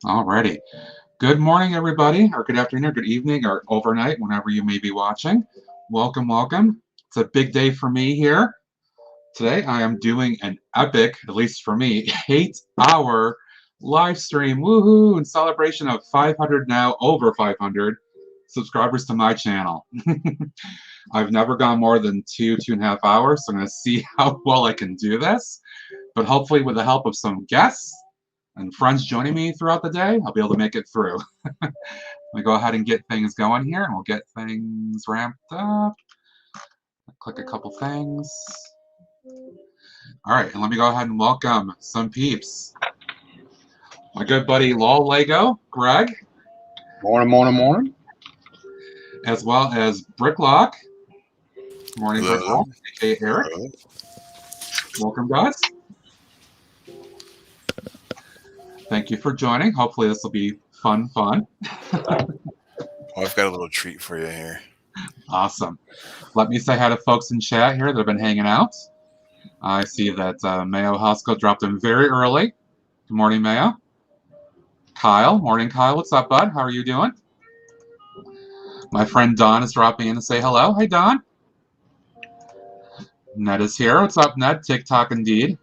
Alrighty. Good morning, everybody, or good afternoon, or good evening, or overnight, whenever you may be watching. Welcome, welcome. It's a big day for me here. Today, I am doing an epic, at least for me, 8-hour live stream. Woohoo! In celebration of 500 now, over 500 subscribers to my channel. I've never gone more than 2.5 hours, so I'm going to see how well I can do this. But hopefully, with the help of some guests and friends joining me throughout the day, I'll be able to make it through. Let me go ahead and get things going here, and we'll get things ramped up. Click a couple things. All right, and let me go ahead and welcome some peeps. My good buddy Lol Lego, Greg. Morning, morning, morning. As well as Bricklock. Morning, Hello. Bricklock, aka Eric. Hello. Welcome, guys. Thank you for joining. Hopefully this will be fun. Well, I've got a little treat for you here. Awesome. Let me say hi to folks in chat here that have been hanging out. I see that Mayo Hosko dropped in very early. Good morning, Mayo. Kyle. Morning, Kyle. What's up, bud? How are you doing? My friend Don is dropping in to say hello. Hey, Don. Ned is here. What's up, Ned? TikTok indeed.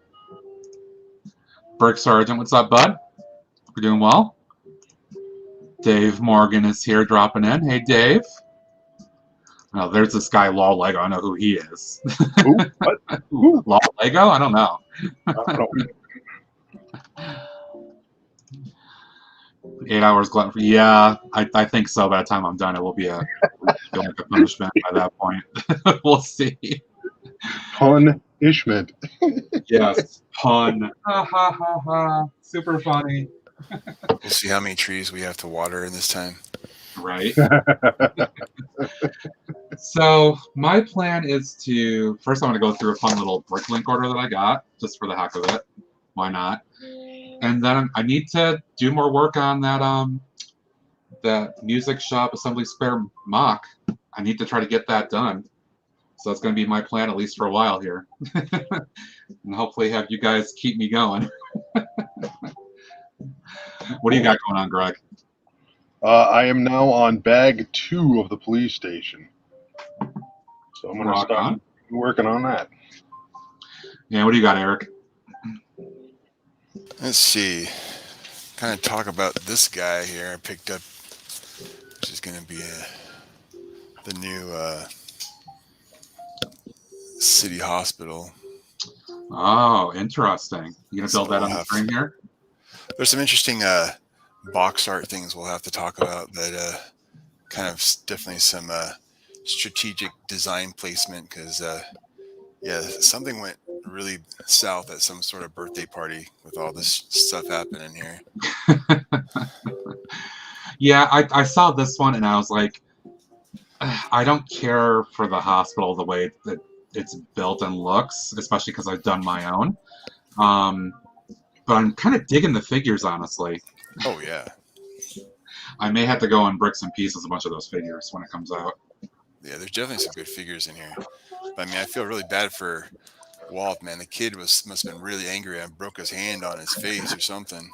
Brick Sergeant. What's up, bud? We're doing well. Dave Morgan is here dropping in. Hey, Dave. Oh, there's this guy, Law Lego. I know who he is. Ooh, what? Ooh. Law Lego? I don't know. I don't know. 8 hours glutton free. Yeah, I think so. By the time I'm done, it will be a punishment by that point. We'll see. Punishment. Yes, pun. Ha ha ha ha. Super funny. We'll see how many trees we have to water in this time. Right. So my plan is to first I want to go through a fun little bricklink order that I got just for the heck of it. Why not? And then I need to do more work on that music shop assembly spare mock. I need to try to get that done. So that's going to be my plan at least for a while here, and hopefully have you guys keep me going. What do you got going on, Greg? I am now on bag 2 of the police station. So I'm going to start working on that. Yeah, what do you got, Eric? Let's see. Kind of talk about this guy here I picked up, which is going to be the new city hospital. Oh, interesting. You going to build that on the screen here? There's some interesting box art things we'll have to talk about, but kind of definitely some strategic design placement because, yeah, something went really south at some sort of birthday party with all this stuff happening here. Yeah, I saw this one and I was like, I don't care for the hospital the way that it's built and looks, especially because I've done my own. But I'm kind of digging the figures, honestly. Oh, yeah. I may have to go on bricks and pieces a bunch of those figures when it comes out. Yeah, there's definitely some good figures in here. But, I mean, I feel really bad for Walt, man. The kid must have been really angry and broke his hand on his face or something.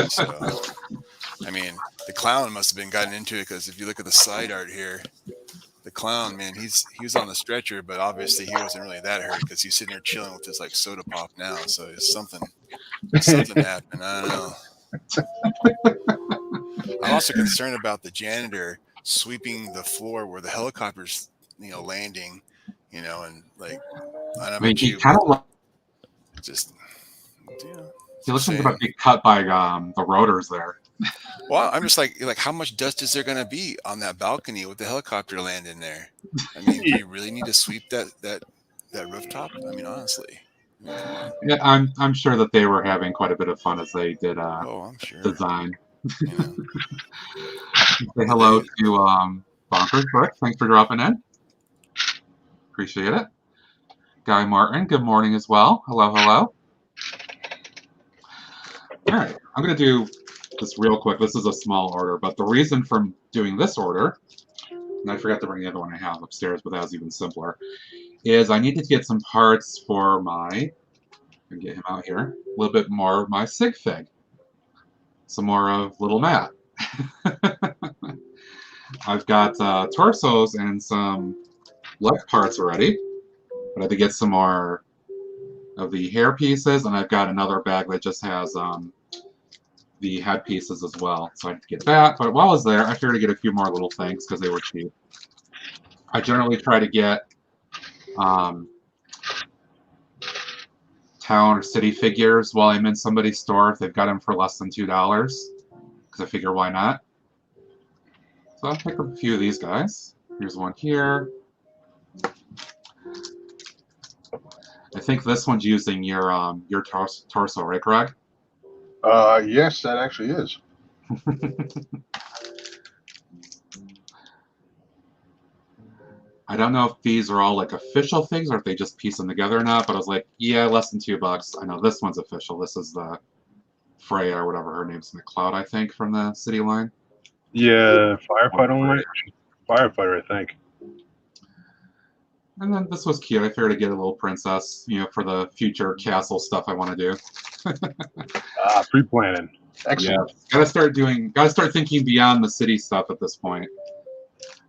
So, I mean, the clown must have been gotten into it because if you look at the side art here, the clown, man, he was on the stretcher, but obviously he wasn't really that hurt because he's sitting there chilling with his like soda pop now. So it's something happened. I don't know. I'm also concerned about the janitor sweeping the floor where the helicopter's, landing, and like I don't know. He kind of just he looks like about to be cut by the rotors there. Well, I'm just like how much dust is there going to be on that balcony with the helicopter landing there? I mean, do you really need to sweep that rooftop? I mean, honestly. Yeah, I'm sure that they were having quite a bit of fun as they did I'm sure. Design. Say hello to Bonkers Brick. Thanks for dropping in. Appreciate it. Guy Martin, good morning as well. Hello, hello. All right, I'm going to do this real quick. This is a small order, but the reason for doing this order, and I forgot to bring the other one I have upstairs, but that was even simpler, is I needed to get some parts for my, get him out here, a little bit more of my sig fig. some more of Little Matt. I've got torsos and some leg parts already, but I have to get some more of the hair pieces, and I've got another bag that just has the head pieces as well. So I have to get that, but while I was there, I figured to get a few more little things because they were cheap. I generally try to get town or city figures while I'm in somebody's store if they've got them for less than $2, because I figure why not. So I'll pick up a few of these guys. Here's one here. I think this one's using your torso, right, Greg? Yes, that actually is. I don't know if these are all like official things or if they just piece them together or not, but I was like, yeah, less than $2. I know this one's official. This is the Freya or whatever her name's, McCloud, I think, from the City line. Yeah, firefighter, I think. And then this was cute. I figured to get a little princess, you know, for the future castle stuff I want to do. Pre-planning. Excellent. Yeah, gotta start thinking beyond the city stuff at this point.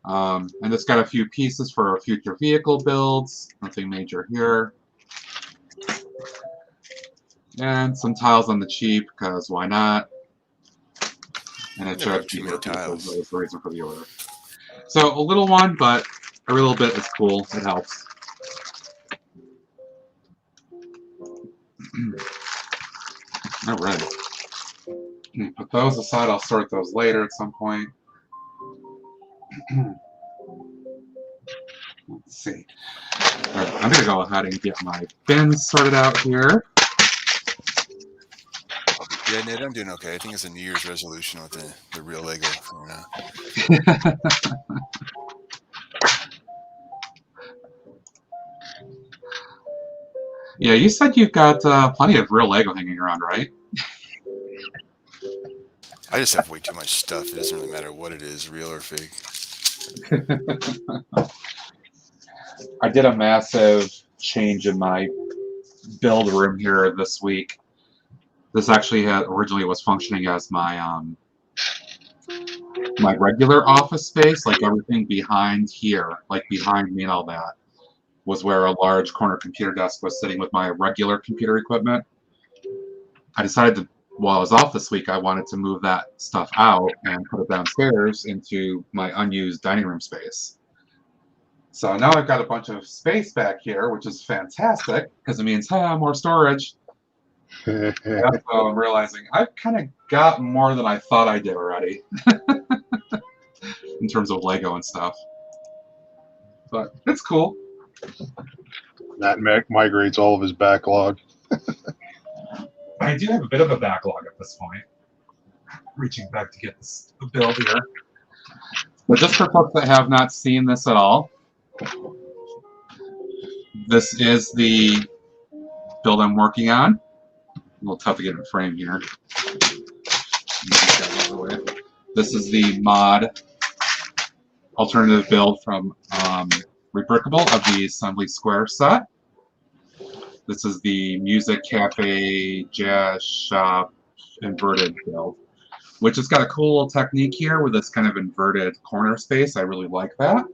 And it's got a few pieces for future vehicle builds. Nothing major here. And some tiles on the cheap, because why not? And it should be more tiles. That was the reason for the order. So a little one, but a little bit is cool. It helps. All right. Put those aside. I'll sort those later at some point. Let's see. All right, I'm going to go ahead and get my bins sorted out here. Yeah, Nate, I'm doing okay. I think it's a New Year's resolution with the real Lego. Yeah, you said you've got plenty of real Lego hanging around, right? I just have way too much stuff. It doesn't really matter what it is, real or fake. I did a massive change in my build room here this week. This actually originally was functioning as my my regular office space, like everything behind here, like behind me and all that, was where a large corner computer desk was sitting with my regular computer equipment. I decided to, while I was off this week, I wanted to move that stuff out and put it downstairs into my unused dining room space. So now I've got a bunch of space back here, which is fantastic because it means, hey, more storage. So I'm realizing I've kind of got more than I thought I did already in terms of Lego and stuff. But it's cool. Matt migrates all of his backlog. I do have a bit of a backlog at this point. Reaching back to get this build here. But just for folks that have not seen this at all, this is the build I'm working on. A little tough to get in frame here. This is the mod alternative build from Rebrickable of the Assembly Square set. This is the Music Cafe Jazz Shop inverted build, which has got a cool little technique here with this kind of inverted corner space. I really like that.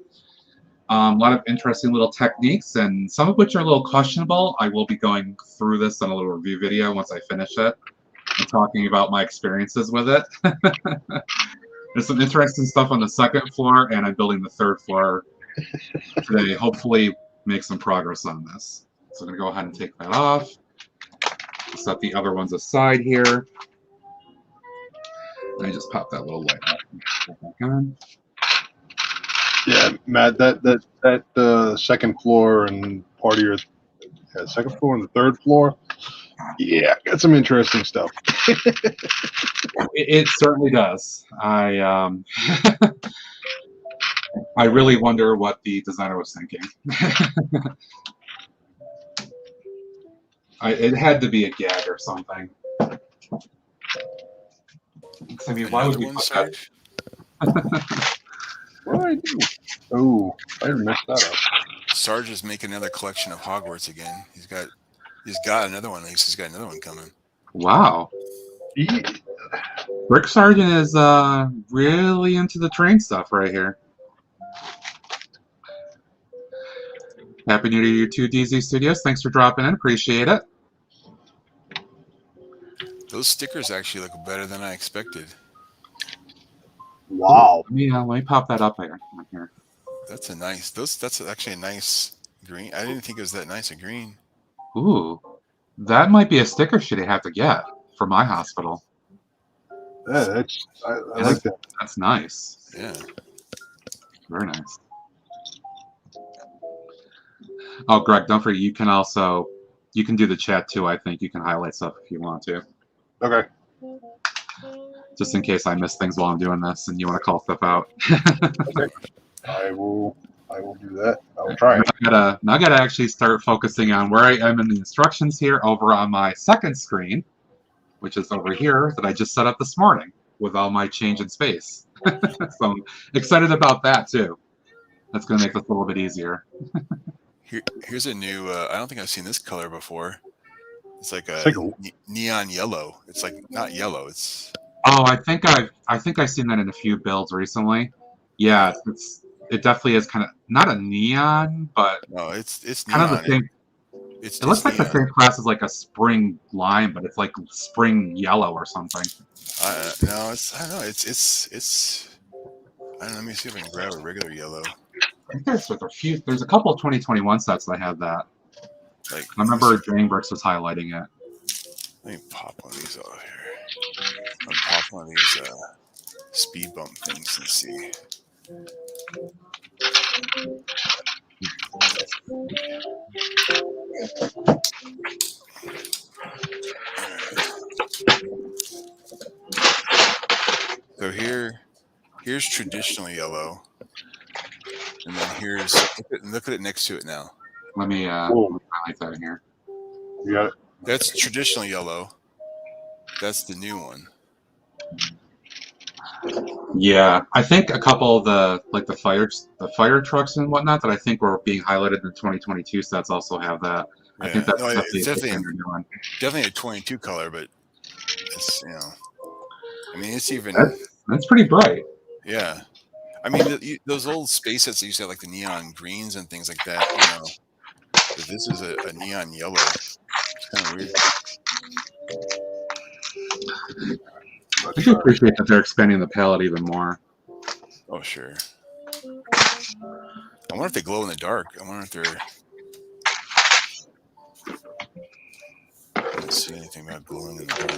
A lot of interesting little techniques, and some of which are a little questionable. I will be going through this in a little review video once I finish it and talking about my experiences with it. There's some interesting stuff on the second floor, and I'm building the third floor today. Hopefully make some progress on this. So I'm going to go ahead and take that off. Set the other ones aside here. And I just pop that little light up. Back on. Yeah, Matt, that second floor and part of your second floor and the third floor, yeah, got some interesting stuff. It certainly does. I really wonder what the designer was thinking. It had to be a gag or something. I mean, why would we put that? What did I do? Oh, I messed that up. Sarge is making another collection of Hogwarts again. He's got another one. He's got another one coming. Wow. Rick Sargent is really into the train stuff right here. Happy New Year to you, 2DZ Studios. Thanks for dropping in. Appreciate it. Those stickers actually look better than I expected. Wow. Let me pop that up here. That's a nice. That's actually a nice green. I didn't think it was that nice a green. Ooh, that might be a sticker sheet I have to get for my hospital. Yeah, I like that. That's nice. Yeah. Very nice. Oh, Greg, don't forget, you can do the chat too, I think. You can highlight stuff if you want to. Okay. Just in case I miss things while I'm doing this and you want to call stuff out. Okay. I will do that. I'll try it. Now I gotta actually start focusing on where I am in the instructions here over on my second screen, which is over here that I just set up this morning with all my change in space. So I'm excited about that too. That's gonna make this a little bit easier. Here's a new. I don't think I've seen this color before. It's like a neon yellow. It's like not yellow. It's. Oh, I think I've seen that in a few builds recently. Yeah, it definitely is kind of not a neon, but no, it's kind neon. of the same. It looks like neon. the same class as like a spring lime, but it's like spring yellow or something. No, I don't know. It's. I don't know. Let me see if I can grab a regular yellow. I think there's a couple of 2021 sets that have that. Like I remember Drainbricks was highlighting it. Let me pop one of these off here. I'm gonna pop one of these speed bump things and see. So here's traditional yellow, and then look at it next to it now. Let me highlight that in here. You got it. That's traditional yellow. That's the new one. Yeah, I think a couple of the fire trucks and whatnot that I think were being highlighted in the 2022 sets also have that. Yeah. I think that's definitely a 22 color, but it's I mean it's even that's pretty bright. Yeah, I mean those old space sets that used to have like the neon greens and things like that. But this is a neon yellow. It's kind of weird. I do appreciate that they're expanding the palette even more. Oh, sure. I wonder if they glow in the dark. I wonder if they're... I don't see anything about glowing in the dark.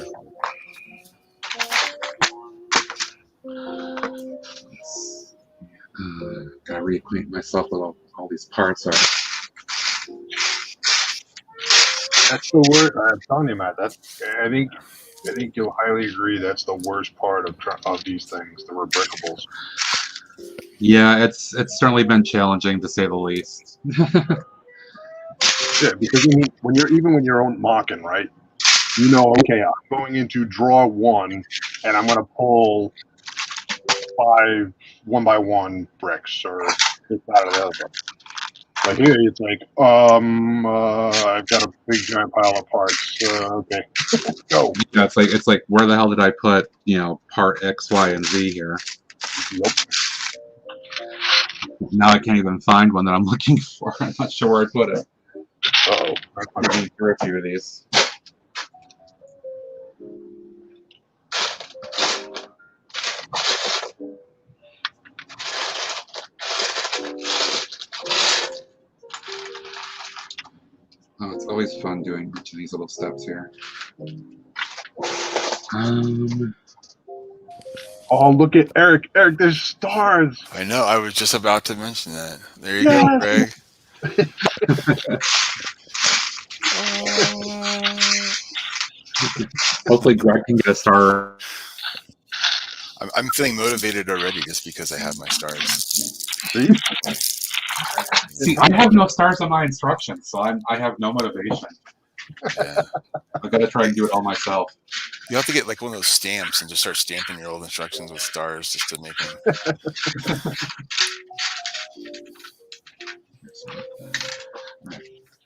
Gotta reacquaint myself with all these parts. That's the word. I'm telling you, Matt. I think you'll highly agree. That's the worst part of these things. The rebrickables. Yeah, it's certainly been challenging to say the least. Yeah, because when you're on mocking, right? Okay, I'm going into draw one, and I'm going to pull 5 1x1 bricks or this out of the other. But here it's like, I've got a big giant pile of parts. Okay, go. Yeah, it's like where the hell did I put part X, Y, and Z here? Yep. Now I can't even find one that I'm looking for. I'm not sure where I put it. Uh-oh. I'm going through a few of these. Oh, it's always fun doing each of these little steps here. Oh, look at Eric. Eric, there's stars. I know. I was just about to mention that. There you go, Greg. Hopefully Greg can get a star. I'm feeling motivated already just because I have my stars. See, I have no stars on my instructions, so I have no motivation. Yeah. I've got to try and do it all myself. You have to get like one of those stamps and just start stamping your old instructions with stars just to make them.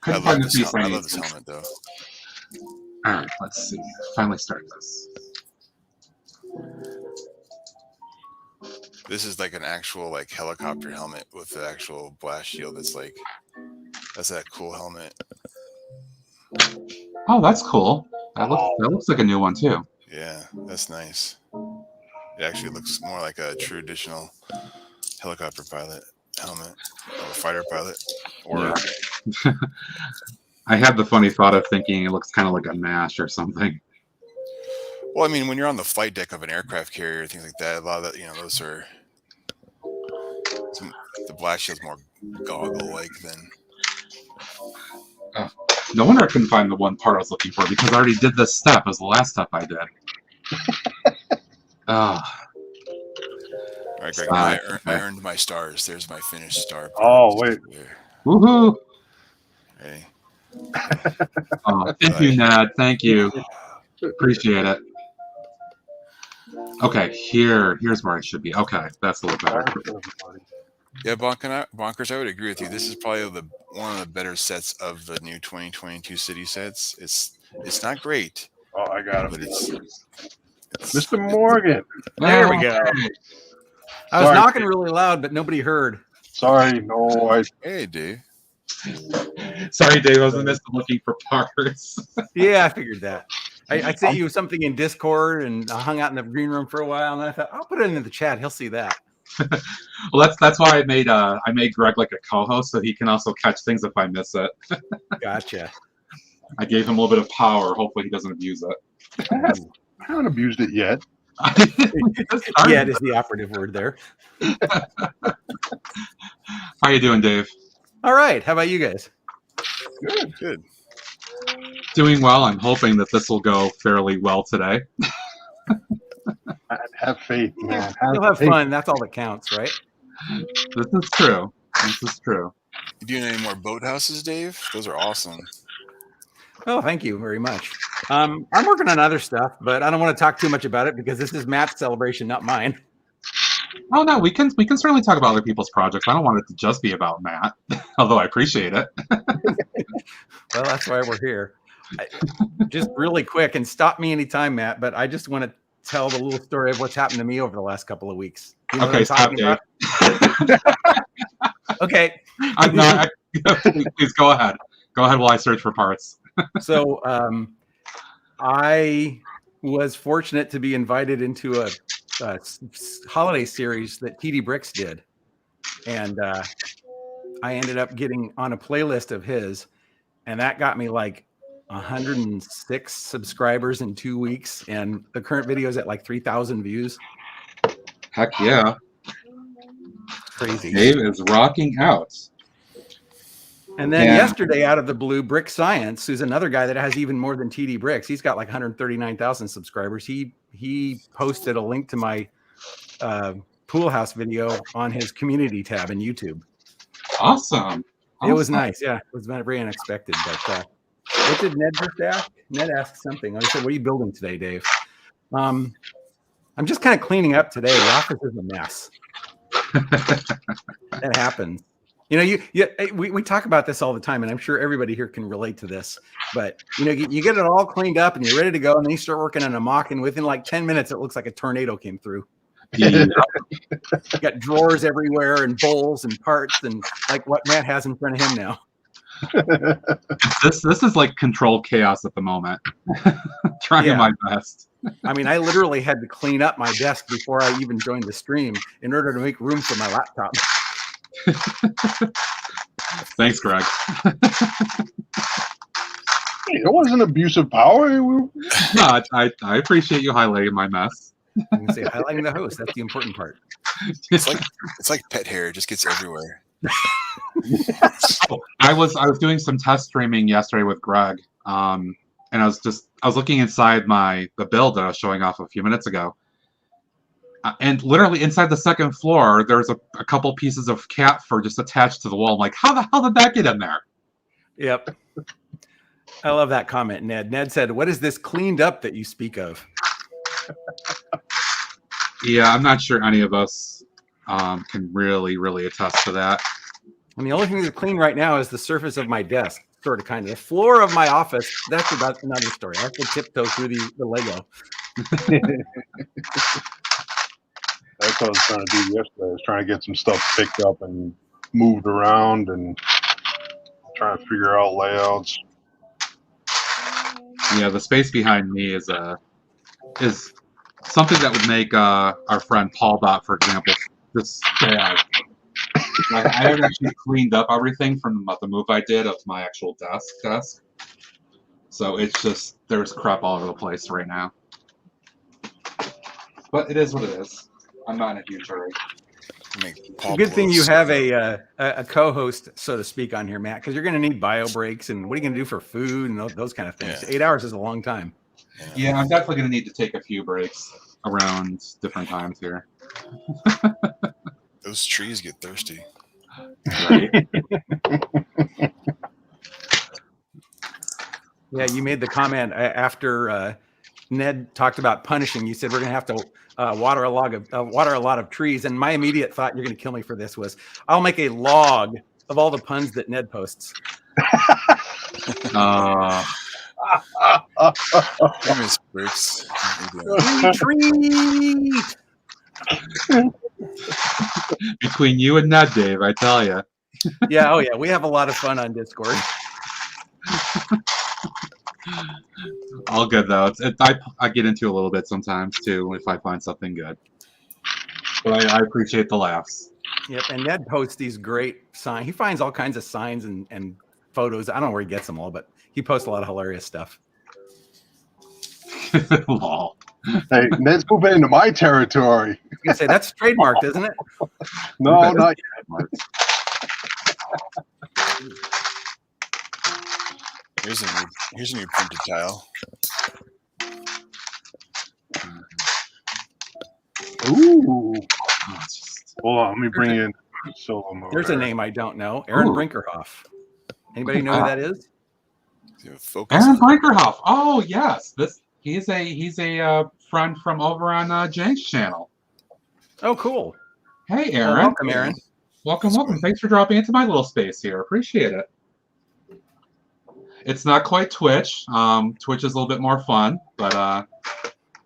I love this helmet though. All right, let's see. Finally start this. This is like an actual like helicopter helmet with the actual blast shield. That's that cool helmet. Oh, that's cool. That looks like a new one too. Yeah, that's nice. It actually looks more like a traditional helicopter pilot helmet or a fighter pilot. Or I had the funny thought of thinking it looks kind of like a MASH or something. well, I mean, when you're on the flight deck of an aircraft carrier, things like that, a lot of that, those are the blast shield's more goggle-like than. No wonder I couldn't find the one part I was looking for because I already did this step. It was the last step I did. All right, Greg. Now I earned my stars. There's my finished star. Oh, wait. Woohoo! Ready? Thank you, Ned. Thank you. Appreciate it. Okay, here's where I should be. Okay, that's a little better. Yeah, Bonkers, I would agree with you. This is probably one of the better sets of the new 2022 city sets. It's not great. Oh, I got it. But it's Mr. Morgan. There we go. I was knocking really loud, but nobody heard. Sorry, no. Hey, Dave. Sorry, Dave. I was in the midst of looking for parts. Yeah, I figured that. I sent you something in Discord, and I hung out in the green room for a while, and I thought I'll put it into the chat. He'll see that. Well, that's why I made Greg like a co-host so he can also catch things if I miss it. Gotcha. I gave him a little bit of power. Hopefully, he doesn't abuse it. I haven't abused it yet. Yet is the operative word there. How you doing, Dave? All right. How about you guys? Good. Doing well. I'm hoping that this will go fairly well today. Have faith, man. You'll have fun. That's all that counts, right? This is true. This is true. You doing any more boathouses, Dave? Those are awesome. Oh, thank you very much. I'm working on other stuff, but I don't want to talk too much about it because this is Matt's celebration, not mine. Oh no, we can certainly talk about other people's projects. I don't want it to just be about Matt, although I appreciate it. Well, that's why we're here. Just really quick, and stop me anytime, Matt, but I just want to tell the little story of what's happened to me over the last couple of weeks. You know Okay, stop, Dave. Okay. Please go ahead. Go ahead while I search for parts. So I was fortunate to be invited into a holiday series that TD Bricks did. And I ended up getting on a playlist of his. And that got me like 106 subscribers in 2 weeks. And the current video is at like 3,000 views. Heck yeah. Crazy. Dave is rocking out. And then yesterday, out of the blue, Brick Science, who's another guy that has even more than TD Bricks, he's got like 139,000 subscribers. He posted a link to my pool house video on his community tab in YouTube. Awesome. It was nice. Yeah, it was very unexpected. But what did Ned just ask? Ned asked something. I said, "What are you building today, Dave?" I'm just kind of cleaning up today. The office is a mess. That happens. You know, we talk about this all the time, and I'm sure everybody here can relate to this. But, you know, you get it all cleaned up and you're ready to go, and then you start working on a mock, and within like 10 minutes, it looks like a tornado came through. Yeah. You got drawers everywhere and bowls and parts and like what Matt has in front of him now. This is like controlled chaos at the moment. Trying my best. I mean, I literally had to clean up my desk before I even joined the stream in order to make room for my laptop. Thanks, Greg. It wasn't abuse of power. No, I appreciate you highlighting my mess. I'm gonna say highlighting the host. That's the important part. It's like pet hair; it just gets everywhere. I was doing some test streaming yesterday with Greg, and I was looking inside the build that I was showing off a few minutes ago, and literally inside the second floor, there's a couple pieces of cat fur just attached to the wall. I'm like, how the hell did that get in there? Yep. I love that comment, Ned. Ned said, "What is this cleaned up that you speak of?" Yeah, I'm not sure any of us can really attest to that. And the only thing that's clean right now is the surface of my desk, sort of, kind of. The floor of my office, that's about another story. I have to tiptoe through the Lego. That's what I was trying to do yesterday. I was trying to get some stuff picked up and moved around and trying to figure out layouts. Yeah, the space behind me is something that would make our friend Paul Dot, for example, just sad. Like, I haven't actually cleaned up everything from the move I did of my actual desk. So it's just, there's crap all over the place right now. But it is what it is. I'm not in a huge hurry. Good thing you have a co-host, so to speak, on here, Matt, because you're going to need bio breaks, and what are you going to do for food and those kind of things? Yeah. 8 hours is a long time. Yeah, I'm definitely going to need to take a few breaks around different times here. Those trees get thirsty. Right? Yeah, you made the comment after Ned talked about punishing. You said we're going to have to water a lot of trees, and my immediate thought, you're going to kill me for this, was I'll make a log of all the puns that Ned posts. Miss Brooks. Retreat. Between you and Ned, Dave, I tell you. Yeah, oh yeah, we have a lot of fun on Discord. All good though. I get into a little bit sometimes too if I find something good. But I appreciate the laughs. Yep, and Ned posts these great signs. He finds all kinds of signs and photos. I don't know where he gets them all, but he posts a lot of hilarious stuff. Lol. Hey, Ned's moving into my territory. I was gonna say that's trademarked, isn't it? No, not yet. Here's a new printed tile. Ooh. Hold on, let me bring in solo mode. There's a name I don't know. Aaron Brinkerhoff. Anybody know who that is? Aaron Brinkerhoff. Oh yes, he's a friend from over on Jank's channel. Oh, cool. Hey, Aaron. Well, welcome, Aaron. Welcome. Thanks for dropping into my little space here. Appreciate it. It's not quite Twitch. Twitch is a little bit more fun, but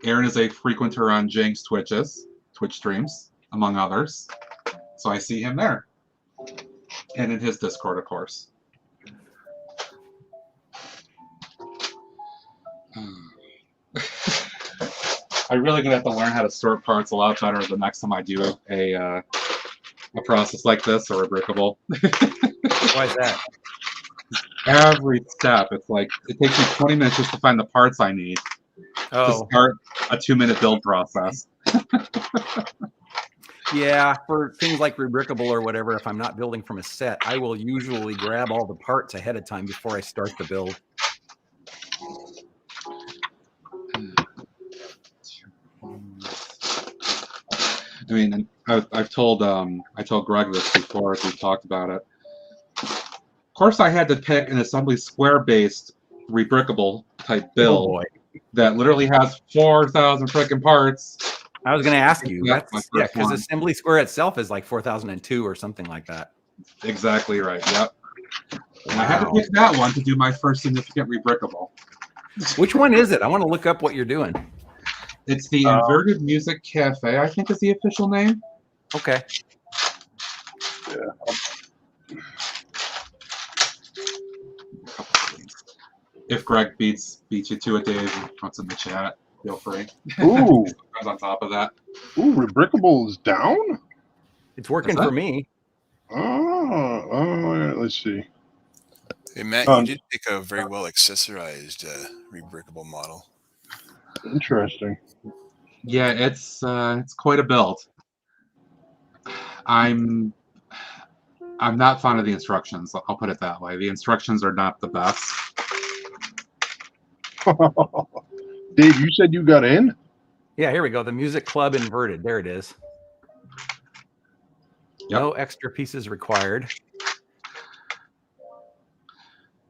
Aaron is a frequenter on Jank's Twitch streams, among others. So I see him there. And in his Discord, of course. I'm really gonna have to learn how to sort parts a lot better the next time I do a process like this or a brickable. Why is that? Every step, it's like it takes me 20 minutes just to find the parts I need to start a 2-minute build process. Yeah, for things like rebrickable or whatever, if I'm not building from a set, I will usually grab all the parts ahead of time before I start the build. I mean, I told Greg this before as we talked about it. Of course, I had to pick an assembly square-based rebrickable type build that literally has 4,000 freaking parts. I was going to ask you. That's yeah, because assembly square itself is like 4,002 or something like that. Exactly right. Yep. And I had to pick that one to do my first significant rebrickable. Which one is it? I want to look up what you're doing. It's the Inverted Music Cafe, I think is the official name. Okay. Yeah. If Greg beats you to it, Dave, what's in the chat? Feel free. Ooh. On top of that. Ooh, rebrickable is down? It's working for me. Oh, let's see. Hey, Matt, you did pick a very well accessorized rebrickable model. Interesting. Yeah, it's quite a build. I'm not fond of the instructions. I'll put it that way. The instructions are not the best. Dave, you said you got in? Yeah, here we go. The Music Club Inverted. There it is. Yep. No extra pieces required.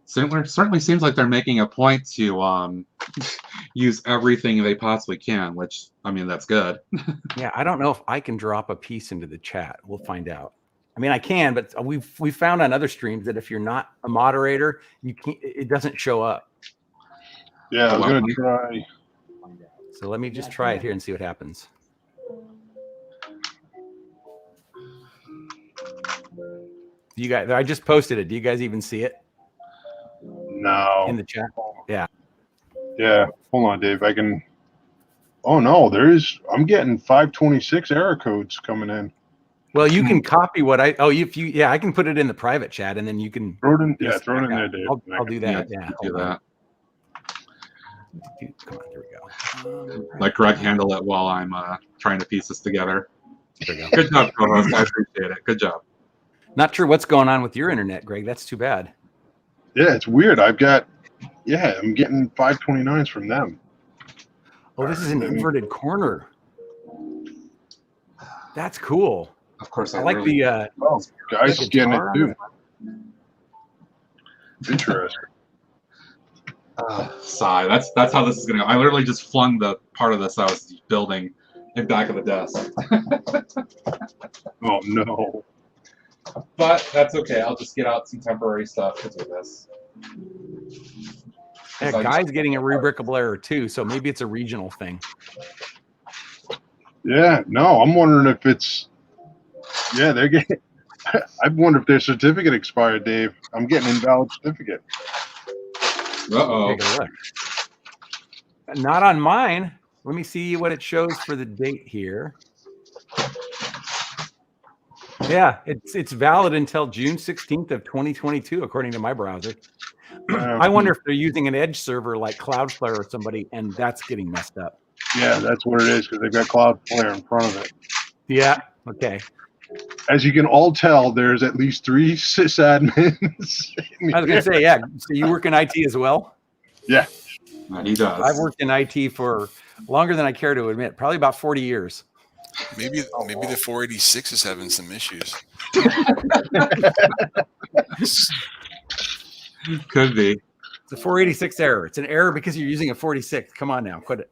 Certainly seems like they're making a point to use everything they possibly can, which, I mean, that's good. Yeah, I don't know if I can drop a piece into the chat. We'll find out. I mean, I can, but we found on other streams that if you're not a moderator, you can't. It doesn't show up. Yeah, I'm gonna try. So let me just try it here and see what happens. You guys, I just posted it. Do you guys even see it No. in the chat? Yeah. Yeah. Hold on, Dave. I can. Oh no, I'm getting 526 error codes coming in. Well, you can copy what I. Oh, yeah, I can put it in the private chat, and then you can Throw it in. Yeah, paste throw it in back there, out. Dave. I'll do that. Yeah, do that. Come on, there we go. Let Greg handle it while I'm trying to piece this together. There we go. Good job, co-host. I appreciate it. Good job. Not sure what's going on with your internet, Greg. That's too bad. Yeah, it's weird. I'm getting 529s from them. Oh, this is an inverted corner. That's cool. Of course, I like guys the getting it guitar too. Interesting. Sigh. That's how this is gonna go. I literally just flung the part of this I was building in back of the desk. Oh no. But that's okay. I'll just get out some temporary stuff to do this. Yeah, Guy's getting a rubricable error too, so maybe it's a regional thing. Yeah, no, I'm wondering if it's. Yeah, they're getting. I wonder if their certificate expired, Dave. I'm getting invalid certificate. Uh-oh. Take a look. Not on mine. Let me see what it shows for the date here. Yeah, it's valid until June 16th of 2022, according to my browser. I wonder if they're using an Edge server like Cloudflare or somebody, and that's getting messed up. Yeah, that's what it is, because they've got Cloudflare in front of it. Yeah, okay. As you can all tell, there's at least 3 sysadmins. I was going to say, yeah. So you work in IT as well? Yeah. He does. I've worked in IT for longer than I care to admit, probably about 40 years. Maybe the 486 is having some issues. Could be. It's a 486 error. It's an error because you're using a 46. Come on now, quit it.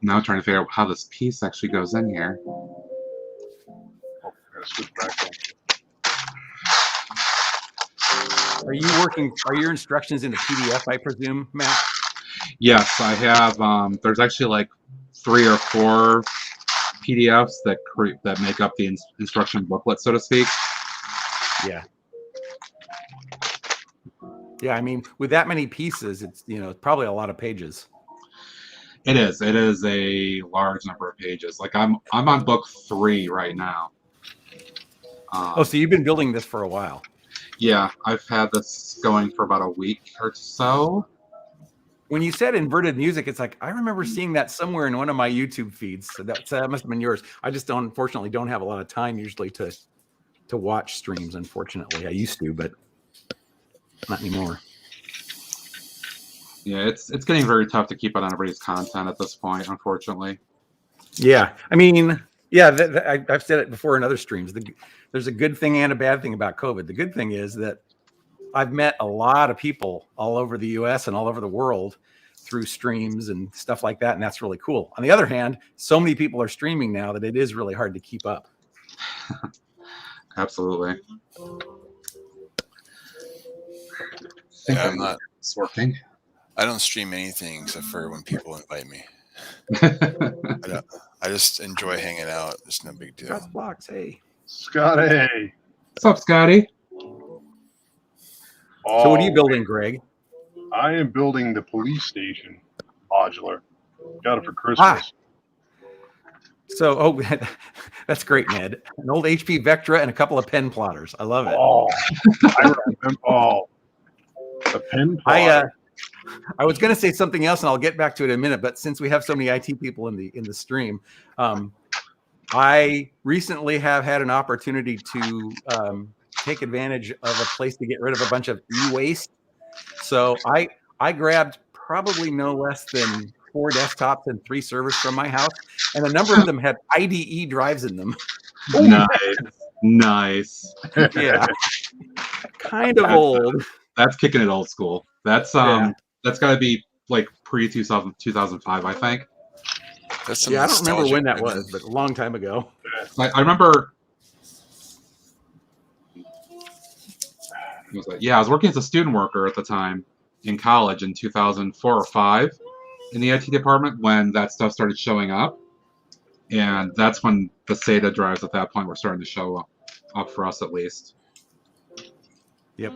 Now I'm trying to figure out how this piece actually goes in here. Are your instructions in the PDF, I presume, Matt? Yes, I have. There's actually like 3 or 4 PDFs that make up the instruction booklet, so to speak. Yeah. Yeah, I mean, with that many pieces, it's probably a lot of pages. It is. It is a large number of pages. Like I'm on book 3 right now. So you've been building this for a while. Yeah, I've had this going for about a week or so. When you said inverted music, it's like I remember seeing that somewhere in one of my YouTube feeds. So that must have been yours. I just unfortunately don't have a lot of time usually to watch streams. Unfortunately, I used to, but not anymore. Yeah, it's getting very tough to keep up on everybody's content at this point, unfortunately. Yeah, I mean, yeah, I've said it before in other streams. There's a good thing and a bad thing about COVID. The good thing is that I've met a lot of people all over the US and all over the world through streams and stuff like that, and that's really cool. On the other hand, so many people are streaming now that it is really hard to keep up. Absolutely. Yeah, I'm not. It's working. I don't stream anything except for when people invite me. I just enjoy hanging out. It's no big deal. Scott's Blocks, hey. Scotty. What's up, Scotty? So what are you building, Greg? I am building the police station modular. Got it for Christmas. So, that's great, Ned. An old HP Vectra and a couple of pen plotters. I love it. Oh, I remember. The pen plotter. I was going to say something else, and I'll get back to it in a minute. But since we have so many IT people in the stream, I recently have had an opportunity to take advantage of a place to get rid of a bunch of e-waste. So I grabbed probably no less than 4 desktops and 3 servers from my house, and a number of them had IDE drives in them. Nice. Yeah, kind of old. That's kicking it old school. That's that's got to be like pre-2005, I think. Yeah, I don't remember when that was, but a long time ago. I remember. I was working as a student worker at the time in college in 2004 or 5, in the IT department when that stuff started showing up. And that's when the SATA drives at that point were starting to show up for us at least. Yep.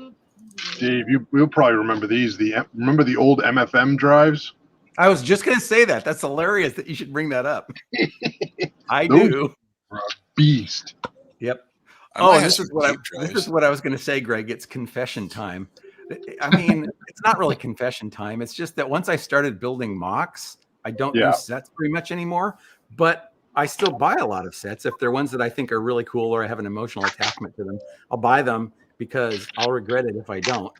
Dave, you'll probably remember these. Remember the old MFM drives? I was just going to say that. That's hilarious that you should bring that up. I Those do. were a beast. Yep. I might have this some is what tape this drives. is what I was going to say, Greg. It's confession time. I mean, it's not really confession time. It's just that once I started building mocks, I don't Yeah. use sets very much anymore, but I still buy a lot of sets. If they're ones that I think are really cool or I have an emotional attachment to them, I'll buy them because I'll regret it if I don't.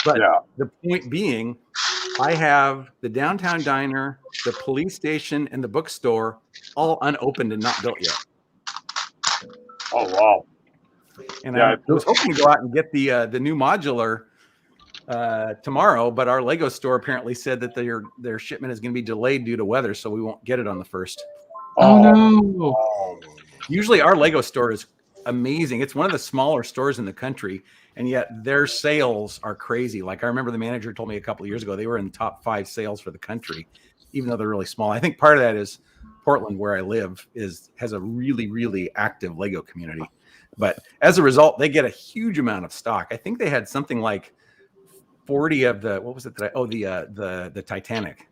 But Yeah. the point being, I have the downtown diner, the police station, and the bookstore all unopened and not built yet. Oh wow. And Yeah, I was hoping to go out and get the new modular tomorrow, but our Lego store apparently said that their shipment is going to be delayed due to weather, so we won't get it on the 1st. Oh no! Usually our Lego store is amazing. It's one of the smaller stores in the country, and yet their sales are crazy. Like I remember the manager told me a couple of years ago they were in the top 5 sales for the country, even though they're really small. I think part of that is Portland, where I live, has a really, really active Lego community. But as a result, they get a huge amount of stock. I think they had something like 40 of the, what was it that the Titanic.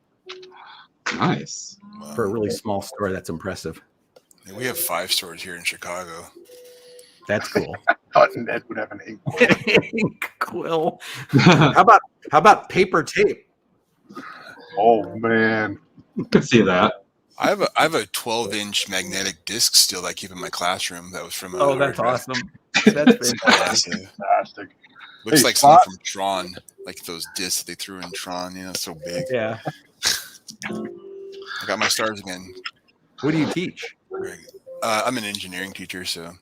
Nice. For a really small store. That's impressive. Yeah, we have 5 stores here in Chicago. That's cool. Ned would have an ink quill. How about paper tape? Oh man. Could see that. I have a 12-inch magnetic disc still that I keep in my classroom. That was from that's awesome. That's fantastic. Looks like something from Tron, like those discs they threw in Tron. You know, so big. Yeah. I got my stars again. What do you teach? I'm an engineering teacher, so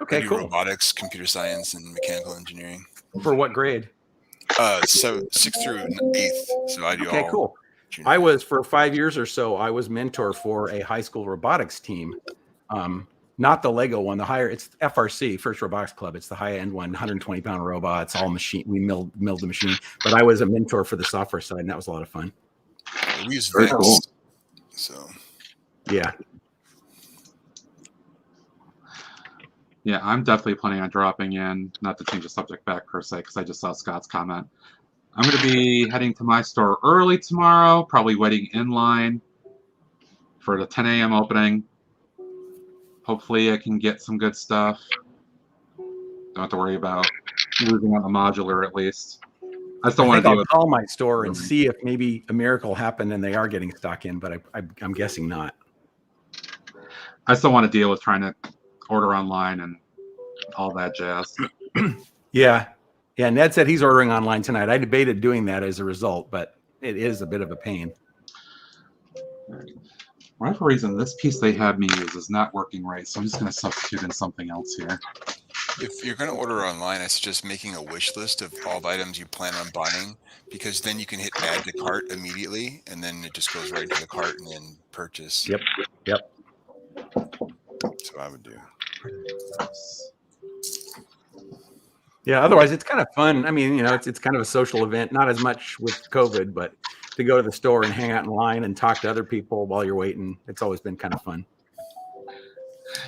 okay, I do cool. robotics, computer science, and mechanical engineering. For what grade? So 6th through 8th. So I do all. Okay, cool. I was for 5 years or so. I was mentor for a high school robotics team. Not the Lego one, it's FRC, First Robotics Club. It's the high end one, 120-pound robots, all machine. We milled the machine. But I was a mentor for the software side, and that was a lot of fun. We use Vex, cool. So yeah. Yeah, I'm definitely planning on dropping in, not to change the subject back per se, because I just saw Scott's comment. I'm going to be heading to my store early tomorrow, probably waiting in line for the 10 a.m. opening. Hopefully I can get some good stuff. Don't have to worry about losing on the modular at least. I still want to deal with. I'll call my store and see if maybe a miracle happened and they are getting stock in, but I'm guessing not. I still want to deal with trying to order online and all that jazz. Yeah. Ned said he's ordering online tonight. I debated doing that as a result, but it is a bit of a pain. For whatever reason, this piece they have me use is not working right, so I'm just going to substitute in something else here. if you're going to order online, I suggest making a wish list of all the items you plan on buying, because then you can hit add to cart immediately, and then it just goes right into the cart and then purchase. Yep. That's what I would do. Yeah, otherwise it's kind of fun. I mean, it's kind of a social event, not as much with COVID, but to go to the store and hang out in line and talk to other people while you're waiting, it's always been kind of fun.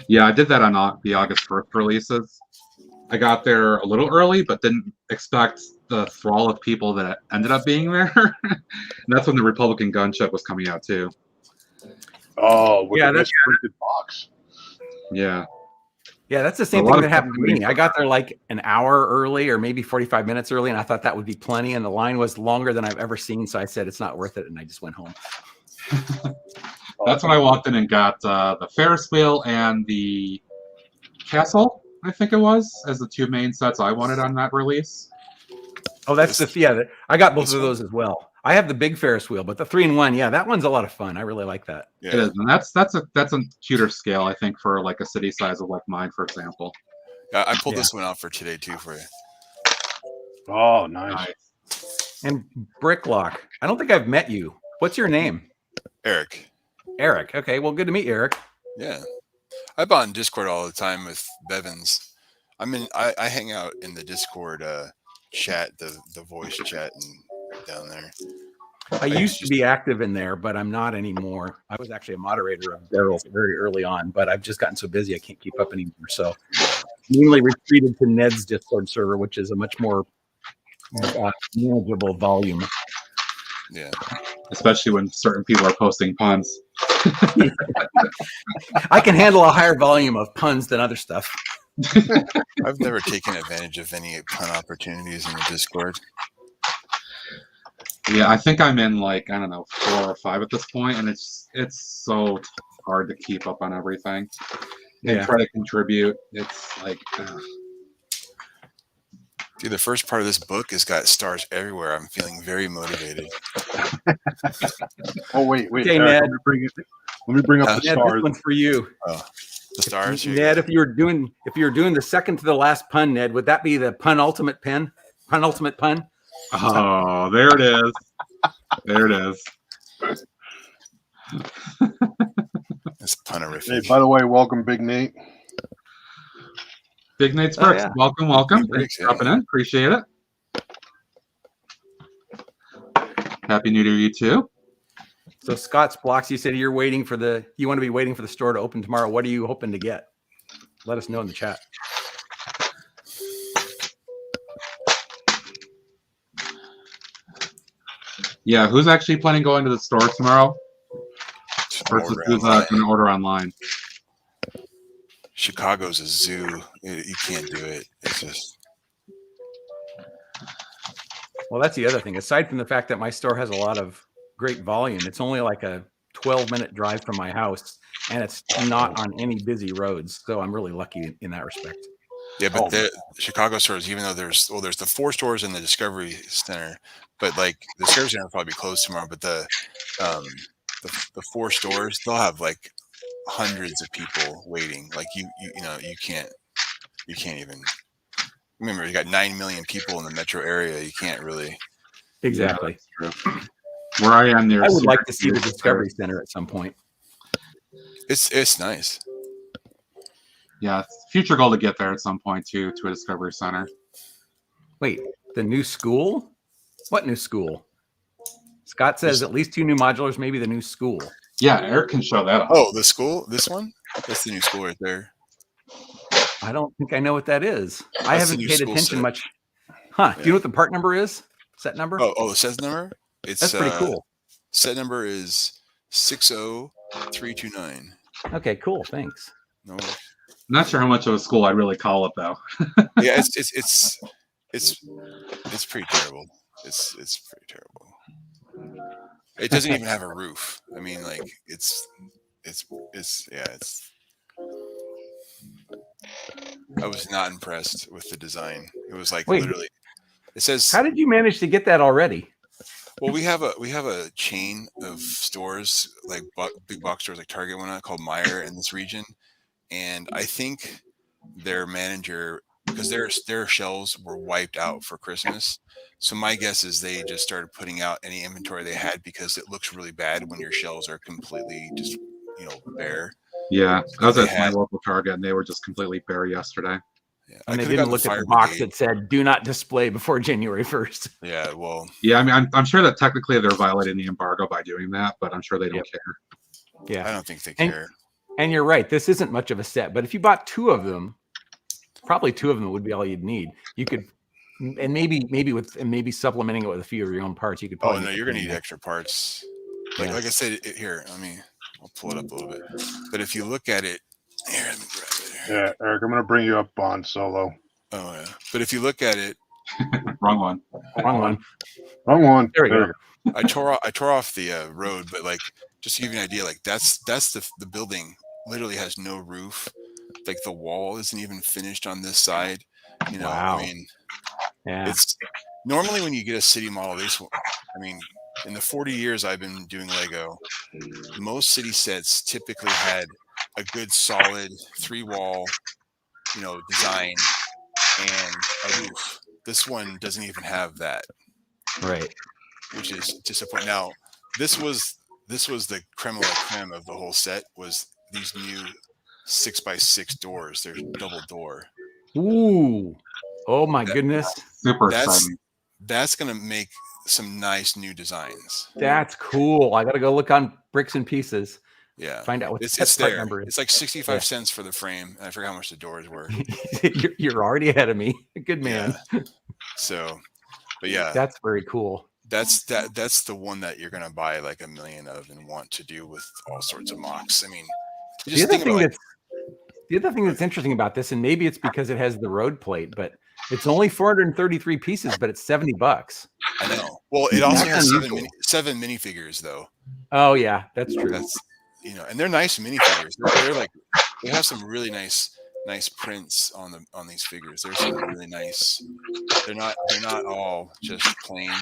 Yeah, I did that on the August 1st releases. I got there a little early, but didn't expect the thrall of people that ended up being there. And that's when the Republican gunship was coming out too. Oh, with Yeah, the that's misprinted box. Yeah. Yeah, that's the same thing that happened to me. I got there like an hour early or maybe 45 minutes early, and I thought that would be plenty. And the line was longer than I've ever seen. So I said, it's not worth it. And I just went home. That's when I walked in and got the Ferris wheel and the castle, I think it was, as the two main sets I wanted on that release. Oh, that's I got both of those as well. I have the big Ferris wheel, but the 3-in-1, yeah, that one's a lot of fun. I really like that. Yeah. It is, and that's a cuter scale, I think, for like a city size of like mine, for example. Yeah, I pulled this one out for today too for you. Oh, nice. And Bricklock. I don't think I've met you. What's your name? Eric. Eric. Okay, well, good to meet you, Eric. Yeah. I bought in Discord all the time with Bevins. I hang out in the Discord chat, the voice chat, and down there. I used to be active in there, but I'm not anymore. I was actually a moderator of Barrels very early on, but I've just gotten so busy I can't keep up anymore. So mainly retreated to Ned's Discord server, which is a much more manageable volume. Yeah. Especially when certain people are posting puns. I can handle a higher volume of puns than other stuff. I've never taken advantage of any pun opportunities in the Discord. Yeah, I think I'm in like, I don't know, 4 or 5 at this point, and it's so hard to keep up on everything and try to contribute. It's like, Dude, the first part of this book has got stars everywhere. I'm feeling very motivated. Oh wait, Okay, Eric, Ned. let me bring up the Ned, stars. this one's for you. Oh, the stars. Here Ned, if you were doing the second to the last pun, Ned, would that be the penultimate pun? Penultimate pun? oh, there it is. There it is. It's punerific. Hey, by the way, welcome, Big Nate. Big Nate's Bricks. Yeah. Welcome. Big Thanks Bricks, for dropping in. Appreciate it. Happy New Year, you too. So Scott's Blocks, you said you want to be waiting for the store to open tomorrow. What are you hoping to get? Let us know in the chat. Yeah, who's actually planning on going to the store tomorrow? Versus who's going to order online? Chicago's a zoo. You can't do it. It's just. Well, that's the other thing. Aside from the fact that my store has a lot of great volume, it's only like a 12-minute drive from my house, and it's not on any busy roads. So I'm really lucky in that respect. Yeah, but the Chicago stores, even though there's the 4 stores in the Discovery Center, but like the Discovery Center will probably be closed tomorrow. But the 4 stores, they'll have like hundreds of people waiting. Like you can't even. Remember, you got 9 million people in the metro area. You can't really. Exactly. Yeah, where I am near. I would like to see the Discovery Center at some point. It's nice. Yeah, future goal to get there at some point too, to a Discovery Center. Wait, the new school? What new school? Scott says at least 2 new modulars, maybe the new school. Yeah, Eric can show that up. Oh, the school? This one? That's the new school right there. I don't think I know what that is. I haven't paid attention much. Huh? Yeah. Do you know what the part number is? Set number? Oh, the set number? That's pretty cool. Set number is 60329. Okay, cool. Thanks. No. Not sure how much of a school I really call it though. Yeah, it's pretty terrible. It's pretty terrible. It doesn't even have a roof. I mean, like it's. I was not impressed with the design. It was like literally. It says. How did you manage to get that already? Well, we have a chain of stores like big box stores like Target one called Meijer in this region, and I think their manager, because their shelves were wiped out for Christmas, so my guess is they just started putting out any inventory they had because it looks really bad when your shelves are completely just bare. Yeah, I was at my local Target and they were just completely bare yesterday. Yeah, and they didn't look at the box that said "Do not display before January 1st." Yeah, well. Yeah, I mean, I'm sure that technically they're violating the embargo by doing that, but I'm sure they don't care. Yeah, I don't think they care. And you're right. This isn't much of a set, but if you bought 2 of them, probably 2 of them would be all you'd need. You could, and maybe supplementing it with a few of your own parts. You could. Oh no, you're gonna need extra parts. Like I said, here. I'll pull it up a little bit. But if you look at it, here, let me grab it. Yeah, Eric, I'm gonna bring you up on solo. Oh yeah, but if you look at it, Wrong one. Wrong one. There we go. I tore off the road, but like just to give you an idea, like that's the building literally has no roof. Like the wall isn't even finished on this side. Wow. I mean, yeah. It's normally when you get a city model, in the 40 years I've been doing Lego, most city sets typically had a good solid 3-wall, design and a roof. This one doesn't even have that. Right. Which is disappointing. Now, this was the creme de la creme of the whole set was these new 6x6 doors. They're double door. Ooh. Oh my goodness. Super exciting. that's going to make some nice new designs. That's cool. I got to go look on Bricks and Pieces. Yeah, Find out what it's that part there. number is. It's like 65 cents for the frame. And I forgot how much the doors were. You're already ahead of me. Good man. Yeah. So, but yeah, that's very cool. That's the one that you're going to buy like 1 million of and want to do with all sorts of mocks. I mean, the other thing that's interesting about this, and maybe it's because it has the road plate, but it's only 433 pieces, but it's $70. I know. Well, it also has 7 minifigures though. Oh yeah, that's true. That's, you know, and they're nice minifigures. They're like, they have some really nice prints on these figures. There's some really nice. They're not all just plain.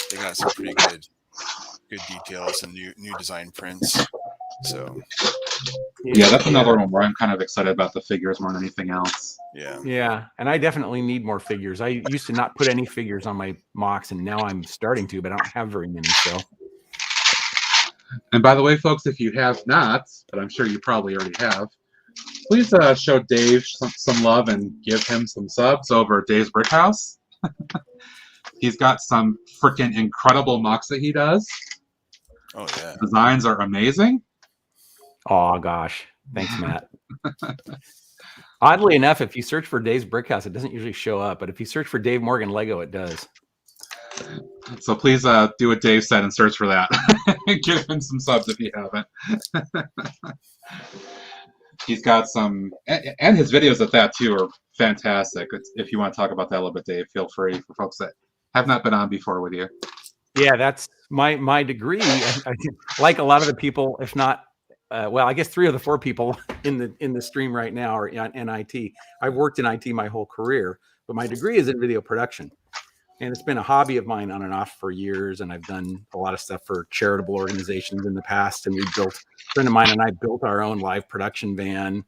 They got some pretty good details and new design prints. So yeah, that's another one where I'm kind of excited about the figures more than anything else. Yeah, and I definitely need more figures. I used to not put any figures on my mocks, and now I'm starting to, but I don't have very many. So, and by the way, folks, if you have not, but I'm sure you probably already have, please show Dave some love and give him some subs over at Dave's Brick House. He's got some freaking incredible mocks that he does. Oh yeah, designs are amazing. Oh gosh, thanks, Matt. Oddly enough, if you search for Dave's Brick House, it doesn't usually show up. But if you search for Dave Morgan Lego, it does. So please do what Dave said and search for that. Give him some subs if you haven't. He's got some, and his videos at that too are fantastic. If you want to talk about that a little bit, Dave, feel free, for folks that have not been on before with you. Yeah, that's my degree. I like a lot of the people, if not, well, I guess 3 of the 4 people in the stream right now are in IT. I've worked in IT my whole career, but my degree is in video production, and it's been a hobby of mine on and off for years. And I've done a lot of stuff for charitable organizations in the past. And a friend of mine and I built our own live production van,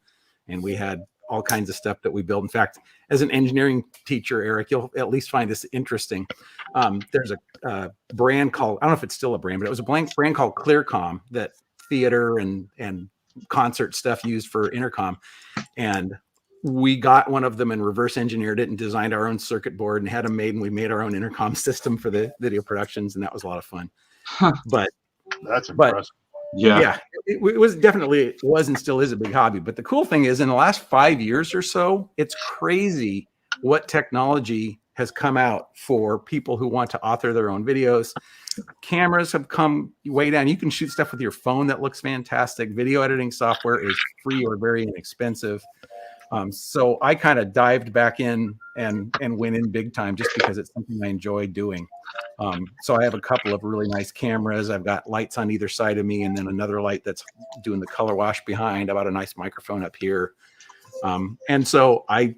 and we had all kinds of stuff that we built. In fact, as an engineering teacher, Eric, you'll at least find this interesting. There's a brand called, I don't know if it's still a brand, but it was a brand called Clearcom that theater and concert stuff used for intercom. And we got one of them and reverse engineered it and designed our own circuit board and had them made, and we made our own intercom system for the video productions. And that was a lot of fun. But that's impressive. Yeah, it was and still is a big hobby. But the cool thing is, in the last 5 years or so, it's crazy what technology has come out for people who want to author their own videos. Cameras have come way down. You can shoot stuff with your phone that looks fantastic. Video editing software is free or very inexpensive. So I kind of dived back in and went in big time just because it's something I enjoy doing. So I have a couple of really nice cameras. I've got lights on either side of me, and then another light that's doing the color wash behind. I've got a nice microphone up here. And so I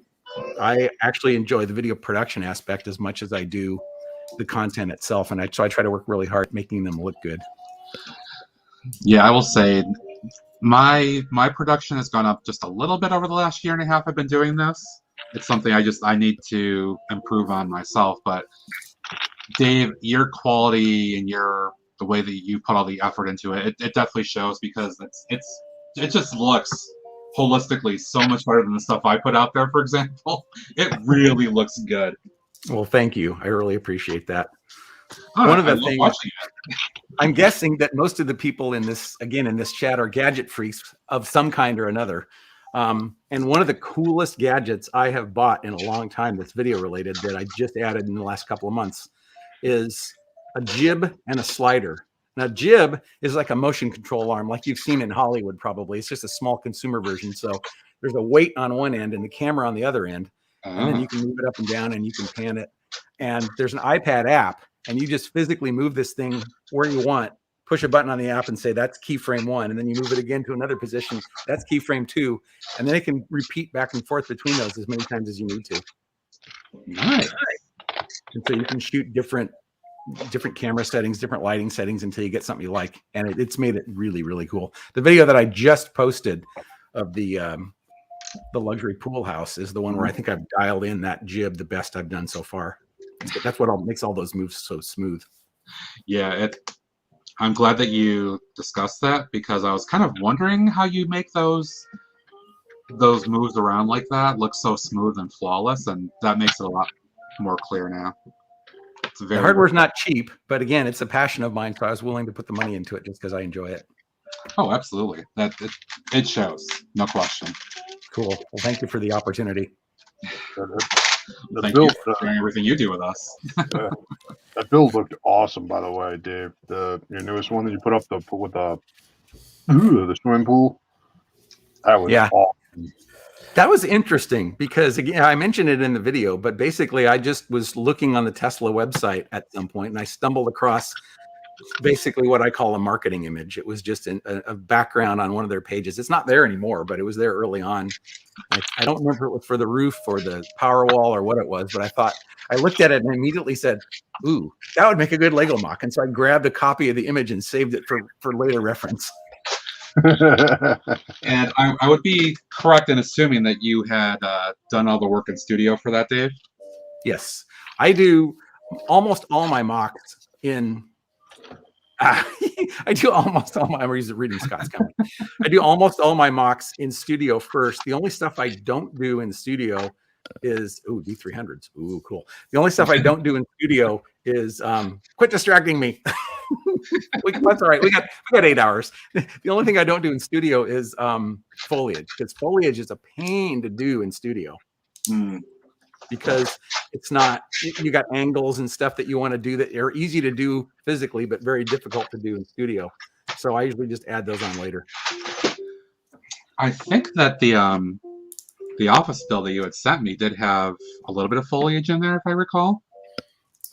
actually enjoy the video production aspect as much as I do the content itself. And so I try to work really hard making them look good. Yeah, I will say my production has gone up just a little bit over the last year and a half I've been doing this. It's something I need to improve on myself. But Dave, your quality and the way that you put all the effort into it, it definitely shows, because it just looks holistically so much better than the stuff I put out there, for example. It really looks good. Well, thank you. I really appreciate that. One of the things, I'm guessing that most of the people in this chat are gadget freaks of some kind or another. And one of the coolest gadgets I have bought in a long time that's video related that I just added in the last couple of months is a jib and a slider. Now, jib is like a motion control arm, like you've seen in Hollywood probably. It's just a small consumer version. So there's a weight on one end and the camera on the other end. And then you can move it up and down and you can pan it. And there's an iPad app, and you just physically move this thing where you want, push a button on the app and say, that's keyframe 1. And then you move it again to another position. That's keyframe 2. And then it can repeat back and forth between those as many times as you need to. Nice. And so you can shoot different camera settings, different lighting settings until you get something you like. And it's made it really, really cool. The video that I just posted of the luxury pool house is the one where I think I've dialed in that jib the best I've done so far. That's what makes all those moves so smooth. Yeah, I'm glad that you discussed that, because I was kind of wondering how you make those moves around like that look so smooth and flawless, and that makes it a lot more clear now. It's very The hardware's not cheap, but again, it's a passion of mine, so I was willing to put the money into it just because I enjoy it. Oh, absolutely. It shows, no question. Cool. Well, thank you for the opportunity. The Thank build, you for sharing everything you do with us. that build looked awesome, by the way, Dave. Your newest one that you put up with the swimming pool. That was awesome. That was interesting because, again, I mentioned it in the video, but basically I just was looking on the Tesla website at some point and I stumbled across basically what I call a marketing image. It was just a background on one of their pages. It's not there anymore, but it was there early on. I don't remember if it was for the roof or the power wall or what it was, but I looked at it and immediately said, ooh, that would make a good Lego mock. And so I grabbed a copy of the image and saved it for later reference. And I would be correct in assuming that you had done all the work in studio for that, Dave? Yes. I do almost all my mocks in I do almost all my I'm reading Scott's comment. I do almost all my mocks in studio first. The only stuff I don't do in studio is D300s. Ooh, cool. The only stuff I don't do in studio is quit distracting me. That's all right. We got 8 hours. The only thing I don't do in studio is foliage, because foliage is a pain to do in studio. Because it's not, you got angles and stuff that you want to do that are easy to do physically, but very difficult to do in studio. So I usually just add those on later. I think that the office build that you had sent me did have a little bit of foliage in there, if I recall.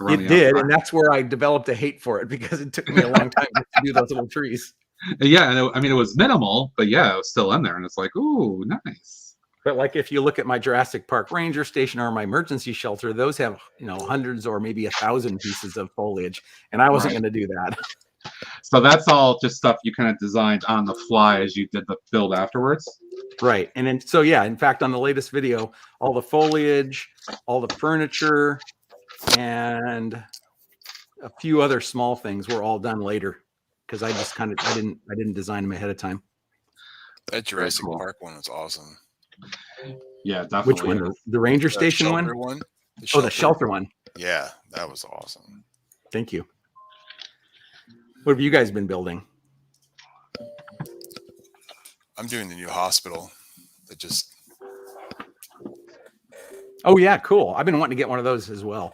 It did, and that's where I developed a hate for it because it took me a long time to do those little trees. Yeah, and it was minimal, but yeah, it was still in there, and it's like, ooh, nice. But like if you look at my Jurassic Park Ranger Station or my emergency shelter, those have hundreds or maybe 1,000 pieces of foliage, and I wasn't going to do that. So that's all just stuff you kind of designed on the fly as you did the build afterwards? Right. And then, so yeah, in fact, on the latest video, all the foliage, all the furniture, and a few other small things were all done later because I just I didn't design them ahead of time. That Jurassic Park one was awesome. Yeah, definitely. Which one? The Ranger Station one? The shelter one. Yeah, that was awesome. Thank you. What have you guys been building? I'm doing the new hospital that just. Oh yeah, cool. I've been wanting to get one of those as well.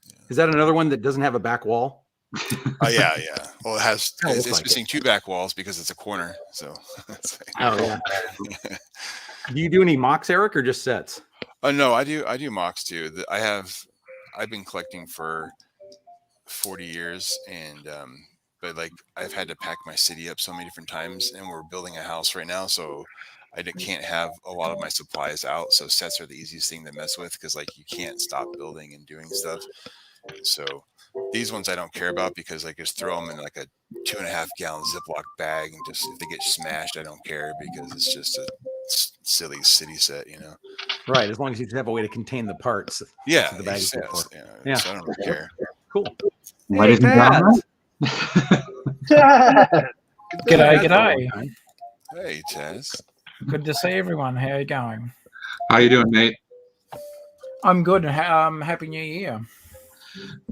Yeah. Is that another one that doesn't have a back wall? Oh yeah. Well, it has. It's missing 2 back walls because it's a corner. So. Oh yeah. Do you do any mocks, Eric, or just sets? Oh no, I do mocks too. I've been collecting for 40 years, and but like I've had to pack my city up so many different times, and we're building a house right now, so I can't have a lot of my supplies out. So sets are the easiest thing to mess with because like you can't stop building and doing stuff. So these ones I don't care about because I just throw them in like a 2.5 gallon Ziploc bag, and just if they get smashed, I don't care because it's just a silly city set, Right, as long as you have a way to contain the parts. Yeah, the bag so I don't really care. Cool. Ladies and gentlemen. G'day. Hey, Taz. Good to see everyone. How are you going? How you doing, mate? I'm good. Happy New Year.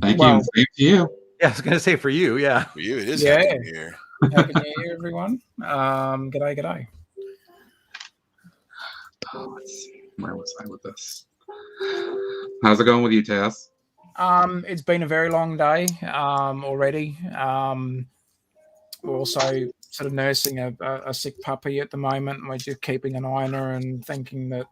Thank you. Same to you. Yeah, I was going to say for you, yeah. For you, it is Happy New Year. Happy New Year, everyone. G'day. Oh, let's see. Where was I with this? How's it going with you, Taz? It's been a very long day already. We're also sort of nursing a sick puppy at the moment. We're just keeping an eye on her and thinking that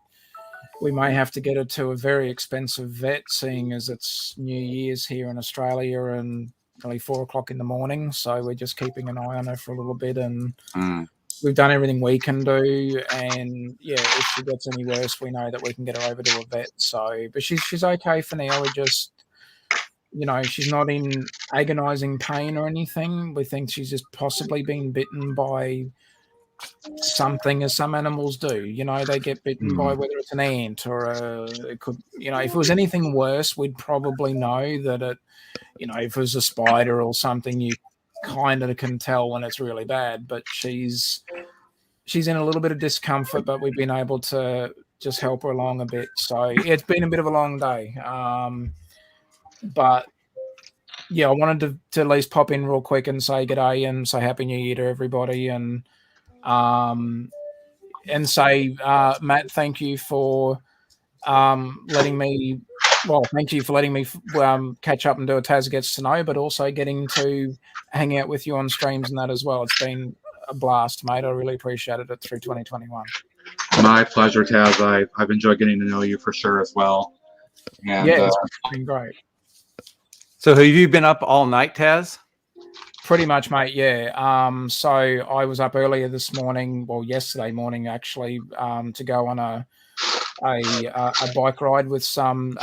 we may have to get her to a very expensive vet, seeing as it's New Year's here in Australia and nearly 4 o'clock in the morning. So we're just keeping an eye on her for a little bit, and we've done everything we can do. And yeah, if she gets any worse, we know that we can get her over to a vet. So, but she's okay for now. We just, she's not in agonizing pain or anything. We think she's just possibly been bitten by something, as some animals do. They get bitten by whether it's an ant or it could, if it was anything worse, we'd probably know that it, if it was a spider or something, you kind of can tell when it's really bad. But she's in a little bit of discomfort, but we've been able to just help her along a bit. So yeah, it's been a bit of a long day. But yeah, I wanted to at least pop in real quick and say g'day and say Happy New Year to everybody, and say, Matt, thank you for letting me. Well, thank you for letting me catch up and do a Taz Gets to Know, but also getting to hang out with you on streams and that as well. It's been a blast, mate. I really appreciated it through 2021. My pleasure, Taz. I've enjoyed getting to know you for sure as well. And, yeah, it's been great. So have you been up all night, Taz? Pretty much, mate. Yeah. So I was up earlier this morning, well, yesterday morning actually, to go on a bike ride with some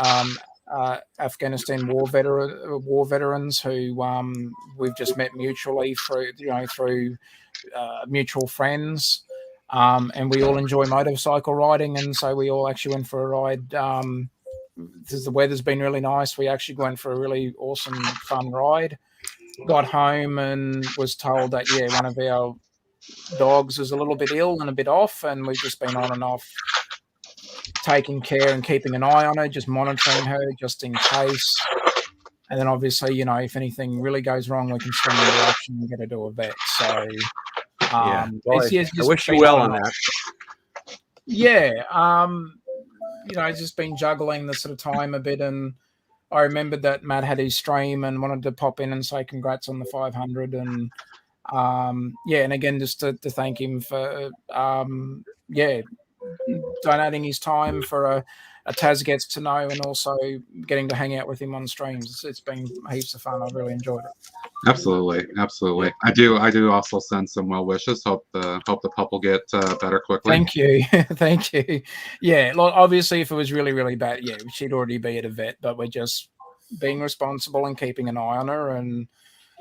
Afghanistan war veterans who we've just met mutually through mutual friends, and we all enjoy motorcycle riding, and so we all actually went for a ride. Because the weather's been really nice, we actually went for a really awesome, fun ride. Got home and was told that one of our dogs is a little bit ill and a bit off, and we've just been on and off taking care and keeping an eye on her, just monitoring her just in case. And then obviously, if anything really goes wrong, we can spring into action and get her to a vet. So I wish you well on that. Yeah. Just been juggling the sort of time a bit, and I remembered that Matt had his stream and wanted to pop in and say congrats on the 500, and and again just to thank him for donating his time for a Taz Gets to Know, and also getting to hang out with him on streams. It's been heaps of fun. I've really enjoyed it. Absolutely. I do also send some well wishes. Hope the pup will get better quickly. Thank you. Thank you. Yeah, obviously if it was really, really bad, she'd already be at a vet, but we're just being responsible and keeping an eye on her, and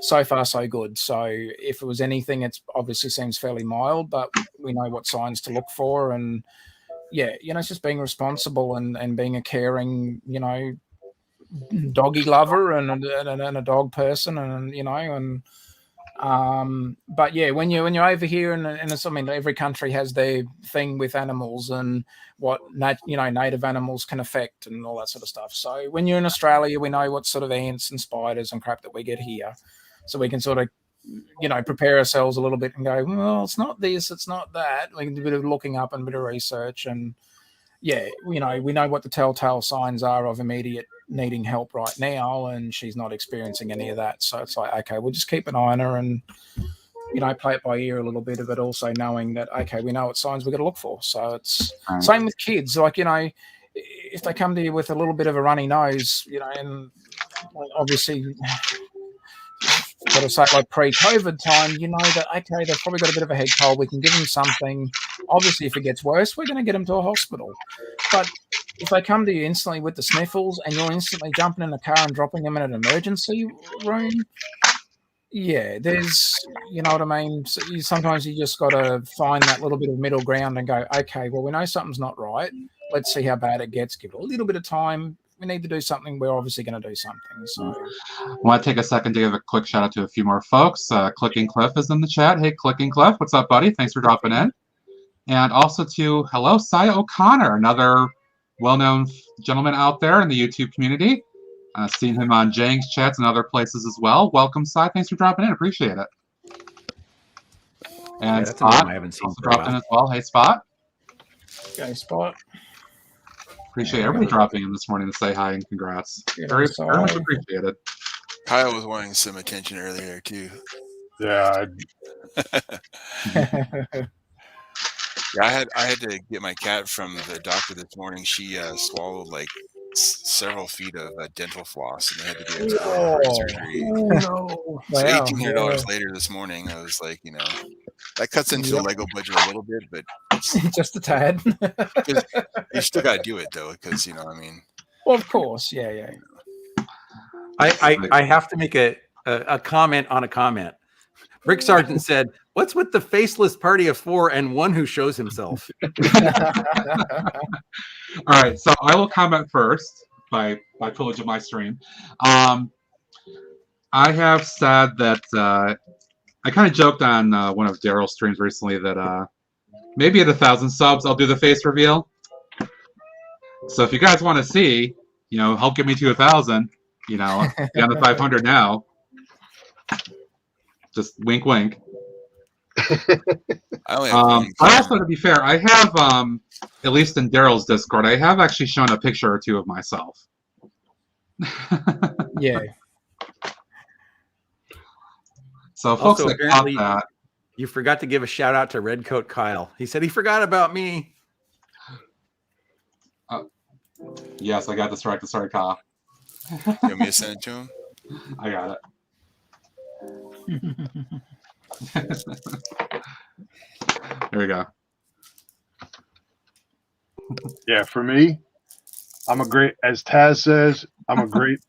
so far so good. So if it was anything, it obviously seems fairly mild, but we know what signs to look for, and it's just being responsible and being a caring, doggy lover and a dog person, and but when you're over here, and it's, every country has their thing with animals and what native animals can affect and all that sort of stuff. So when you're in Australia, we know what sort of ants and spiders and crap that we get here, so we can sort of prepare ourselves a little bit and go, well, it's not this, it's not that. We can do a bit of looking up and a bit of research, and we know what the telltale signs are of immediate needing help right now, and she's not experiencing any of that. So it's like, okay, we'll just keep an eye on her and play it by ear a little bit, but also knowing that, okay, we know what signs we've got to look for. So it's same with kids. Like, if they come to you with a little bit of a runny nose, and obviously got to say, like pre-COVID time, that, okay, they've probably got a bit of a head cold. We can give them something. Obviously, if it gets worse, we're going to get them to a hospital. But if they come to you instantly with the sniffles and you're instantly jumping in the car and dropping them in an emergency room, there's, what I mean? So sometimes you just got to find that little bit of middle ground and go, okay, well, we know something's not right. Let's see how bad it gets. Give it a little bit of time. We need to do something. We're obviously going to do something. So I want to take a second to give a quick shout out to a few more folks. Clicking Cliff is in the chat. Hey, Clicking Cliff, what's up, buddy? Thanks for dropping in. And also to hello, Cy O'Connor, another well-known gentleman out there in the YouTube community. Seen him on Jang's chats and other places as well. Welcome, Cy. Thanks for dropping in. Appreciate it. And that's Spot I haven't seen also dropped in as well. Hey, Spot. Okay, Spot. Appreciate everybody dropping in this morning to say hi and congrats. Very much appreciated. Kyle was wanting some attention earlier too. Yeah. I had to get my cat from the doctor this morning. She swallowed like several feet of dental floss, and they had to do surgery. No. So $1,800 later this morning, I was like, that cuts into the Lego budget a little bit, but just a tad. You still got to do it though, because Well, of course, yeah. I have to make a comment on a comment. Rick Sargent said, "What's with the faceless party of 4 and one who shows himself?" All right, so I will comment first by privilege of my stream. I have said that I kind of joked on one of Daryl's streams recently that maybe at 1,000 subs I'll do the face reveal. So if you guys want to see, help get me to 1,000, You know, beyond the 500 now. Just wink, wink. I only have one. I also, to be fair, I have, at least in Daryl's Discord, I have actually shown a picture or two of myself. Yeah. So folks Also, that caught apparently, that, you forgot to give a shout out to Redcoat Kyle. He said he forgot about me. yes, I got this right. Sorry, Kyle. You want me to send it to him? I got it. There we go. Yeah, for me, I'm a great, as Taz says, I'm a great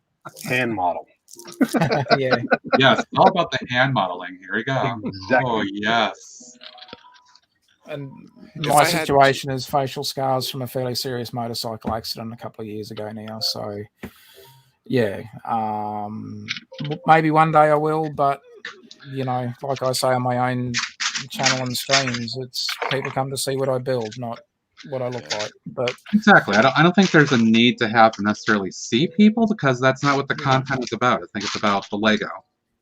hand model. Yeah. Yes, it's all about the hand modeling. Here we go. Exactly. Oh, yes. And If my I had- situation is facial scars from a fairly serious motorcycle accident a couple of years ago now. So, yeah, maybe one day I will, but you know, like I say on my own channel and streams, it's people come to see what I build, not what I look like. But Exactly. I don't think there's a need to have to necessarily see people because that's not what the content is about. I think it's about the Lego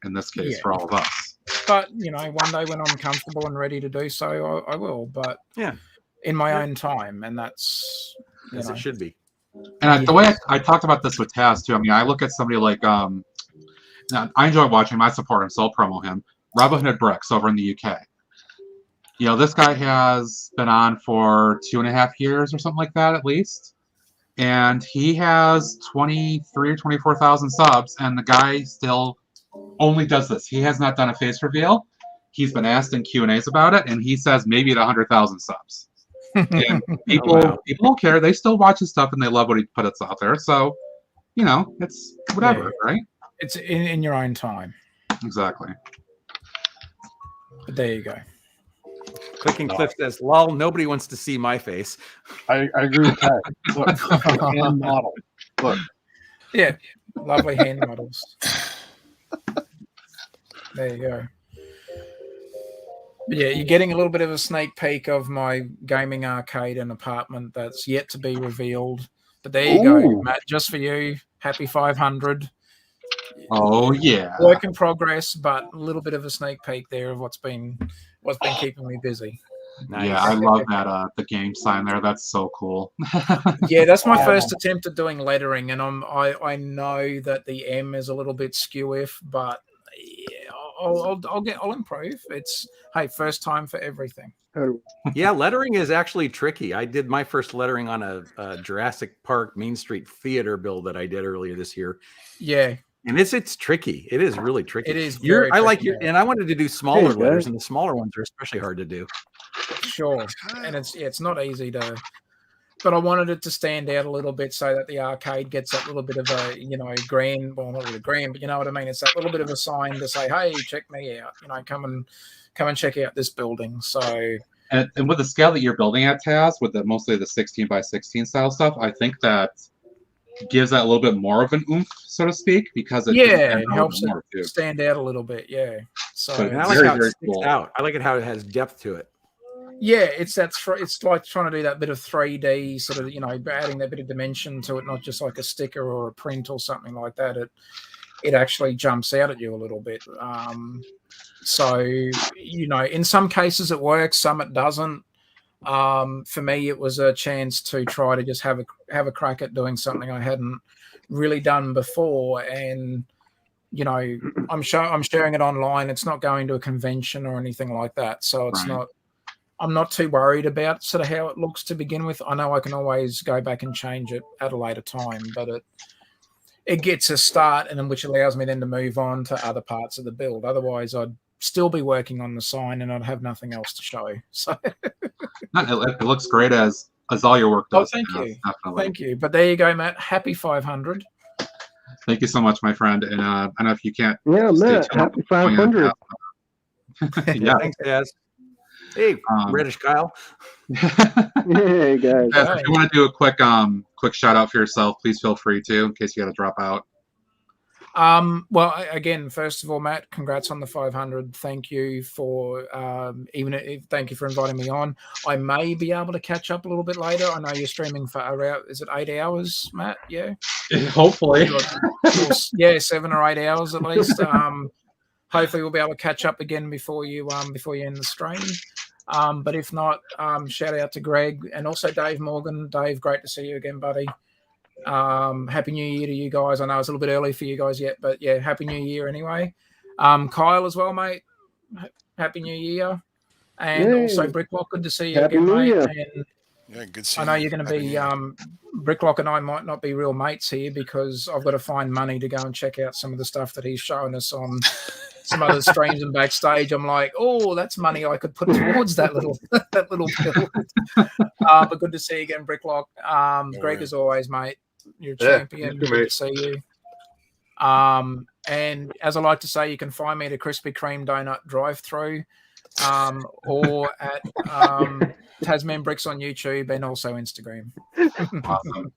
in this case Yeah. for all of us. But you know, one day when I'm comfortable and ready to do so, I will. But Yeah, in my own time, and that's as it should be. And the way I talked about this with Taz too. I mean, I look at somebody like now, I enjoy watching him. I support him, so I'll promo him. Robin Hood Bricks over in the UK. You know, this guy has been on for 2.5 years or something like that at least. And he has 23 or 24,000 subs, and the guy still only does this. He has not done a face reveal. He's been asked in Q&As about it, and he says maybe at 100,000 subs. And people, wow. people don't care. They still watch his stuff, and they love what he puts out there. So, you know, it's whatever, right? it's in your own time. Exactly. But there you go. Clicking Cliff says, "Lol, nobody wants to see my face." I agree with that. Look, hand model. Look, Yeah, lovely hand models. There you go. But yeah, you're getting a little bit of a sneak peek of my gaming arcade and apartment that's yet to be revealed. But there you go, Ooh. Matt, just for you. Happy 500. Oh, yeah. Work in progress, but a little bit of a sneak peek there of what's been keeping me busy. Nice. Yeah, I love that the game sign there. That's so cool. Yeah, that's my first attempt at doing lettering, and I know that the M is a little bit skew-if, but yeah, I'll improve. It's first time for everything. Yeah, lettering is actually tricky. I did my first lettering on a Jurassic Park Main Street theater build that I did earlier this year. Yeah, and it's tricky. It is really tricky. It is. I like your, and I wanted to do smaller letters, and the smaller ones are especially hard to do. Sure, and it's not easy to. But I wanted it to stand out a little bit so that the arcade gets that little bit of a, grand, well, not really grand, but you know what I mean? It's that little bit of a sign to say, hey, check me out, come and check out this building. So, and with the scale that you're building at, Taz, with mostly the 16 by 16 style stuff, I think that gives that a little bit more of an oomph, so to speak, because it helps it stand out a little bit. Yeah. So and I like how it sticks out. I like it how it has depth to it. Yeah, it's like trying to do that bit of 3D sort of, adding that bit of dimension to it, not just like a sticker or a print or something like that. It actually jumps out at you a little bit. So, in some cases it works, some it doesn't. For me, it was a chance to try to just have a crack at doing something I hadn't really done before, and I'm sharing it online. It's not going to a convention or anything like that, so it's not. I'm not too worried about sort of how it looks to begin with. I know I can always go back and change it at a later time, but it gets a start, and which allows me then to move on to other parts of the build. Otherwise, I'd still be working on the sign, and I'd have nothing else to show. So it looks great as all your work does. Oh, thank you, definitely. Thank you. But there you go, Matt. Happy 500. Thank you so much, my friend. And I don't know if you can't. Yeah, Matt. Happy 500. Yeah. Thanks, Taz. Hey, Reddish Kyle. Hey, guys. If you want to do a quick shout out for yourself, please feel free to, in case you got to drop out. Well, again, first of all, Matt, congrats on the 500. Thank you for thank you for inviting me on. I may be able to catch up a little bit later. I know you're streaming for around, is it 8 hours, Matt? Yeah. Hopefully. Yeah, 7 or 8 hours at least. Hopefully we'll be able to catch up again before you end the stream. But if not, shout out to Greg and also Dave Morgan. Dave, great to see you again, buddy. Happy New Year to you guys. I know it's a little bit early for you guys yet, but yeah, Happy New Year anyway. Kyle as well, mate. Happy New Year. And also Bricklock, good to see you Happy again, New mate. Year. And Yeah, good seeing I know you. you're going to Happy be New Year. Bricklock and I might not be real mates here because I've got to find money to go and check out some of the stuff that he's showing us on some other streams and backstage. I'm like, oh, that's money I could put towards that little build. But good to see you again, Bricklock. Greg, as always, mate. You're a champion. Good to see you. And as I like to say, you can find me at a Krispy Kreme donut drive-through, or at Tasman Bricks on YouTube and also Instagram. Awesome.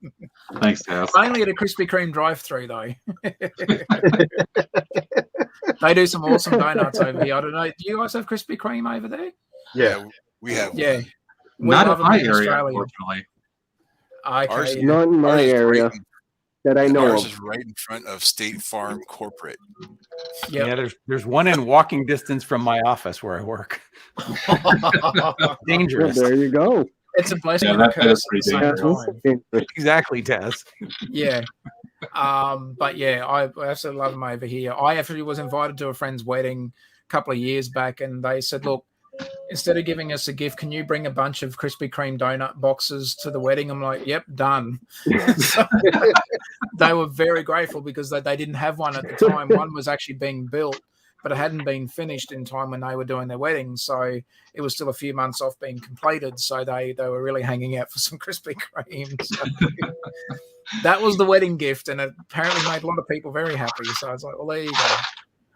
Thanks, Taz. Mainly at a Krispy Kreme drive-through, though. They do some awesome donuts over here. I don't know. Do you guys have Krispy Kreme over there? Yeah, we have. Yeah. One. We Not love in them my in area, Australia. unfortunately. Ours- Okay. Not in my Ours is area right that I know Ours of. is right in front of State Farm Corporate. Yep. Yeah, there's one in walking distance from my office where I work. Well, Dangerous. there you go. It's a blessing Yeah, and a that curse is at the pretty same dangerous. time. Exactly, Taz. Yeah. But yeah, I absolutely love them over here. I actually was invited to a friend's wedding a couple of years back, and they said, look, instead of giving us a gift, can you bring a bunch of Krispy Kreme donut boxes to the wedding? I'm like, yep, done. So, they were very grateful because they didn't have one at the time. One was actually being built, but it hadn't been finished in time when they were doing their wedding. So it was still a few months off being completed. So they were really hanging out for some Krispy Kreme. So that was the wedding gift, and it apparently made a lot of people very happy. So I was like, well, there you go.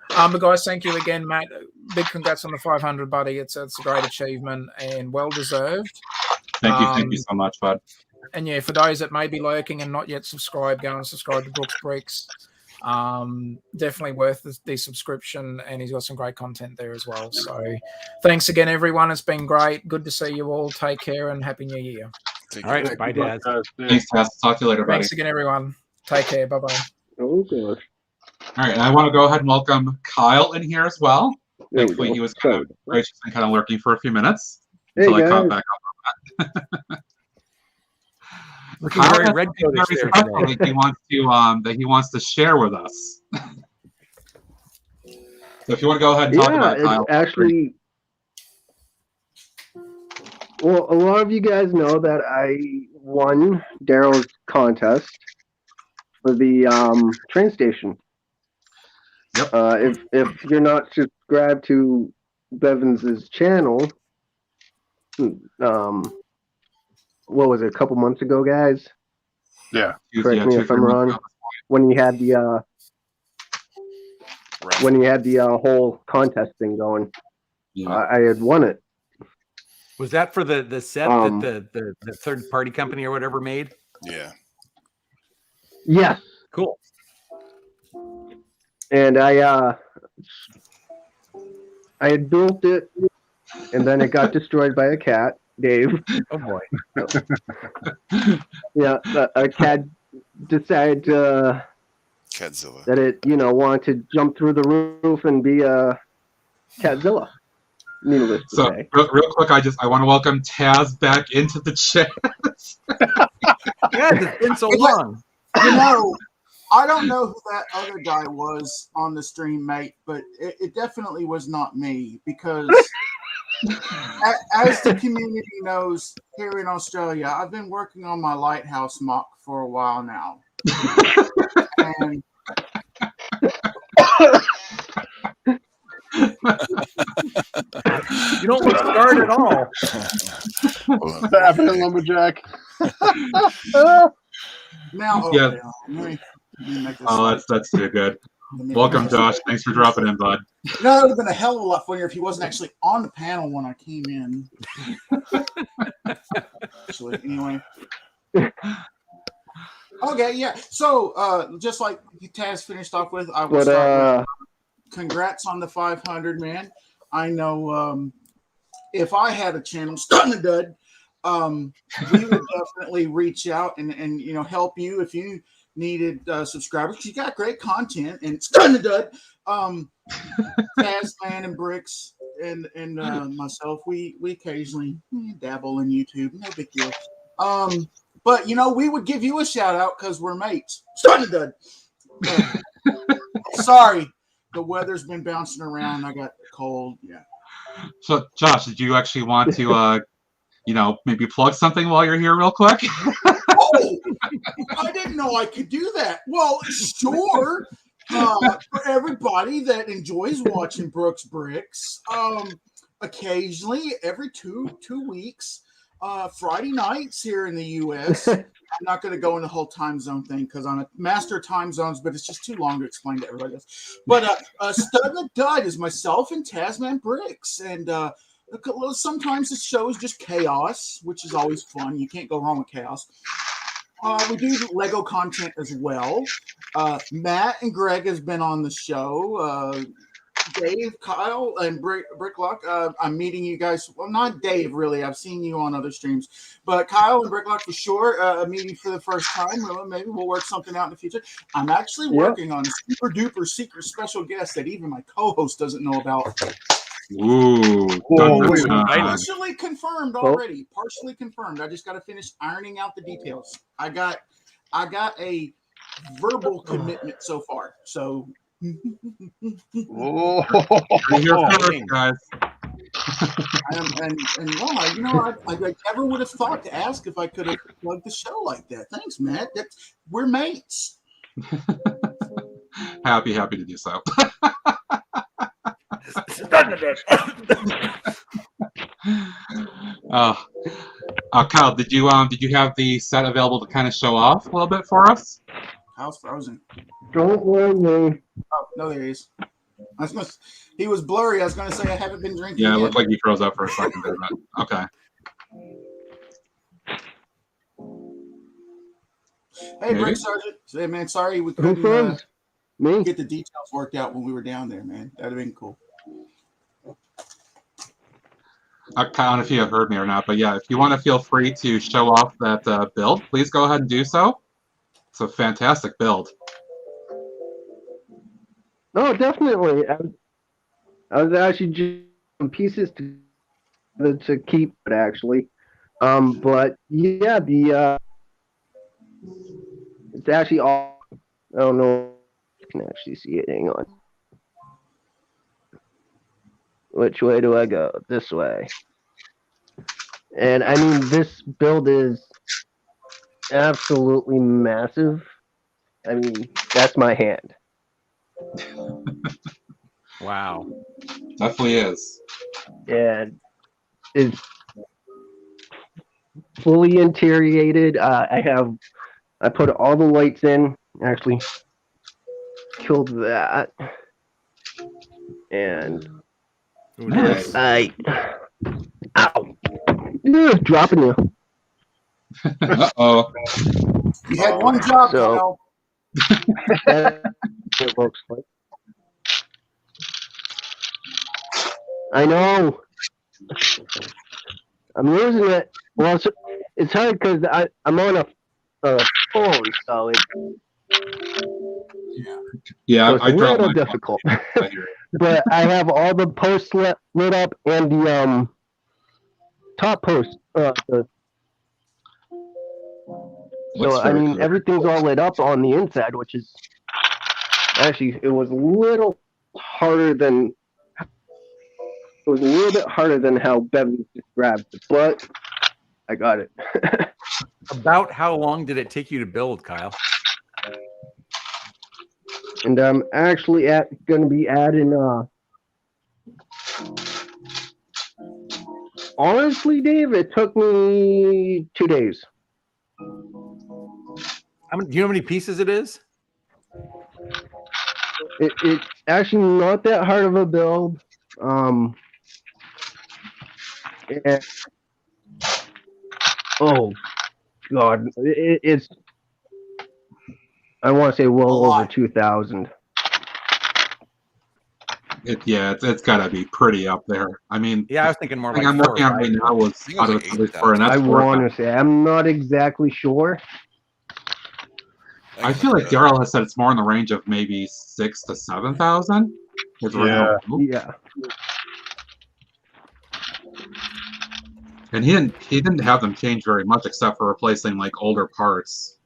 But guys, thank you again, Matt. Big congrats on the 500, buddy. It's a great achievement and well deserved. Thank you so much, bud. And yeah, for those that may be lurking and not yet subscribed, go and subscribe to Brooks Bricks. Definitely worth the subscription, and he's got some great content there as well. So thanks again, everyone. It's been great. Good to see you all. Take care and Happy New Year. Take All right, care. bye, Dad. Thanks, Taz. Talk to you later, buddy. Thanks again, everyone. Take care. Bye-bye. Oh, gosh. All right, and I want to go ahead and welcome Kyle in here as well. There we Thankfully, go. he was kind of gracious and kind of lurking for a few minutes Hey, until I caught guys. back up. Looking Kyle very has red something very special that he wants to share with us. So if you want to go ahead and talk about it, Kyle. It's actually. Well, a lot of you guys know that I won Daryl's contest for the train station. Yep. If you're not subscribed to Bevans's channel, what was it, a couple months ago, guys? Yeah. Correct me if I'm wrong. When you had the whole contest thing going, Yeah. I had won it. Was that for the set that the third party company or whatever made? Yeah. Yes, Cool. and I had built it, and then it got destroyed by a cat, Dave. Oh boy. Yeah, a cat decided Catzilla. that it, wanted to jump through the roof and be a Catzilla. Needless to So say. real quick, I want to welcome Taz back into the chat. Yeah, it's been so long. I don't know who that other guy was on the stream, mate, but it definitely was not me because, as the community knows here in Australia, I've been working on my lighthouse mock for a while now. And You don't look scarred at all. What's happening, Lumberjack? now, Yeah. okay, let me make this Oh, that's too good. Welcome, Josh. Thanks for dropping in, bud. No, it would have been a hell of a lot funnier if he wasn't actually on the panel when I came in. Actually, anyway. Okay, yeah. So, just like Taz finished off with, I will But start with congrats on the 500, man. I know if I had a channel, Stunning Dud, we would definitely reach out and help you if you needed subscribers. You got great content, and Stunning Dud, Taz, Man, and Bricks, and myself, we occasionally dabble in YouTube. No big deal. But we would give you a shout out because we're mates. Stunning Dud. Sorry, the weather's been bouncing around. I got cold. Yeah. So, Josh, did you actually want to, maybe plug something while you're here real quick? Oh, I didn't know I could do that. Well, sure. For everybody that enjoys watching Brooks Bricks, occasionally every two weeks, Friday nights here in the U.S. I'm not going to go in the whole time zone thing because I'm a master of time zones, but it's just too long to explain to everybody else. But Stud the Dud is myself and Tasman Bricks, and sometimes the show is just chaos, which is always fun. You can't go wrong with chaos. We do Lego content as well. Matt and Greg has been on the show. Dave, Kyle, and Bricklock. I'm meeting you guys. Well, not Dave, really. I've seen you on other streams. But Kyle and Bricklock for sure. A meeting for the first time. Well, maybe we'll work something out in the future. I'm actually working on a super duper secret special guest that even my co-host doesn't know about. Ooh. Partially confirmed already. Partially confirmed. I just got to finish ironing out the details. I got a verbal commitment so far. So. Oh, You're first, guys. And Loma, I never would have thought to ask if I could have plugged the show like that. Thanks, Matt. We're mates. Happy to do so. Kyle, did you have the set available to kind of show off a little bit for us? Kyle's frozen. Don't worry me. Oh, no, there he is. He was blurry. I was going to say I haven't been drinking. Yeah, it looked like he froze up for a second there, but okay. Hey, Rick Sargent. Hey, man, sorry we couldn't get the details worked out when we were down there, man. That'd have been cool. I don't know if you have heard me or not, but yeah, if you want to feel free to show off that build, please go ahead and do so. It's a fantastic build. No, definitely. I was actually just some pieces to keep it actually. But yeah, it's actually all. I don't know if you can actually see it. Hang on. Which way do I go? This way. And I mean, this build is absolutely massive. I mean, that's my hand. Wow. Definitely is. And it's fully interiated. I put all the lights in. Actually, killed that. And Nice. Ow. Dropping you. Uh-oh. You had one job, Kyle. It looks like. I know. I'm losing it. Well, it's hard because I'm on a phone, so it's Yeah, so it's a little difficult. But I have all the posts lit up and the top post. So I mean, everything's all lit up on the inside, which is actually it was a little harder than. It was a little bit harder than how Bevan described it, but I got it. About how long did it take you to build, Kyle? And I'm actually going to be adding. Honestly, Dave, it took me 2 days. Do you know how many pieces it is? It's actually not that hard of a build. And, oh God, it's I want to say well A lot. over 2,000. It's got to be pretty up there. I mean, Yeah, I was thinking more the thing like I'm 4 or working on 5. right now was think it how was to like this for, and I that's want to say I'm not exactly sure. I feel like Daryl has said it's more in the range of maybe 6,000 to 7,000. His original build. Yeah. And he didn't have them change very much except for replacing like older parts,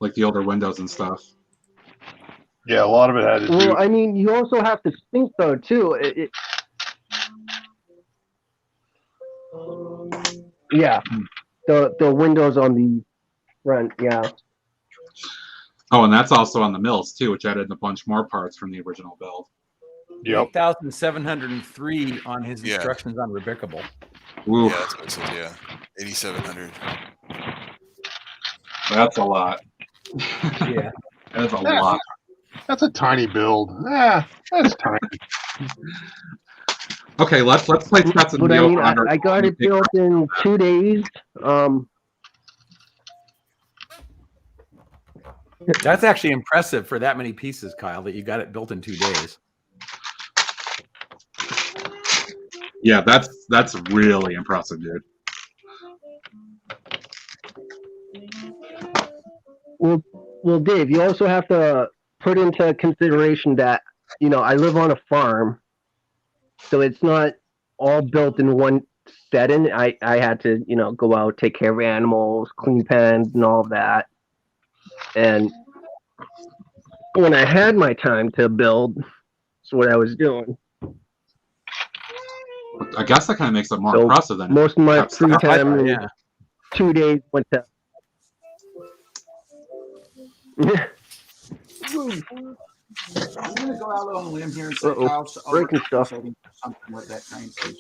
like the older windows and stuff. Yeah, a lot of it had to do. Well, I mean, you also have to think though too. Yeah, the windows on the front. Yeah. Oh, and that's also on the mills too, which added a bunch more parts from the original build. Yep. 8,703 on his Yeah. instructions on Rebecable. Ooh, Yeah, that's what it says. Yeah, 8,700. that's a lot. Yeah. That's a lot. That's a tiny build. That's tiny. Okay, let's play sets and But I mean, over-under. I got it built in 2 days. That's actually impressive for that many pieces, Kyle, that you got it built in 2 days. Yeah, that's really impressive, dude. Well, Dave, you also have to put into consideration that, you know, I live on a farm, so it's not all built in one setting. I had to, you know, go out, take care of animals, clean pens and all of that. And when I had my time to build, that's what I was doing. I guess that kind of makes it more So, impressive than Most of my perhaps free that. time in Yeah. 2 days went to. I'm gonna go out on a limb here and say Uh-oh, Kyle's breaking stuff. something with that train station.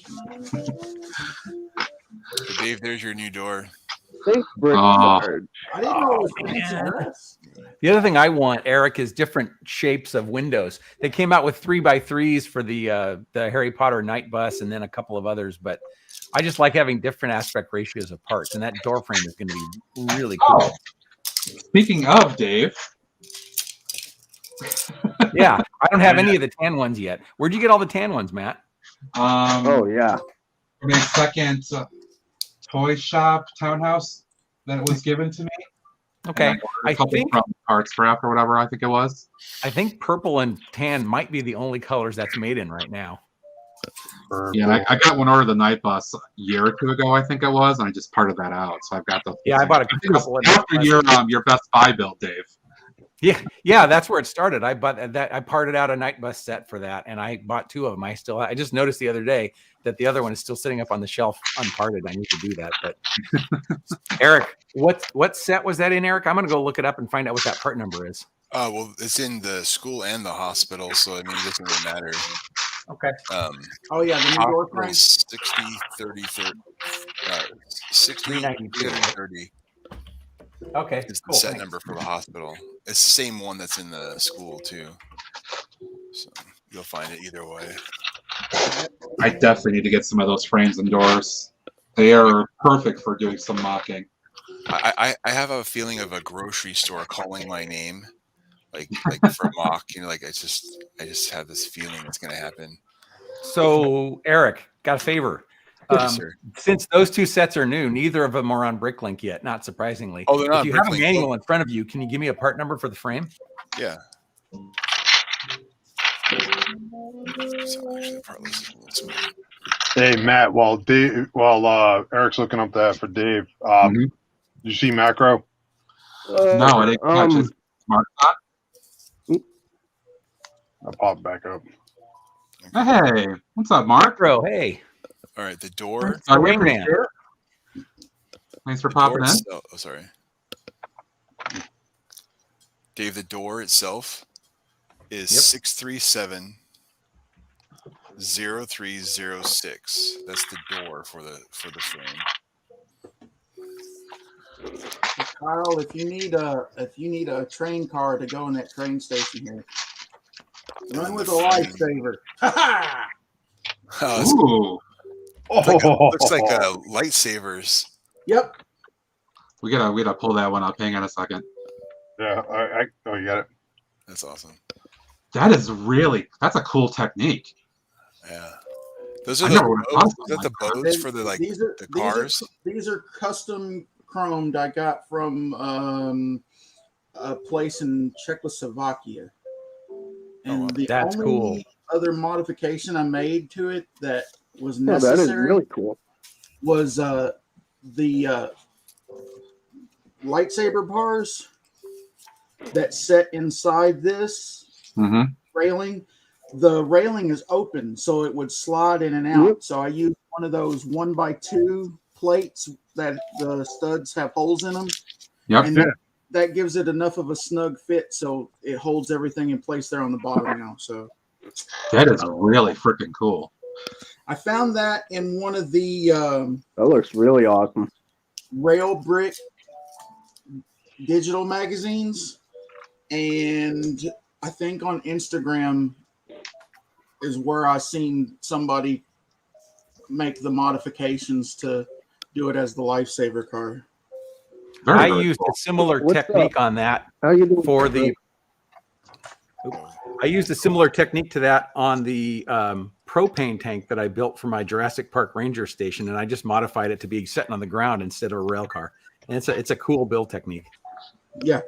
So Dave, there's your new door. Thanks, Brick. Oh. I didn't know it was fancy enough. The other thing I want, Eric, is different shapes of windows. They came out with 3x3s for the Harry Potter night bus and then a couple of others, but I just like having different aspect ratios of parts, and that door frame is going to be really cool. Oh, speaking of Dave, Yeah, I don't have any of the tan ones yet. Where'd you get all the tan ones, Matt? Oh, yeah. my second toy shop townhouse that was given to me. Okay, And I ordered a couple think- from Parts Scrap or whatever I think it was. I think purple and tan might be the only colors that's made in right now. Yeah, and I got one ordered the night bus a year or two ago, I think it was, and I just parted that out. So I've got the. Yeah, I bought a think it was couple of after your Best Buy build, Dave. Yeah, that's where it started. I bought that. I parted out a night bus set for that, and I bought 2 of them. I just noticed the other day that the other one is still sitting up on the shelf unparted. I need to do that. But Eric, what set was that in, Eric? I'm gonna go look it up and find out what that part number is. Well, it's in the school and the hospital, so I mean, it doesn't really matter. Okay. Oh yeah, the new door Hospital frame. 60, 30, 60, 392. 30 Okay. is the Cool. set Thanks. number for the hospital. It's the same one that's in the school too. So you'll find it either way. I definitely need to get some of those frames and doors. They are perfect for doing some mocking. I have a feeling of a grocery store calling my name, like for a mock. You know, like I just have this feeling it's going to happen. So, Eric, got a favor. Yes, sir. Since those 2 sets are new, neither of them are on Bricklink yet, not surprisingly. Oh, they're not If you have a Bricklink. manual in front of you, can you give me a part number for the frame? Yeah. So actually, the part list is a little smooth. Hey Matt, while Eric's looking up that for Dave, Mhm. you see macro? No, I didn't catch his smart shot. I'll pop back up. Hey, what's up, Mark? Bro, hey. All right, the door. Are Rain you Man. here? Thanks for The popping door in. itself- oh, sorry. Dave, the door itself is Yep. 637 0306. That's the door for the frame. Kyle, if you need a train car to go in that train station here, run with a lifesaver. Oh, Ooh, looks like lightsabers. Yep. we gotta pull that one up. Hang on a second. Yeah, oh, you got it. That's awesome. That's a cool technique. Yeah. Those are I the never would have boats. thought Is that the boats for the the cars? These are custom chromed I got from a place in Czechoslovakia. And the That's only cool. other modification I made to it that was Oh, necessary that is really cool. was the lightsaber bars that set inside this railing. The railing is open, so it would slide in and out. So I used one of those 1x2 plates that the studs have holes in them. Yep. And that gives it enough of a snug fit, so it holds everything in place there on the bottom now. So that is really freaking cool. I found that in one of the that looks really awesome. Rail Brick digital magazines, and I think on Instagram is where I seen somebody make the modifications to do it as the lifesaver car. I used a similar technique on that for the. I used a similar technique to that on the propane tank that I built for my Jurassic Park Ranger station, and I just modified it to be sitting on the ground instead of a rail car. And it's a cool build technique. Yeah,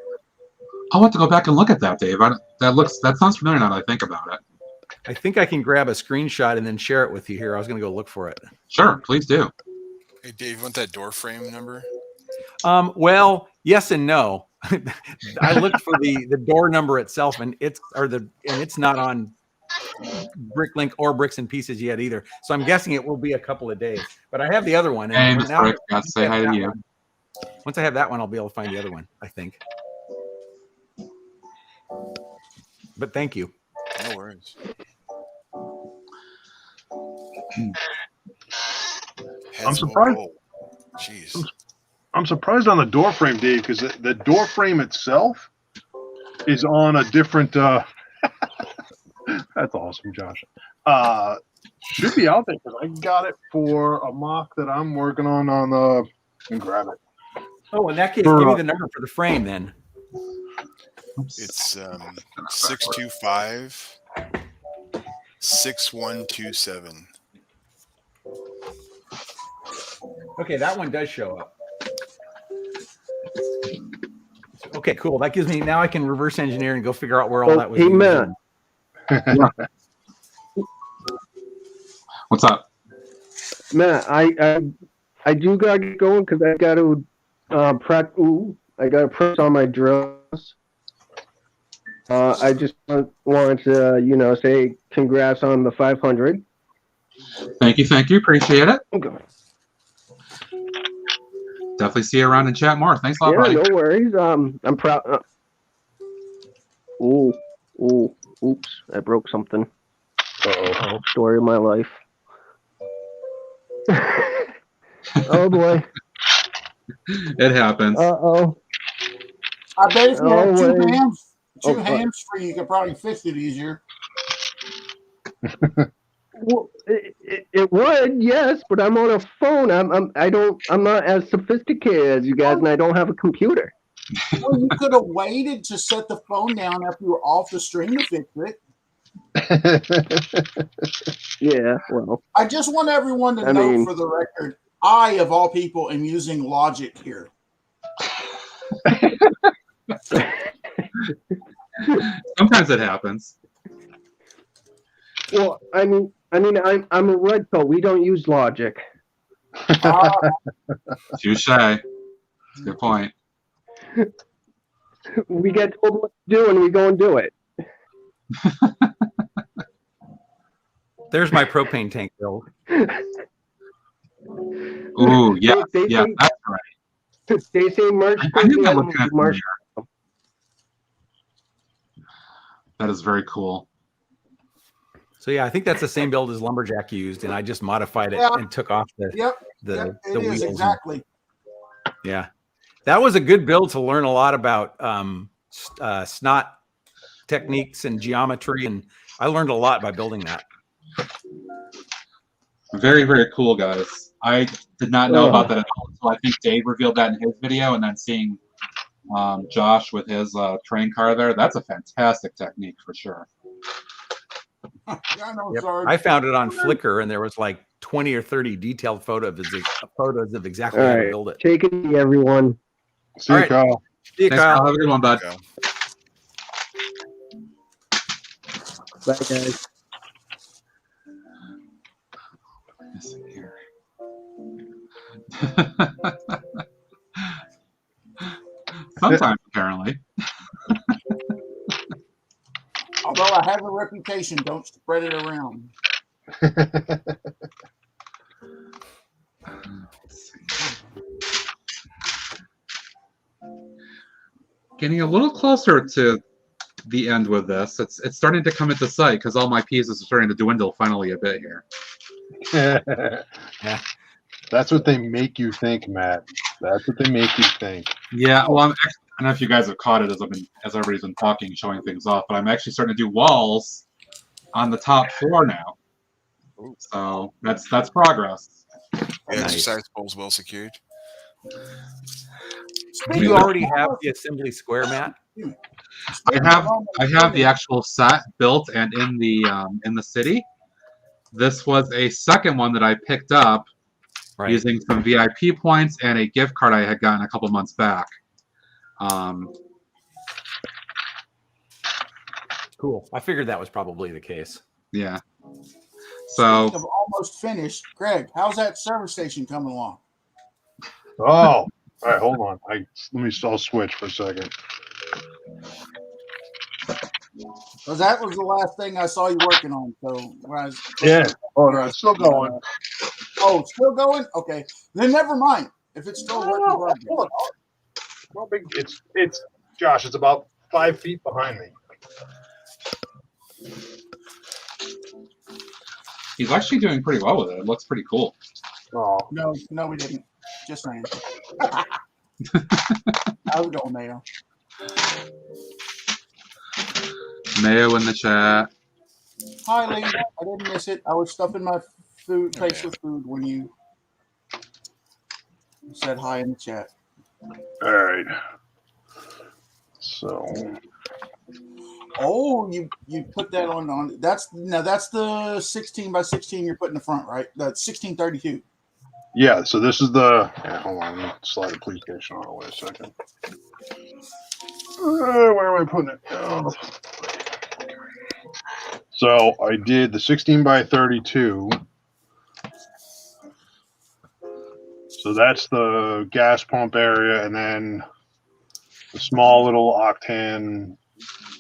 I'll have to go back and look at that, Dave. That sounds familiar now that I think about it. I think I can grab a screenshot and then share it with you here. I was going to go look for it. Sure, please do. Hey, Dave, you want that door frame number? Well, yes and no. I looked for the door number itself, and it's not on Bricklink or Bricks and Pieces yet either. So I'm guessing it will be a couple of days. But I have the other one. And now, Rick, got to say hi to you. Once I have that one, I'll be able to find the other one, I think. But thank you. No worries. I'm surprised. Jeez. I'm surprised on the door frame, Dave, because the door frame itself is on a different. That's awesome, Josh. Should be out there because I got it for a mock that I'm working on. And grab it. Oh, in that case, give me the number for the frame then. It's 625 6127. Okay, that one does show up. Okay, cool. That gives me now I can reverse engineer and go figure out where all that was. Hey, man. What's up, Matt? I do gotta get going because I got to I got to press on my drills. I just want to say congrats on the 500. Thank you, appreciate it. Okay. Definitely see you around and chat more. Thanks a lot, Yeah, buddy. no worries. I'm proud. Oops! I broke something. Story of my life. Oh boy. It happens. Uh-oh. I bet if you had two fuck. hands free, you could probably fix it easier. Well, it would, yes, but I'm on a phone. I'm not as sophisticated as you guys, and I don't have a computer. Well, you could have waited to set the phone down after you were off the stream to fix it. Yeah, well. I just want everyone to know for the record, I, of all people, am using Logic here. Sometimes it happens. Well, I'm a red pill. We don't use Logic. Touche. That's a good point. We get told what to do, and we go and do it. There's my propane tank build. Ooh, yeah, that's right. They say March. I knew that looked kind of familiar. That is very cool. So yeah, I think that's the same build as Lumberjack used, and I just modified it and took off the wheels. Exactly. Yeah, that was a good build to learn a lot about snot techniques and geometry, and I learned a lot by building that. Very, very cool, guys. I did not know about that at all until I think Dave revealed that in his video, and then seeing Josh with his train car there. That's a fantastic technique for sure. I know, Yep. Sarge. I found it on Flickr, and there was like 20 or 30 detailed photos of exactly All how to right, build it. take it easy, everyone. See you, All right. Kyle. See you, Thanks, Kyle. Kyle. Have a good one, bud. Go. Bye, guys. Missing here. Sometimes, apparently. Although I have a reputation, don't spread it around. Getting a little closer to the end with this. It's starting to come into sight because all my pieces are starting to dwindle finally a bit here. Yeah. That's what they make you think, Matt. That's what they make you think. Yeah, well, I don't know if you guys have caught it as everybody's been talking, showing things off, but I'm actually starting to do walls on the top floor now. So that's progress. The Nice. exercise pole's well secured. Do you already have the assembly square, Matt? I have the actual set built and in the city. This was a second one that I picked up using some VIP points and a gift card I had gotten a couple months back. Cool. I figured that was probably the case. Yeah. So Speaking of almost finished, Greg, how's that service station coming along? Oh, all right. Hold on. I'll switch for a second. Because that was the last thing I saw you working on. So when I was Oh, no, it's still going. Oh, still going? Okay. Then never mind. If it's still working, Hold on. Well, it's Josh. It's about 5 feet behind me. he's actually doing pretty well with it. It looks pretty cool. Oh, No, we didn't. Just saying. How's it going, Mayo? Mayo in the chat. Hi, Lee. I didn't miss it. I was stuffing my face with food when you said hi in the chat. all right. So, Oh, you put that on. That's the 16 by 16 you're putting in the front, right? That's 1632. yeah. So this is the. Yeah, hold on. Let me slide the police station on. Wait a second. Where am I putting it? Oh. So I did the 16 by 32. So that's the gas pump area, and then the small little octane,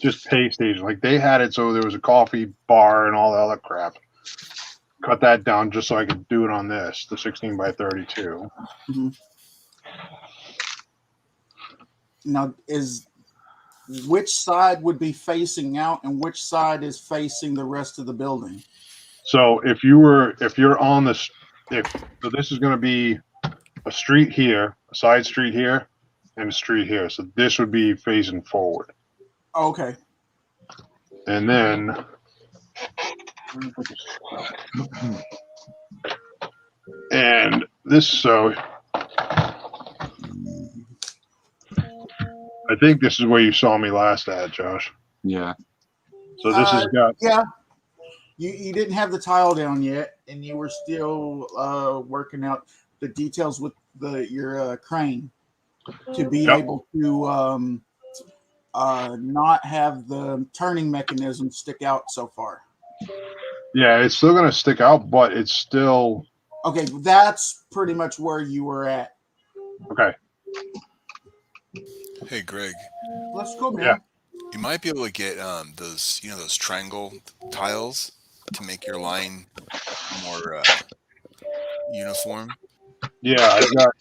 just pay station. Like they had it so there was a coffee bar and all the other crap. Cut that down just so I could do it on this, the 16 by 32. Mm-hmm. Now, which side would be facing out, and which side is facing the rest of the building? So if you're on this, so this is going to be a street here, a side street here, and a street here. So this would be facing forward. Okay. And then and this, so I think this is where you saw me last at, Josh. Yeah. So this has got, yeah. You didn't have the tile down yet, and you were still working out the details with your crane to be able to not have the turning mechanism stick out so far. yeah, it's still going to stick out, but it's still okay. That's pretty much where you were at. okay. Hey, Greg. Let's go, man. Yeah. You might be able to get those triangle tiles to make your line more uniform. Yeah, I've got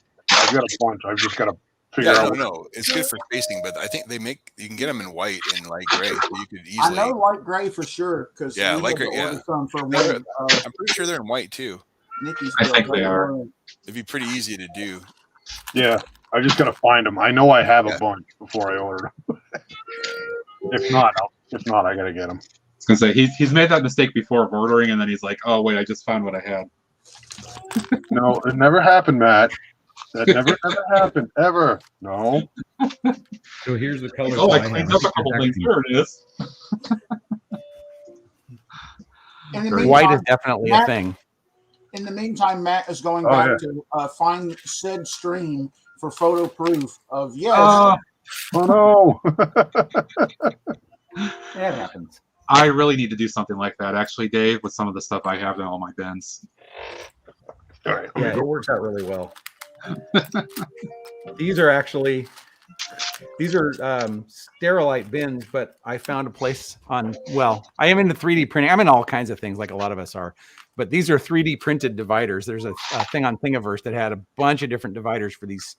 a bunch. I've just got to figure out. No, it's good for spacing, but I think you can get them in white and light gray, so you could easily. I know light gray for sure because light gray. Yeah, some for I'm pretty sure they're in white too. Nikki's I think they are. It'd be pretty easy to do. Yeah, I just got to find them. I know I have a bunch before I order them. If not, I got to get them. I was gonna say he's made that mistake before of ordering, and then he's like, "Oh wait, I just found what I had." No, it never happened, Matt. That never ever happened ever. No. So here's the colors. Oh, I that cleaned have. up a couple things. Here it is. In the Very meantime, White is definitely a Matt- thing. In the meantime, Matt is going Oh, back yeah. to find said stream for photo proof of yes. Uh, Oh no. That happens. I really need to do something like that, actually, Dave, with some of the stuff I have in all my bins. All right. Yeah, it works out really well. These are Sterilite bins, but I found a place on, well, I am into 3D printing. I'm in all kinds of things like a lot of us are, but these are 3D printed dividers. There's a thing on Thingiverse that had a bunch of different dividers for these.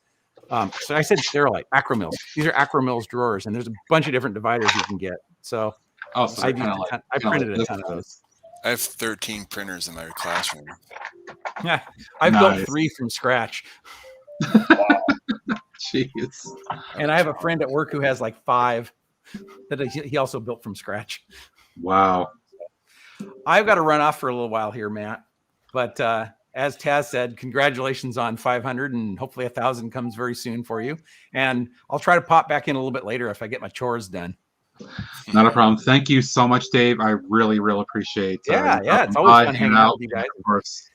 So I said Sterilite, Acromills. These are Acromills drawers, and there's a bunch of different dividers you can get. So Oh, so I like printed a this ton of those. does. I have 13 printers in my classroom. Yeah, I've built Nice. 3 from scratch. Jeez. And I have a friend at work who has like 5 that he also built from scratch. Wow. I've got to run off for a little while here, Matt. But as Taz said, congratulations on 500, and hopefully 1,000 comes very soon for you. And I'll try to pop back in a little bit later if I get my chores done. Not a problem. Thank you so much, Dave. I really appreciate Yeah, you it's stopping always by, fun hanging hanging out with you guys. and of course,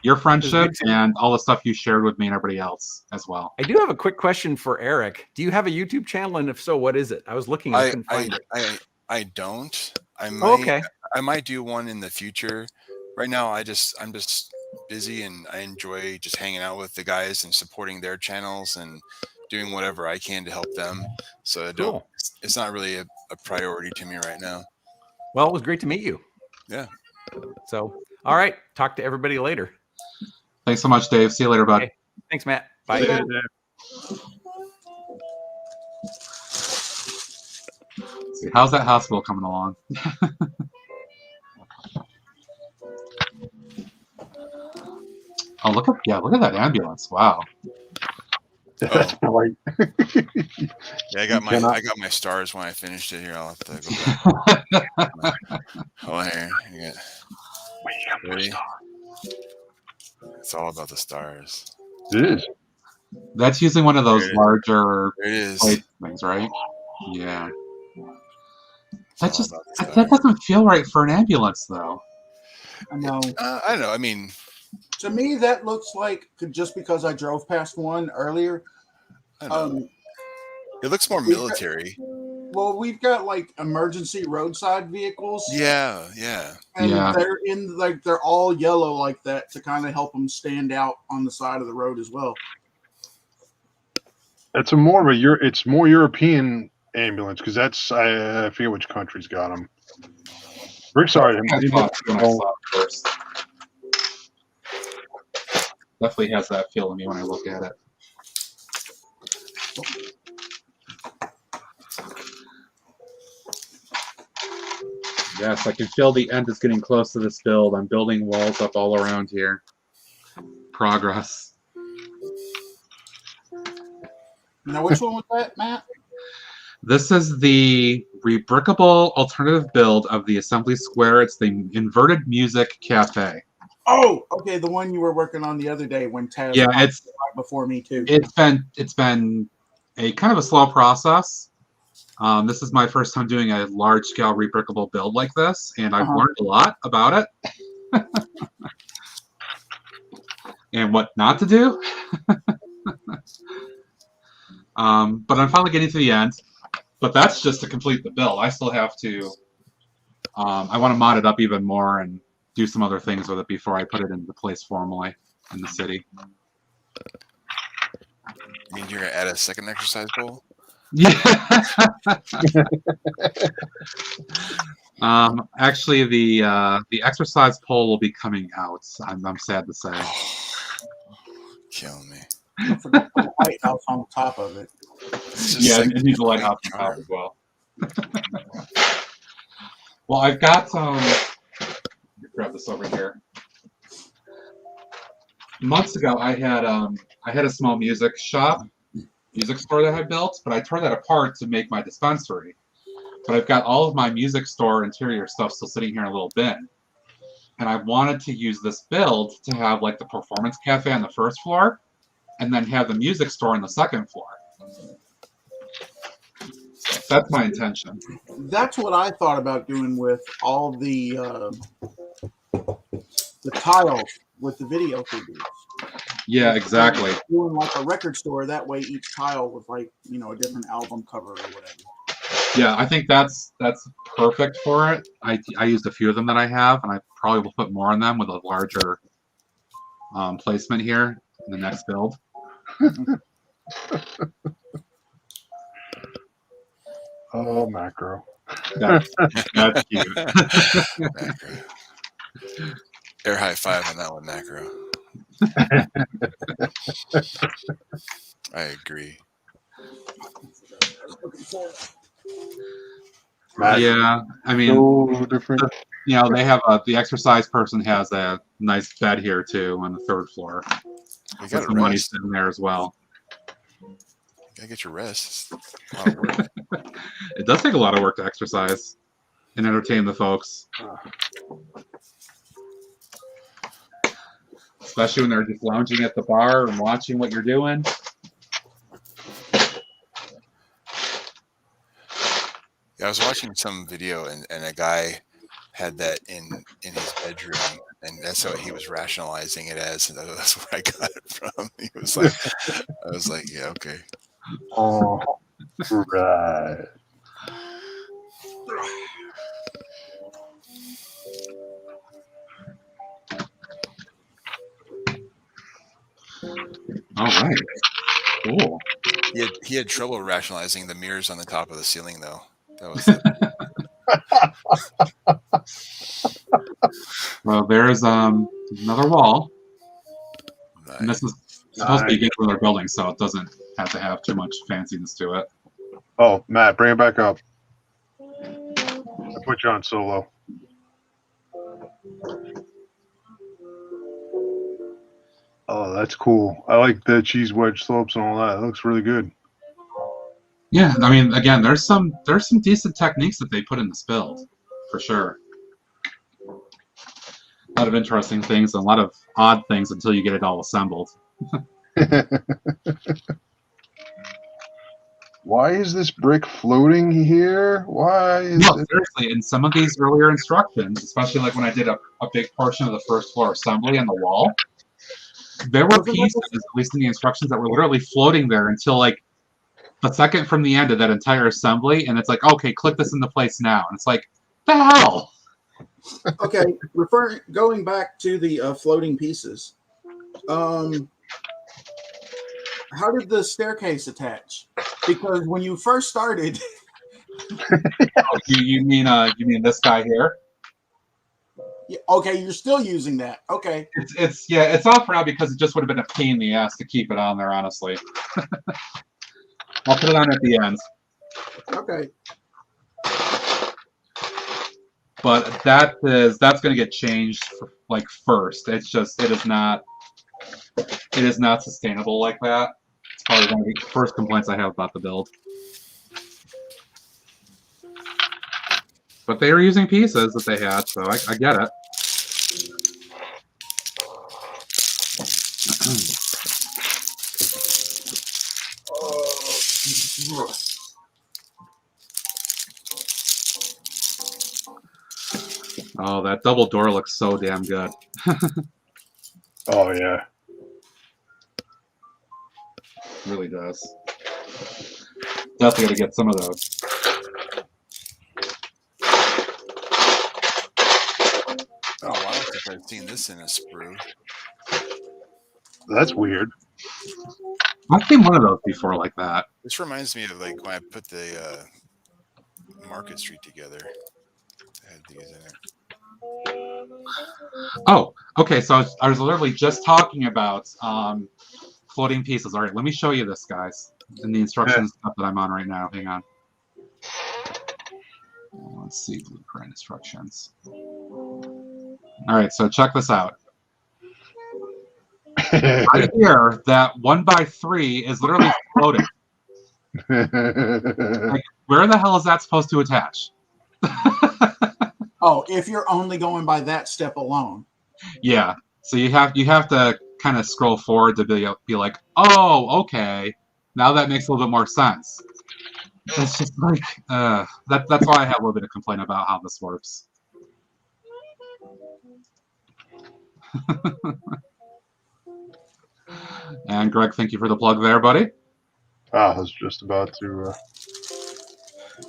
your friendship good to- and all the stuff you shared with me and everybody else as well. I do have a quick question for Eric. Do you have a YouTube channel? And if so, what is it? I was looking, I couldn't find it. I don't. I might, Oh, okay. I might do one in the future. Right now, I'm just busy, and I enjoy just hanging out with the guys and supporting their channels and doing whatever I can to help them. So Cool. it's not really a priority to me right now. Well, it was great to meet you. Yeah. So, all right. Talk to everybody later. Thanks so much, Dave. See you later, bud. Okay. Thanks, Matt. Bye. See ya. See, how's that hospital coming along? Oh, look at that ambulance! Wow. That's right. Yeah, I got my stars when I finished it. Here, I'll have to go back. Oh, here. You got, ready? It's all about the stars. It is. That's using one of those larger There it is. plate things, right? Yeah. It's That all just about the that stars. doesn't feel right for an ambulance, though. I know. I don't know. I mean, To me, that looks like just because I drove past one earlier. I don't know. It looks more we've got- military. Well, we've got like emergency roadside vehicles. Yeah. And Yeah. they're all yellow like that to kind of help them stand out on the side of the road as well. It's more European ambulance because that's I forget which country's got them. Rick, sorry. I thought when I saw it first. Definitely has that feel to me when I look at it. Yes, I can feel the end is getting close to this build. I'm building walls up all around here. Progress. Now, which one was that, Matt? This is the rebrickable alternative build of the Assembly Square. It's the Inverted Music Cafe. Oh, okay, the one you were working on the other day when Taz Yeah, was it's right before me too. it's been a kind of a slow process. This is my first time doing a large scale rebrickable build like this, and I've learned a lot about it and what not to do. But I'm finally getting to the end. But that's just to complete the build. I still have to. I want to mod it up even more and do some other things with it before I put it into place formally in the city. You mean you're gonna add a second exercise bowl? Yeah. Actually, the exercise pole will be coming out. I'm sad to say. Kill me. I forgot to put the lighthouse on top of it. It's just Yeah, like it needs a lighthouse on top as well. Well, I've got grab this over here. Months ago, I had a small music store that I built, but I tore that apart to make my dispensary. But I've got all of my music store interior stuff still sitting here in a little bin, and I wanted to use this build to have like the performance cafe on the first floor, and then have the music store on the second floor. That's my intention. That's what I thought about doing with all the tiles with the video figures. Yeah, exactly. Doing like a record store, that way each tile was like, you know, a different album cover or whatever. Yeah, I think that's perfect for it. I used a few of them that I have, and I probably will put more on them with a larger placement here in the next build. Oh, macro. That's cute. Macro. Air high five on that one, Macro. I agree. Yeah, I mean, So different. you know, they have the exercise person has a nice bed here too on the third floor. You With got to some money rest. in there as well. You gotta get your rest. It's a lot of work. It does take a lot of work to exercise and entertain the folks, especially when they're just lounging at the bar and watching what you're doing. Yeah, I was watching some video and a guy had that in his bedroom, and that's how he was rationalizing it as. And that's where I got it from. He was like, I was like, yeah, okay. Oh, right. All right, cool. He had trouble rationalizing the mirrors on the top of the ceiling, though. That was Well, there's another wall, nice. and this is supposed to be a regular building, so it doesn't have to have too much fanciness to it. Oh, Matt, bring it back up. I put you on solo. Oh, that's cool. I like the cheese wedge slopes and all that. That looks really good. Yeah, I mean, again, there's some decent techniques that they put in this build, for sure. A lot of interesting things and a lot of odd things until you get it all assembled. Why is this brick floating here? Why is No, it? seriously, in some of these earlier instructions, especially like when I did a big portion of the first floor assembly on the wall, there were pieces, at least in the instructions, that were literally floating there until like a second from the end of that entire assembly, and it's like, okay, click this into place now. And it's like, the hell? Okay, going back to the floating pieces. How did the staircase attach? Because when you first started, Oh, you mean this guy here? okay, you're still using that. Okay, It's off for now because it just would have been a pain in the ass to keep it on there, honestly. I'll put it on at the end. okay. But that's going to get changed like first. It is not sustainable like that. It's probably one of the first complaints I have about the build. But they were using pieces that they had, so I get it. Oh, that double door looks so damn good. Oh, yeah. It really does. Definitely got to get some of those. Oh, wow, I don't think I've seen this in a sprue. That's weird. I've seen one of those before like that. This reminds me of like when I put the Market Street together. I had these in it. Oh, okay. So I was literally just talking about floating pieces. All right, let me show you this, guys, in the instructions stuff that I'm on right now. Hang on. Let's see, blueprint instructions. All right, so check this out. Right here, that 1x3 is literally floating. Like, where the hell is that supposed to attach? Oh, if you're only going by that step alone. Yeah. So you have to kind of scroll forward to be like, oh, okay, now that makes a little bit more sense. It's just like that's why I have a little bit of complaint about how this works. And Greg, thank you for the plug there, buddy. I was just about to.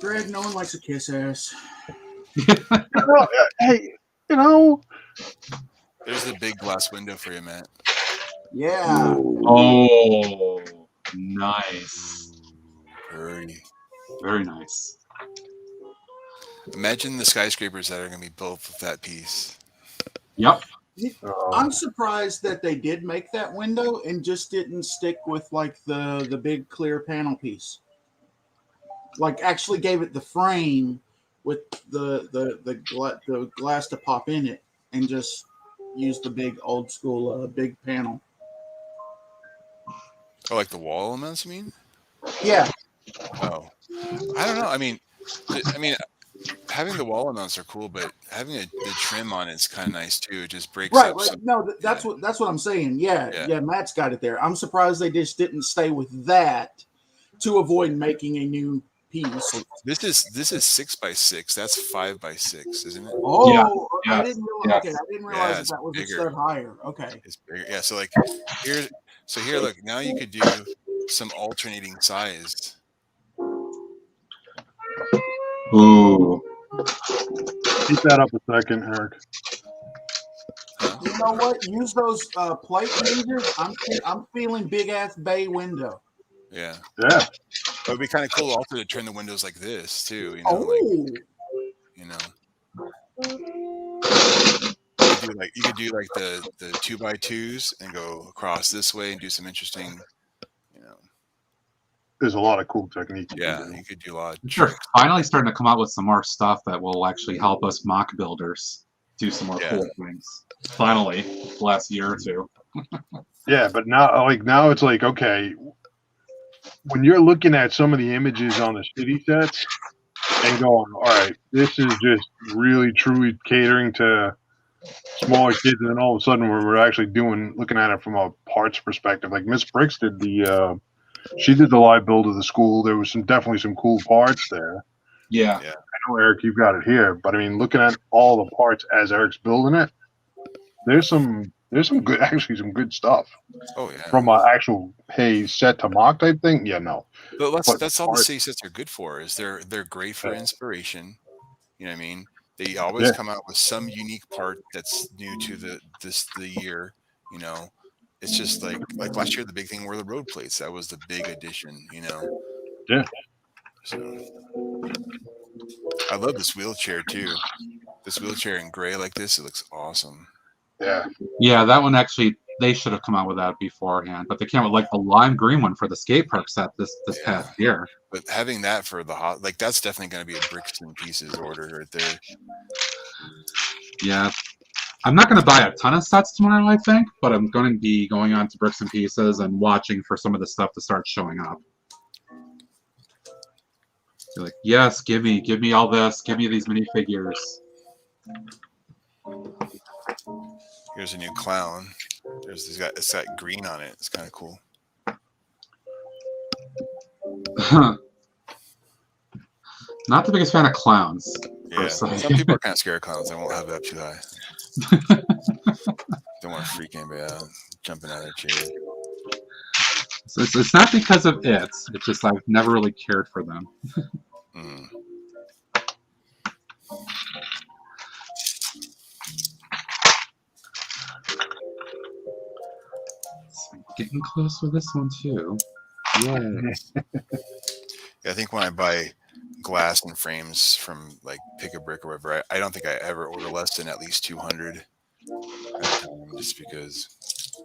Greg, no one likes a kiss ass. Well, hey, you know. There's the big glass window for you, Matt. Yeah. Oh, nice. Very nice. Imagine the skyscrapers that are going to be built with that piece. Yep. I'm surprised that they did make that window and just didn't stick with like the big clear panel piece. Like actually gave it the frame with the glass to pop in it and just use the big old school big panel. Oh, like the wall elements, you mean? Yeah. Oh, I don't know. I mean, having the wall elements are cool, but having the trim on it's kind of nice too. It just breaks up. Right. No, that's what I'm saying. Yeah. Matt's got it there. I'm surprised they just didn't stay with that to avoid making a new piece. This is 6x6. That's 5x6, isn't it? Oh, yeah. I didn't realize. Okay, I didn't realize that was bigger. a step higher. Okay, it's bigger. Yeah. So like here, look. Now you could do some alternating size. Ooh. Keep that up a second, Eric. you know what? Use those plate ranges. I'm feeling big ass bay window. Yeah. Yeah. It would be kind of cool also to turn the windows like this too. You know, you could do like the 2x2s and go across this way and do some interesting. There's a lot of cool techniques. Yeah, you could do a lot. Sure. Finally starting to come out with some more stuff that will actually help us mock builders do some more cool things. Finally, last year or two. Yeah, but now it's like, okay, when you're looking at some of the images on the city sets and going, all right, this is just really truly catering to smaller kids, and then all of a sudden we're actually looking at it from a parts perspective. Like Miss Bricks did she did the live build of the school. There was definitely some cool parts there. Yeah. I know, Eric, you've got it here, but I mean, looking at all the parts as Eric's building it, there's some good stuff. Oh yeah. From an actual set to mock type thing, yeah, no. But that's all the city sets are good for. Is they're great for inspiration. You know what I mean? They always come out with some unique part that's new to the year. You know, it's just like last year the big thing were the road plates. That was the big addition. You know. Yeah. So I love this wheelchair too. This wheelchair in gray like this, it looks awesome. Yeah. Yeah, that one actually they should have come out with that beforehand, but they came out with like the lime green one for the skate park set this past year. But having that for the hot, like that's definitely going to be a Bricks and Pieces order right there. Yeah, I'm not going to buy a ton of sets tomorrow, I think, but I'm going to be going on to Bricks and Pieces and watching for some of the stuff to start showing up. You're like, yes, give me all this, give me these minifigures. Here's a new clown. It's got green on it. It's kind of cool. Not the biggest fan of clowns. Yeah, some people are kind of scared of clowns. I won't have that too high. Don't want to freak anybody out jumping out of their chair. So it's not because of it. It's just I've never really cared for them. So getting close with this one too. Yeah, I think when I buy glass and frames from like Pick a Brick or whatever, I don't think I ever order less than at least 200 at a time, just because.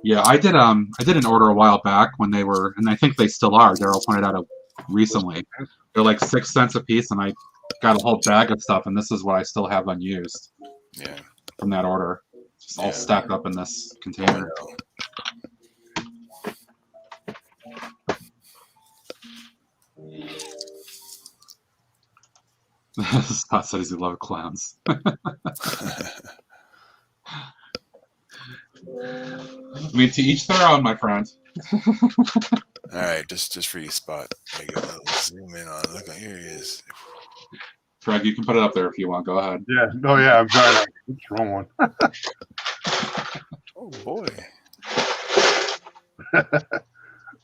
Yeah, I did an order a while back when they were, and I think they still are. Daryl pointed out recently. They're like 6 cents a piece, and I got a whole bag of stuff, and this is what I still have unused. Yeah. From that order, just all stacked up in this container. Scott says he loves clowns. I mean, to each their own, my friend. All right, just for you, Spot. I go zoom in on. Look, here he is. Greg, you can put it up there if you want. Go ahead. Yeah. No. Yeah. I'm sorry. Oops, wrong one. Oh boy.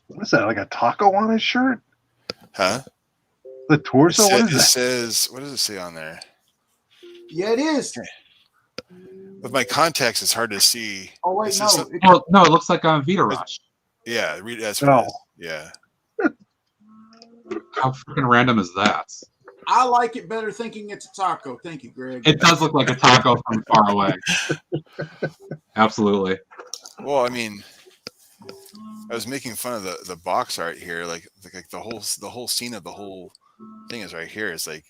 What's that? Like a taco on his shirt? Huh? The torso? What is It that? says. What does it say on there? Yeah, it is. With my contacts, it's hard to see. Oh wait, This no. is Well, no, it looks like Vita Rush. Yeah, that's what No. it is. Yeah. How freaking random is that? I like it better thinking it's a taco. Thank you, Greg. It does look like a taco from far away. Absolutely. Well, I mean, I was making fun of the box art here, like the whole scene of the whole thing is right here. It's like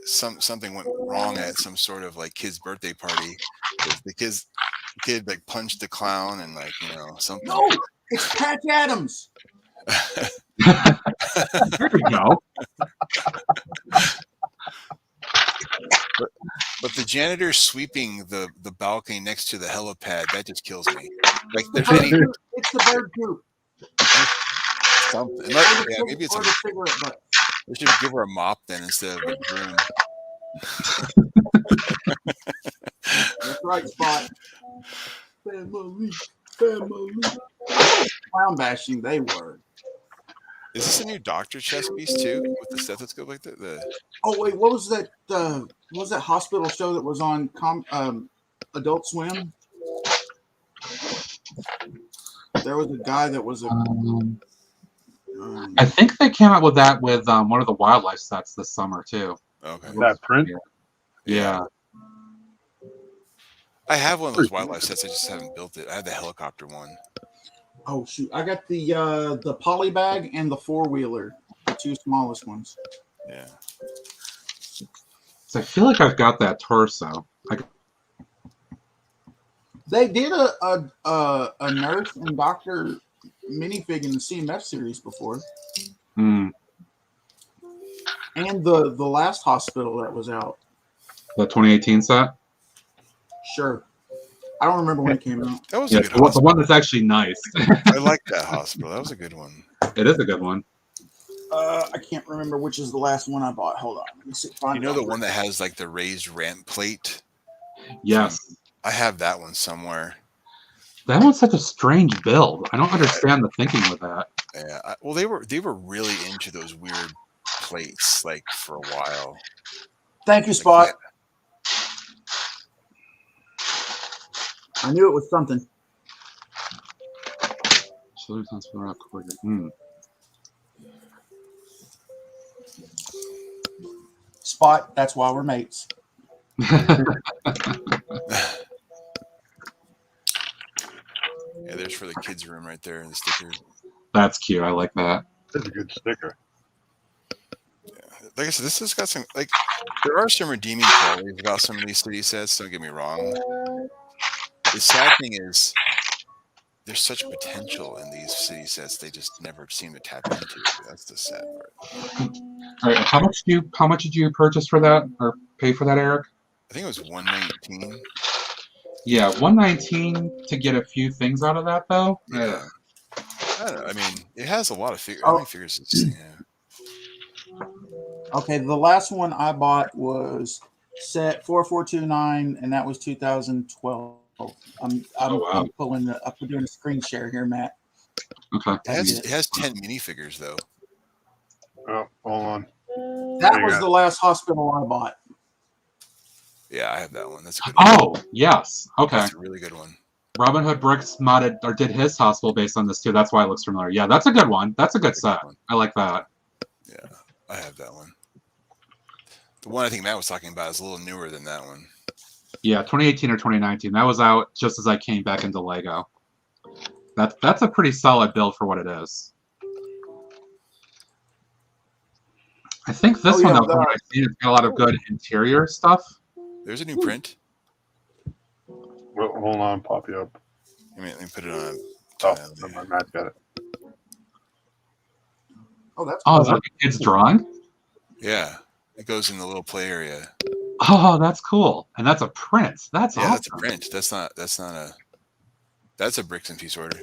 something went wrong at some sort of like kid's birthday party. The kid like punched the clown and like something. No, it's Patch Adams. There we go. But the janitor sweeping the balcony next to the helipad, that just kills me. Like there's It's the bird poop. something. Maybe it's or a. the cigarette butt. We should give her a mop then instead of a broom. That's right, Spot. Family. Clown bashing, they were. Is this a new Doctor chess piece too, with the stethoscope like that? Oh wait, what was that? What was that hospital show that was on Adult Swim? There was a guy that was a. I think they came out with that with one of the wildlife sets this summer too. Okay. That print? Yeah. I have one of those wildlife sets. I just haven't built it. I have the helicopter one. Oh shoot! I got the poly bag and the 4-wheeler, the two smallest ones. Yeah. So I feel like I've got that torso. They did a nurse and doctor minifig in the CMF series before, Hmm. and the last hospital that was out. The 2018 set. Sure, I don't remember when it came out. That was Yeah, a good the hospital. one that's actually nice. I like that hospital. That was a good one. It is a good one. I can't remember which is the last one I bought. Hold on, let me see. You know the one that has like the raised ramp plate? Yes. I have that one somewhere. That one's such a strange build. I don't understand the thinking with that. Yeah. Well, they were really into those weird plates like for a while. Thank you, Spot. I knew it was something. Spot, that's why we're mates. Yeah, there's for the kids' room right there in the sticker. That's cute. I like that. That's a good sticker. Like I said, this has got some like there are some redeeming qualities about some of these city sets. Don't get me wrong. The sad thing is there's such potential in these city sets they just never seem to tap into. That's the sad part. All right, how much did you purchase for that or pay for that, Eric? I think it was 119. Yeah, 119 to get a few things out of that though. Yeah. I don't know. I mean, it has a lot of figures. Oh. How many figures is Okay, the last one I bought was set 4429, and that was 2012. I'm wow. I'm doing a screen share here, Matt. Okay. It has 10 minifigures though. Oh, hold on. That There you was go. the last hospital I bought. Yeah, I have that one. That's a good one. Oh, yes. Okay. That's a really good one. Robin Hood Bricks modded or did his hospital based on this too. That's why it looks familiar. Yeah, that's a good one. That's a good set. I like that. Yeah, I have that one. The one I think Matt was talking about is a little newer than that one. Yeah, 2018 or 2019. That was out just as I came back into Lego. That's a pretty solid build for what it is. I think this one, though, from what I've seen, it's got a lot of good interior stuff. There's a new print. Well, hold on, pop you up. Let me put it on. Oh, never mind, Matt got it. Oh, that's Oh, is that a kid's drawing? Yeah, it goes in the little play area. Oh, that's cool. And that's a print. That's Yeah, awesome. that's a print. That's not a. That's a bricks and piece order.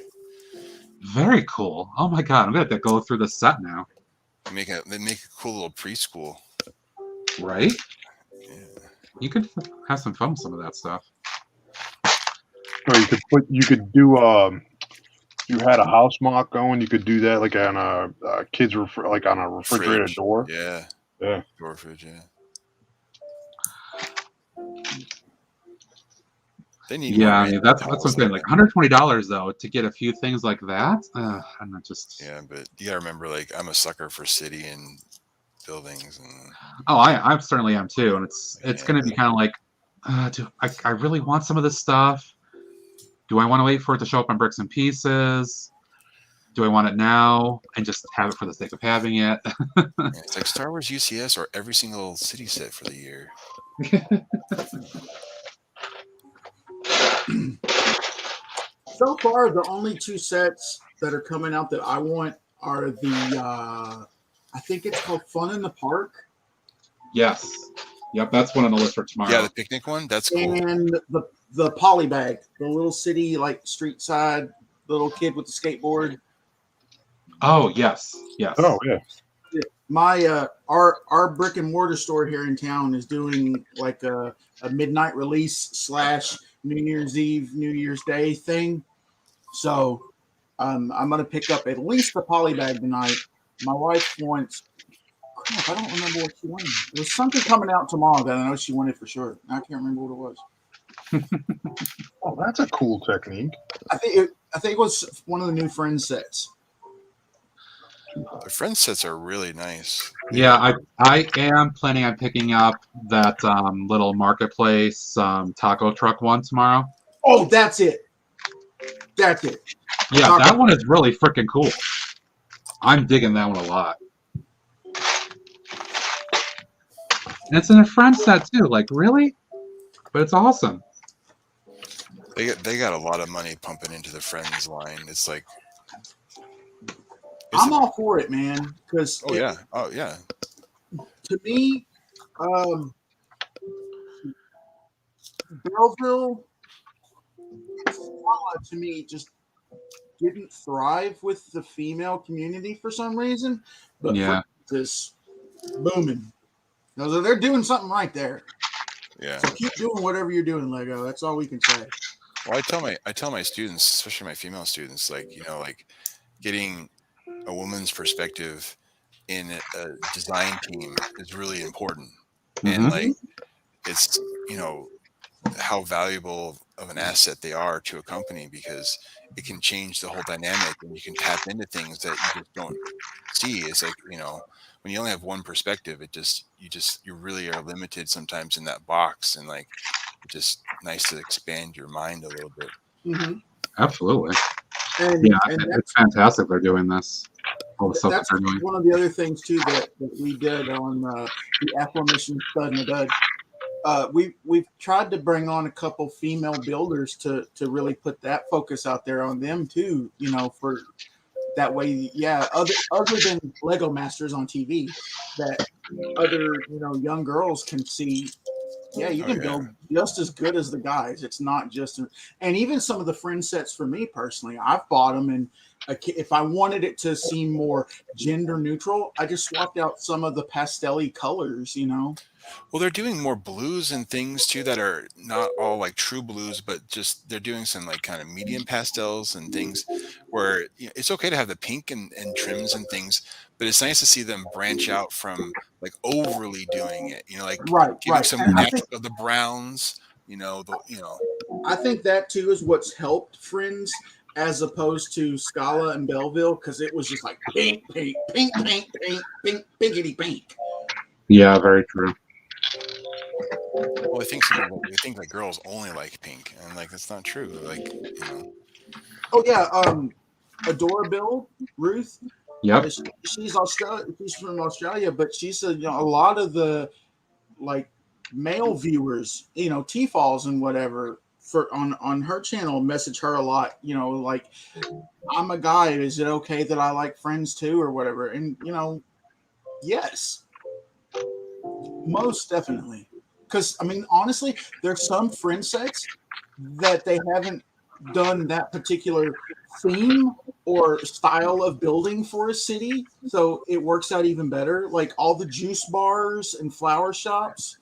Very cool. Oh my god, I'm gonna have to go through the set now. They make a cool little preschool. Right? Yeah. You could have some fun with some of that stuff. Or you could do you had a house mock going, you could do that like on a kids like on a refrigerator Fridge. door. Yeah. Yeah. Door fridge, yeah. They need Yeah, more I mean that's what I'm saying. Like $120 though to get a few things like that. I'm not just. Yeah, but you gotta remember, like, I'm a sucker for city and buildings, and Oh, I certainly am too, and it's yeah. going to be kind of like, do I really want some of this stuff? Do I want to wait for it to show up on Bricks and Pieces? Do I want it now and just have it for the sake of having it? Yeah, it's like Star Wars UCS or every single city set for the year. So far, the only two sets that are coming out that I want are the I think it's called Fun in the Park. Yes. Yep, that's one on the list for tomorrow. Yeah, the picnic one. That's cool. And the polybag, the little city like street side little kid with the skateboard. Oh yes, yes. Oh yeah. My our brick and mortar store here in town is doing like a midnight release / New Year's Eve, New Year's Day thing. So I'm gonna pick up at least the polybag tonight. My wife wants. Crap, I don't remember what she wanted. There's something coming out tomorrow that I know she wanted for sure. I can't remember what it was. Oh, that's a cool technique. I think it was one of the new Friends sets. The Friends sets are really nice. Yeah, I am planning on picking up that little marketplace taco truck one tomorrow. Oh, that's it. That's it. Yeah, Taco. that one is really freaking cool. I'm digging that one a lot. And it's in a friend set too. Like, really? But it's awesome. They got a lot of money pumping into the Friends line. It's like I'm all for it, man. Because oh yeah. to me, Belleville, to me, just didn't thrive with the female community for some reason. But Yeah. this booming. They're doing something right there. Yeah. So keep doing whatever you're doing, Lego. That's all we can say. Well, I tell my students, especially my female students, like, you know, like getting a woman's perspective in a design team is really important. And like, it's, you know, how valuable of an asset they are to a company, because it can change the whole dynamic and you can tap into things that you just don't see. It's like, you know, when you only have one perspective, you really are limited sometimes in that box, and like, it's just nice to expand your mind a little bit. Mm-hmm. Absolutely. And, Yeah, and it's fantastic they're doing this. All the stuff that that's they're doing. one of the other things too that we did on the aforementioned Stud and the Dud. We've tried to bring on a couple female builders to really put that focus out there on them too. You know, for that way, yeah. Other than Lego Masters on TV, that other young girls can see. Yeah, you can build just as good as the guys. It's not just, and even some of the Friend sets for me personally, I've bought them, and if I wanted it to seem more gender neutral, I just swapped out some of the pastel-y colors, Well, they're doing more blues and things too that are not all like true blues, but just they're doing some like kind of medium pastels and things where it's okay to have the pink and trims and things, but it's nice to see them branch out from like overly doing it, like giving some natural of the browns, I think that too is what's helped Friends as opposed to Scala and Belleville, because it was just like pink, pink, pink, pink, pink, pink, pinkity pink. Yeah, very true. Well, I think some people think that girls only like pink, and like that's not true. Like, Oh yeah, Adora Bill, Ruth. Yep. She's Australia. She's from Australia, but she said a lot of the like male viewers, T-Falls and whatever, on her channel message her a lot. Like, I'm a guy. Is it okay that I like Friends too, or whatever? And yes, most definitely. Because I mean, honestly, there's some Friend sets that they haven't done that particular theme or style of building for a city, so it works out even better. Like all the juice bars and flower shops.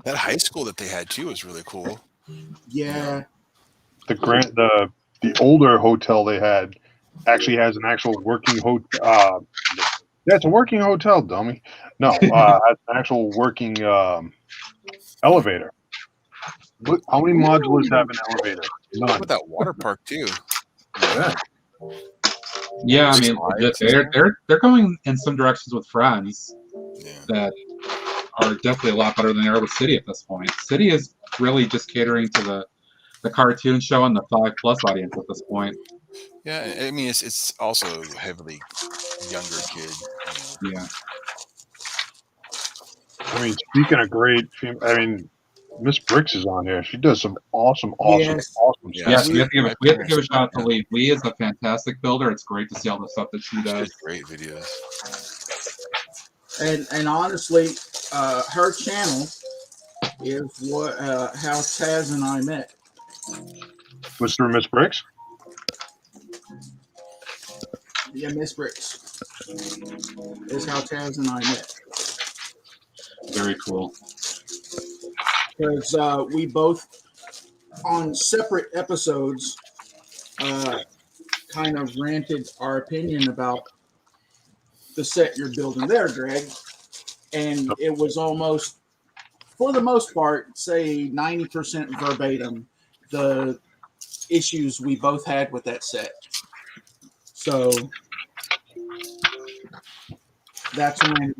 That high school that they had too was really cool. Yeah. The older hotel they had actually has an actual working hotel. That's a working hotel, dummy. No, has an actual working elevator. Look, how many modulars have an elevator? What None. about that water park too? Yeah. Yeah, I mean, they're going in some directions with Friends Yeah. that are definitely a lot better than they are with City at this point. City is really just catering to the cartoon show and the 5+ audience at this point. Yeah, I mean it's also heavily younger kid. Yeah. I mean, speaking of great, Miss Bricks is on there. She does some awesome Yes. stuff. Yes, we have to give a shout out to Lee. Lee is a fantastic builder. It's great to see all the stuff that she She does. does great videos. And honestly, her channel is what how Taz and I met. Was through Miss Bricks? Yeah, Miss Bricks is how Taz and I met. Very cool. Because we both, on separate episodes, kind of ranted our opinion about the set you're building there, Greg. And it was almost, for the most part, say 90% verbatim, the issues we both had with that set. So that's when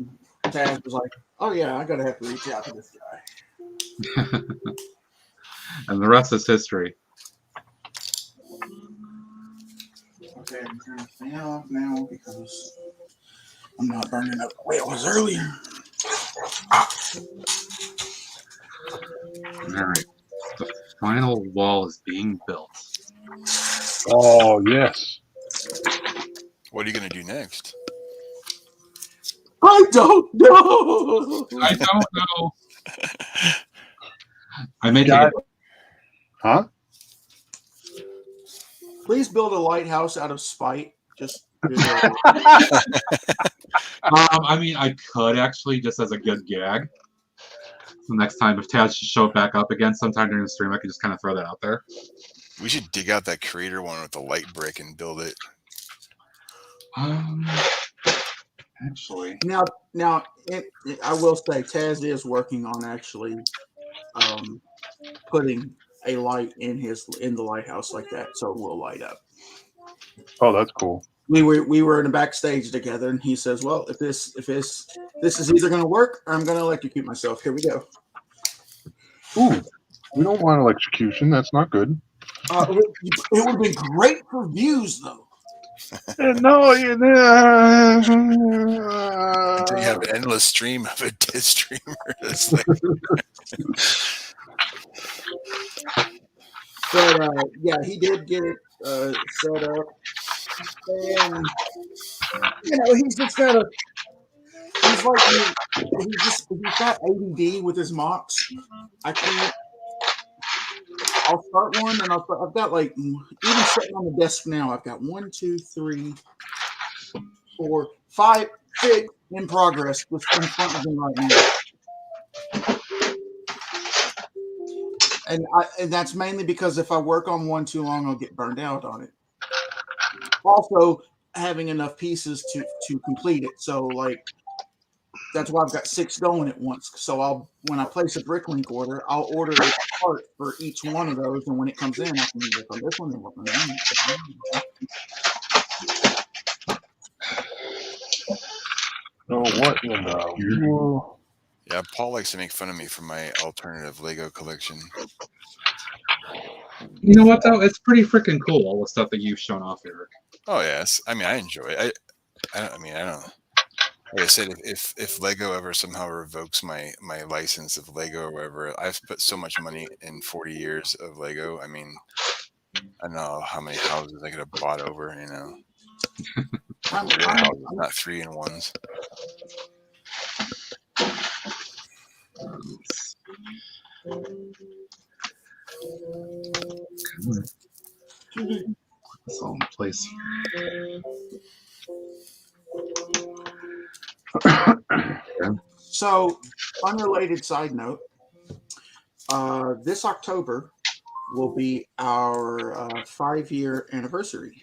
Taz was like, oh yeah, I gotta have to reach out to this guy. And the rest is history. Okay, I'm turning the fan off now because I'm not burning up the way it was earlier. All right. The final wall is being built. Oh, yes. What are you gonna do next? I don't know. I don't know. I may take it. Huh? Please build a lighthouse out of spite. Just I mean, I could actually, just as a good gag. So next time, if Taz should show back up again sometime during the stream, I could just kind of throw that out there. We should dig out that creator one with the light brick and build it. Actually, now, I will say Taz is working on actually putting a light in the lighthouse like that, so it will light up. Oh, that's cool. We were in the backstage together, and he says, "Well, if this is either going to work, or I'm going to electrocute myself. Here we go." Ooh, we don't want electrocution. That's not good. It would have been great for views, though. No, You have an endless stream of a dead streamer. It's like, but yeah, he did get it set up, and he's just got a. He's like he's got ADD with his mocks. I can't. I'll start one, and I've got like even sitting on the desk now. I've got 1, 2, 3, 4, 5, 6 in progress, just in front of me right now. And that's mainly because if I work on one too long, I'll get burned out on it. Also, having enough pieces to complete it. So like that's why I've got 6 going at once. So when I place a bricklink order, I'll order a part for each one of those, and when it comes in, I can work on this one and work on that one. No, what in the yeah, Paul likes to make fun of me for my alternative Lego collection. you know what though? It's pretty freaking cool, all the stuff that you've shown off, Eric. Oh yes, I mean I enjoy it. I don't. Like I said, if Lego ever somehow revokes my license of Lego or whatever, I've put so much money in 40 years of Lego. I mean, I don't know how many houses I could have bought over, Real houses, not 3-in-1s. families. So, unrelated side note, this October will be our 5-year anniversary.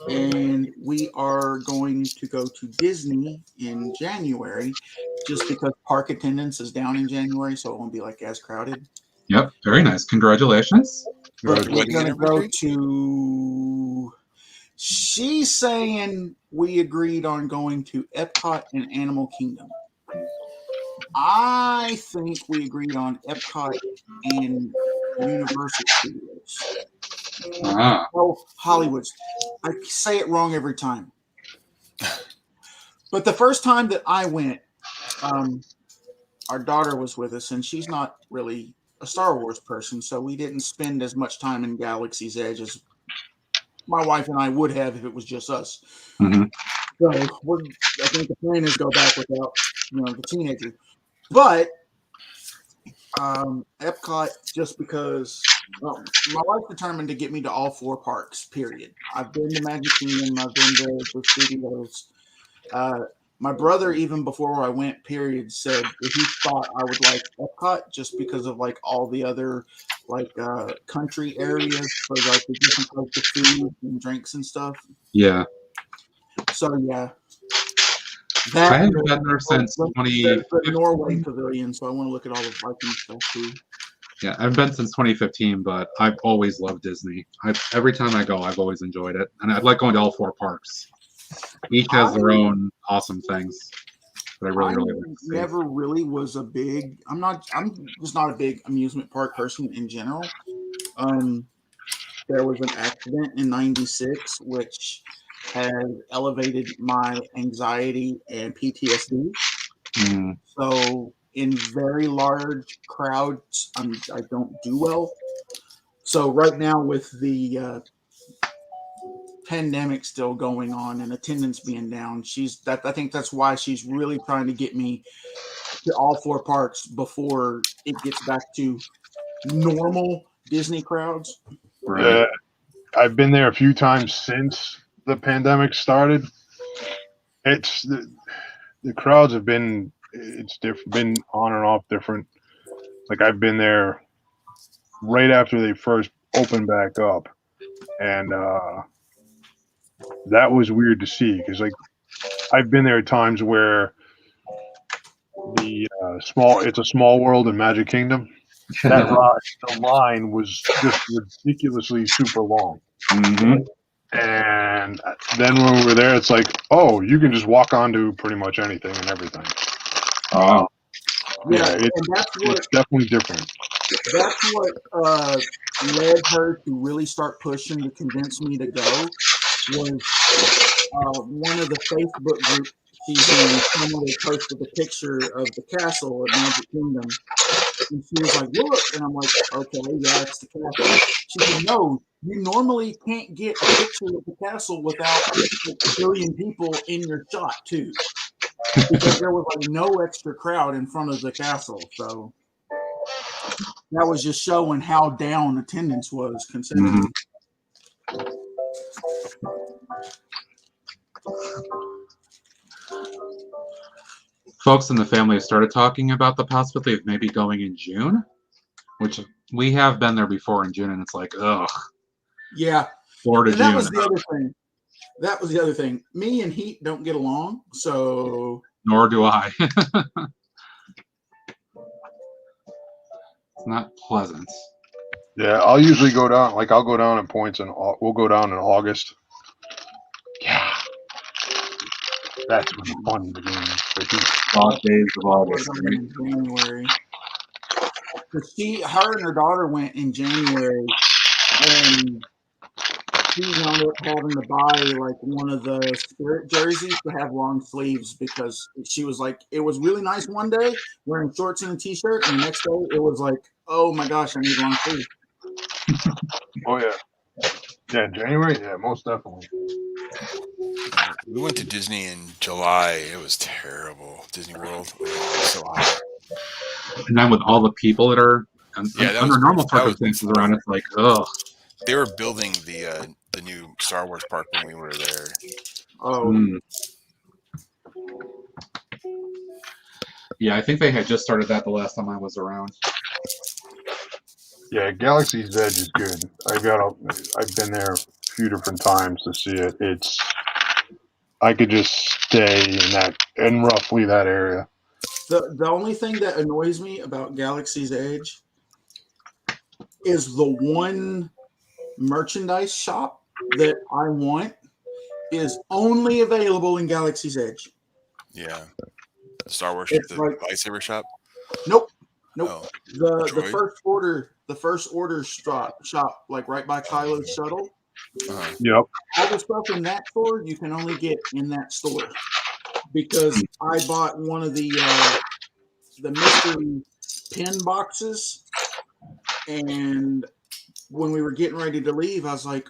And we are going to go to Disney in January just because park attendance is down in January, so it won't be like as crowded. Yep, very nice. Congratulations. But we're Wedding going to go anniversary? to. She's saying we agreed on going to Epcot and Animal Kingdom. I think we agreed on Epcot and Universal Studios. Ah, Oh, Hollywood's. I say it wrong every time. But the first time that I went, our daughter was with us, and she's not really a Star Wars person, so we didn't spend as much time in Galaxy's Edge as my wife and I would have if it was just us. mhm. So I think the plan is go back without, the teenager. But Epcot, just because my wife determined to get me to all 4 parks, period. I've been to Magic Kingdom, I've been to the studios. My brother, even before I went, period, said that he thought I would like Epcot just because of like all the other country areas for like the different types of food and drinks and stuff. Yeah. So yeah. I haven't been there since the 2015. Norway Pavilion, so I want to look at all the Viking stuff too. Yeah, I've been since 2015, but I've always loved Disney. Every time I go, I've always enjoyed it, and I like going to all 4 parks. Each has their own awesome things that I really like to see. Never really was a big. I'm just not a big amusement park person in general. There was an accident in '96 which has elevated my anxiety and PTSD. Mm. So in very large crowds, I don't do well. So right now with the pandemic still going on and attendance being down, I think that's why she's really trying to get me to all 4 parks before it gets back to normal Disney crowds. Right. I've been there a few times since the pandemic started. It's the crowds have been been on and off different. Like I've been there right after they first opened back up, and that was weird to see because like I've been there at times where the it's a small world in Magic Kingdom. That the line was just ridiculously super long. Mm-hmm. And then when we were there, it's like, oh, you can just walk onto pretty much anything and everything. Oh. Yeah, it's definitely different. That's what led her to really start pushing to convince me to go. Was one of the Facebook groups she's in, someone had posted a picture of the castle at Magic Kingdom. And she was like, look. And I'm like, okay, yeah, it's the castle. She said, no, you normally can't get a picture of the castle without a billion people in your shot, too. Because there was like no extra crowd in front of the castle. So that was just showing how down attendance was considering. Mm-hmm. Folks in the family have started talking about the possibility of maybe going in June, which we have been there before in June, and it's like, ugh. Yeah. Florida And that June. was the other thing. That was the other thing. Me and Heat don't get along, so. Nor do I. It's not pleasant. Yeah, I'll usually go down. Like I'll go down at points, and we'll go down in August. Yeah, that's when the fun begins. Last days of August. In January. Her and her daughter went in January, and she wound up having to buy like one of the Spirit jerseys to have long sleeves because she was like, it was really nice one day wearing shorts and a t-shirt, and the next day it was like, oh my gosh, I need long sleeves. Oh yeah, yeah, January, yeah, most definitely. We went to Disney in July. It was terrible. Disney World. It was so hot. And then with all the people that are under normal circumstances around, it's like, ugh. They were building the the new Star Wars park when we were there. Oh, Mm. Yeah, I think they had just started that the last time I was around. Yeah, Galaxy's Edge is good. I've been there a few different times to see it. I could just stay in roughly that area. the only thing that annoys me about Galaxy's Edge is the one merchandise shop that I want is only available in Galaxy's Edge. Yeah. Star Wars, It's the like- lightsaber shop. Nope. Oh, The Droid? first order shop, like right by Kylo's shuttle. uh-huh. Yep. All the stuff in that store you can only get in that store because I bought one of the mystery pin boxes, and when we were getting ready to leave, I was like,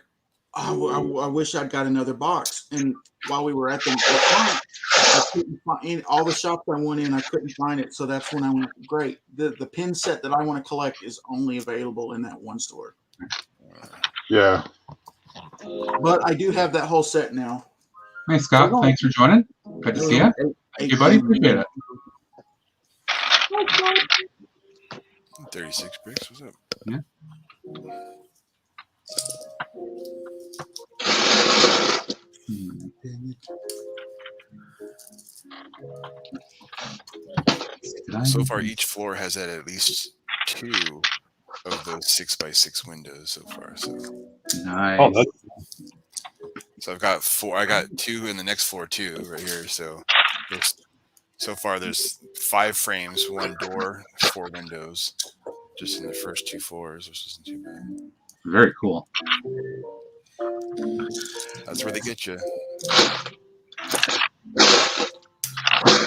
oh, I wish I'd got another box. And while we were at the front, I couldn't find all the shops I went in. I couldn't find it, so that's when I went. Great, the pin set that I want to collect is only available in that one store. Yeah. But I do have that whole set now. Hey, Scott, thanks for joining. Good to see you. Thank you, buddy. Appreciate it. 36 bricks. What's up? Yeah. So far, each floor has had at least 2 of those 6x6 windows so far. So Nice. Oh, that's I've got 4. I got 2 in the next floor too, right here. So there's 5 frames, 1 door, 4 windows, just in the first 2 floors, which isn't too bad. Very cool. That's where they get you.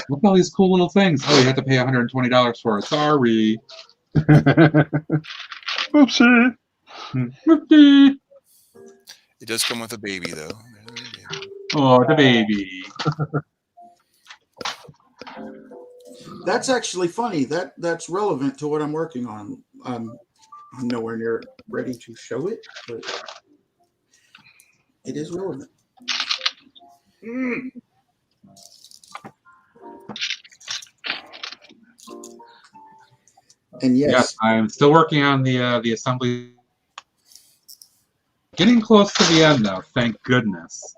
Look at all these cool little things. Oh, you have to pay $120 for it. Sorry. Oopsie. Whoopsie. It does come with a baby, though. Oh, the baby. That's actually funny. That's relevant to what I'm working on. I'm nowhere near ready to show it, but it is relevant. And yes, I'm still working on the assembly. Getting close to the end, though. Thank goodness.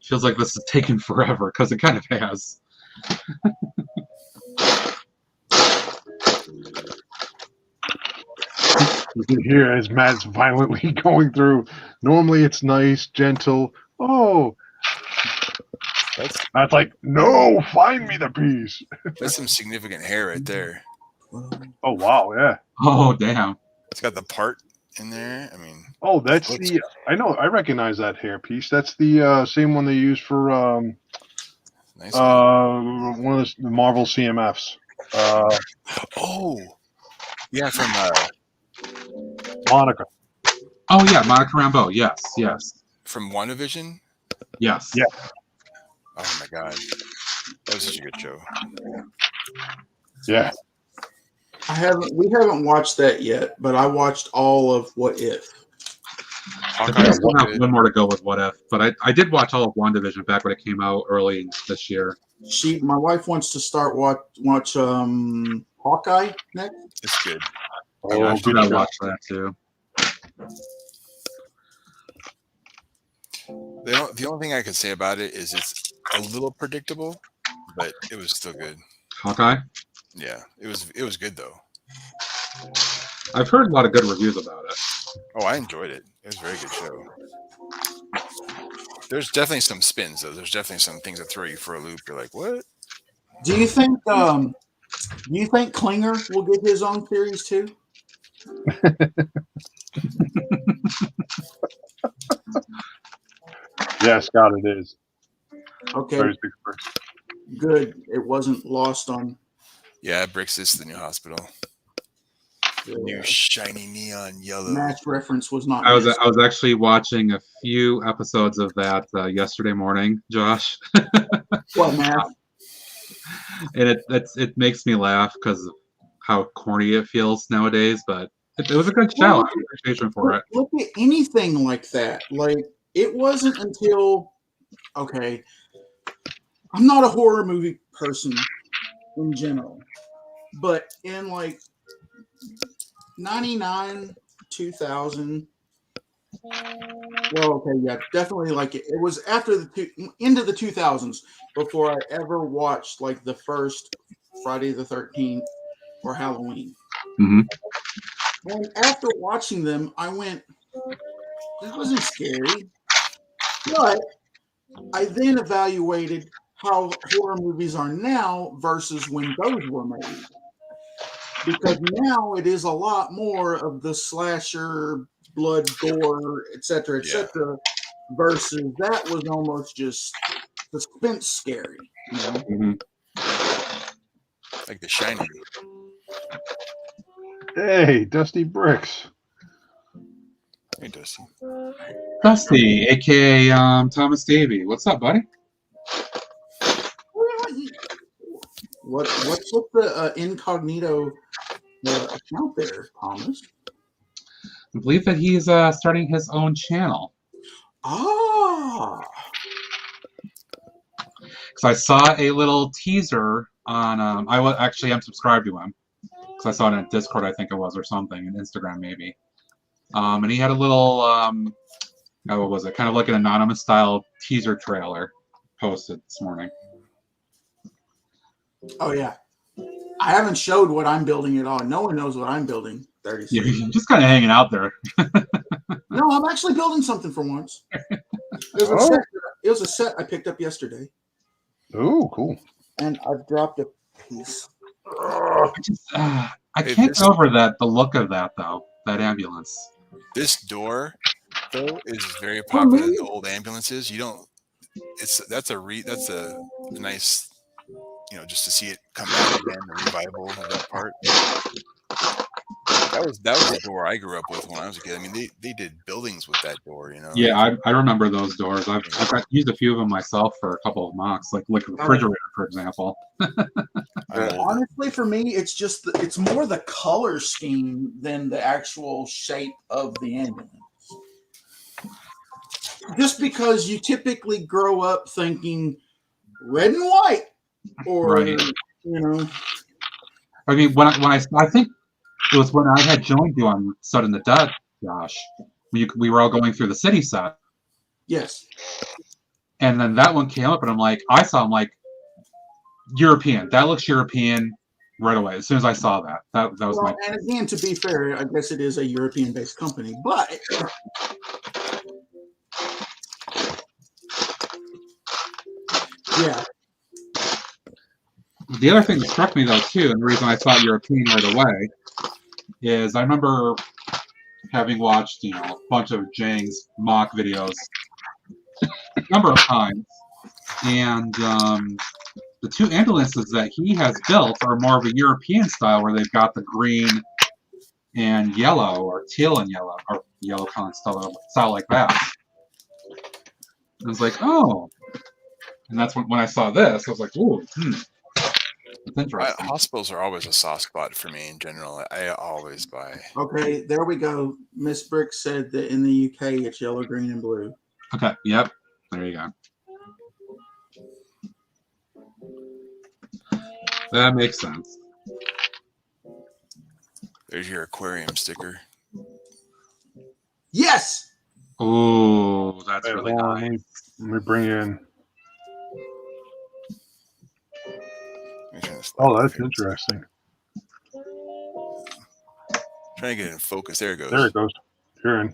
Feels like this is taking forever because it kind of has. You can hear as Matt's violently going through. Normally it's nice, gentle. Oh. Matt's like, no, find me the piece. That's some significant hair right there. Oh, wow, yeah. Oh, damn. It's got the part in there. I mean, Oh, that's I know, I recognize that hair piece. That's the same one they use for nice one of the Marvel CMFs. oh, yeah, from Monica. Oh, yeah, Monica Rambeau. Yes, yes. From WandaVision. Yes. Yeah. Oh my god, that was such a good show. Yeah. we haven't watched that yet, but I watched all of What If. I think I still have one more to go with What If, but I did watch all of WandaVision back when it came out early this year. My wife wants to start watch Hawkeye next. It's good. Oh, I should have watched that too. The only thing I could say about it is it's a little predictable, but it was still good. Hawkeye? Yeah, it was good though. I've heard a lot of good reviews about it. Oh, I enjoyed it. It was a very good show. There's definitely some spins though. There's definitely some things that throw you for a loop. You're like, what? Do you think Klinger will get his own series too? Yeah, Scott, it is. Okay, Very big first. good. It wasn't lost on. Yeah, Bricks is the new hospital. New shiny neon yellow. Match reference was not. I was missed. actually watching a few episodes of that yesterday morning, Josh. What math? And it makes me laugh because of how corny it feels nowadays, but it was a good show. I have appreciation for it. Look at anything like that. Like, it wasn't until, okay, I'm not a horror movie person in general, but in like 99, 2000, well, okay, yeah, definitely like it was after into the 2000s before I ever watched like the first Friday the 13th or Halloween. Mm-hmm. And after watching them, I went, this wasn't scary. But I then evaluated how horror movies are now versus when those were made. Because now it is a lot more of the slasher, blood, gore, etc., etc., versus that was almost just suspense scary. You know? Mm-hmm. Like The Shining. Hey, Dusty Bricks. Hey, Dusty. Dusty, aka Thomas Davey. What's up, buddy? What's with the incognito account there, Thomas? I believe that he's starting his own channel. Ah. Because I saw a little teaser on. I was actually unsubscribed to him because I saw it in Discord, I think it was, or something, and Instagram maybe. And he had a little, what was it? Kind of like an anonymous style teaser trailer posted this morning. Oh yeah, I haven't showed what I'm building at all. No one knows what I'm building. 36. Yeah, you're just kind of hanging out there. No, I'm actually building something for once. It was a set I picked up yesterday. Oh, cool. And I've dropped a piece. I can't get over that. The look of that though. That ambulance. This door, though, is very popular in the old ambulances. You don't. That's a nice, just to see it come back again, the revival of that part. That was the door I grew up with when I was a kid. I mean, they did buildings with that door, Yeah, I remember those doors. I've used a few of them myself for a couple of mocks, like a refrigerator, for example. Honestly, for me, it's just it's more the color scheme than the actual shape of the ambulance. Just because you typically grow up thinking red and white, or right. I mean, when I think it was when I had joined you on Sud in the Dead, Josh. We were all going through the city set. Yes. And then that one came up, and I'm like, European. That looks European right away. As soon as I saw that, that was my. And again, to be fair, I guess it is a European-based company, but yeah. The other thing that struck me though too, and the reason I thought European right away, is I remember having watched a bunch of Jang's mock videos a number of times, and the two ambulances that he has built are more of a European style, where they've got the green and yellow, or teal and yellow, or yellow kind of style like that. And I was like, oh. And that's when I saw this, I was like, ooh, that's interesting. Hospitals are always a soft spot for me in general. I always buy. Okay, there we go. Miss Brick said that in the UK it's yellow, green, and blue. Okay, yep. There you go. That makes sense. There's your aquarium sticker. Yes! Oh, that's really nice. Let me bring in. Oh, that's interesting. Trying to get it in focus. There it goes. There it goes. You're in.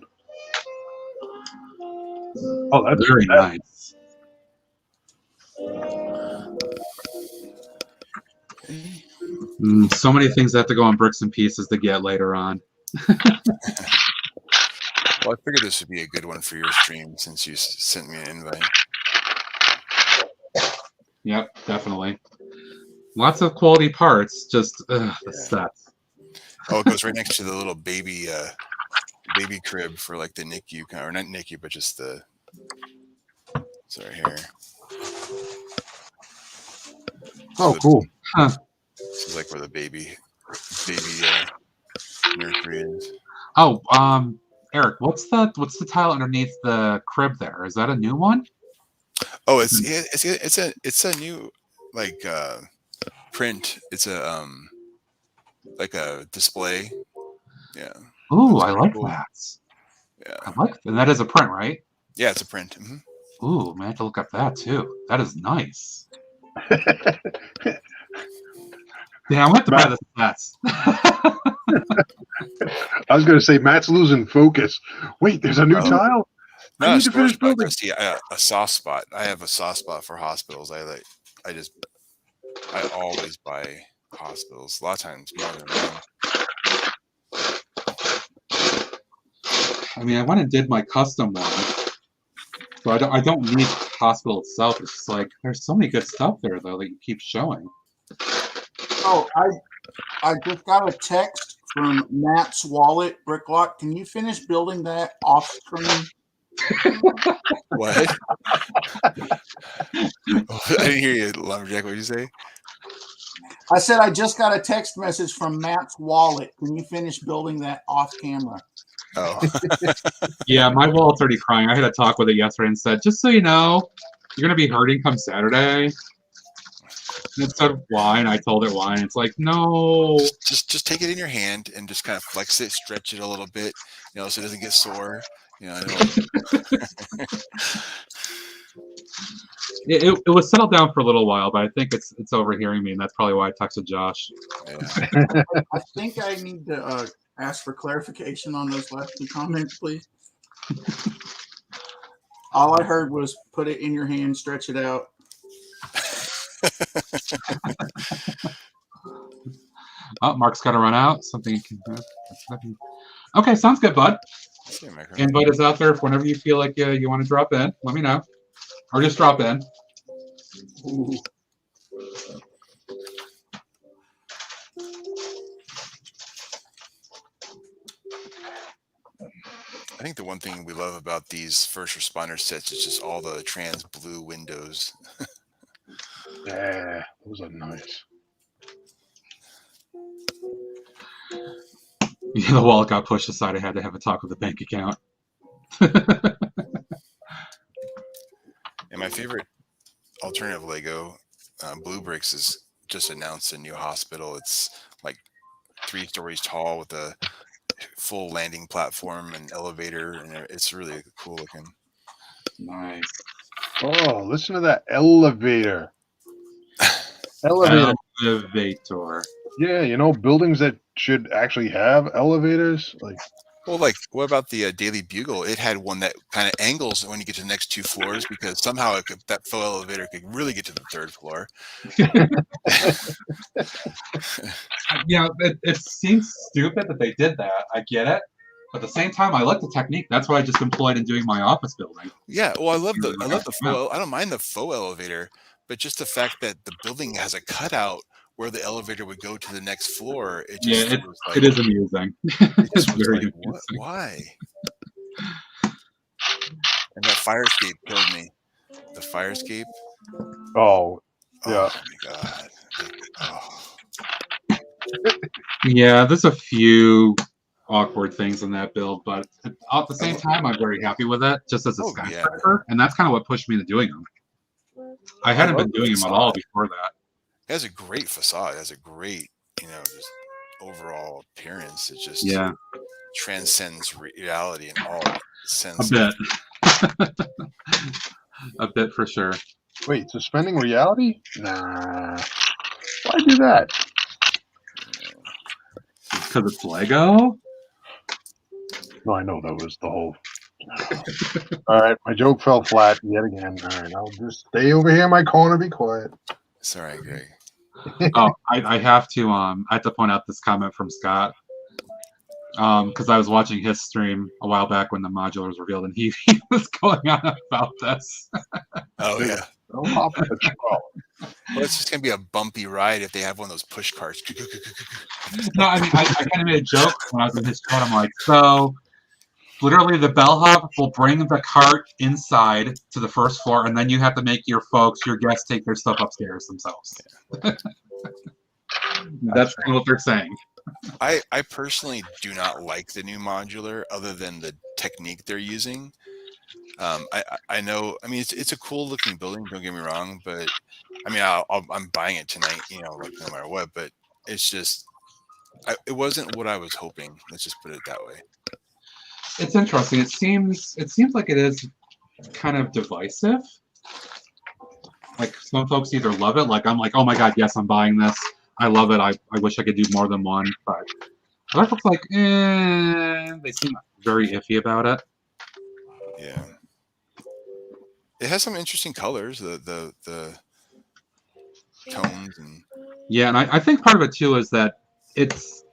Oh, that's very nice. So many things that have to go on bricks and pieces to get later on. Well, I figured this would be a good one for your stream since you sent me an invite. Yep, definitely. Lots of quality parts, just the sets. Oh, it goes right next to the little baby crib for like the NICU, or not NICU, but just the. Sorry, here. Oh, cool. Huh. This is like where the baby baby nursery is. Oh, Eric, what's the tile underneath the crib there? Is that a new one? Oh, it's a new like print. It's a like a display. Yeah. Ooh, That's I pretty like cool. that. Yeah. I like that. And that is a print, right? Yeah, it's a print. Ooh, man, I have to look up that too. That is nice. Yeah, I'm going to have to buy this sets. I was going to say Matt's losing focus. Wait, there's a new tile. No, I need to finish building. See, a soft spot. I have a soft spot for hospitals. I always buy hospitals. A lot of times more than one. I mean, I went and did my custom one, so I don't need the hospital itself. It's just like there's so many good stuff there though that you keep showing. Oh, I just got a text from Matt's wallet, Bricklock. Can you finish building that off screen? What? I didn't hear you, Lumberjack. What did you say? I said I just got a text message from Matt's wallet. Can you finish building that off camera? Oh. Yeah, my wallet's already crying. I had a talk with it yesterday and said, just so you know, you're going to be hurting come Saturday. And it said, why? And I told it why. And it's like, no. Just take it in your hand and just kind of flex it, stretch it a little bit, so it doesn't get sore. It was settled down for a little while, but I think it's overhearing me, and that's probably why I texted Josh. Yeah. I think I need to ask for clarification on those last two comments, please. All I heard was put it in your hand, stretch it out. Oh, Mark's got to run out. Something you can. Okay, sounds good, bud. Invite us out there if whenever you feel like you want to drop in. Let me know, or just drop in. Ooh. I think the one thing we love about these first responder sets is just all the trans blue windows. Yeah, those are nice. Yeah, the wallet got pushed aside. I had to have a talk with the bank account. And my favorite alternative Lego, Blue Bricks, has just announced a new hospital. It's like 3 stories tall with a full landing platform and elevator, and it's really cool looking. Nice. Oh, listen to that elevator. Elevator. Yeah, buildings that should actually have elevators. Well, what about the Daily Bugle? It had one that kind of angles when you get to the next 2 floors because somehow that faux elevator could really get to the 3rd floor. Yeah, it seems stupid that they did that. I get it. But at the same time, I like the technique. That's what I just employed in doing my office building. Yeah, well, I love the faux. I don't mind the faux elevator, but just the fact that the building has a cutout where the elevator would go to the next floor. It just it is amusing. It's very amusing. Why? And that fire escape killed me. The fire escape. Oh, yeah. Oh my god. Oh. Yeah, there's a few awkward things in that build, but at the same time, I'm very happy with it, just as a skyscraper, and that's kind of what pushed me into doing them. I hadn't been doing them at all before that. It has a great facade. It has a great, just overall appearance. It just transcends reality in all senses. A bit. A bit for sure. Wait, suspending reality? Nah. Why do that? Because it's Lego? No, I know that was the whole... All right, my joke fell flat yet again. All right, I'll just stay over here in my corner, be quiet. It's all right, Greg. Oh, I have to point out this comment from Scott. Because I was watching his stream a while back when the modular was revealed, and he was going on about this. Oh, yeah. Don't hop in the truck. Well, it's just going to be a bumpy ride if they have one of those push carts. No, I mean, I kind of made a joke when I was in his chat. I'm like, so literally the bellhop will bring the cart inside to the 1st floor, and then you have to make your guests take their stuff upstairs themselves. That's kind of what they're saying. I personally do not like the new modular, other than the technique they're using. I know. I mean, it's a cool looking building. Don't get me wrong, but I mean, I'm buying it tonight. You know, like no matter what. But it's just, it wasn't what I was hoping. Let's just put it that way. It's interesting. It seems like it is kind of divisive. Like some folks either love it, like I'm like, oh my god, yes, I'm buying this. I love it. I wish I could do more than one. But other folks like, they seem very iffy about it. Yeah. It has some interesting colors. The tones and Yeah, and I think part of it too is that it's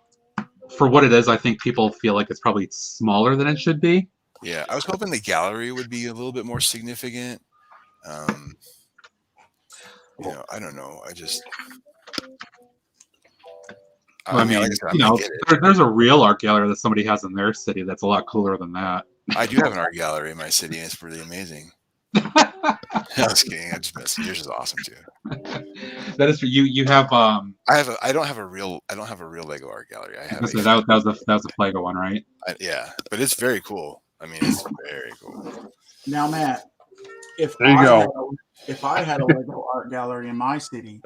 for what it is. I think people feel like it's probably smaller than it should be. yeah. I was hoping the gallery would be a little bit more significant. You know, I don't know. I mean, like I said, I'm gonna get it. There's a real art gallery that somebody has in their city that's a lot cooler than that. I do have an art gallery in my city, and it's pretty amazing. I was kidding. I just missed. Yours is awesome too. That is for you. You have I don't have a real Lego art gallery. I have that was the Plego one, right? Yeah, but it's very cool. I mean, it's very cool. Now, Matt, if I had a Lego art gallery in my city,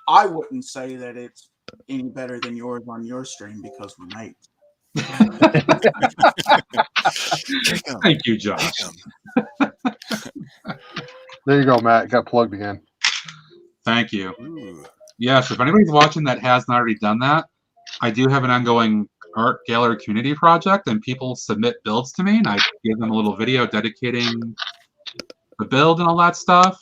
I wouldn't say that it's any better than yours on your stream because we're mates. Thank you, Josh. There you go, Matt. Got plugged again. Thank you. Ooh. Yes, if anybody's watching that has not already done that, I do have an ongoing art gallery community project, and people submit builds to me, and I give them a little video dedicating the build and all that stuff.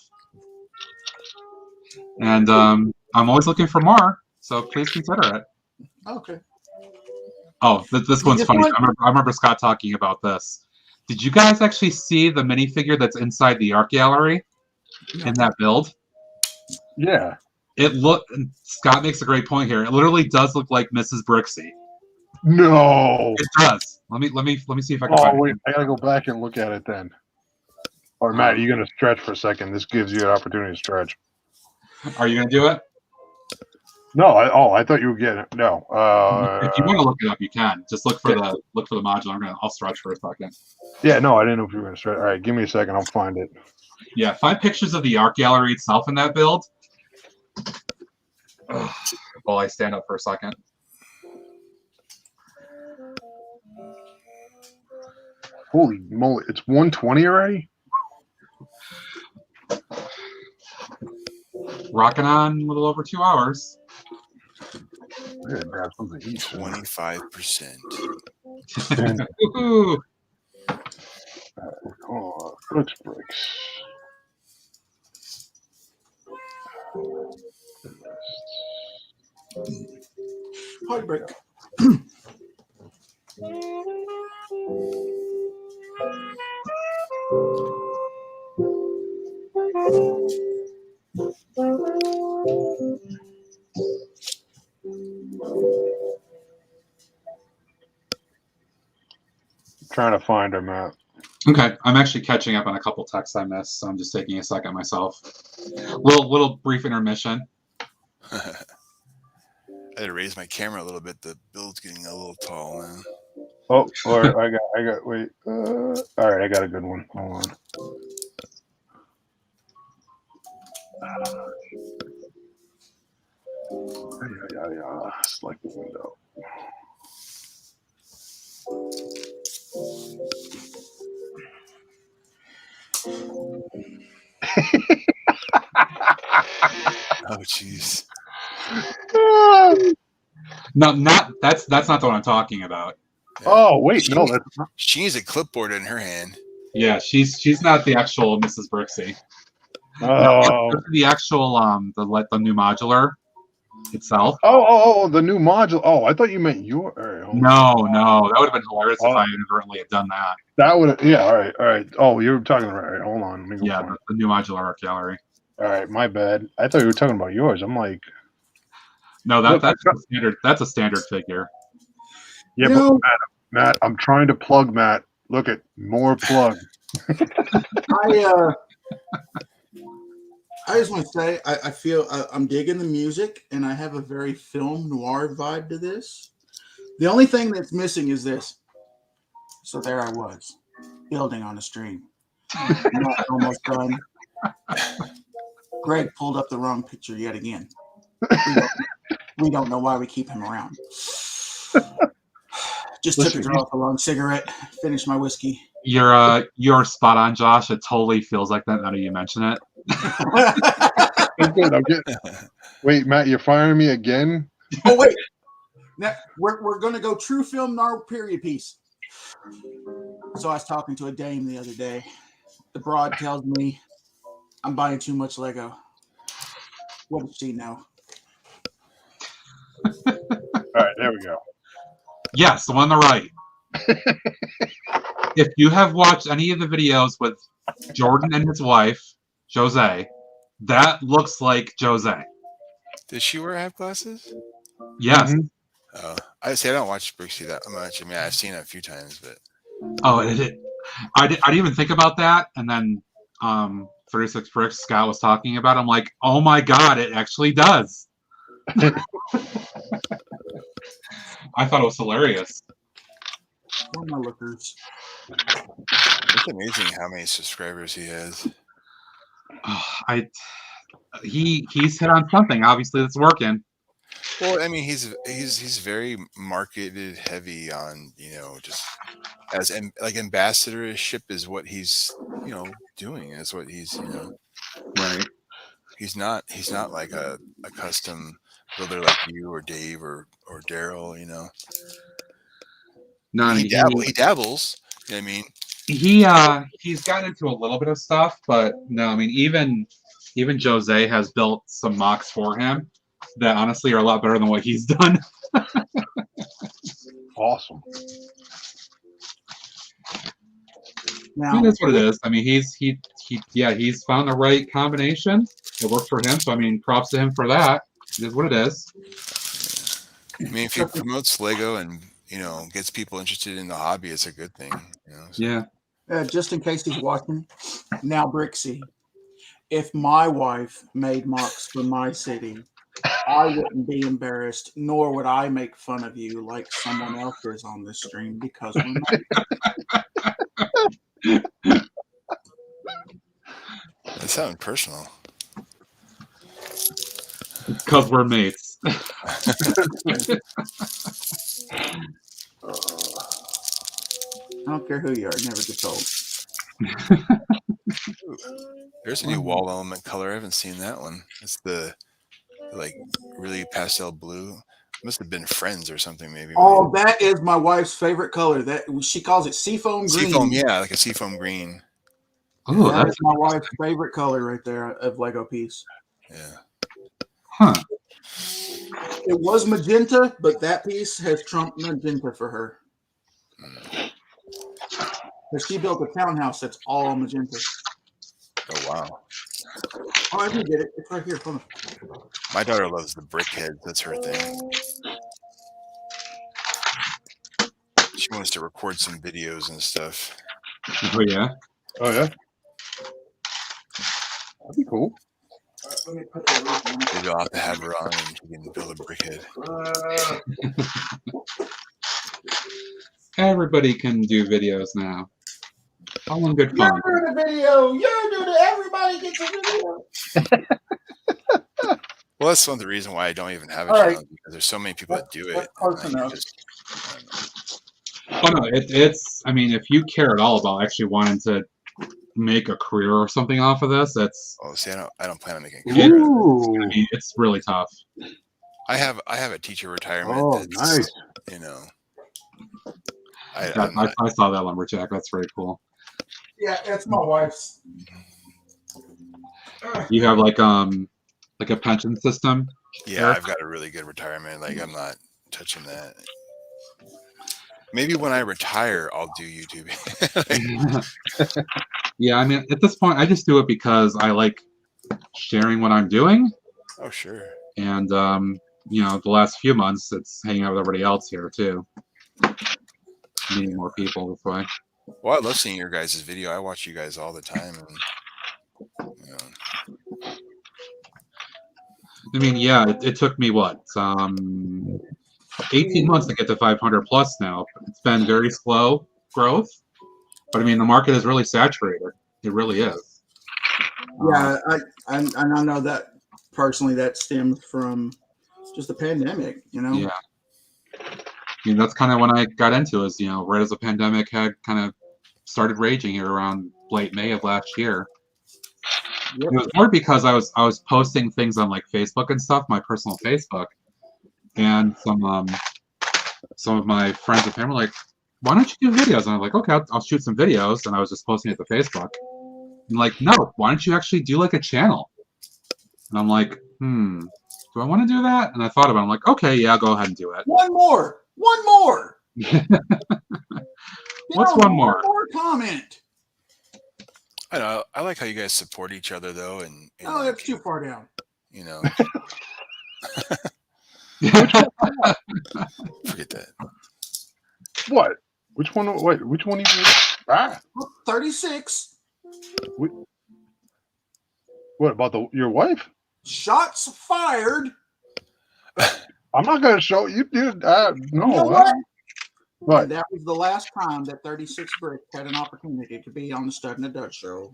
And I'm always looking for more, so please consider it. Okay. Oh, this one's funny. I remember Scott talking about this. Did you guys actually see the minifigure that's inside the art gallery in that build? Yeah. Scott makes a great point here. It literally does look like Mrs. Brixie. No. It does. Let me see if I can find wait, it. I gotta go back and look at it then. Or Matt, you're gonna stretch for a second. This gives you an opportunity to stretch. Are you gonna do it? No, I thought you were getting it. No. If you want to look it up, you can. Just look for the module. I'll stretch for a second. Yeah, no, I didn't know if you were gonna stretch. All right, give me a second. I'll find it. Yeah, find pictures of the art gallery itself in that build. While I stand up for a second. Holy moly! It's 120 already. Rocking on a little over 2 hours. I gotta grab something to eat. 25%. Oh, bricks. Heartbreak. Trying to find her, Matt. Okay, I'm actually catching up on a couple texts I missed, so I'm just taking a second myself. Little brief intermission. I had to raise my camera a little bit. The build's getting a little tall now. Oh, all right, I got. Wait. All right, I got a good one. Hold on. Select the window. Oh, jeez. No, that's not the one I'm talking about. Yeah. Oh, wait, no, that's not. She needs a clipboard in her hand. Yeah, she's not the actual Mrs. Brixie. Oh, The actual the new modular itself. Oh, the new module. Oh, I thought you meant your. All right, No, that would have been hilarious if I inadvertently had done that. That would. Yeah. All right. Oh, you were talking about. All right, hold on. Let me go. Yeah, the new modular art gallery. All right, my bad. I thought you were talking about yours. I'm like, no, that's a standard. That's a standard figure. Yeah, but Matt, I'm trying to plug Matt. Look at more plug. I just want to say I feel I'm digging the music, and I have a very film noir vibe to this. The only thing that's missing is this. So there I was, building on a stream. Not almost done. Greg pulled up the wrong picture yet again. We don't know why we keep him around. Just took a draw off a long cigarette, finished my whiskey. You're spot on, Josh. It totally feels like that now that you mention it. Wait, Matt, you're firing me again? Oh wait, now, we're gonna go true film noir period piece. So I was talking to a dame the other day. The broad tells me I'm buying too much Lego. What does she know? All right, there we go. Yes, the one on the right. If you have watched any of the videos with Jordan and his wife, Jose, that looks like Jose. Does she half glasses? Yes. Mhm. Oh, I don't watch Brixie that much. I mean, I've seen it a few times, but Oh, I didn't even think about that. And then 36 Bricks, Scott was talking about it. I'm like, oh my God, it actually does. I thought it was hilarious. What are my lookers? it's amazing how many subscribers he has. He's hit on something. Obviously, that's working. Well, I mean, he's very marketed heavy on, just as like ambassadorship is what he's doing, is what he's Right. he's not like a custom builder like you or Dave or Daryl. No, He dabbles. You know what I mean? He's gotten into a little bit of stuff, but no, I mean even Jose has built some mocks for him that honestly are a lot better than what he's done. Awesome. I mean, that's what it is. I mean, he's found the right combination. It worked for him, so I mean, props to him for that. It is what it is. I mean, if he promotes Lego and gets people interested in the hobby, it's a good thing. So. Yeah. Just in case he's watching, now Brixie, if my wife made mocks for my city, I wouldn't be embarrassed, nor would I make fun of you like someone else is on this stream because we're not. That sounds personal. Because we're mates. I don't care who you are, never get told. There's a new wall element color. I haven't seen that one. It's the like really pastel blue. Must have been Friends or something, maybe. Oh, that is my wife's favorite color. That she calls it seafoam green. Seafoam, yeah, like a seafoam green. Oh, that's my wife's favorite color right there of Lego piece. Yeah. Huh. It was magenta, but that piece has trumped magenta for her. Because she built a townhouse that's all magenta. Oh, wow. Oh, I did get it. It's right here. Hold on. My daughter loves the brickhead. That's her thing. She wants to record some videos and stuff. Oh, yeah? Oh, yeah? That'd be cool. Let me put that on. Maybe I'll have to have her on and she can build a brickhead. Everybody can do videos now. All in good fun. You're doing a video. You're doing it. Everybody gets a video. Well, that's one of the reasons why I don't even have a All channel, right. because there's so many people that do it. Close and I enough. Oh, no, it's, I mean, if you care at all about actually wanting to make a career or something off of this, it's... Oh, see, I don't plan on making a It- career. I mean, it's really tough. I have a teacher retirement. Oh, that's, nice. I saw that lumberjack. That's very cool. Yeah, that's my wife's. You have like a pension system. Yeah, I've got a really good retirement. Like, I'm not touching that. Maybe when I retire, I'll do YouTube. Yeah, I mean, at this point, I just do it because I like sharing what I'm doing. Oh, sure. And, the last few months, it's hanging out with everybody else here, too. Meeting more people this way. Well, I love seeing your guys' video. I watch you guys all the time. And, I mean, yeah, it took me, what, 18 months to get to 500 plus now. It's been very slow growth, but I mean the market is really saturated. It really is. Yeah, I know that personally. That stemmed from just the pandemic. Yeah. I mean, that's kind of when I got into it, right as the pandemic had kind of started raging here around late May of last year. Yep. It was more because I was posting things on like Facebook and stuff, my personal Facebook, and some of my friends and family were like, why don't you do videos? And I'm like, okay, I'll shoot some videos, and I was just posting it to Facebook. And like, no, why don't you actually do like a channel? And I'm like, do I want to do that? And I thought about it. I'm like, okay, yeah, I'll go ahead and do it. One more. What's one more? One more comment. I know. I like how you guys support each other, though, and Oh, that's too far down. You know, forget that. What? Which one? Wait, which one? 36. What about your wife? Shots fired. I'm not going to show you. Dude, no. You know what? What? And that was the last time that 36 Brick had an opportunity to be on the Stud and the Dutch show.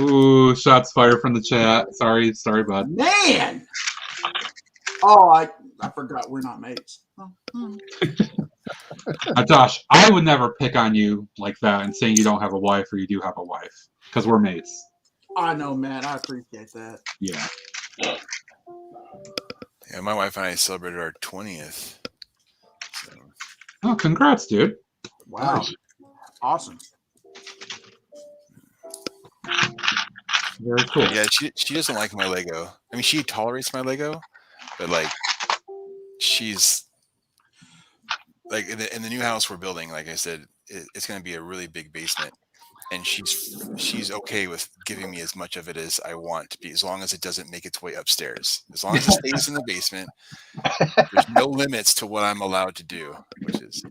Ooh, shots fired from the chat. Sorry, bud. Man! Oh, I forgot we're not mates. Josh, I would never pick on you like that and saying you don't have a wife or you do have a wife because we're mates. I know, Matt. I appreciate that. Yeah. Yeah, my wife and I celebrated our 20th. So. Oh, congrats, dude. Wow. Nice. Awesome. Very cool. Yeah, she doesn't like my Lego. I mean, she tolerates my Lego, but like she's like in the new house we're building, like I said, it's going to be a really big basement. And she's okay with giving me as much of it as I want to be, as long as it doesn't make its way upstairs. As long as it stays in the basement, there's no limits to what I'm allowed to do, which is,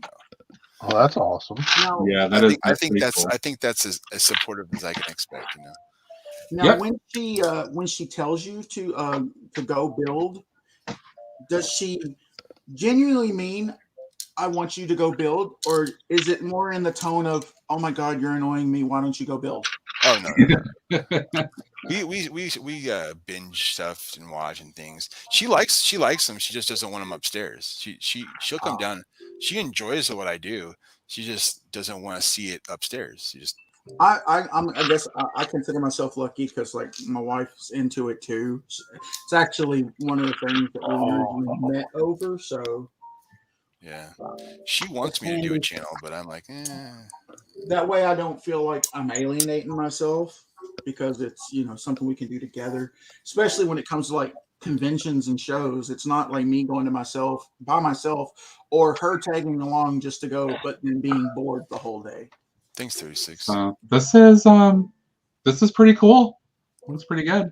Oh, that's awesome. Now, Yeah, I think that's cool. I think that's as supportive as I can expect. Now, Yep. when she tells you to go build, does she genuinely mean I want you to go build, or is it more in the tone of, oh my God, you're annoying me, why don't you go build? Oh no. We binge stuff and watch and things. She likes them. She just doesn't want them upstairs. She'll come down. She enjoys what I do. She just doesn't want to see it upstairs. She just. I guess I consider myself lucky because like my wife's into it too. It's actually one of the things that we originally met over. So Yeah, she wants me to do a channel, but I'm like, that way I don't feel like I'm alienating myself because it's something we can do together. Especially when it comes to like conventions and shows, it's not like me going to by myself or her tagging along just to go, but then being bored the whole day. Thanks, 36. This is pretty cool. It's pretty good.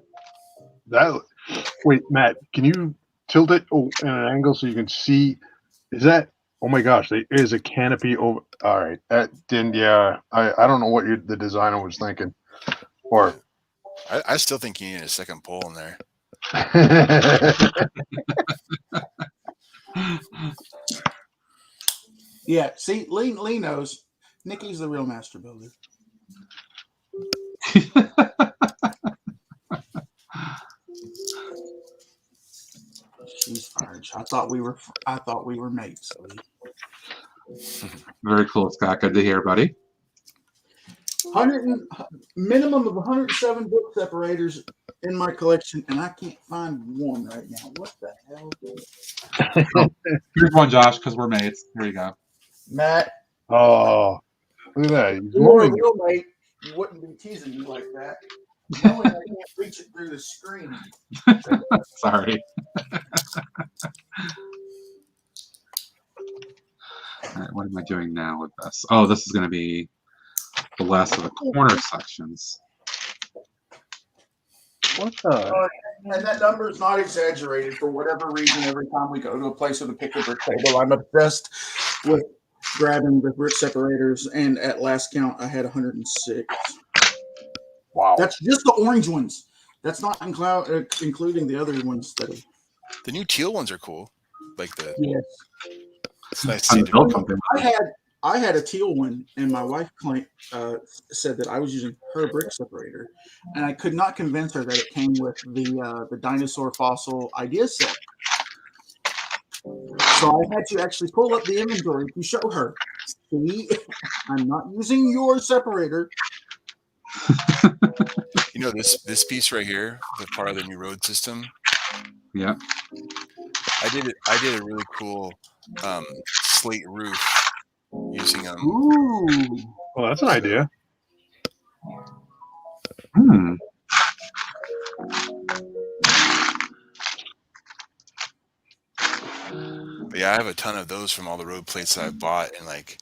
Wait, Matt, can you tilt it in an angle so you can see? Is that? Oh my gosh, there is a canopy over. All right, I don't know what the designer was thinking, or I still think you need a second pole in there. Yeah, see, Lee knows. Nikki's the real master builder. She's fine. I thought we were mates. Very cool, Scott. Good to hear, buddy. Minimum of 107 book separators in my collection, and I can't find one right now. What the hell? Here's one, Josh, because we're mates. Here you go. Matt. Oh, look at that. If you were a real mate, you wouldn't be teasing me like that. Knowing I can't reach it through the screen. Sorry. All right, what am I doing now with this? Oh, this is going to be the last of the corner sections. What the? And that number is not exaggerated for whatever reason. Every time we go to a place with a pick a brick table, I'm obsessed with grabbing the brick separators. And at last count, I had 106. Wow. That's just the orange ones. That's not including the other ones that The new teal ones are cool. Like Yes. it's nice to see. Build something. I had a teal one, and my wife said that I was using her brick separator, and I could not convince her that it came with the dinosaur fossil idea set. So I had to actually pull up the inventory to show her. See, I'm not using your separator. You know this piece right here, the part of the new road system. Yeah. I did a really cool slate roof using them. Ooh. Well, that's an idea. Hmm. But yeah, I have a ton of those from all the road plates that I've bought, and like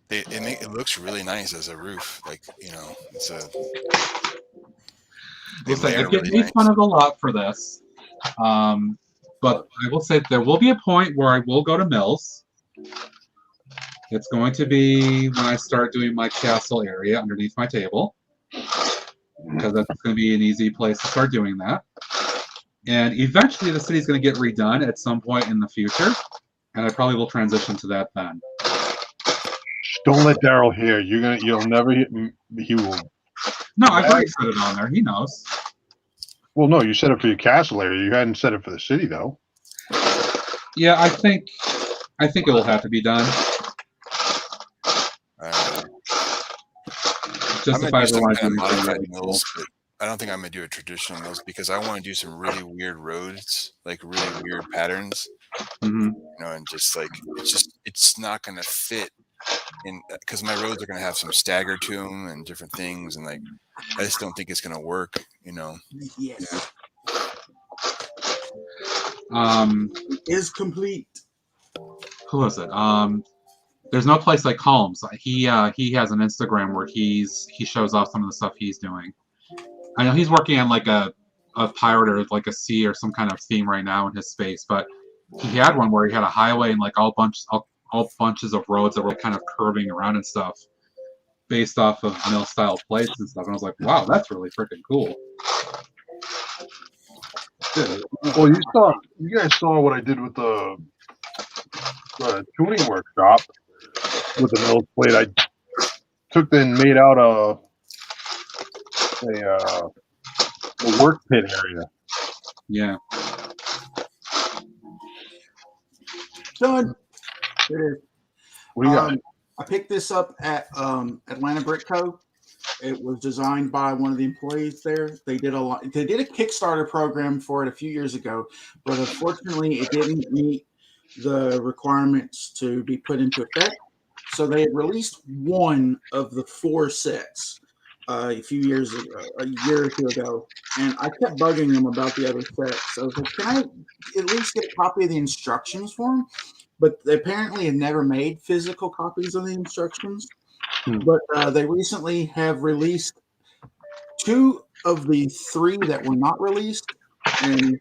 it looks really nice as a roof. Like, you know, it's a. Listen, I get made fun of a lot for this, but I will say there will be a point where I will go to Mills. It's going to be when I start doing my castle area underneath my table, because that's going to be an easy place to start doing that. And eventually the city's going to get redone at some point in the future, and I probably will transition to that then. Don't let Daryl hear. You'll never hear. He will. No, I've already said it on there. He knows. Well, no, you said it for your castle area. You hadn't said it for the city, though. Yeah, I think it will have to be done. Just if I ever want to do modified mills, but I don't think I'm gonna do a traditional mills because I want to do some really weird roads, like really weird patterns. Mm-hmm. You know, and just like it's not gonna fit in because my roads are gonna have some stagger to them and different things, and like I just don't think it's gonna work. You know. Yes. Is complete. Who is it? There's no place like Columns. He has an Instagram where he shows off some of the stuff he's doing. I know he's working on like a pirate or like a sea or some kind of theme right now in his space, but he had one where he had a highway and like all bunches of roads that were kind of curving around and stuff based off of mill style plates and stuff. And I was like, wow, that's really freaking cool. Yeah. Well, you guys saw what I did with the tuning workshop with the mill plate. I took and made out a work pit area. Yeah. Done. It is. What do you got? I picked this up at Atlanta Brick Co. It was designed by one of the employees there. They did a Kickstarter program for it a few years ago, but unfortunately it didn't meet the requirements to be put into effect. So they had released one of the 4 sets a year or two ago, and I kept bugging them about the other sets. I was like, can I at least get a copy of the instructions for them? But they apparently had never made physical copies of the instructions. But they recently have released 2 of the 3 that were not released, and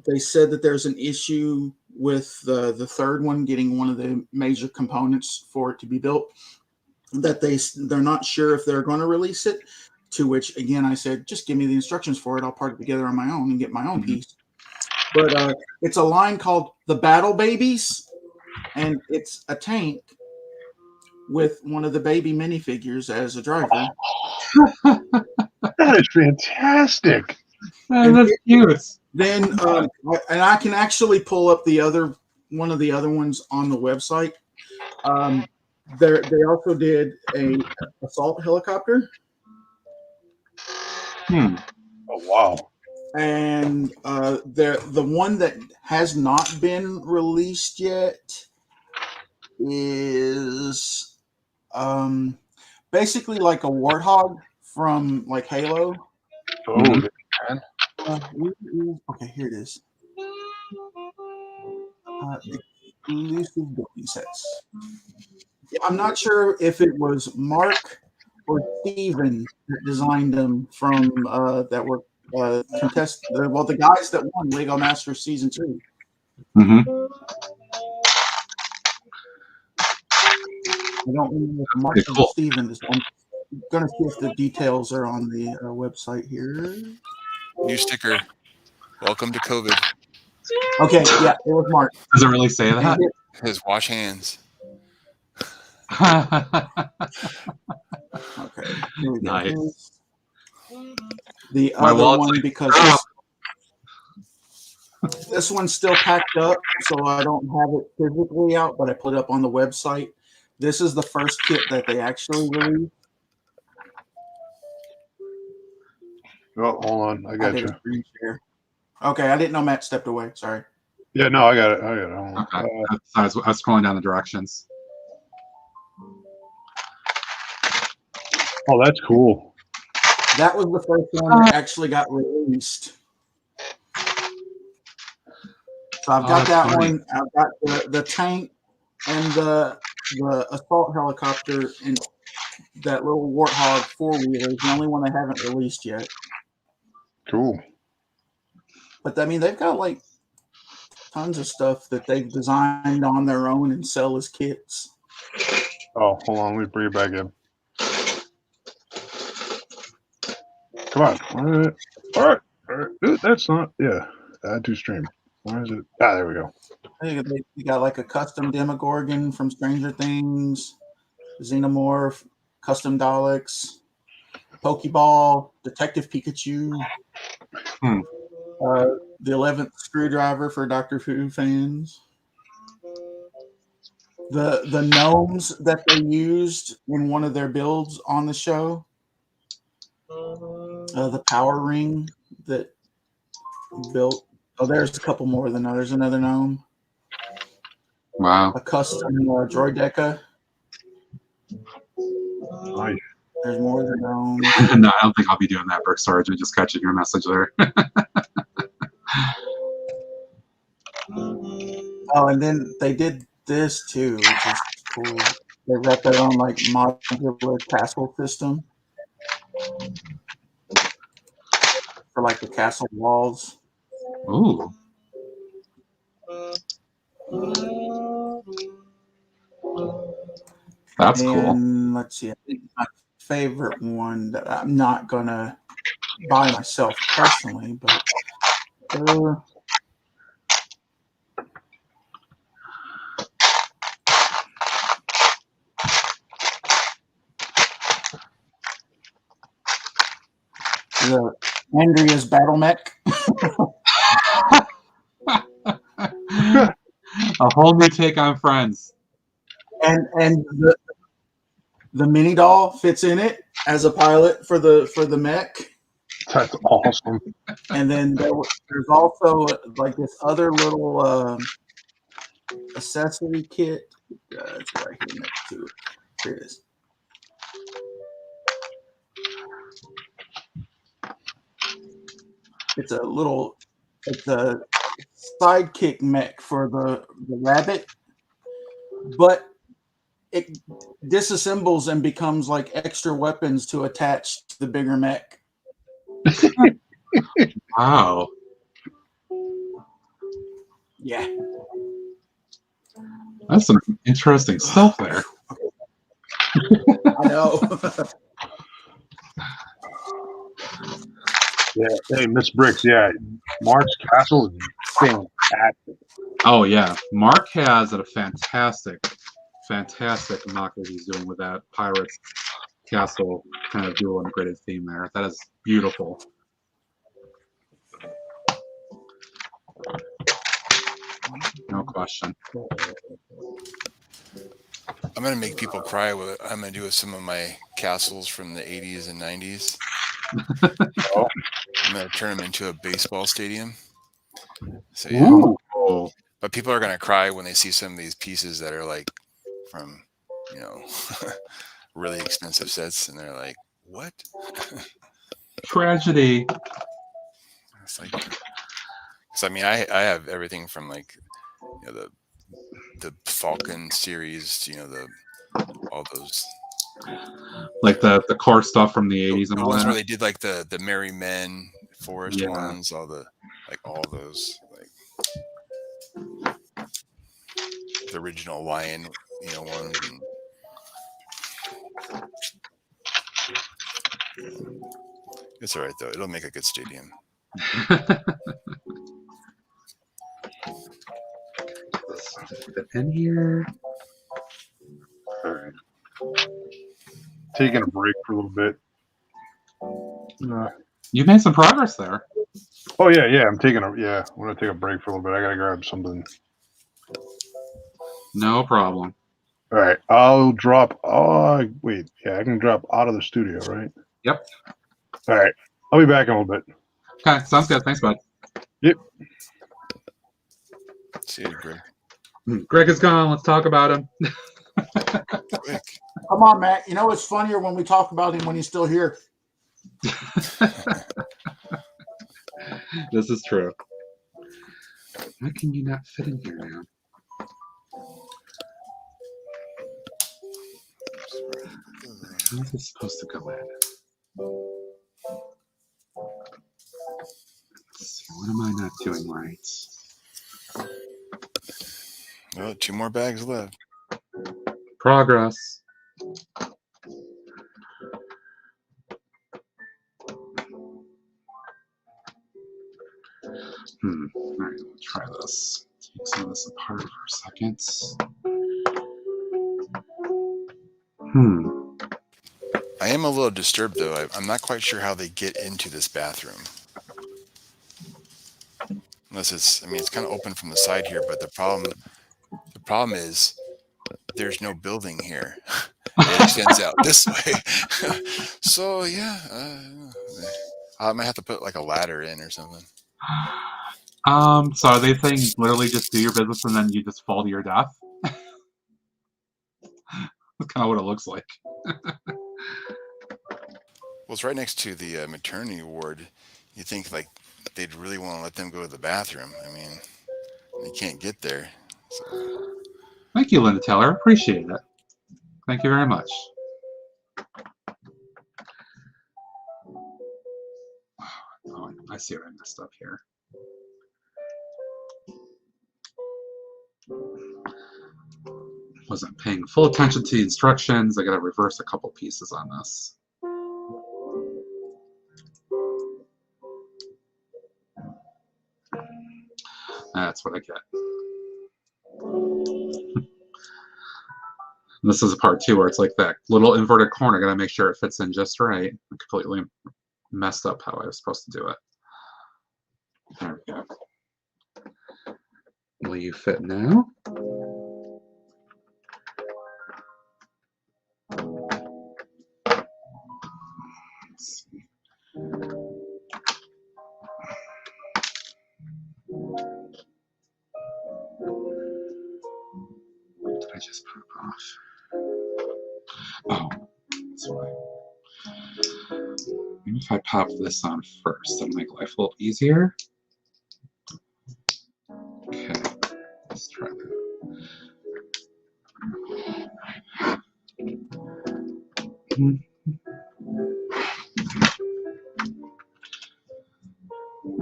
they said that there's an issue with the 3rd one getting one of the major components for it to be built, that they're not sure if they're going to release it, to which again I said, just give me the instructions for it, I'll part it together on my own and get my own piece. But it's a line called the Battle Babies, and it's a tank with one of the baby minifigures as a driver. That is fantastic. That's cute. Then, and I can actually pull up one of the other ones on the website. They also did a assault helicopter. Oh wow! And the one that has not been released yet is basically like a warthog from like Halo. Oh, man. Okay, here it is. Exclusive building sets. I'm not sure if it was Mark or Steven that designed them from that were contested. Well, the guys that won Lego Masters Season 2. Mm-hmm. I don't remember if Mark or Steven is. I'm going to see if the details are on the website here. New sticker. Welcome to COVID. Okay, yeah, it was Mark. Does it really say that? His wash hands. Okay, here we go. Nice. The My other wallet's one, like, because this one's still packed up, so I don't have it physically out, but I put it up on the website. This is the first kit that they actually released. Oh, hold on. I got did you. a screen share. Okay, I didn't know Matt stepped away. Sorry. Yeah, no, I got it. Hold on. Okay. I was scrolling down the directions. Oh, that's cool. That was the first one that actually got released. So I've got that funny. one. I've got the tank and the assault helicopter and that little Warthog 4-wheeler is the only one they haven't released yet. Cool. But I mean, they've got like tons of stuff that they've designed on their own and sell as kits. Oh, hold on. Let me bring it back in. Come on. All right. Dude, that's not. Yeah. Add to stream. Where is it? Ah, there we go. They got like a custom Demogorgon from Stranger Things, Xenomorph, custom Daleks, Pokeball, Detective Pikachu, the 11th Screwdriver for Doctor Who fans. The gnomes that they used in one of their builds on the show. The power ring that built. Oh, there's a couple more than that. There's another gnome. Wow. A custom droid deca. Nice. There's more than gnomes. No, I don't think I'll be doing that, Brick Sergeant. Just catching your message there. Oh, and then they did this too, which is cool. They got their own like modular castle system for like the castle walls. Ooh. That's cool. And let's see, I think my favorite one that I'm not gonna buy myself personally, but the Andrea's Battle Mech. A whole new take on Friends. And the mini doll fits in it as a pilot for the mech. That's awesome. And then there's also like this other little accessory kit. It's right here next to it. Here it is. It's a sidekick mech for the rabbit, but it disassembles and becomes like extra weapons to attach to the bigger mech. Wow. Yeah. That's some interesting stuff there. I know. Yeah. Hey, Miss Bricks. Yeah. Mark's castle is fantastic. Oh, yeah. Mark has a fantastic mock that he's doing with that Pirates Castle kind of dual integrated theme there. That is beautiful. No question. I'm gonna make people cry with it. I'm gonna do with some of my castles from the 80s and 90s. I'm gonna turn them into a baseball stadium. So yeah. Ooh. But people are gonna cry when they see some of these pieces that are like from, really expensive sets, and they're like, "What?" Tragedy. It's like, because I mean, I have everything from like, the Falcon series, all those, Like the core stuff from the 80s and the all ones that. where they did like the Merry Men Forest ones, all those, like the original Lion, ones. It's all right though. It'll make a good stadium. in here. All right. Taking a break for a little bit. You made some progress there. Oh yeah. I'm gonna take a break for a little bit. I gotta grab something. No problem. All right. I'll drop. Wait. Yeah, I can drop out of the studio, right? Yep. All right. I'll be back in a little bit. Okay, sounds good. Thanks, bud. Yep. See you, Greg. Greg is gone. Let's talk about him. Quick. Come on, Matt. You know it's funnier when we talk about him when he's still here. This is true. Why can you not fit in here now? How is this supposed to go in? Let's see, what am I not doing right? Well, 2 more bags left. Progress. All right, let's try this. Take some of this apart for a second. I am a little disturbed though. I'm not quite sure how they get into this bathroom. Unless it's kind of open from the side here, but the problem is there's no building here. It extends out this way. So yeah, I might have to put like a ladder in or something. So are they saying literally just do your business and then you just fall to your death? That's kind of what it looks like. Well, it's right next to the maternity ward. You think like they'd really want to let them go to the bathroom. I mean, they can't get there. So. Thank you, Linda Taylor. Appreciate it. Thank you very much. Oh, I see what I messed up here. Wasn't paying full attention to the instructions. I got to reverse a couple pieces on this. That's what I get. This is a part 2 where it's like that little inverted corner. I got to make sure it fits in just right. I completely messed up how I was supposed to do it. There we go. Will you fit now? Let's see. What did I just pop off? Oh, that's why. Maybe if I pop this on first, that'll make life a little easier. Okay, let's try that.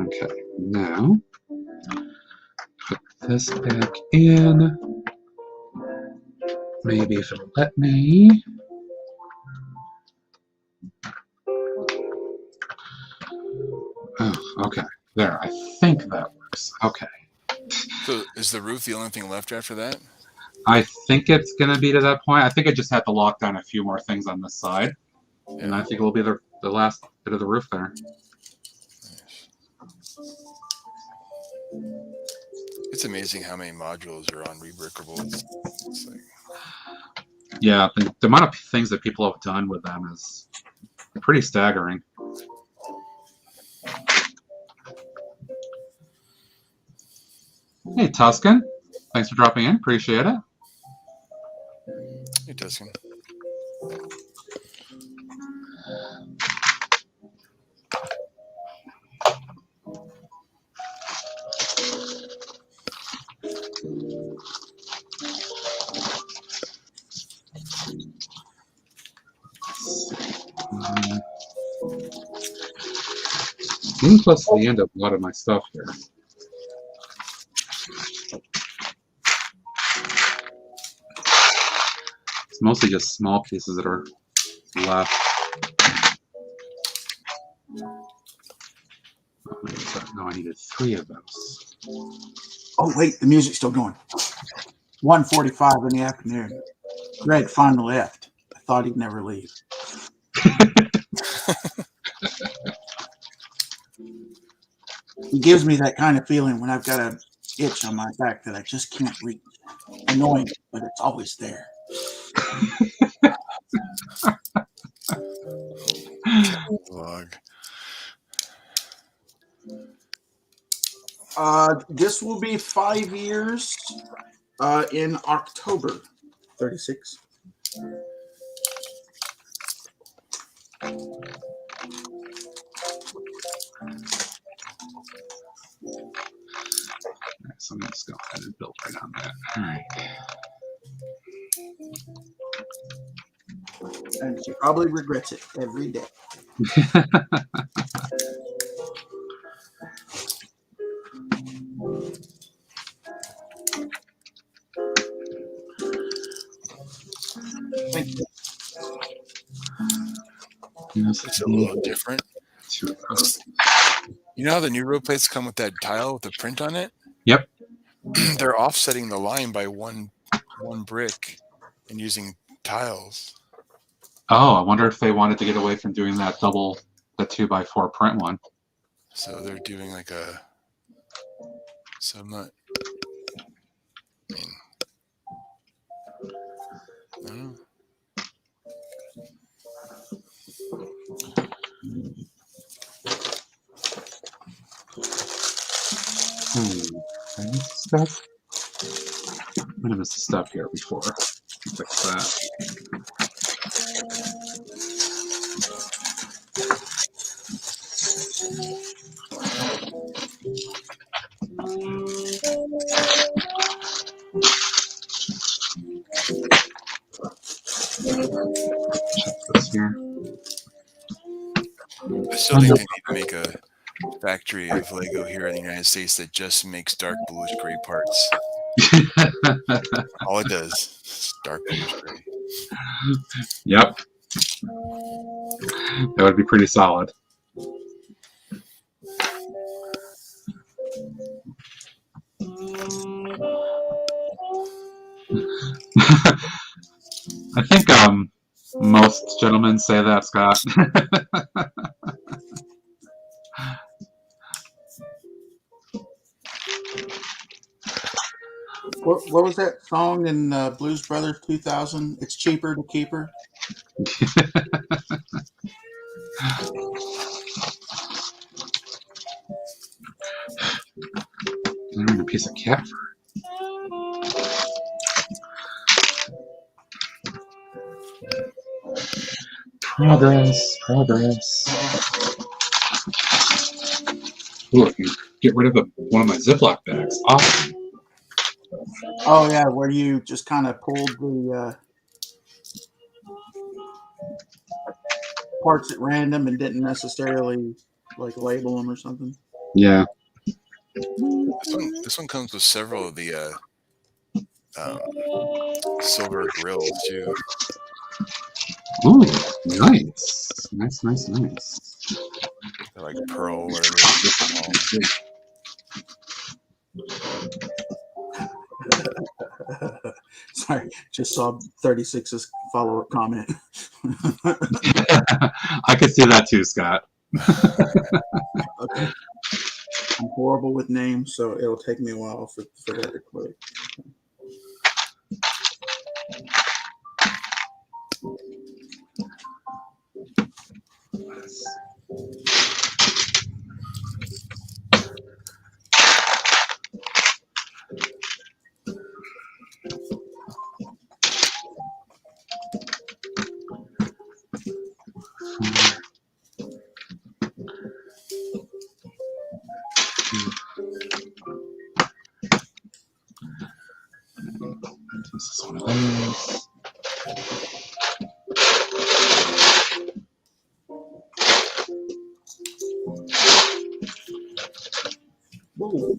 Okay, now put this back in. Maybe if it'll let me. Oh, okay. There, I think that works. Okay. So is the roof the only thing left after that? I think it's going to be to that point. I think I just have to lock down a few more things on this side. Yeah. And I think it will be the last bit of the roof there. It's amazing how many modules are on rebrickables. It's like... Yeah, the amount of things that people have done with them is pretty staggering. Hey, Tuscan. Thanks for dropping in. Appreciate it. Hey, Tuscan. Getting close to the end of a lot of my stuff here. It's mostly just small pieces that are left. No, I needed 3 of those. Oh, wait, the music's still going. 1:45 in the afternoon. Greg finally left. I thought he'd never leave. He gives me that kind of feeling when I've got a itch on my back that I just can't reach. Annoying, but it's always there. Vlog. This will be 5 years in October. 36. So I'm just go ahead and build right on that. All right. And she probably regrets it every day. Thank you. It's a little different. You know how the new road plates come with that tile with the print on it? Yep. They're offsetting the line by one brick and using tiles. Oh, I wonder if they wanted to get away from doing that double, the 2x4 print one. So they're doing like a. So I'm not. I mean, I don't know. I missed stuff. I'm gonna miss the stuff here before. Fix that. Check this here. I still think they need to make a factory of Lego here in the United States that just makes dark bluish gray parts. All it does is dark bluish gray. Yep. That would be pretty solid. I think most gentlemen say that, Scott. What was that song in Blues Brothers 2000? It's cheaper to keep her. I need a piece of cat fur. Progress. Ooh, I can get rid of one of my Ziploc bags. Awesome. Oh yeah, where you just kind of pulled the parts at random and didn't necessarily like label them or something. Yeah. This one comes with several of the silver grills too. Ooh, nice. Nice. They're like pearl, whatever it's called. Sorry, just saw 36's follow-up comment. I could see that too, Scott. Okay. I'm horrible with names, so it'll take me a while for that to click. This is one of those. Whoa.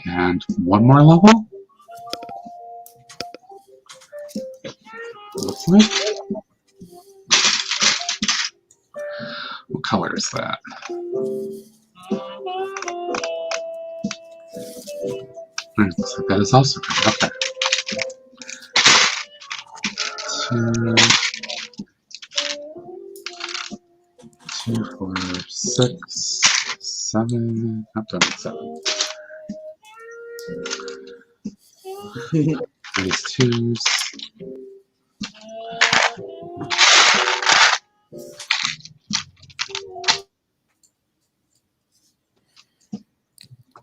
And one more level. Looks like. Where's that? Looks like that is also good. Okay. 2, 4, 6, 7. I've done 7. These 2s.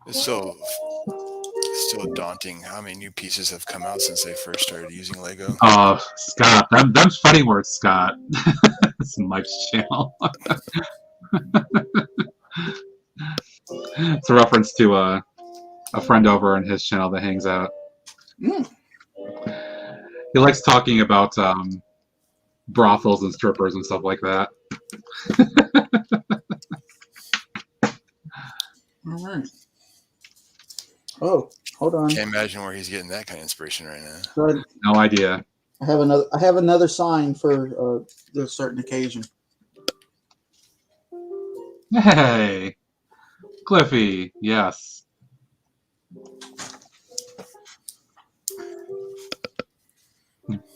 It's so daunting how many new pieces have come out since they first started using Lego. Oh, Scott, them's fighting words, Scott. It's Mike's channel. It's a reference to a friend over on his channel that hangs out. Mm. He likes talking about brothels and strippers and stuff like that. All right. Oh, hold on. Can't imagine where he's getting that kind of inspiration right now. But No idea. I have another sign for a certain occasion. Hey, Cliffy, yes.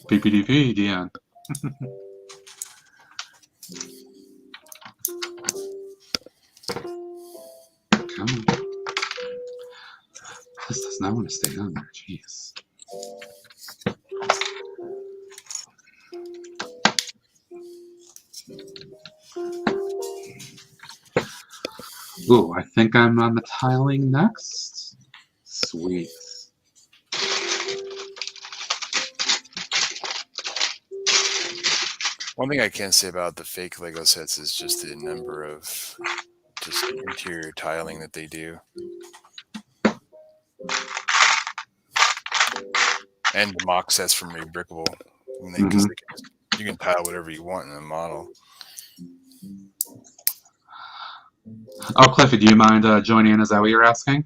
PPDP, Dion. Come on. This does not want to stay on there, jeez. Ooh, I think I'm on the tiling next. Sweet. One thing I can say about the fake Lego sets is just the number of just interior tiling that they do. And the mock sets from Rebrickable. Because you can tile whatever you want in the model. Oh, Cliffy, do you mind joining in? Is that what you're asking?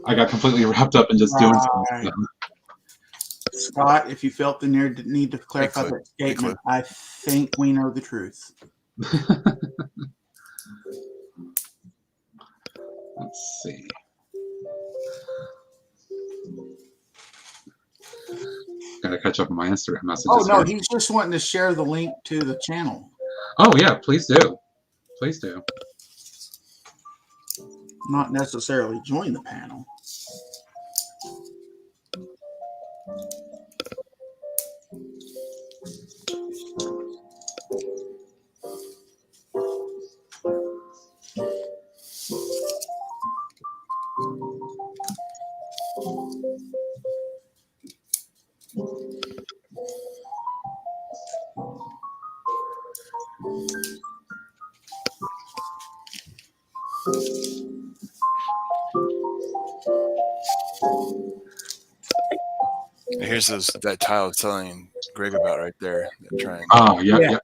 I got completely wrapped up in just doing something. Scott, if you felt the need to clarify that statement, I think we know the truth. Let's see. Gotta catch up on my Instagram messages. Oh, no, here. he's just wanting to share the link to the channel. Oh, yeah, please do. Please do. Not necessarily join the panel. Here's that tile I was telling Greg about right there. That triangle. Oh, yeah, yeah.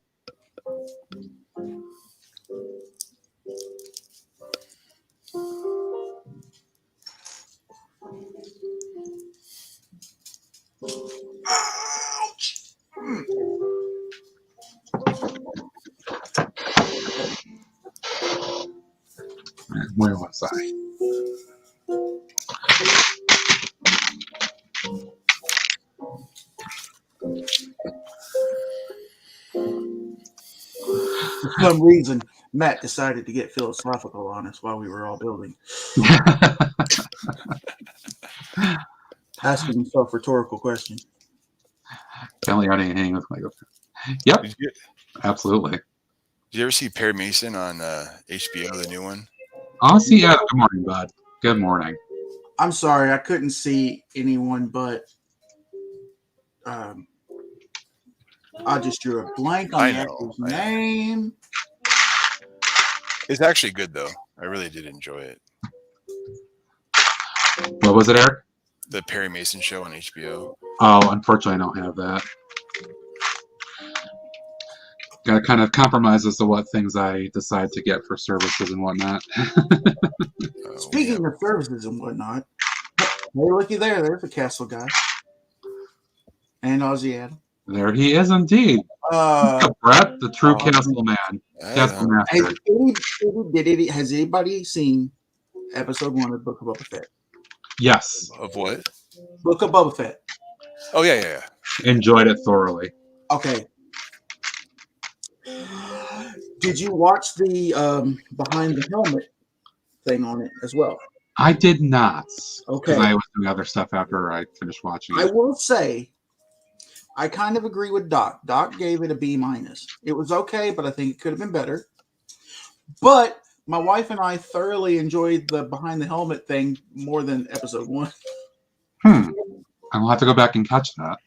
Where was I? For some reason, Matt decided to get philosophical on us while we were all building. Asking himself rhetorical questions. Family outing and hanging with Lego. Yep, absolutely. Did you ever see Perry Mason on HBO, the new one? Oh, see, yeah. Good morning, bud. Good morning. I'm sorry, I couldn't see anyone but I just drew a blank on the actor's name. It's actually good, though. I really did enjoy it. What was it, Eric? The Perry Mason show on HBO. Oh, unfortunately, I don't have that. Got to kind of compromise as to what things I decide to get for services and whatnot. Speaking of services and whatnot, looky there. There's the castle guy. And Ozzy Adam. There he is indeed. Brett, the true castle man. Castle master. Has anybody seen episode 1 of Book of Boba Fett? Yes. Of what? Book of Boba Fett. Oh, yeah. Enjoyed it thoroughly. Okay. Did you watch the behind the helmet thing on it as well? I did not. Okay. Because I was doing other stuff after I finished watching it. I will say, I kind of agree with Doc. Doc gave it a B-. It was okay, but I think it could have been better. But my wife and I thoroughly enjoyed the behind the helmet thing more than episode 1. I'll have to go back and catch that.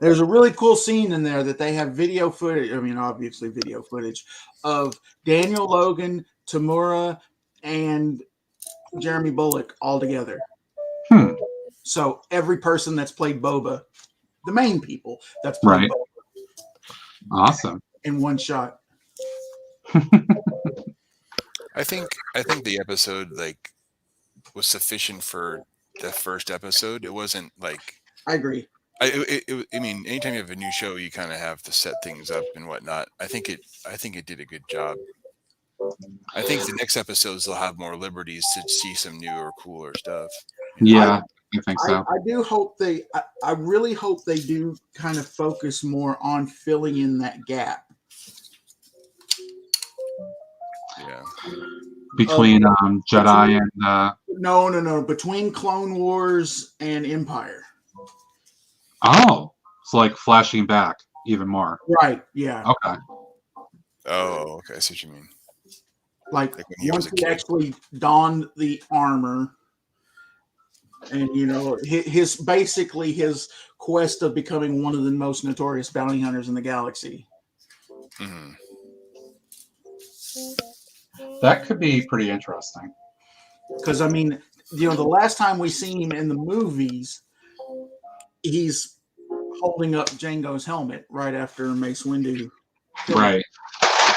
There's a really cool scene in there that they have video footage. I mean, obviously video footage of Daniel Logan, Tamura, and Jeremy Bullock all together. So every person that's played Boba, the main people that's played Boba, awesome, in one shot. I think the episode was sufficient for the first episode. It wasn't like I agree. I mean, anytime you have a new show, you kind of have to set things up and whatnot. I think it did a good job. I think the next episodes they'll have more liberties to see some new or cooler stuff. Yeah, I think so. I do hope I really hope they do kind of focus more on filling in that gap. Yeah. Between Jedi and No. Between Clone Wars and Empire. Oh, it's like flashing back even more. Right, yeah. Okay. Oh, okay. I see what you mean. Like when he actually donned the armor, and his quest of becoming one of the most notorious bounty hunters in the galaxy. Mm-hmm. That could be pretty interesting. Because I mean, the last time we seen him in the movies, he's holding up Jango's helmet right after Mace Windu. Right.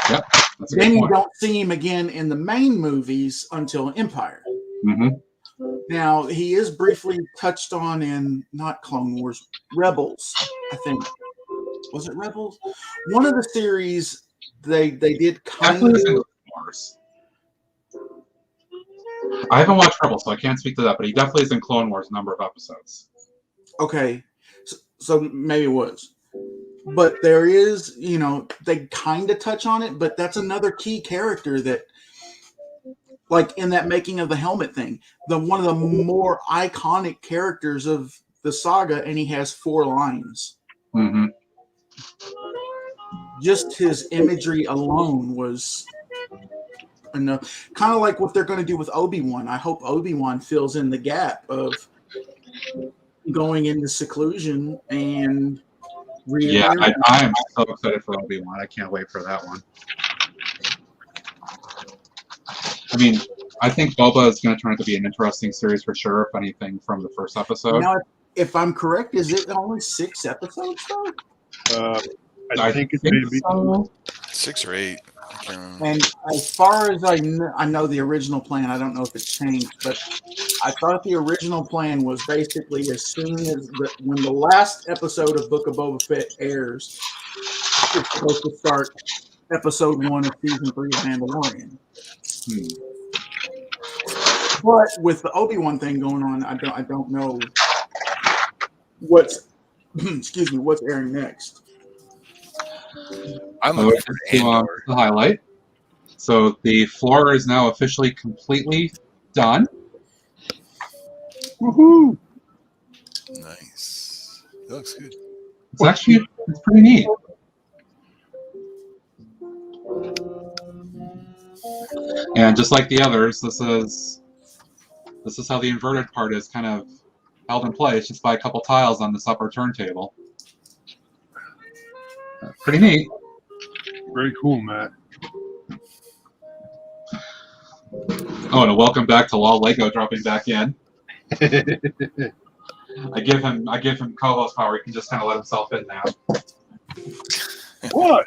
Yep. Then you don't see him again in the main movies until Empire. Mm-hmm. Now, he is briefly touched on in, not Clone Wars, Rebels, I think. Was it Rebels? One of the series, they did kind of... Wars. I haven't watched Rebels, so I can't speak to that, but he definitely is in Clone Wars a number of episodes. Okay. So maybe it was. But there is, they kind of touch on it, but that's another key character that, like in that making of the helmet thing, one of the more iconic characters of the saga, and he has 4 lines. Mm-hmm. Just his imagery alone was enough. Kind of like what they're going to do with Obi-Wan. I hope Obi-Wan fills in the gap of going into seclusion and yeah, I am so excited for Obi-Wan. I can't wait for that one. I mean, I think Boba is going to turn out to be an interesting series for sure, if anything, from the first episode. Now, if I'm correct, is it only 6 episodes, though? I think it's maybe so. 6 or 8. I can't remember. And as far as I know the original plan, I don't know if it's changed, but I thought the original plan was basically as soon as when the last episode of Book of Boba Fett airs, it's supposed to start episode 1 of season 3 of Mandalorian. But with the Obi-Wan thing going on, I don't know what's what's airing next. I'm looking for the highlight. So the floor is now officially completely done. Woohoo! Nice. It looks good. It's pretty neat. And just like the others, this is how the inverted part is kind of held in place, just by a couple tiles on this upper turntable. Pretty neat. Very cool, Matt. Oh, and a welcome back to Law Lego dropping back in. I give him co-host power. He can just kind of let himself in now. What?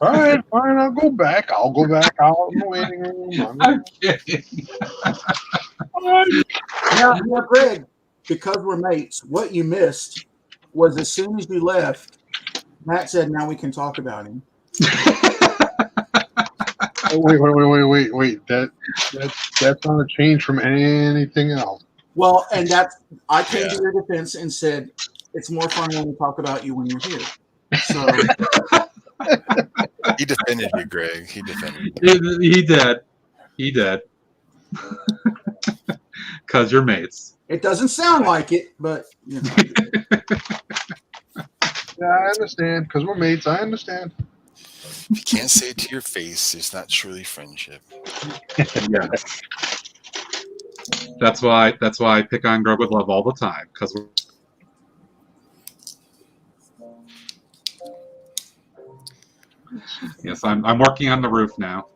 All right, fine. I'll go back. I'll go back out in the waiting room. I'm kidding. Now, Greg, because we're mates, what you missed was as soon as you left, Matt said, "Now we can talk about him." Oh, wait. That's not a change from anything else. Well, and I came to your defense and said it's more fun when we talk about you when you're here. So He defended you, Greg. He defended you. He did. Because you're mates. it doesn't sound like it, but you know. Yeah, I understand. Because we're mates. I understand. If you can't say it to your face, it's not truly friendship. Yeah. That's why I pick on Greg with love all the time. Because yes, I'm working on the roof now.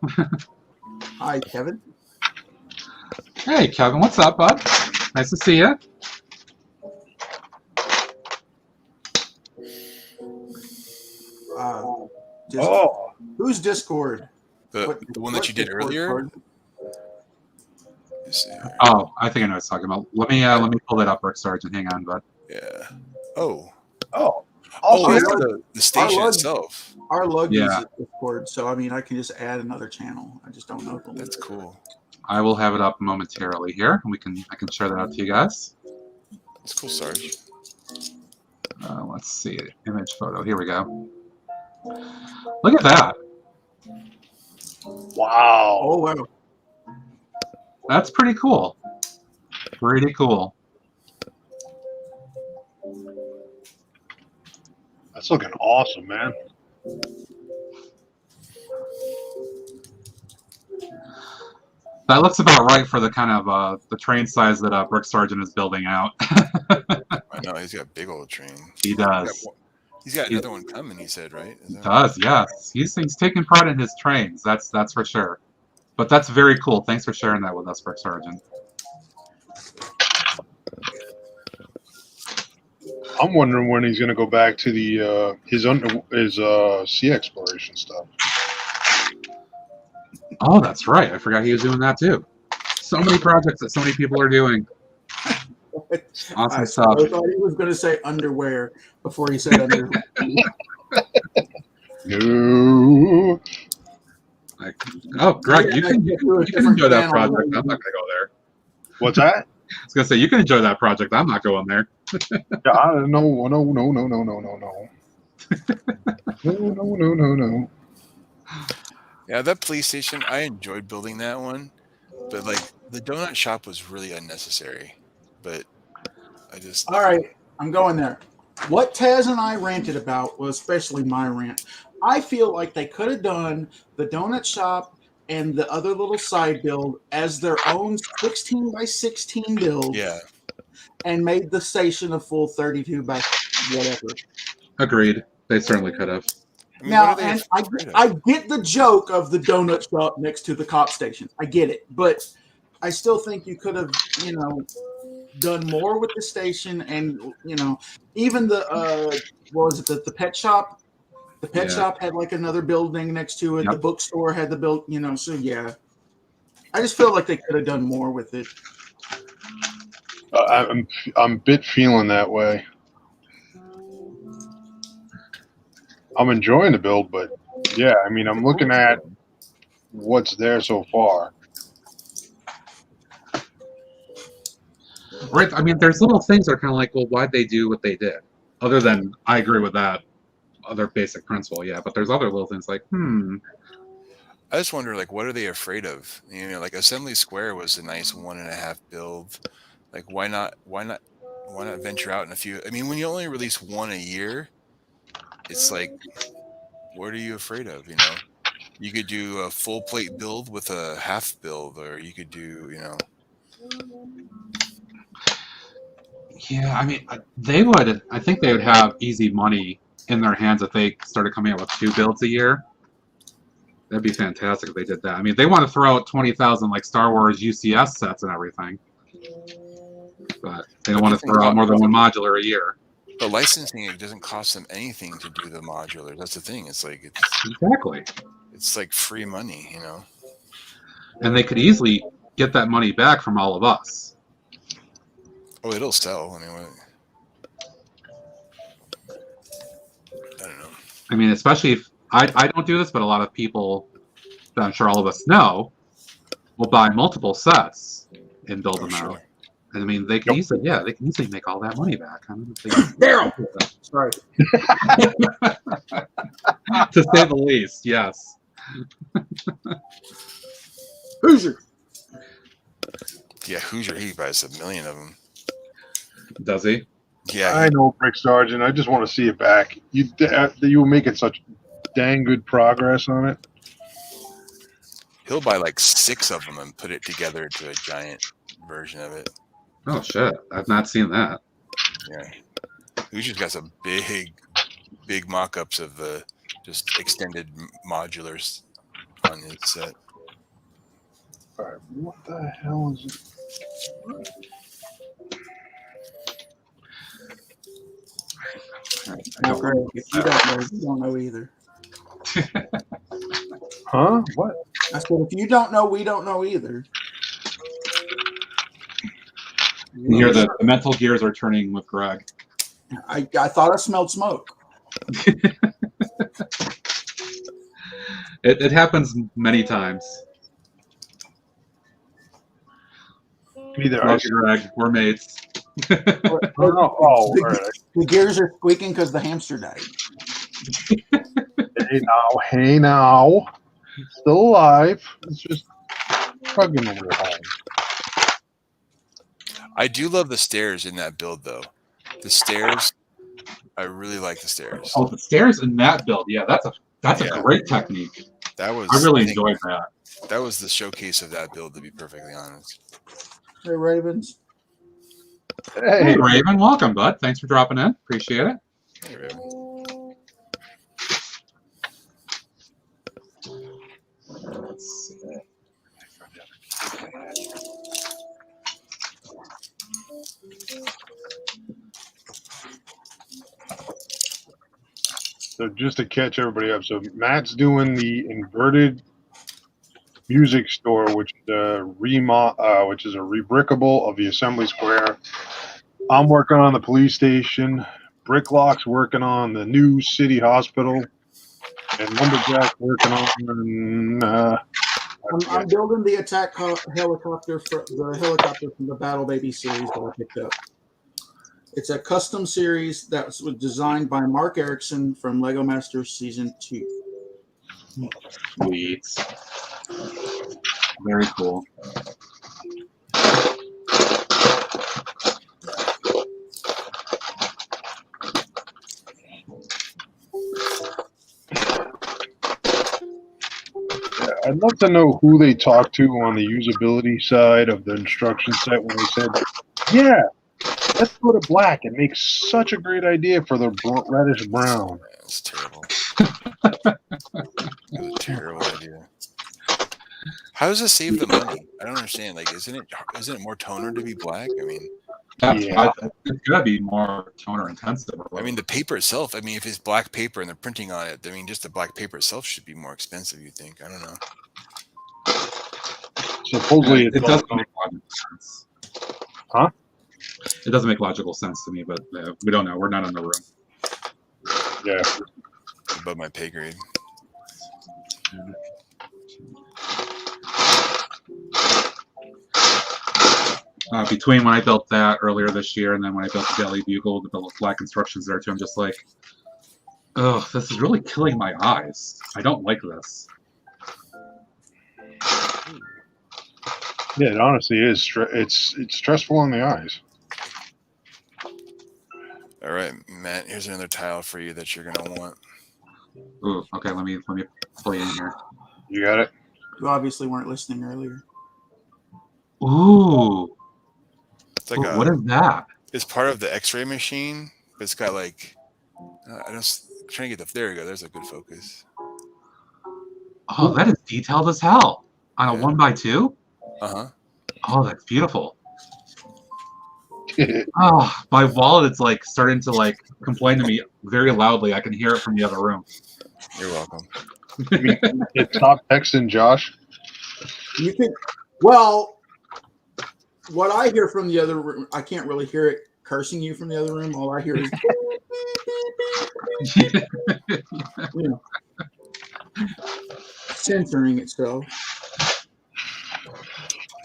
Hi, Kevin. Hey, Kevin, what's up, bud? Nice to see you. Who's Discord? The one that you did earlier? Oh, I think I know what it's talking about. Let me pull that up, Rick Sargent. Hang on, bud. Yeah. Oh, Also, it's the station itself. Our lug uses Discord, so I mean, I can just add another channel. I just don't know. That's cool. I will have it up momentarily here. I can share that out to you guys. That's cool, Sarge. Let's see, image photo. Here we go. Look at that. Wow. Oh wow. That's pretty cool. Pretty cool. That's looking awesome, man. That looks about right for the kind of the train size that Brick Sargent is building out. I know, he's got a big old train. He does. He's got another one coming, he said, right? He does, yes. He's taking pride in his trains, that's for sure. But that's very cool. Thanks for sharing that with us, Brick Sargent. I'm wondering when he's going to go back to the his sea exploration stuff. Oh, that's right. I forgot he was doing that too. So many projects that so many people are doing. Awesome stuff. I thought he was going to say underwear before he said underwear. No. Oh, Greg, you can enjoy that project. I'm not going to go there. What's that? I was going to say, you can enjoy that project. I'm not going there. No. No. Yeah, that police station, I enjoyed building that one. But, like, the donut shop was really unnecessary. But I just... All right, I'm going there. What Taz and I ranted about, well, especially my rant, I feel like they could have done the donut shop and the other little side build as their own 16 by 16 build. Yeah. And made the station a full 32 by whatever. Agreed. They certainly could have. I mean, Now, and I get the joke of the donut shop next to the cop station. I get it. But I still think you could have, done more with the station and, even the, what was it, the pet shop? The pet shop had like another building next to it. Yep. The bookstore had the so yeah. I just feel like they could have done more with it. I'm a bit feeling that way. I'm enjoying the build, but yeah, I mean, I'm looking at what's there so far. Right. I mean, there's little things that are kind of like, well, why'd they do what they did? Other than, I agree with that other basic principle, yeah. But there's other little things like, I just wonder, like, what are they afraid of? Like Assembly Square was a nice 1.5 build. Like, why not venture out in a few? I mean, when you only release one a year, it's like, what are you afraid of? You could do a full plate build with a half build, or you could do, Yeah, I mean, I think they would have easy money in their hands if they started coming out with 2 builds a year. That'd be fantastic if they did that. I mean, they want to throw out 20,000 like Star Wars UCS sets and everything, but they don't want to throw out more than one modular a year. But licensing, it doesn't cost them anything to do the modular. That's the thing. It's like Exactly. it's like free money, you know. And they could easily get that money back from all of us. Oh, it'll sell. I mean, I don't know. I mean, especially if I don't do this, but a lot of people that I'm sure all of us know will buy multiple sets and build them out. I mean, they can easily, they can easily make all that money back. I mean, Daryl! Sorry. To say the least, yes. Hoosier. Yeah, Hoosier, he buys 1 million of them. Does he? Yeah, I know, Brick Sergeant. I just want to see it back. You were making such dang good progress on it. he'll buy like 6 of them and put it together to a giant version of it. Oh shit! I've not seen that. Yeah, Hoosier's got some big mock-ups of the just extended modulars on his set. All right, what the hell is it? Now, Greg, if you don't know, you don't know either. Huh? What? I said, if you don't know, we don't know either. You hear the mental gears are turning with Greg. I thought I smelled smoke. It happens many times. Either Love you, Greg. We're mates. Oh, all right. The gears are squeaking because the hamster died. Hey now. Still alive. It's just chugging over the home. I do love the stairs in that build, though. The stairs, I really like the stairs. Oh, the stairs in that build. Yeah, that's a great technique. That was. I really enjoyed that. That was the showcase of that build, to be perfectly honest. Hey, Ravens. Hey, Raven, welcome, bud. Thanks for dropping in. Appreciate it. Hey, Raven. Let's see. So just to catch everybody up, so Matt's doing the inverted music store, which is a rebrickable of the assembly square. I'm working on the police station. Bricklock's working on the new city hospital, and Lumberjack's working on. I'm building the attack helicopter for the helicopter from the Battle Baby series that I picked up. It's a custom series that was designed by Mark Erickson from Lego Masters Season 2. Sweet. Very cool. I'd love to know who they talked to on the usability side of the instruction set when they said, yeah, let's go to black. It makes such a great idea for the reddish brown. That's terrible. That's a terrible idea. How does it save the money? I don't understand. Like, isn't it more toner to be black? I mean, It's gotta be more toner intensive. I mean, the paper itself. I mean, if it's black paper and they're printing on it, I mean, just the black paper itself should be more expensive. You think? I don't know. Supposedly, it doesn't make logical sense. Huh? It doesn't make logical sense to me, but we don't know. We're not in the room. Yeah. Above my pay grade. Between when I built that earlier this year and then when I built the Daily Bugle, the black instructions there too, I'm just like, oh, this is really killing my eyes. I don't like this. Yeah, it honestly is. It's stressful on the eyes. All right, Matt. Here's another tile for you that you're gonna want. Ooh, okay, let me play in here. You got it? You obviously weren't listening earlier. Ooh. It's like What is that? It's part of the X-ray machine, but it's got like I'm trying to get there we go. There's a good focus. Oh, that is detailed as hell. On a 1x2? Uh-huh. Oh, that's beautiful. My wallet is like starting to like complain to me very loudly. I can hear it from the other room. You're welcome. Stop texting Josh. You think? Well, what I hear from the other room, I can't really hear it cursing you from the other room. All I hear is, you know, censoring itself.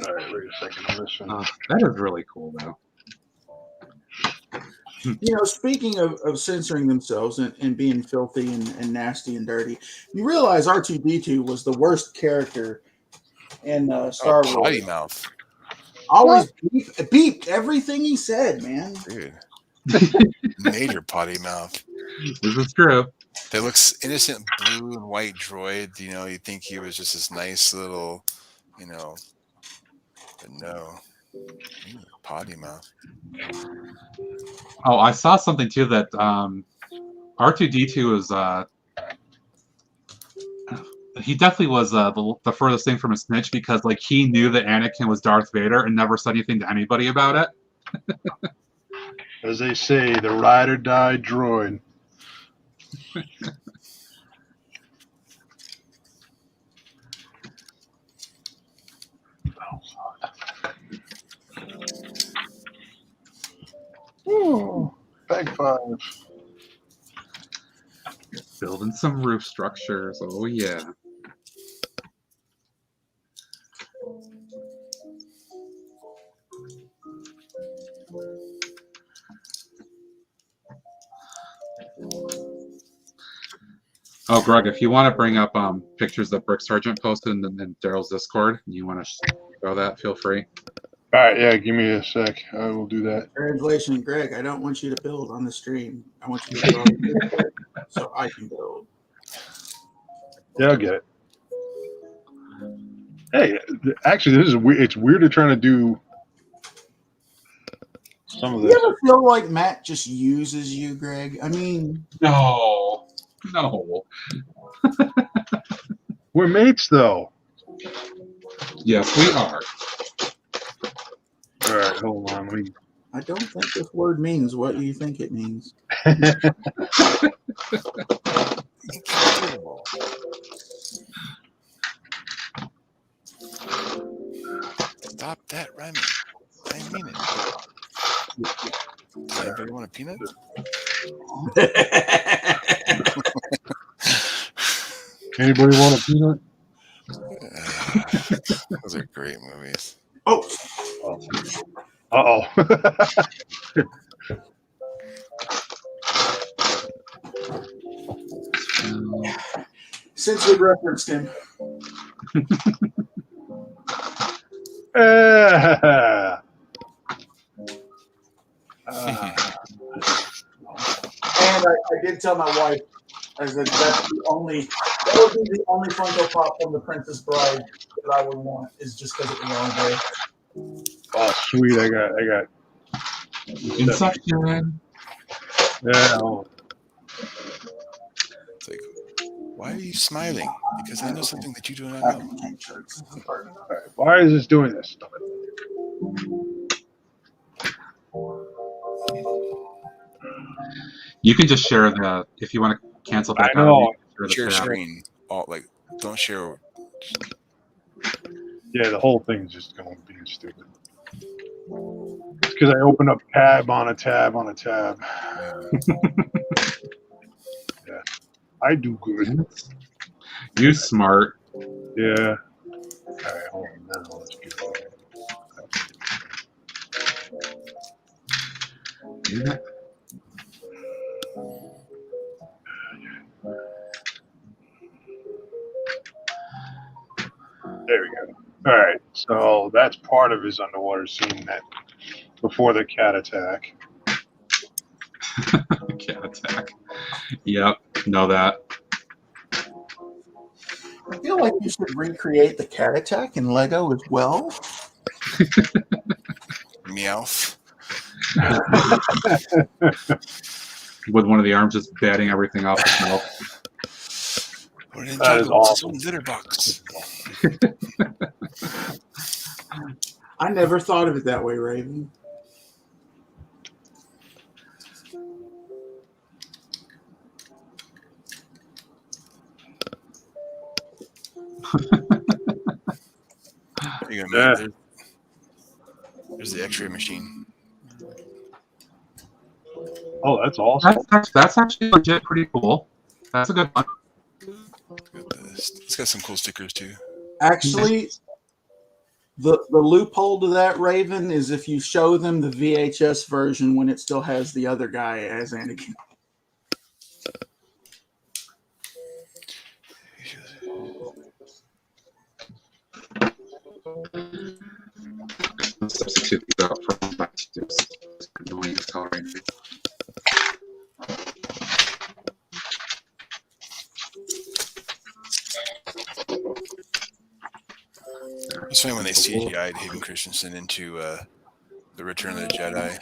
All right, wait a second. I'm listening. That is really cool, though. You know, speaking of censoring themselves and being filthy and nasty and dirty, you realize R2-D2 was the worst character in Star Wars. Potty mouth. Always beeped everything he said, man. Dude. Major potty mouth. This is true. That looks innocent blue and white droid. You know, you'd think he was just this nice little, you know, but no. Potty mouth. Oh, I saw something too that R2-D2 is he definitely was the furthest thing from a snitch because like he knew that Anakin was Darth Vader and never said anything to anybody about it. As they say, the ride or die droid. Ooh, bag 5. Building some roof structures. Oh yeah. Oh, Greg, if you want to bring up pictures that Brick Sergeant posted in Daryl's Discord, and you want to show that, feel free. All right, yeah, give me a sec. I will do that. Translation, Greg, I don't want you to build on the stream. I want you to build on the Discord so I can build. Yeah, I'll get it. Hey, actually, this is weird. It's weird to trying to do some of this. You ever feel like Matt just uses you, Greg? I mean, No. We're mates, though. Yes, we are. All right, hold on. I don't think this word means what you think it means. Stop that rhyming. I mean it. Does anybody want a peanut? Anybody want a peanut? Those are great movies. Oh. Uh-oh. Since we referenced him. And I did tell my wife, I said that would be the only Funko Pop from The Princess Bride that I would want is just because it was on day. Oh, sweet! I got. Inception. Yeah. Oh. It's like, why are you smiling? Because I know something that you do not know. All right. Why is this doing this? You can just share the if you want to cancel back I know. out. Share screen. Don't share. Yeah, the whole thing's just going to be stupid. It's because I opened up tab on a tab on a tab. Yeah, I do good. You smart. Yeah. All right, hold on. Now let's get it. Yeah. There we go. All right, so that's part of his underwater scene that before the cat attack. Cat attack. Yep, know that. I feel like you should recreate the cat attack in Lego as well. Meowth. With one of the arms just batting everything off his mouth. Or an That is awesome. litter box. I never thought of it that way, Raven. There you go, man. There's the X-ray machine. Oh, that's awesome. That's actually legit pretty cool. That's a good one. It's got some cool stickers too. Actually, the loophole to that, Raven, is if you show them the VHS version when it still has the other guy as Anakin. Substitute these out for back to annoying coloring. It's funny when they CGI'd Hayden Christensen into the Return of the Jedi.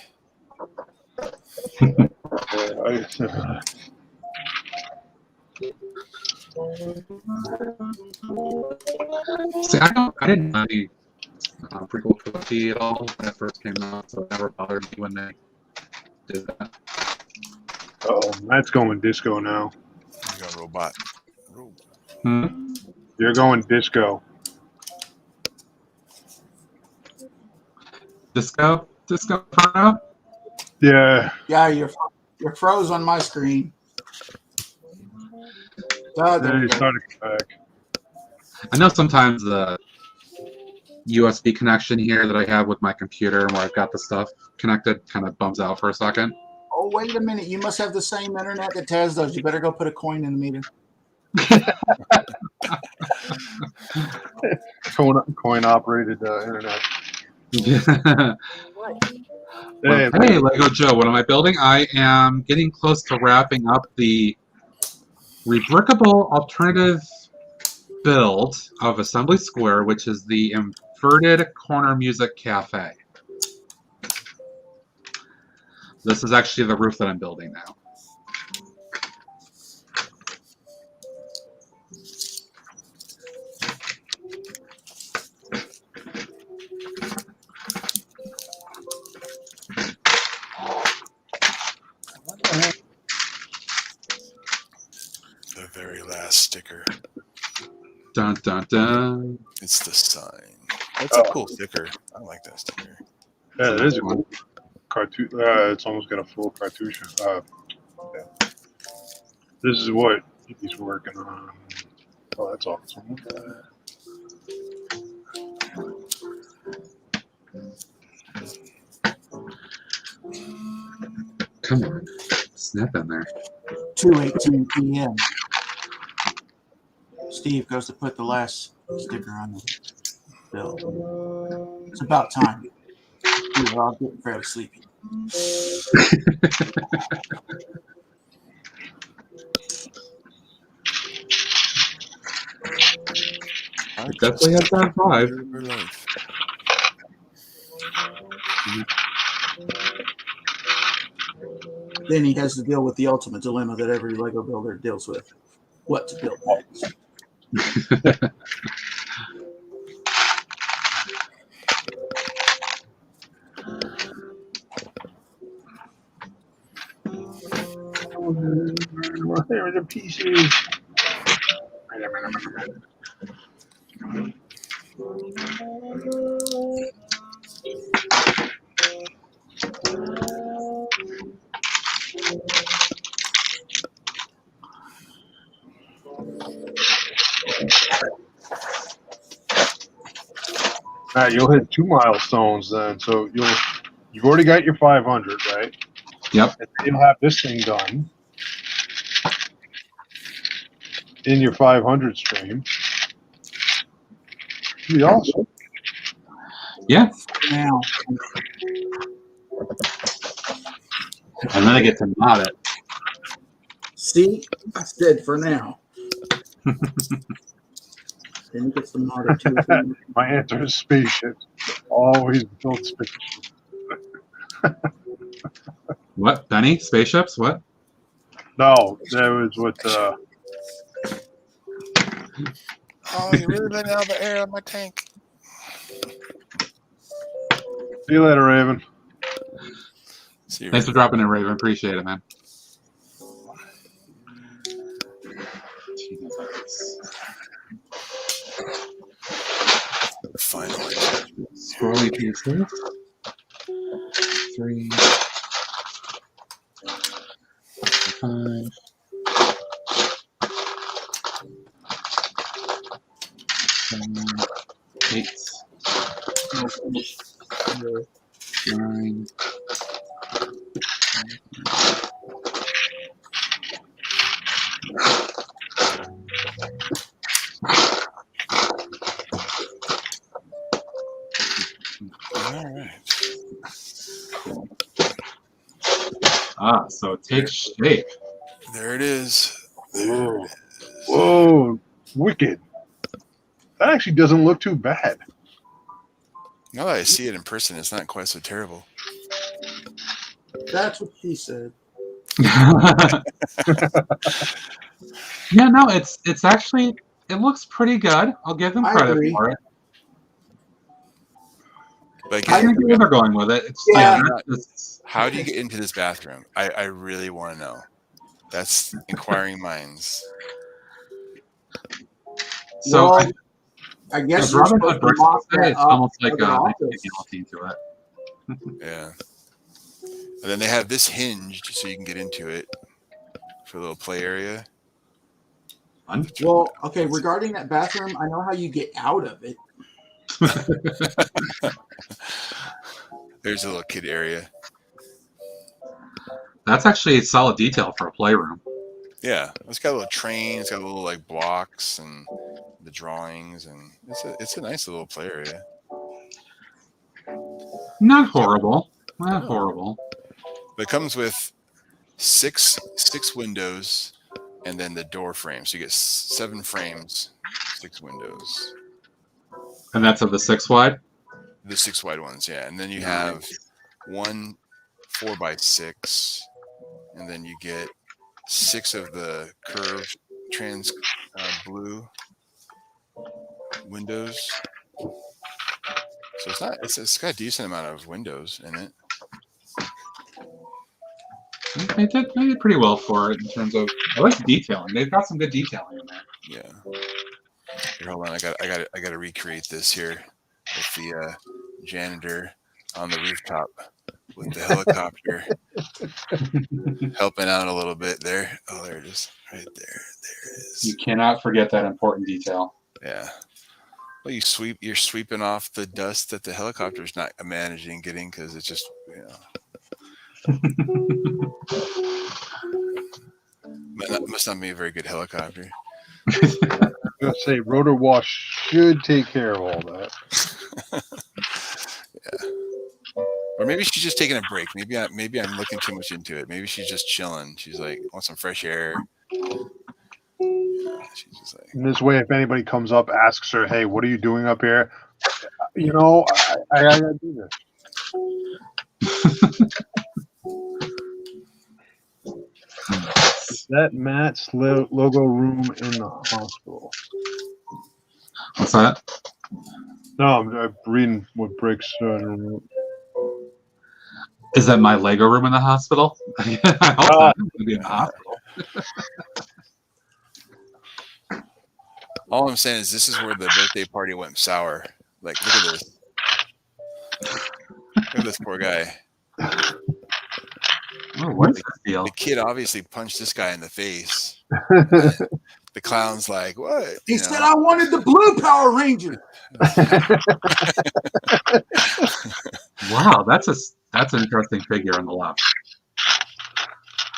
See, I didn't know the prequel trilogy at all when it first came out, so it never bothered me when they did that. Oh, Matt's going disco now. You got robot. You're going disco. Disco Inferno? Yeah. Yeah, you're froze on my screen. Oh, there Yeah, you you go. started to come back. I know sometimes the USB connection here that I have with my computer where I've got the stuff connected kind of bums out for a second. Oh, wait a minute. You must have the same internet that Taz does. You better go put a coin in the meter. Coin operated internet. Well, hey, Lego Joe, what am I building? I am getting close to wrapping up the rebrickable alternative build of Assembly Square, which is the inverted corner music cafe. This is actually the roof that I'm building now. The very last sticker. Dun dun dun. It's the sign. That's a cool sticker. I like that sticker. Yeah, it is a cool cartoon. It's almost got a full cartouche. Yeah. This is what he's working on. Oh, that's awesome. Come on, snap in there. 2:18 p.m. Steve goes to put the last sticker on the bill. It's about time. We're all getting fairly sleepy. It definitely has that vibe. Then he has to deal with the ultimate dilemma that every Lego builder deals with: what to build next. There are the pieces. You'll hit 2 milestones then. So you've already got your 500, right? Yep. And then you'll have this thing done in your 500 stream. It'll be awesome. Yeah. Now, And then I get to mod it. see, I said for now. Then he gets the modder too. My answer is spaceships. Always build spaceships. What, Benny? Spaceships? What? No, that was what. Oh, you're really letting out the air on my tank. See you later, Raven. See you, Thanks for dropping in, Raven. Appreciate it, man. pieces. 3, 5. 7, 8, 9. All right. So it takes shape. There it is. Whoa. Whoa, wicked. That actually doesn't look too bad. Now that I see it in person, it's not quite so terrible. That's what she said. Yeah, no, it's actually, it looks pretty good. I'll give them I credit agree. for it. But I again, can see where they're going with it. It's Yeah. how do you get into this bathroom? I really want to know. That's inquiring minds. So Well, I guess as you're Robin supposed Hood to Bricks mock would say, that it's up almost like of an they office. take guillotine to it. Yeah. And then they have this hinged so you can get into it for a little play area. Well, okay, regarding that bathroom, I know how you get out of it. There's a little kid area. That's actually a solid detail for a playroom. Yeah, it's got a little train. It's got a little like blocks and the drawings, and it's a nice little play area. Not horrible. Not horrible. But it comes with six windows, and then the door frame. So you get 7 frames, 6 windows. And that's of the 6 wide? The 6 wide ones, yeah. And then you have one 4x6, and then you get 6 of the curved trans blue windows. So it's got a decent amount of windows in it. They did pretty well for it in terms of, I like the detailing. They've got some good detailing in there. Yeah. Here, hold on, I got to recreate this here with the janitor on the rooftop with the helicopter helping out a little bit there. Oh, there it is, right there. There it is. You cannot forget that important detail. Yeah. Well, you're sweeping off the dust that the helicopter's not managing getting because it's just, must not be a very good helicopter. I was going to say, rotor wash should take care of all that. Yeah. Or maybe she's just taking a break. Maybe I'm looking too much into it. Maybe she's just chilling. She's like, want some fresh air. She's just like. In this way, if anybody comes up, asks her, "Hey, what are you doing up here?" I gotta do this. Is that Matt's logo room in the hospital? What's that? No, I'm reading what Bricks wrote. Is that my Lego room in the hospital? I hope so. I'm gonna be in the hospital. All I'm saying is this is where the birthday party went sour. Like, look at this. Look at this poor guy. Oh, what's this deal? The kid obviously punched this guy in the face. The clown's like, what? He said, I wanted the blue Power Ranger. Wow, that's an interesting figure on the left.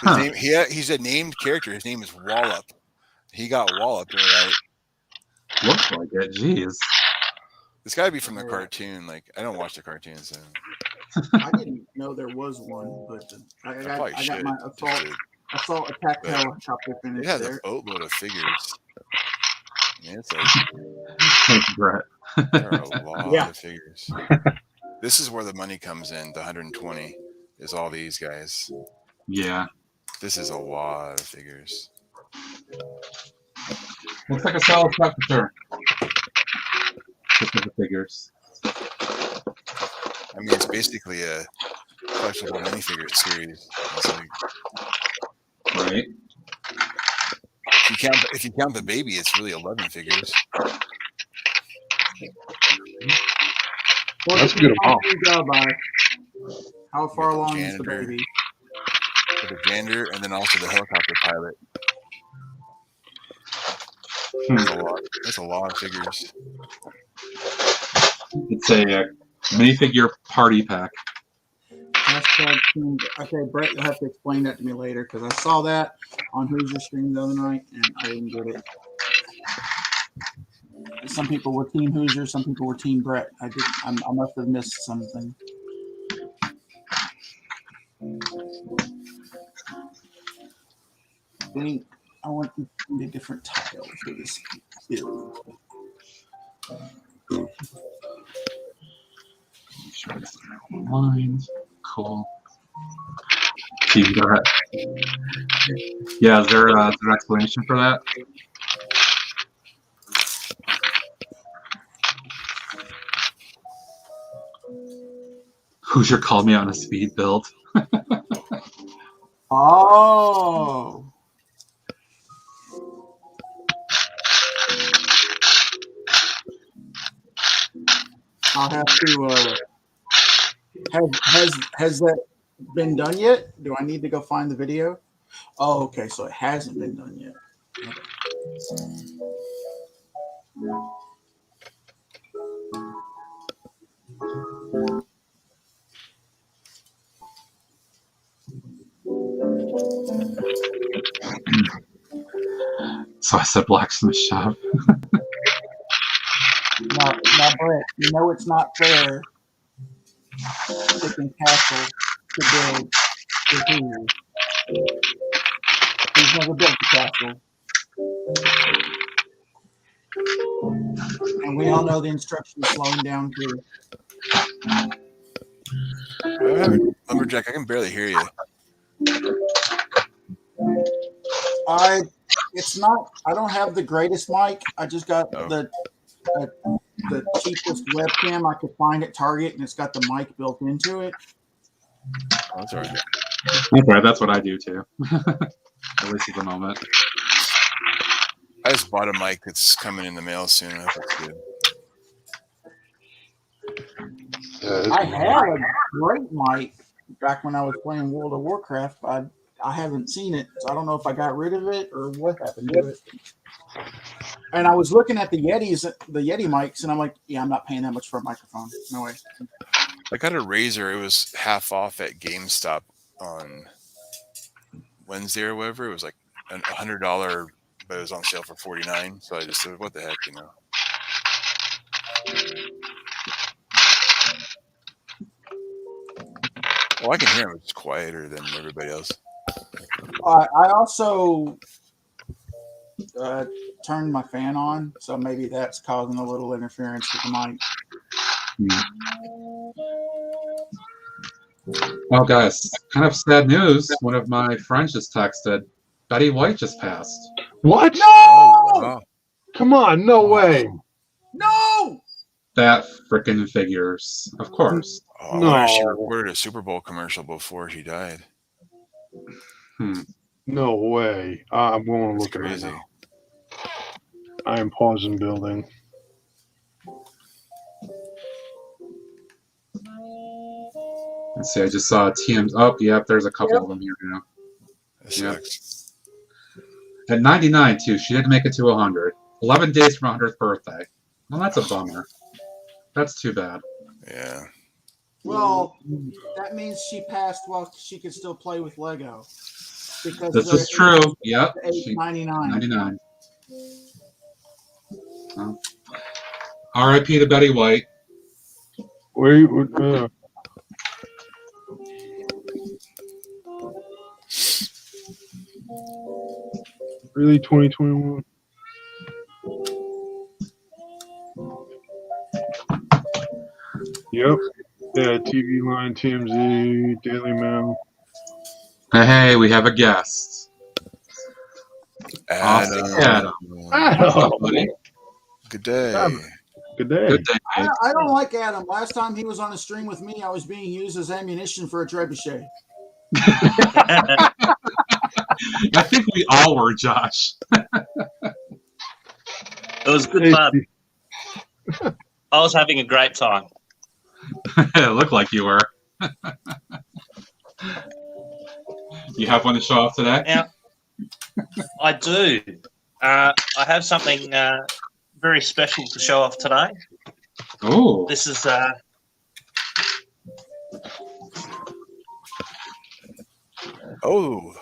His name, he's a named character. His name is Wallop. He got walloped, all right. Looks like it. Jeez. It's got to be from the cartoon. Like, I don't watch the cartoons. So. I didn't know there was one, but I got my assault attack helicopter It finished has there. a boatload of figures. Man, it's like, Thanks, Brett. there are a lot Yeah. of figures. This is where the money comes in. The 120 is all these guys. Yeah. This is a lot of figures. Looks like a solid structure. Just with the figures. I mean, it's basically a collectible minifigure series. It's like, Right. if you count the baby, it's really 11 figures. That's a good amount. How far along is the Janitor. baby? The janitor, and then also the helicopter pilot. That's a lot of figures. It's a minifigure party pack. Okay, Brett, you'll have to explain that to me later because I saw that on Hoosier stream the other night and I didn't get it. Some people were Team Hoosier, some people were Team Brett. I must have missed something. I want to find a different tile for this build. Lines. Cool. Yeah, is there an explanation for that? Hoosier called me on a speed build. Oh. I'll have to. Has that been done yet? Do I need to go find the video? Oh, okay. So it hasn't been done yet. So I said blacksmith shop. Now, Brett, you know it's not fair. Chicken castle to build the Hoosier. He's never built the castle. And we all know the instructions slowing down too. Lumberjack, I can barely hear you. I don't have the greatest mic. I just got the cheapest webcam I could find at Target, and it's got the mic built into it. Oh, that's all right. Okay, that's what I do too. At least at the moment. I just bought a mic that's coming in the mail soon. I hope it's good. I had a great mic back when I was playing World of Warcraft. I haven't seen it, so I don't know if I got rid of it or what happened to it. And I was looking at the Yeti mics, and I'm like, yeah, I'm not paying that much for a microphone. No way. I got a Razer. It was half off at GameStop on Wednesday or whatever. It was like $100, but it was on sale for $49. So I just said, what the heck, you know? Well, I can hear him. It's quieter than everybody else. I also turned my fan on, so maybe that's causing a little interference with the mic. Well, guys, kind of sad news. One of my friends just texted, Betty White just passed. What? No! Oh, wow. Come on, no way. No! That frickin' figures, of course. Oh, I wonder if she recorded a Super Bowl commercial before she died. No way. I'm going to look at it Crazy. now. I am pausing building. Let's see, I just saw TM's. Oh, yep, there's a couple of them here now. That sucks. At 99, too, she didn't make it to 100. 11 days from her 100th birthday. Well, that's a bummer. That's too bad. Yeah. Well, that means she passed while she could still play with Lego. Because This is true. Yep. 899. 99. Well, R.I.P. to Betty White. Where you? Really, 2021? Yep. Yeah, TV Line, TMZ, Daily Mail. Hey, we have a guest. Adam. What's up, buddy? Good day. Good day. Good day, mate. I don't like Adam. Last time he was on a stream with me, I was being used as ammunition for a trebuchet. I think we all were, Josh. It was good fun. I was having a great time. It looked like you were. You have one to show off today? Now, I do. I have something very special to show off today. Oh. This is Oh,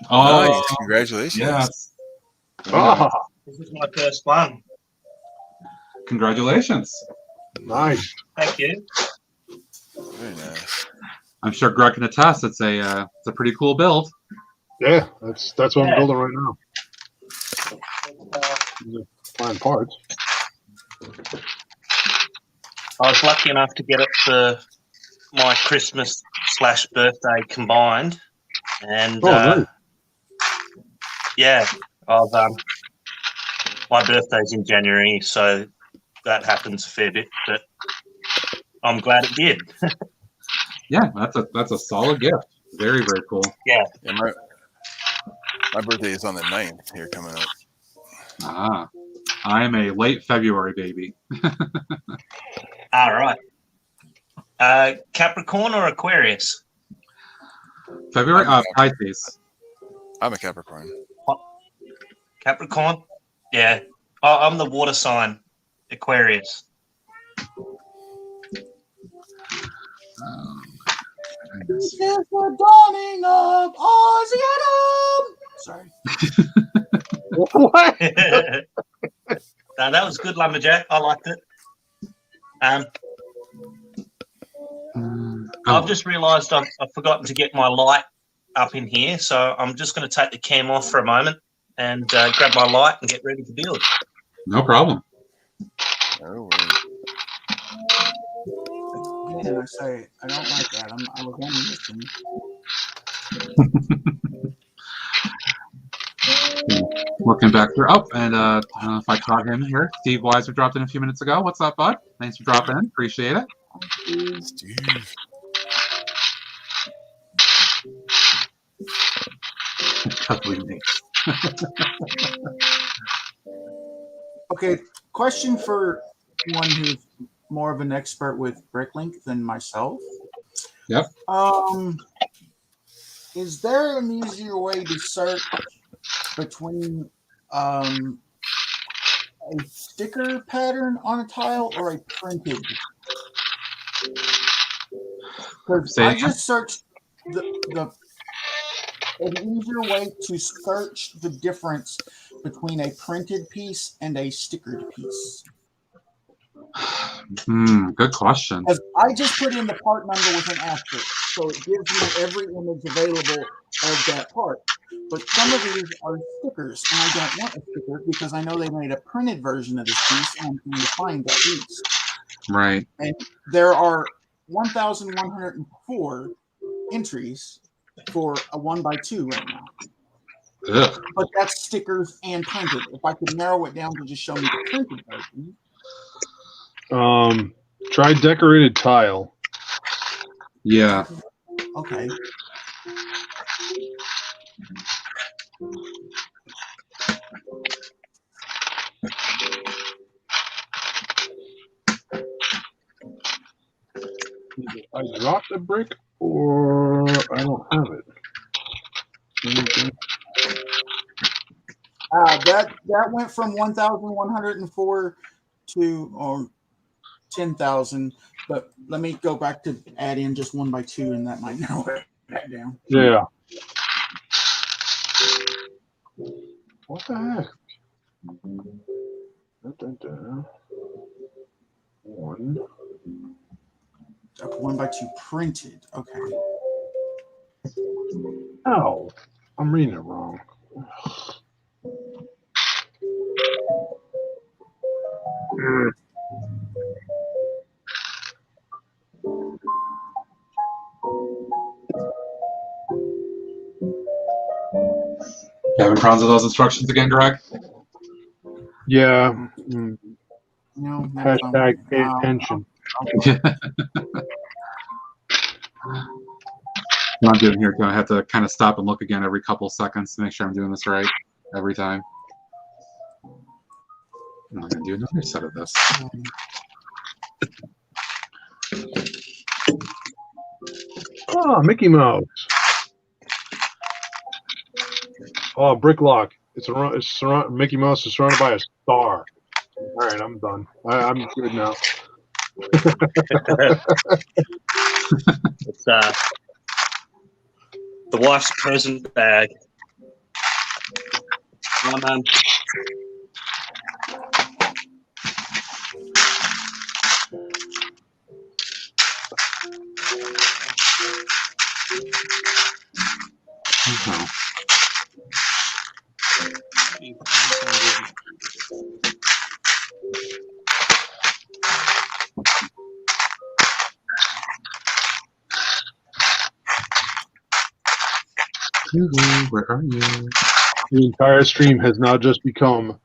Oh, nice. Congratulations. yes. Ah, this is my first one. Congratulations. nice. Thank you. Very nice. I'm sure Greg can attest. It's a pretty cool build. Yeah, that's what I'm Yeah. building right now. Uh, Fine parts. I was lucky enough to get it for my Christmas/birthday combined, and Nice. yeah, I've my birthday's in January, so that happens a fair bit, but I'm glad it did. Yeah, that's a solid gift. Very, very cool. Yeah, my birthday is on the 9th here coming up. Ah, I'm a late February baby. All right. Capricorn or Aquarius? February? Pisces. I'm a Capricorn. Capricorn? Yeah. Oh, I'm the water sign, Aquarius. This is the dawning of Ozzy Adam. Sorry. What? No, that was good, Lumberjack. I liked it. I've just realised I've forgotten to get my light up in here, so I'm just going to take the cam off for a moment and grab my light and get ready to build. No problem. Oh, And I say, I don't like that. I was only listening. Working back through. Oh, and I don't know if I caught him here. Steve Weiser dropped in a few minutes ago. What's up, bud? Thanks for dropping in. Appreciate it. Steve. Okay, question for one who's more of an expert with Bricklink than myself. Yep. Is there an easier way to search between a sticker pattern on a tile or a printed? Because I just searched an easier way to search the difference between a printed piece and a stickered piece. Good question. Because I just put in the part number with an asterisk, so it gives me every image available of that part. But some of these are stickers, and I don't want a sticker because I know they made a printed version of this piece, and I'm trying to find that piece. Right. And there are 1,104 entries for a 1x2 right now. Ugh. But that's stickers and printed. If I could narrow it down to just show me the printed version. Try decorated tile. Yeah. Okay. I dropped a brick or I don't have it. That went from 1,104 to 10,000. But let me go back to add in just 1x2, and that might narrow it back down. Yeah. What the heck? One. 1x2 printed. Okay. Ow. I'm reading it wrong. You having problems with those instructions again, Greg? Yeah. No. Hashtag pay attention. What I'm doing here, I have to kind of stop and look again every couple seconds to make sure I'm doing this right every time. I'm going to do another set of this. Oh, Mickey Mouse. Oh, Bricklock. Mickey Mouse is surrounded by a star. All right, I'm done. I'm good now. It's the wife's present bag. Oh, man. Okay. Where are you? The entire stream has now just become.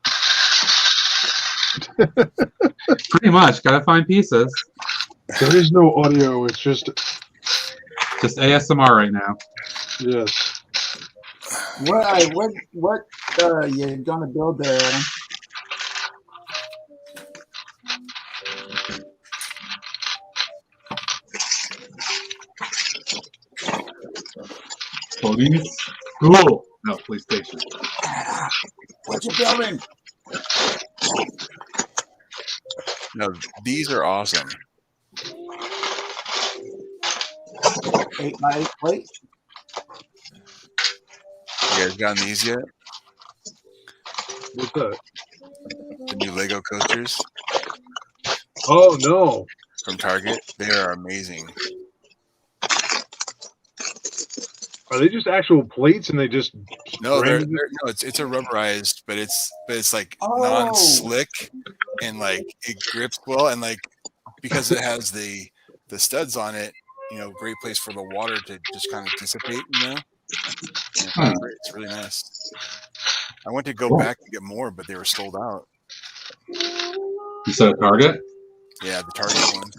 Pretty much. Gotta find pieces. There is no audio. It's just ASMR right now. yes. What you gonna build there, Adam? Police school. No, police station. What you building? No, these are awesome. 8x8 plate. You guys gotten these yet? What's that? The new Lego coasters Oh no! from Target. They are amazing. Are they just actual plates and they just? No, branded it? no, it's a rubberized, but it's like Oh. non-slick and like it grips well, and like because it has the studs on it, you know, great place for the water to just kind of dissipate, you know. And it's really nice. I went to go back to get more, but they were sold out. You said Target? Yeah, the Target one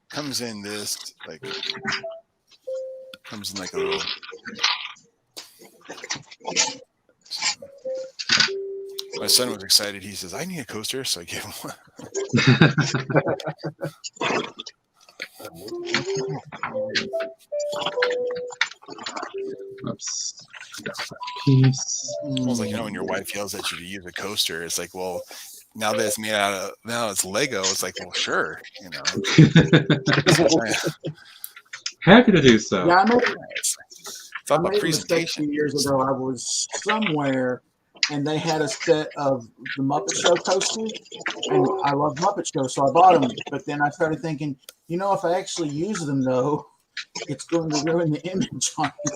comes in this like comes in like a little. My son was excited. He says, "I need a coaster," so I gave him one. Oops. Piece. Almost like, you know, when your wife yells at you to use a coaster, it's like, well, now that it's made out of, now it's Lego. It's like, well, sure, you know. Happy to do so. Yeah, I made It's all I about made a mistake a presentation. few years ago. I was somewhere and they had a set of the Muppet Show coasters, and I love Muppet Show, so I bought them. But then I started thinking, you know, if I actually use them, though, it's going to ruin the image on it.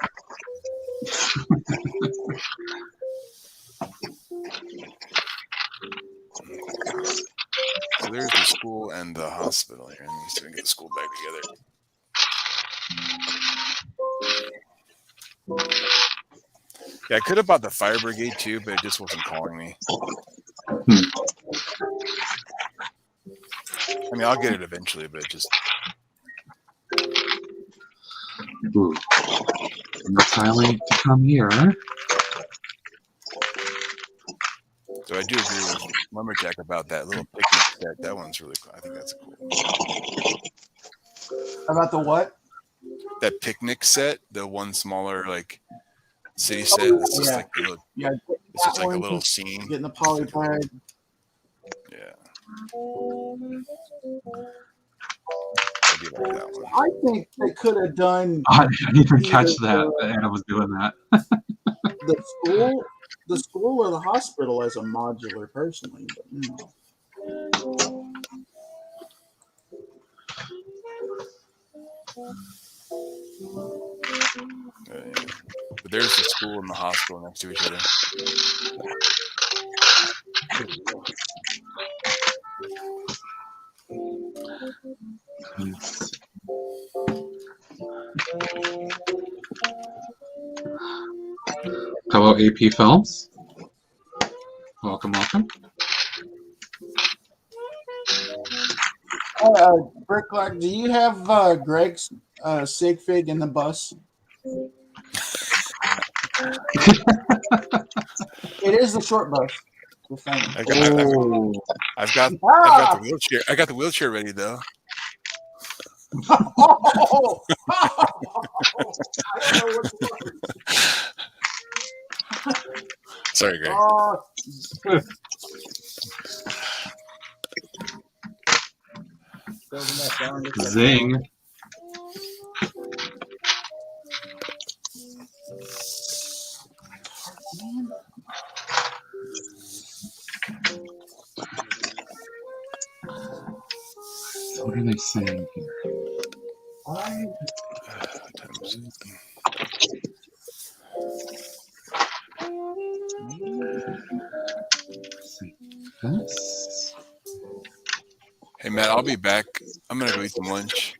So there's the school and the hospital here. Let me see if I can get the school back together. Yeah, I could have bought the fire brigade too, but it just wasn't calling me. I mean, I'll get it eventually, but it just. Ooh. No tiling to come here. So I do agree with Lumberjack about that little picnic set. That one's really cool. I think that's cool. About the what? That picnic set, the one smaller like city set. It's just like a little, Yeah, it's just like a little scene. getting the poly bag. Yeah. I do like that one. I think they could have done I didn't even catch that. Anna was doing that. the school or the hospital as a modular, personally. But, you know. But there's the school and the hospital next to each other. Hello, AP Films. Welcome, welcome. Bricklock, do you have Greg's sig fig in the bus? It is the short bus. I've got the wheelchair. I got the wheelchair ready though. Oh, I don't know what's worse. Sorry, Greg. Zing. So what are they saying here? This. Hey, Matt, I'll be back. I'm going to go eat some lunch.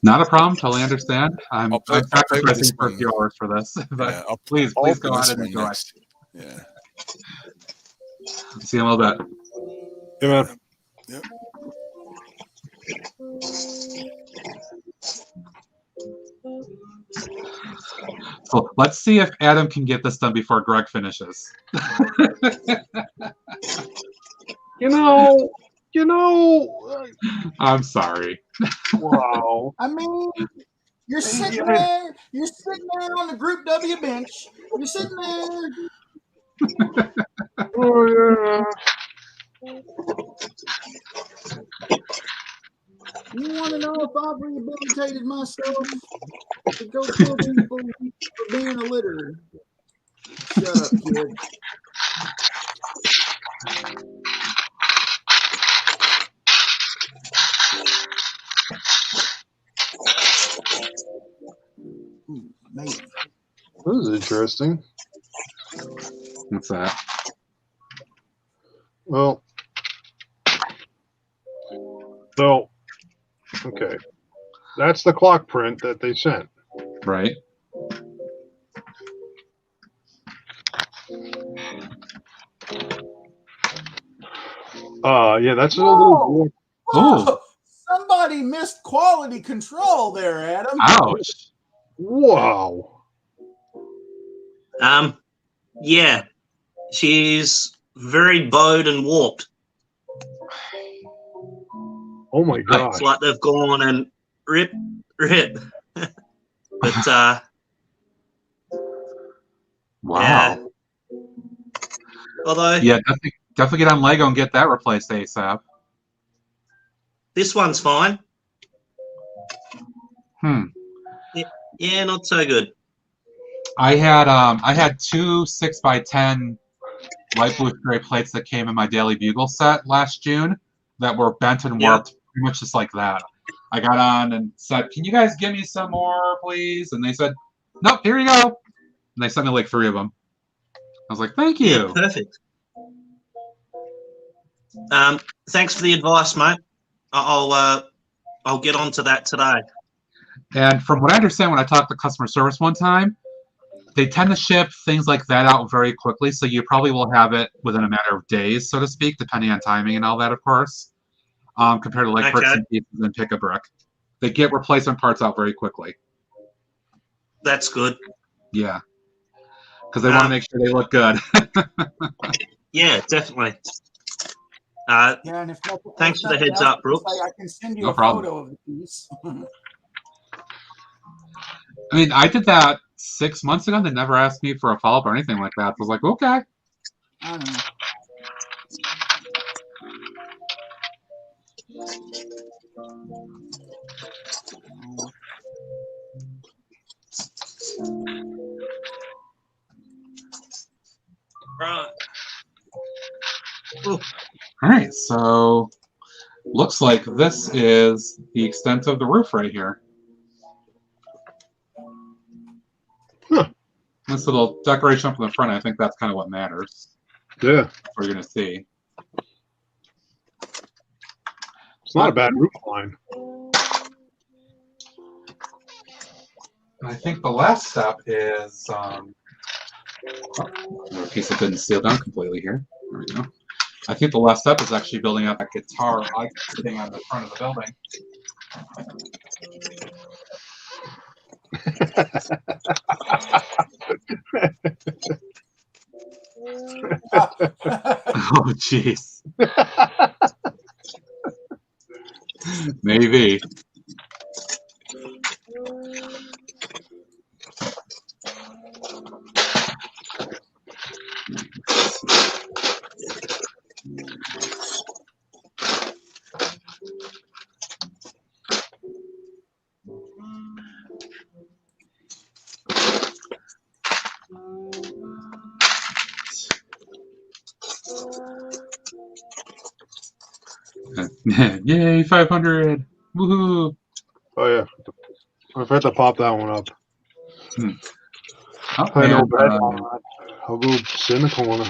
Not a problem. Totally understand. I'm I'll play with sacrificing this for a one. few hours for this. But Yeah, please I'll go open ahead this and one enjoy. next. Yeah. See you in a little bit. Hey, man. Yep. So let's see if Adam can get this done before Greg finishes. You know. I'm sorry. Wow. I mean, you're sitting there on the Group W bench. You're sitting there. Oh yeah. You want to know if I've rehabilitated myself to go kill people for being a litter? Shut up, kid. Man. This is interesting. What's that? Well, so okay, that's the clock print that they sent. Right. Yeah, that's a little. Oh, Somebody missed quality control there, Adam. ouch. Wow. Yeah, she's very bowed and warped. Oh my god. It's like they've gone and rip. But Wow. yeah. Although Yeah, definitely get on Lego and get that replaced ASAP. this one's fine. Yeah, not so good. I had two 6x10 light blue stray plates that came in my Daily Bugle set last June that were bent and warped pretty much just like that. I got on and said, "Can you guys give me some more, please?" And they said, "Nope, here you go." And they sent me like 3 of them. I was like, "Thank you." Yeah, perfect. Thanks for the advice, mate. I'll get onto that today. And from what I understand, when I talked to customer service one time, they tend to ship things like that out very quickly, so you probably will have it within a matter of days, so to speak, depending on timing and all that, of course, compared to like bricks and pieces and Pick-a-Brick. They get replacement parts out very quickly. That's good. Yeah, because they want to make sure they look good. Yeah, definitely. Yeah, and if thanks for the heads up, Brooks. I can send you No a problem. photo of the piece. I mean, I did that 6 months ago, and they never asked me for a follow-up or anything like that. I was like, okay. I don't know. Right. All right, so looks like this is the extent of the roof right here. Huh. This little decoration up in the front, I think that's kind of what matters. Yeah. That's what you're going to see. It's not a bad roof line. I think the last step is another piece that didn't seal down completely here. There we go. I think the last step is actually building up a guitar sitting on the front of the building. Oh, jeez. Maybe. Yay, 500! Woohoo! Oh yeah, I forgot to pop that one up. Oh, I know, and, but I'll go sit in the corner.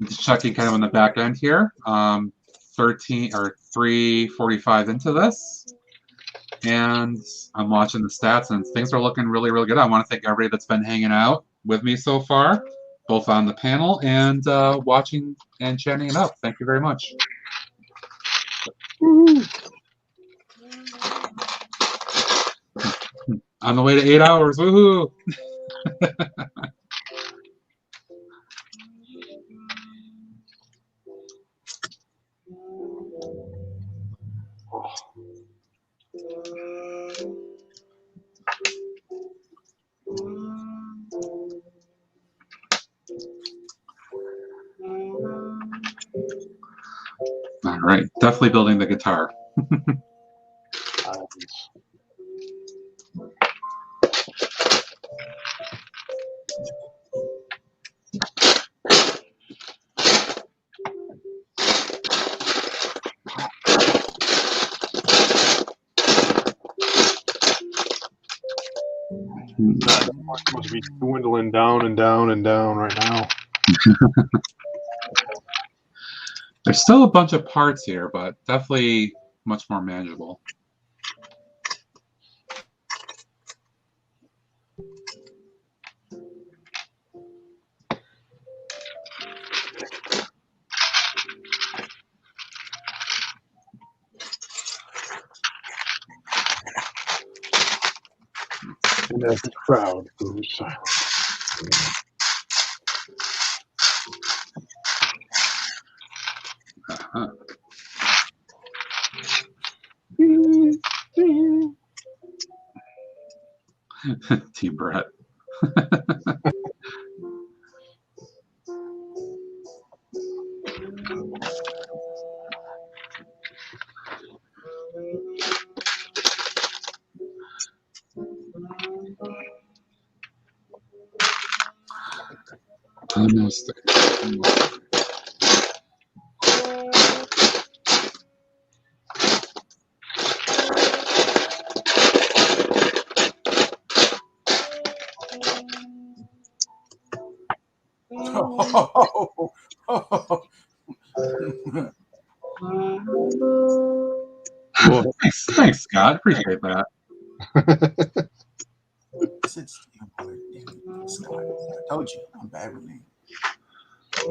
just checking kind of on the back end here. 3:45 into this, and I'm watching the stats, and things are looking really, really good. I want to thank everybody that's been hanging out with me so far, both on the panel and watching and chatting it up. Thank you very much. On the way to 8 hours. Woohoo! All right, definitely building the guitar. That must be dwindling down and down and down right now. There's still a bunch of parts here, but definitely much more manageable. And as the crowd goes silent. Team Brett. Almost. Thanks, Scott. Appreciate that. Scott, I told you I'm bad with names.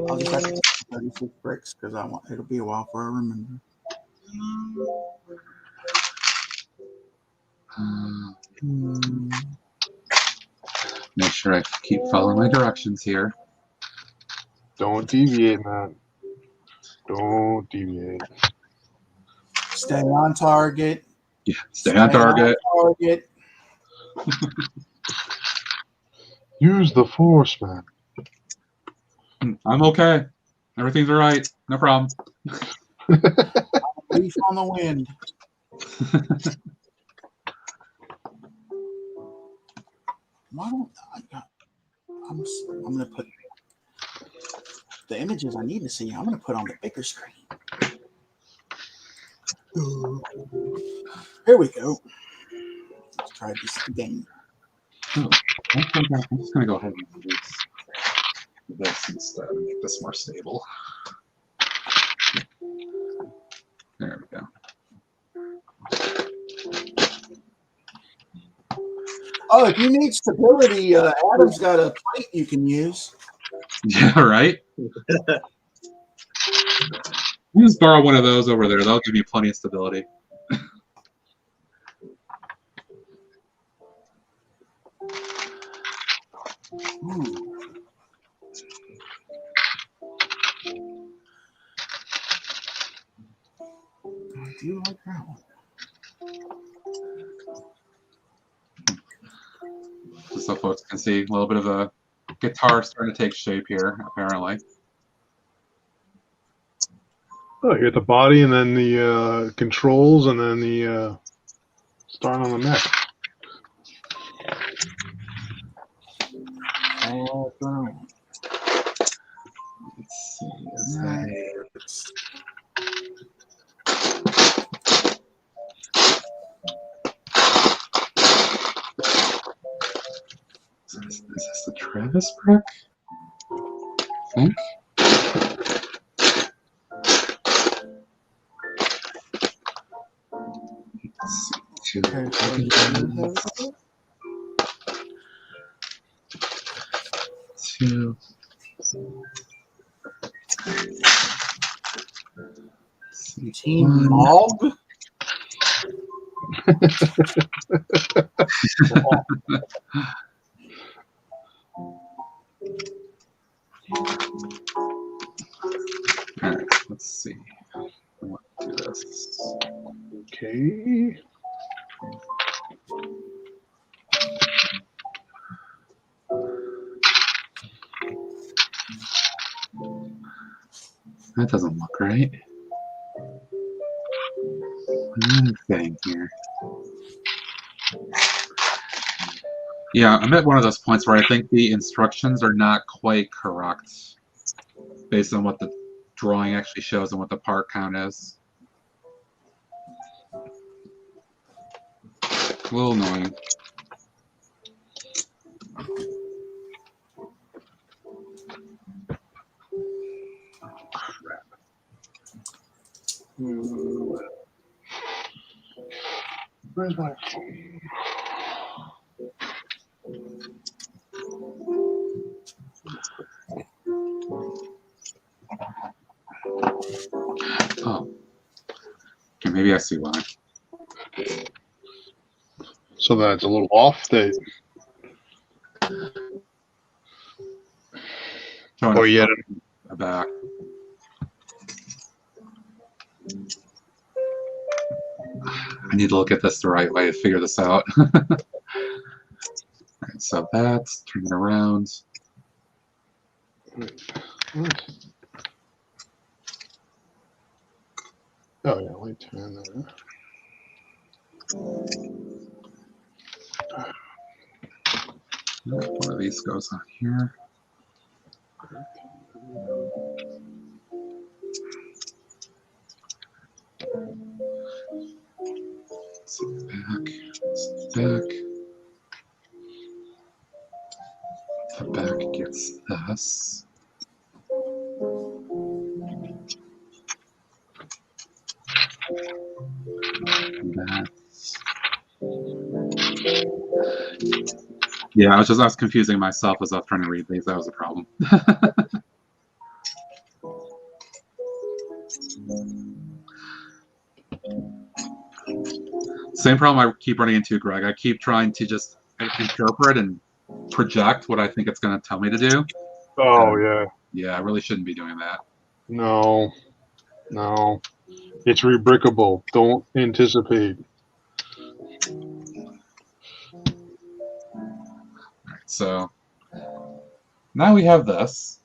I'll just have to take 36 bricks because it'll be a while before I remember. Make sure I keep following my directions here. Don't deviate, man. Don't deviate. Stay on target. Yeah, stay on target. Use the force, man. I'm okay. Everything's all right. No problem. Leaf on the wind. Why don't I'm going to put the images I need to see. I'm going to put on the bigger screen. Here we go. Let's try this again. Oh, I'm just going to go ahead and do this instead and make this more stable. There we go. Oh, if you need stability, Adam's got a plate you can use. Yeah, right? You just borrow one of those over there. That'll give you plenty of stability. I do like that one. Just so folks can see a little bit of a guitar starting to take shape here, apparently. Oh, you got the body and then the controls and then the start on the neck. Let's see. Is this the Travis brick? I think. Let's see. Two. Team Mog. All right, let's see. I want to do this. Okay. That doesn't look right. Anything here? Yeah, I'm at one of those points where I think the instructions are not quite correct based on what the drawing actually shows and what the part count is. A little annoying. Where's my phone? Oh. Okay, maybe I see why. So that it's a little off. That Oh, yeah. Back. I need to look at this the right way to figure this out. Alright, so that's turn it around. Oh yeah, let me turn that. One of these goes on here. Back. The back gets this. And that's... Yeah, I was confusing myself as I was trying to read these. That was a problem. Same problem I keep running into, Greg. I keep trying to just interpret and project what I think it's going to tell me to do. Oh yeah. Yeah, I really shouldn't be doing that. No. It's rebrickable. Don't anticipate. All right, so now we have this.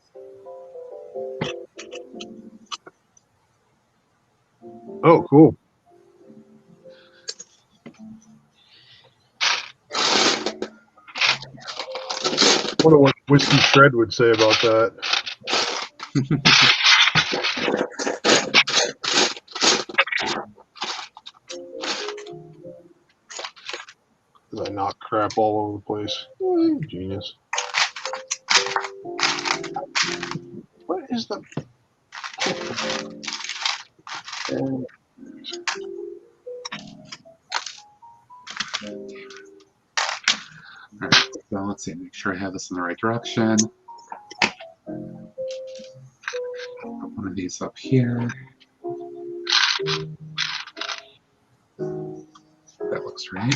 Oh, cool. I wonder what Whiskey Shred would say about that. Did I knock crap all over the place? Genius. What is the... All right, so let's see, make sure I have this in the right direction. Put one of these up here. That looks right.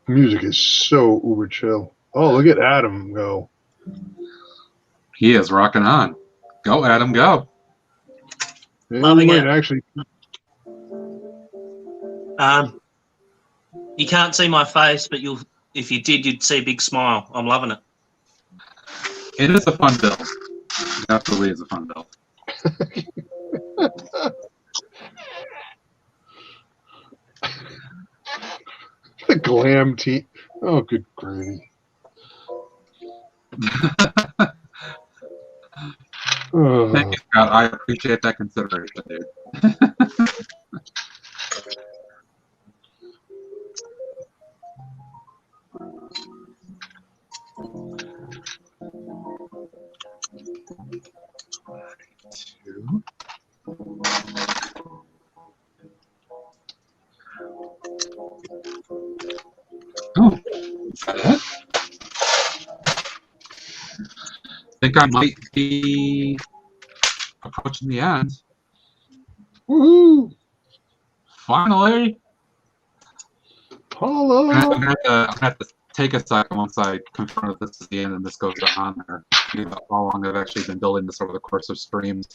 Music is so uber chill. Oh, look at Adam go. He is rocking on. Go, Adam, go. Loving it. Actually, you can't see my face, but if you did, you'd see a big smile. I'm loving it. It is a fun build. It absolutely is a fun build. the glam tea. Oh, good gravy. Thank you, God, I appreciate that consideration, dude. Oh, is that it? I think I might be approaching the end. Woohoo! Finally! Hello. I'm gonna have to take a second once I confirm that this is the end and this goes on there. See how long I've actually been building this over the course of streams.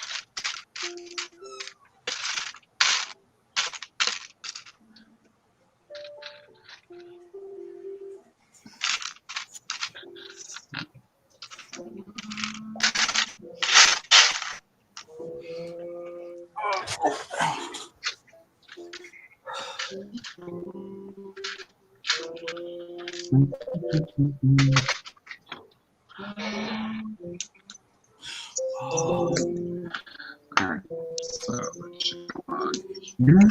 Alright, so let's just go on here.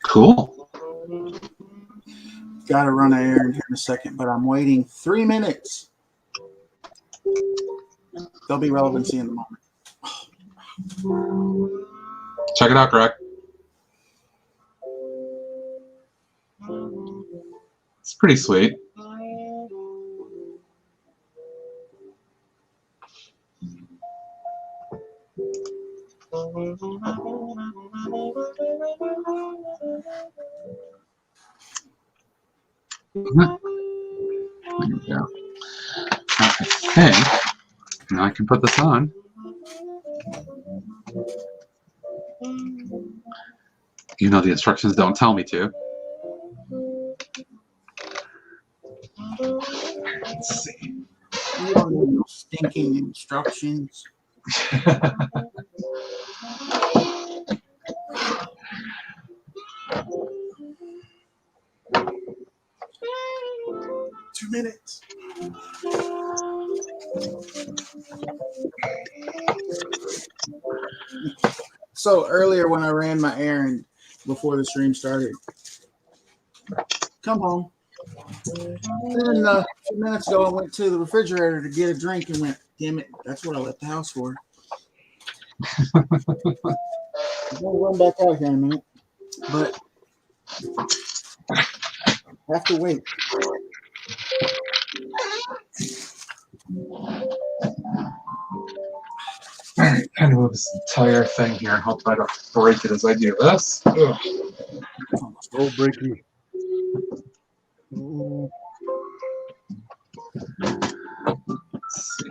Cool. Got to run an errand here in a second, but I'm waiting 3 minutes. There'll be relevancy in the moment. Check it out, Greg. It's pretty sweet. There we go. I think now I can put this on. You know the instructions don't tell me to. Let's see. You don't need no stinking instructions. 2 minutes. So earlier when I ran my errand before the stream started, come home. Then a few minutes ago I went to the refrigerator to get a drink and went, damn it, that's what I left the house for. I'm gonna run back out here in a minute, but I have to wait. Alright, kind of move this entire thing here. I'll try to break it as I do this. Ugh. So breaky. Let's see.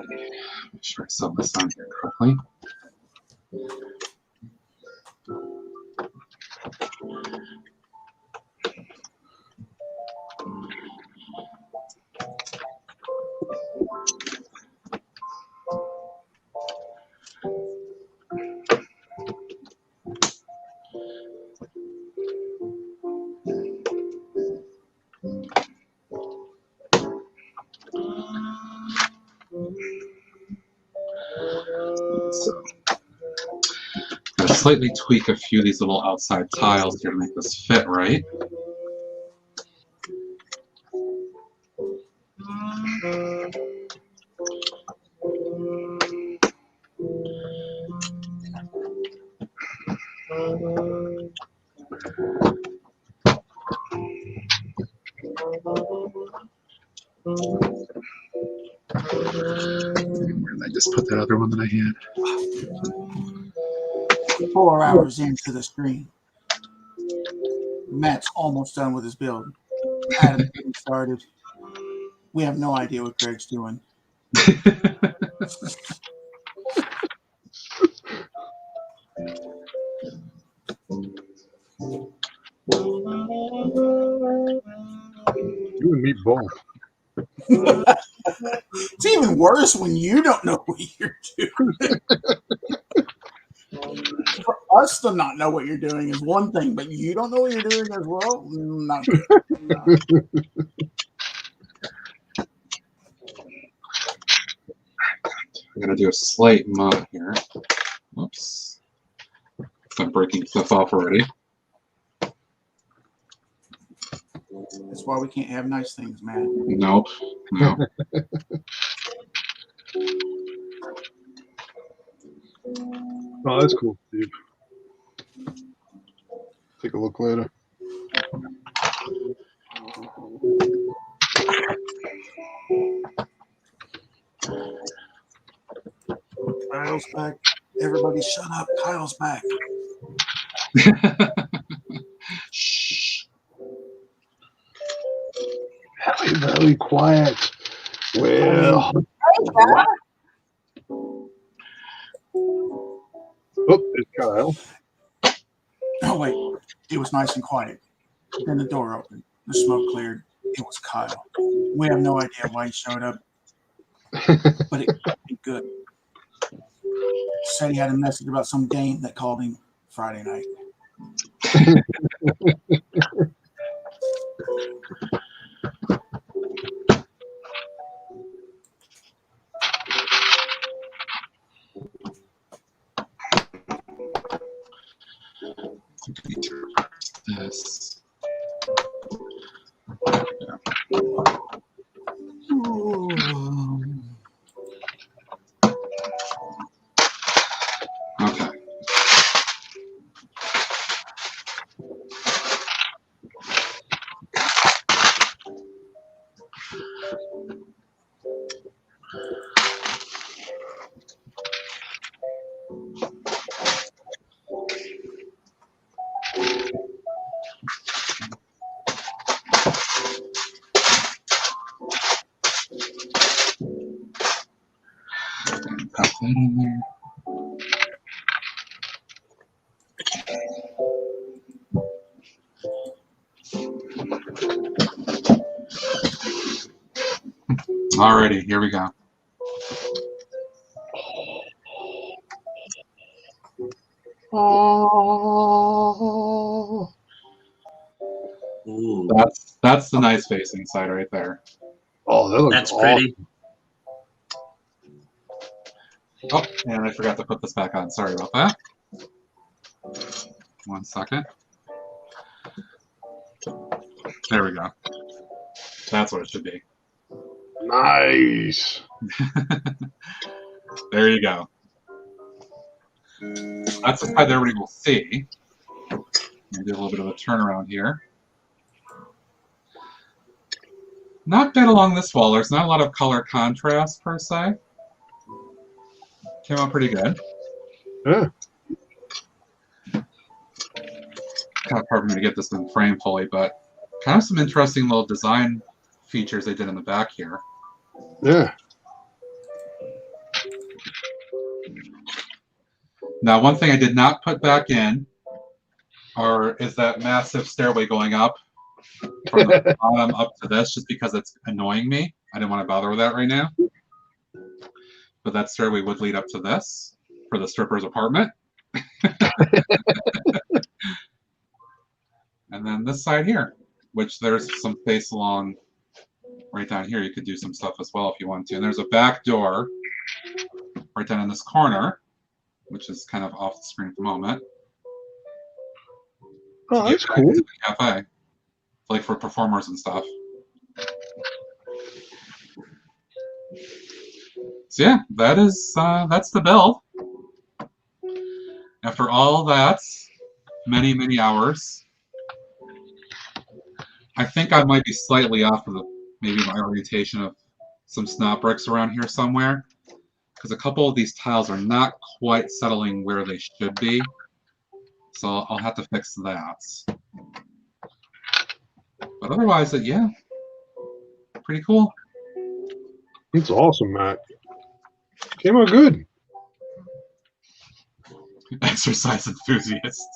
Make sure I sub this on here correctly. So, I'm gonna slightly tweak a few of these little outside tiles here to make this fit right. Where did I just put that other one that I had? 4 hours into the stream. Matt's almost done with his build. Adam started. We have no idea what Greg's doing. You and me both. It's even worse when you don't know what you're doing. For us to not know what you're doing is one thing, but you don't know what you're doing as well? Not good. No. going to do a slight mod here. Whoops. I'm breaking stuff off already. That's why we can't have nice things, man. Nope. No. Oh, that's cool, Steve. Take a look later. Kyle's back. Everybody shut up. Kyle's back. Shh. Very, very quiet. Well. Oh, there's Kyle. Oh, wait. It was nice and quiet. Then the door opened. The smoke cleared. It was Kyle. We have no idea why he showed up, but it could be good. Said he had a message about some dame that called him Friday night. This. Okay. Pop that in there. Alrighty, here we go. Oh. Ooh, That's the nice face inside right there. Oh, that looks that's awesome. pretty. Oh, and I forgot to put this back on. Sorry about that. 1 second. There we go. That's what it should be. Nice. There you go. That's the side that everybody will see. Maybe a little bit of a turnaround here. Not bad along this wall. There's not a lot of color contrast per se. Came out pretty good. Yeah. Kind of hard for me to get this in frame fully, but kind of some interesting little design features they did in the back here. Yeah. Now, one thing I did not put back in is that massive stairway going up from the bottom up to this, just because it's annoying me. I didn't want to bother with that right now. But that stairway would lead up to this for the stripper's apartment. And then this side here, which there's some space along right down here. You could do some stuff as well if you want to. And there's a back door right down in this corner, which is kind of off the screen at the moment. Oh, that's cool. It's a cafe, like for performers and stuff. So yeah, that's the build. After all that, many, many hours, I think I might be slightly off of maybe my orientation of some snot bricks around here somewhere, because a couple of these tiles are not quite settling where they should be. So I'll have to fix that. But otherwise, yeah, pretty cool. It's awesome, Matt. Came out good. Exercise enthusiast.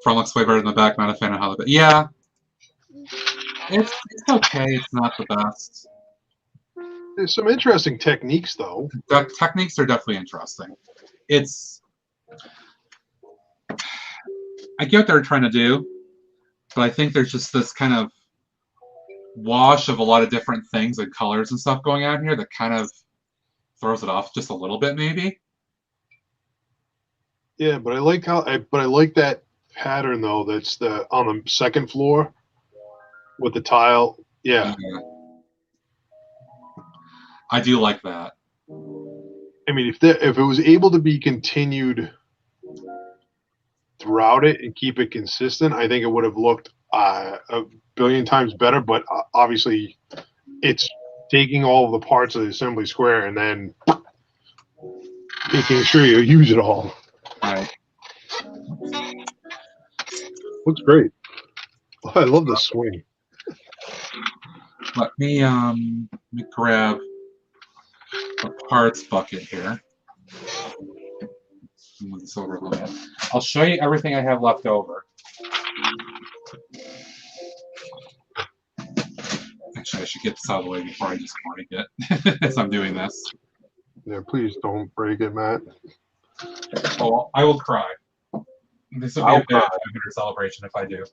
Front looks way better than the back. Not a fan of how the yeah, it's okay. It's not the best. There's some interesting techniques, though. The techniques are definitely interesting. I get what they're trying to do, but I think there's just this kind of wash of a lot of different things and colors and stuff going on here that kind of throws it off just a little bit, maybe. Yeah, but I like that pattern though. That's on the second floor with the tile. Yeah, I do like that. I mean, if it was able to be continued throughout it and keep it consistent, I think it would have looked a billion times better. But obviously, it's taking all of the parts of the assembly square and then making sure you use it all. Right. Looks great. Oh, I love the swing. Let me grab a parts bucket here. Move this over a little bit. I'll show you everything I have left over. Actually, I should get this out of the way before I just break it as I'm doing this. Yeah, please don't break it, Matt. Oh, I will cry. This will be a bit of a celebration if I do.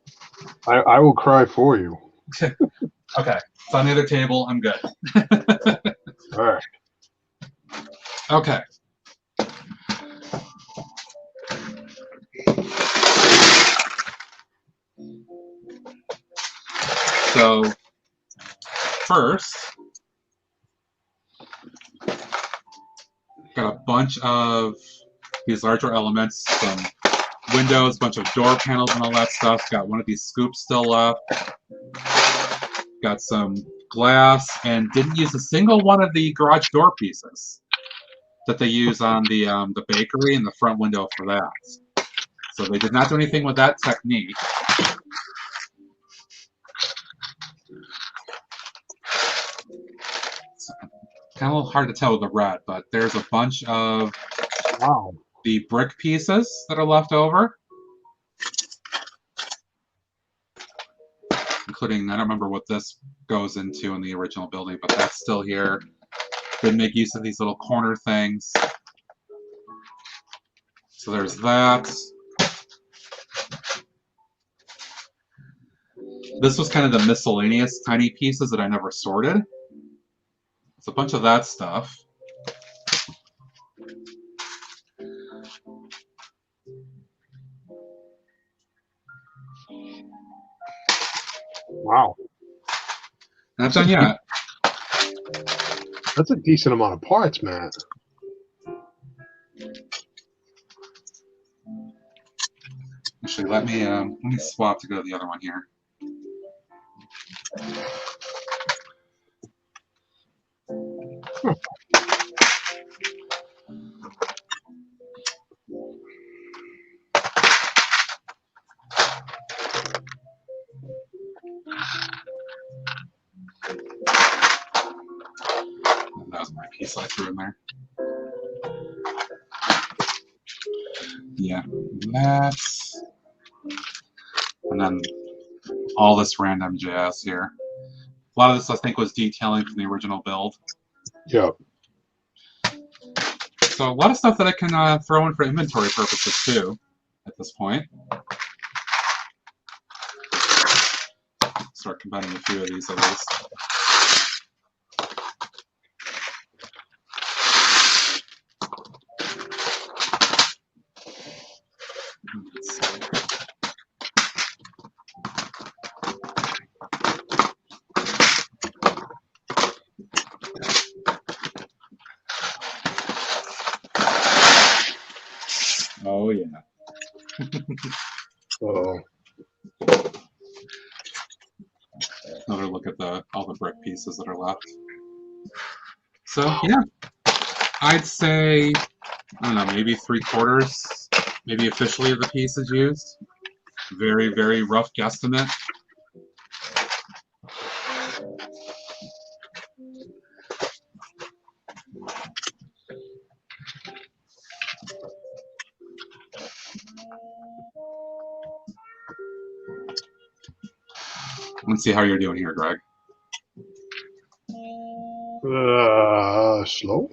I will cry for you. Okay, it's on the other table. I'm good. All right. Okay. So, first, got a bunch of these larger elements, some windows, bunch of door panels and all that stuff. Got one of these scoops still left. Got some glass, and didn't use a single one of the garage door pieces that they use on the bakery and the front window for that. So they did not do anything with that technique. It's kind of a little hard to tell with the red, but there's a bunch of the brick pieces that are left over, including, I don't remember what this goes into in the original building, but that's still here. Didn't make use of these little corner things. So there's that. This was kind of the miscellaneous tiny pieces that I never sorted. It's a bunch of that stuff. Wow. Not done yet. That's a decent amount of parts, Matt. Actually, let me swap to go to the other one here. That was my piece I threw in there. Yeah, that's, and then all this random jazz here. A lot of this, I think, was detailing from the original build. Yep. So a lot of stuff that I can throw in for inventory purposes too, at this point. Start combining a few of these at least. Oh yeah. Another look at all the brick pieces that are left. So yeah, I'd say, I don't know, maybe 3/4, maybe officially, of the pieces used. Very, very rough guesstimate. Let's see how you're doing here, Greg. Slow.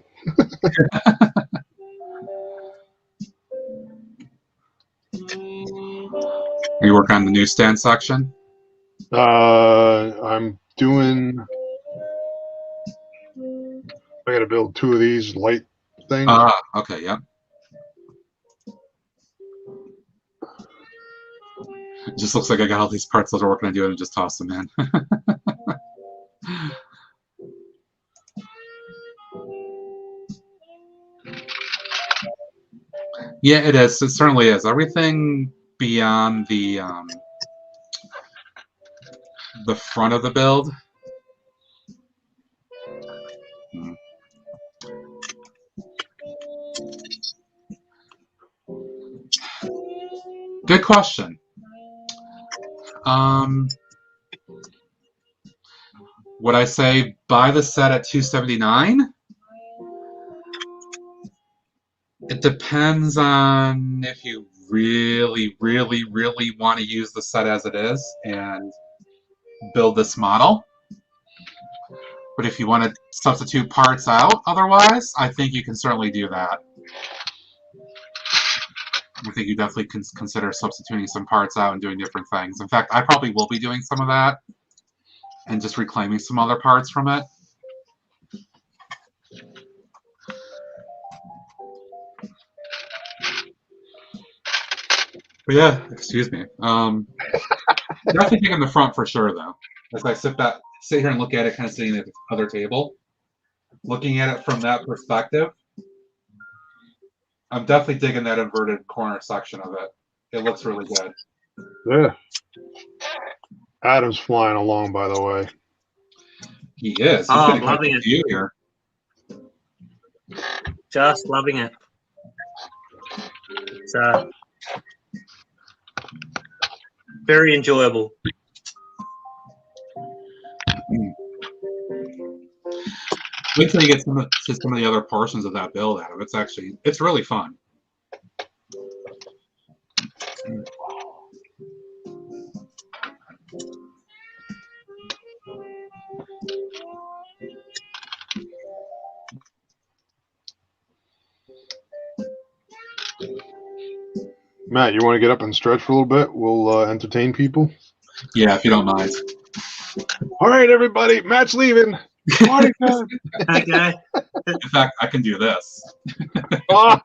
Are you working on the newsstand section? I'm doing. I got to build 2 of these light things. Okay, yep. It just looks like I got all these parts that are working on doing and just toss them in. Yeah, it is. It certainly is. Everything beyond the front of the build. Good question. Would I say buy the set at $279? It depends on if you really, really, really want to use the set as it is and build this model. But if you want to substitute parts out otherwise, I think you can certainly do that. I think you definitely can consider substituting some parts out and doing different things. In fact, I probably will be doing some of that and just reclaiming some other parts from it. But yeah, excuse me. Definitely taking the front for sure, though. As I sit here and look at it, kind of sitting at the other table, looking at it from that perspective, I'm definitely digging that inverted corner section of it. It looks really good. Yeah. Adam's flying along, by the way. He is. He's I'm getting loving a few here. Just loving it. It's very enjoyable. Wait till you get to some of the other portions of that build, Adam. It's really fun. Matt, you want to get up and stretch for a little bit? We'll entertain people. Yeah, if you don't mind. All right, everybody. Matt's leaving. Party time. Okay. In fact, I can do this. So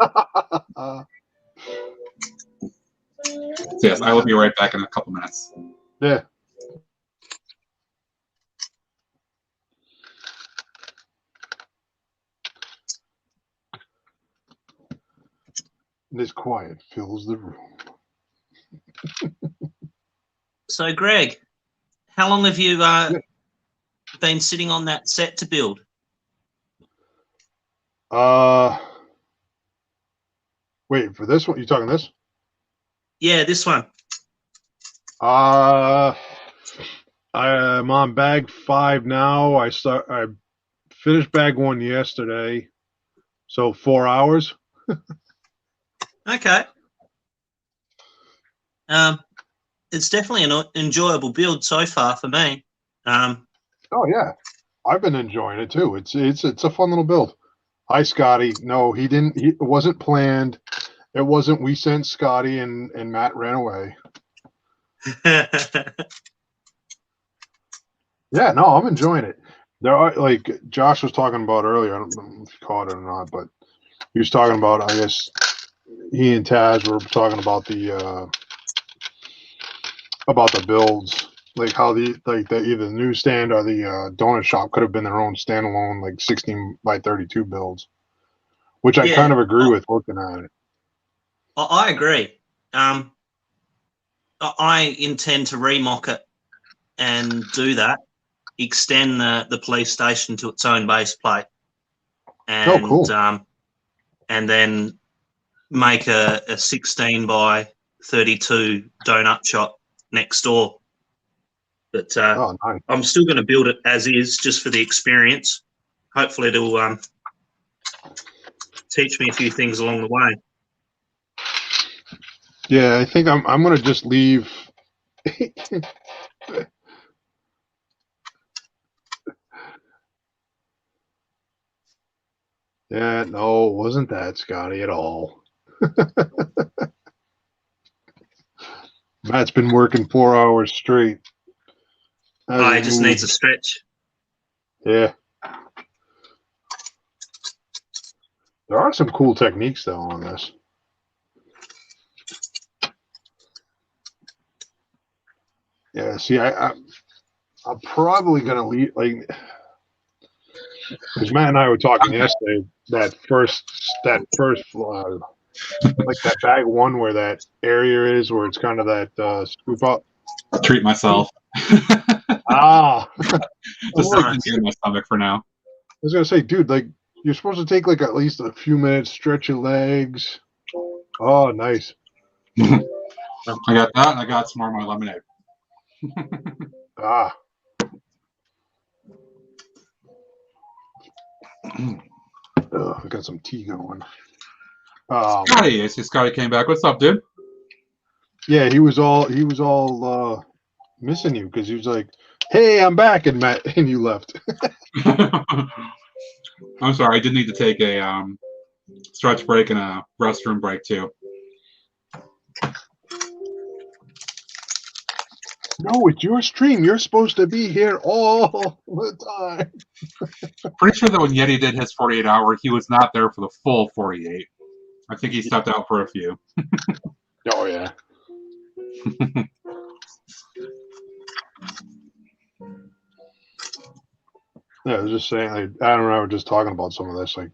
yes, I will be right back in a couple minutes. Yeah. This quiet fills the room. So, Greg, how long have you been sitting on that set to build? Wait, for this one? You talking this? Yeah, this one. I'm on bag 5 now. I finished bag 1 yesterday, so 4 hours. Okay. It's definitely an enjoyable build so far for me. Oh yeah, I've been enjoying it too. It's a fun little build. Hi, Scotty. No, he didn't. It wasn't planned. It wasn't. We sent Scotty and Matt ran away. Yeah, no, I'm enjoying it. There are, like Josh was talking about earlier. I don't know if you caught it or not, but he was talking about. I guess he and Taz were talking about the builds, like how either the newsstand or the donut shop could have been their own standalone, like 16 by 32 builds, which I kind of agree with looking at it. I agree. I intend to remock it and do that, extend the police station to its own base plate, and cool. And then make a 16 by 32 donut shop next door. But nice. I'm still going to build it as is, just for the experience. Hopefully it'll teach me a few things along the way. Yeah, I think I'm going to just leave. Yeah, no, it wasn't that, Scotty, at all. Matt's been working 4 hours straight. Oh, he just needs a stretch. Yeah. There are some cool techniques though on this. Yeah. See, I'm probably gonna leave like because Matt and I were talking yesterday. That first like that bag one where that area is where it's kind of that scoop up. Treat myself. Ah. Just something in my stomach for now. I was gonna say, dude, like you're supposed to take like at least a few minutes, stretch your legs. Oh, nice. I got that, and I got some more of my lemonade. Ah. I got some tea going. Scotty, I see Scotty came back. What's up, dude? Yeah, he was all missing you because he was like, "Hey, I'm back," and you left. I'm sorry, I did need to take a stretch break and a restroom break too. No, it's your stream. You're supposed to be here all the time. Pretty sure that when Yeti did his 48 hour, he was not there for the full 48. I think he stepped out for a few. Oh yeah. Yeah, I was just saying, like, Adam and I were just talking about some of this. Like,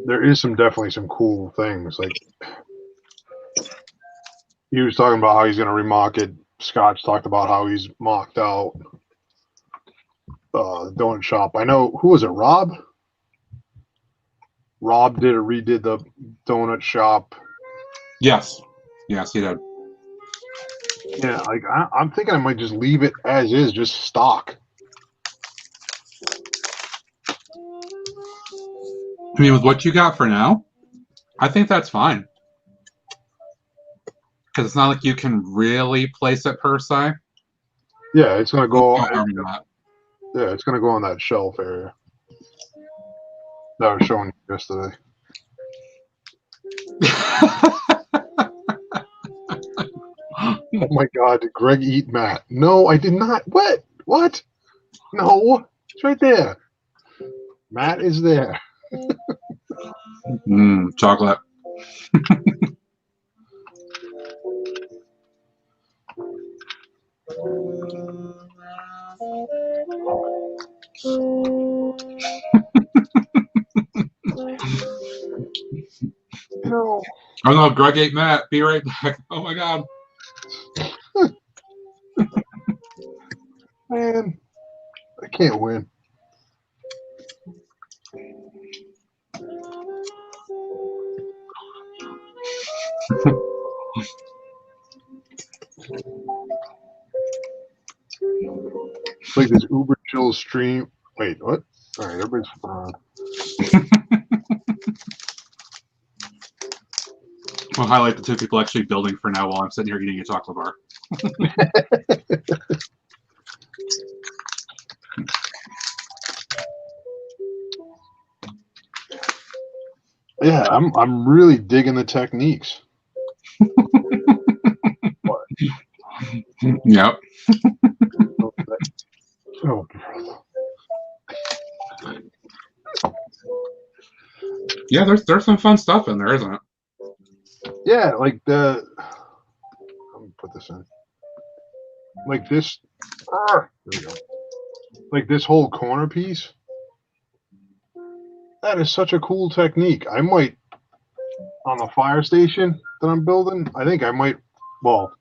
there is definitely some cool things. Like, he was talking about how he's going to remock it. Scotch talked about how he's mocked out donut shop. I know, who was it? Rob? Rob redid the donut shop. Yes, he did. Yeah, like I'm thinking I might just leave it as is, just stock. I mean, with what you got for now, I think that's fine. Because it's not like you can really place it per se. Yeah, it's gonna go. Yeah, it's gonna go on that shelf area that I was showing you yesterday. Oh my God! Did Greg eat Matt? No, I did not. What? What? No, it's right there. Matt is there. Chocolate. No. Oh no, Greg ate Matt. Be right back. Oh my God. Man, I can't win. It's like this Uber chill stream. Wait, what? All right, everybody's fine. We'll highlight the two people actually building for now while I'm sitting here eating a chocolate bar. Yeah, I'm really digging the techniques. Yep. Oh, yeah, there's some fun stuff in there, isn't it? yeah, like let me put this in. Like this. There we go. Like this whole corner piece. That is such a cool technique. I might, on the fire station that I'm building, I think I might, well,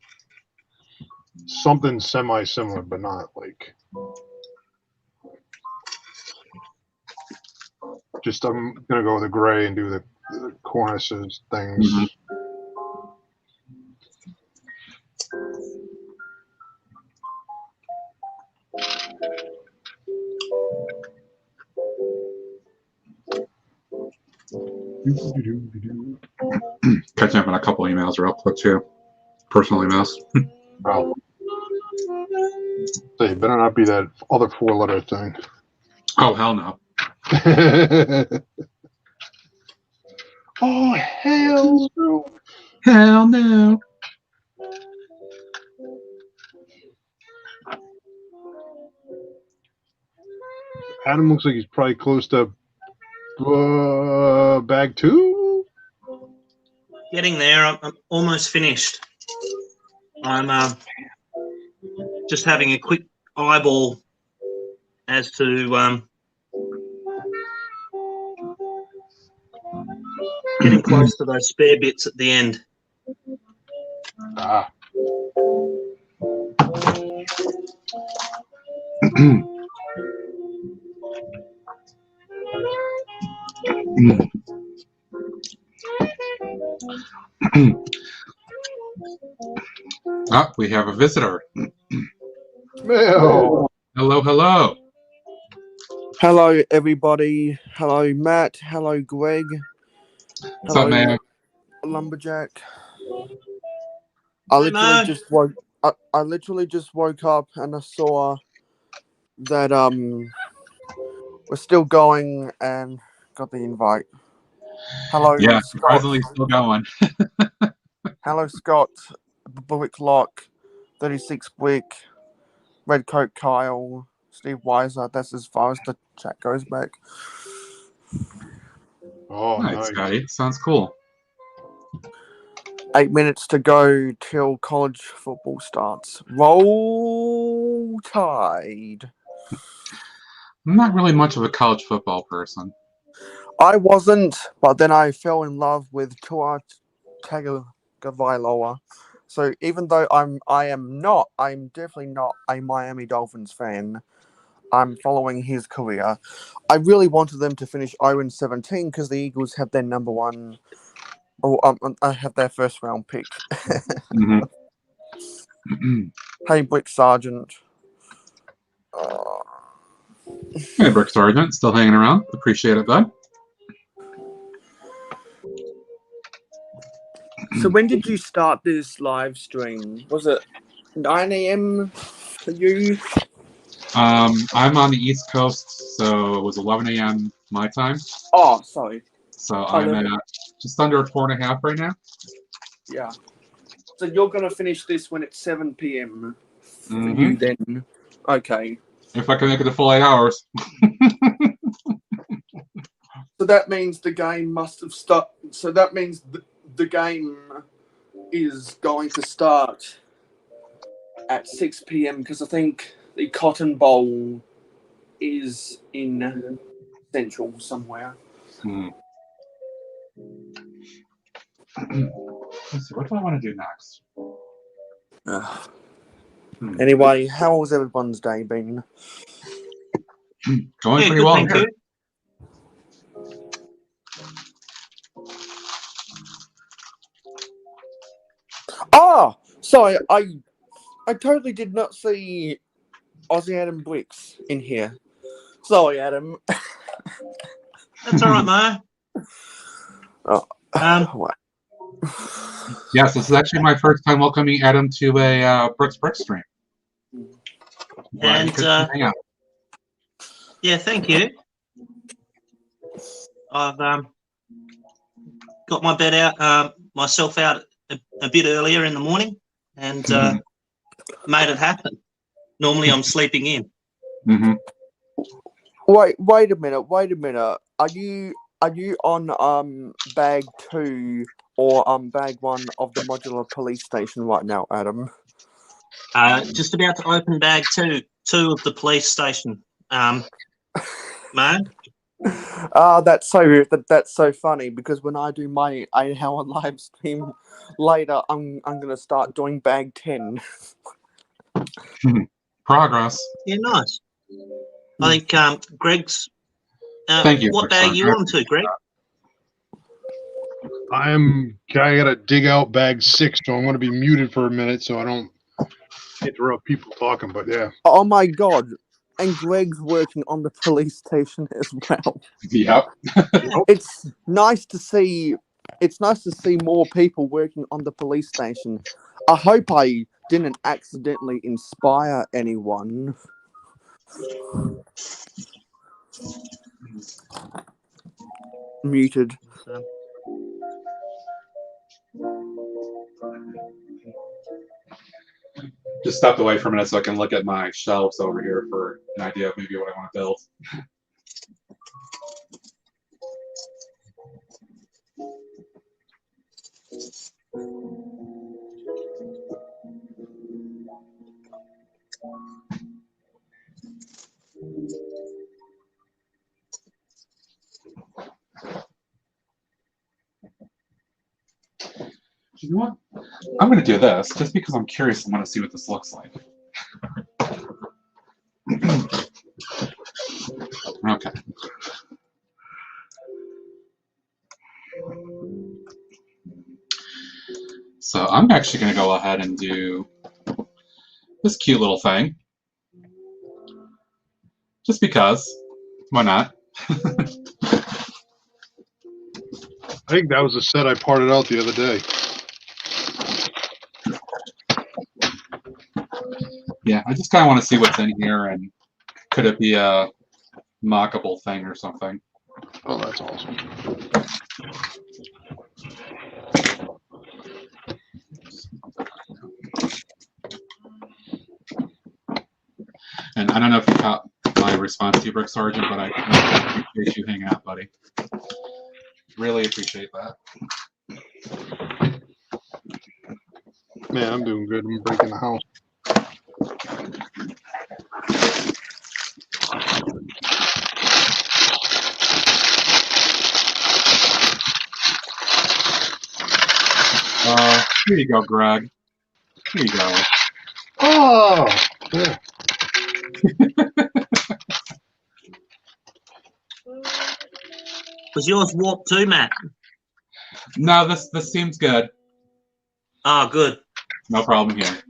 something semi-similar, but not like, just I'm going to go with the gray and do the cornices things. Mm-hmm. Catching up on a couple emails real quick too. Personal emails. Oh. So you better not be that other 4-letter thing. Oh, hell no. Oh, hell no. Hell no. Adam looks like he's probably close to bag 2. Getting there. I'm almost finished. I'm just having a quick eyeball as to getting close to those spare bits at the end. Ah. Ah, we have a visitor. Well, Hello, hello. Hello, everybody. Hello, Matt. Hello, Greg. What's up, man? Lumberjack. Hey, I literally Mo. just woke. I literally just woke up and I saw that we're still going and got the invite. Hello, Yeah, Scott. surprisingly still going. Hello, Scott. Bricklock, 36 Brick, Redcoat Kyle, Steve Weiser. That's as far as the chat goes back. oh, Nice, nice. Scotty. Sounds cool. 8 minutes to go till college football starts. Roll Tide. I'm not really much of a college football person. I wasn't, but then I fell in love with Tua Tagovailoa. So even though I'm definitely not a Miami Dolphins fan. I'm following his career. I really wanted them to finish 0-17 because the Eagles have their number one. I have their first round pick. Mm-hmm. Hey, Brick Sargent. Hey, Brick Sargent, still hanging around. Appreciate it, bud. So when did you start this live stream? Was it 9 a.m. for you? I'm on the East Coast, so it was 11 a.m. my time. Oh, sorry. So I'm at just under 4.5 right now. Yeah. So you're going to finish this when it's 7 p.m. for Mm-hmm. you then? Okay. If I can make it to full 8 hours. So that means the game must have stopped. So that means the game is going to start at 6 p.m. because I think the Cotton Bowl is in Central somewhere. Let's see, what do I want to do next? Anyway, how has everyone's day been? Going pretty good, well thank here. you. Ah, sorry, I totally did not see Aussie Adam Bricks in here. Sorry, Adam. That's all right, Mo. What? Yes, this is actually my first time welcoming Adam to a Brooks stream. And yeah, thank you. I've got my bed out, myself out a bit earlier in the morning, and made it happen. Normally, I'm sleeping in. Mm-hmm. Wait a minute. Are you on bag 2 or bag 1 of the modular police station right now, Adam? Just about to open bag two of the police station. Mo? That's so funny because when I do my 8-hour live stream later, I'm gonna start doing bag 10. Progress. Yeah, nice. I think Greg's. Thank you. What bag you on to, Greg? I gotta dig out bag 6, so I'm gonna be muted for a minute so I don't interrupt people talking. But yeah. Oh my god! And Greg's working on the police station as well. Yep. It's nice to see. It's nice to see more people working on the police station. I hope I didn't accidentally inspire anyone. Muted. Just stepped away for a minute so I can look at my shelves over here for an idea of maybe what I want to build. You know what? I'm going to do this just because I'm curious and want to see what this looks like. Okay. So I'm actually going to go ahead and do this cute little thing. Just because. Why not? I think that was a set I parted out the other day. Yeah, I just kind of want to see what's in here and could it be a mockable thing or something. Oh, that's awesome. And I don't know if you caught my response to you, Brick Sergeant, but I appreciate you hanging out, buddy. Really appreciate that. Man, I'm doing good. I'm breaking the house. Here you go, Greg. Here you go. Oh, yeah. Was yours warped too, Matt? No, this seems good. Oh, good. No problem here.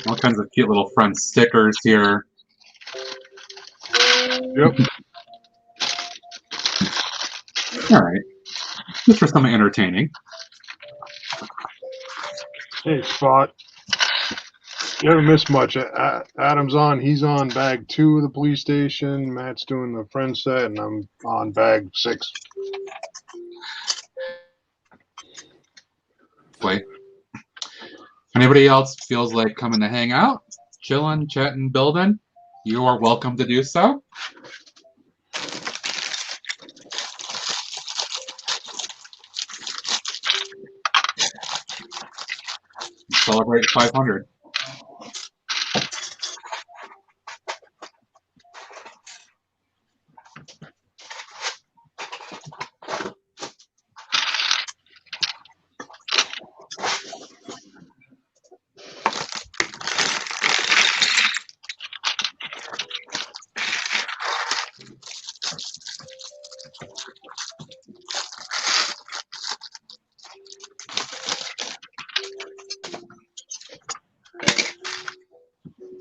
All kinds of cute little front stickers here. Yep. All right. Just for something entertaining. Hey, Spot. You haven't missed much. Adam's on. He's on bag 2 of the police station. Matt's doing the friend set, and I'm on bag 6. Wait. Anybody else feels like coming to hang out, chilling, chatting, building, you are welcome to do so. Celebrate 500.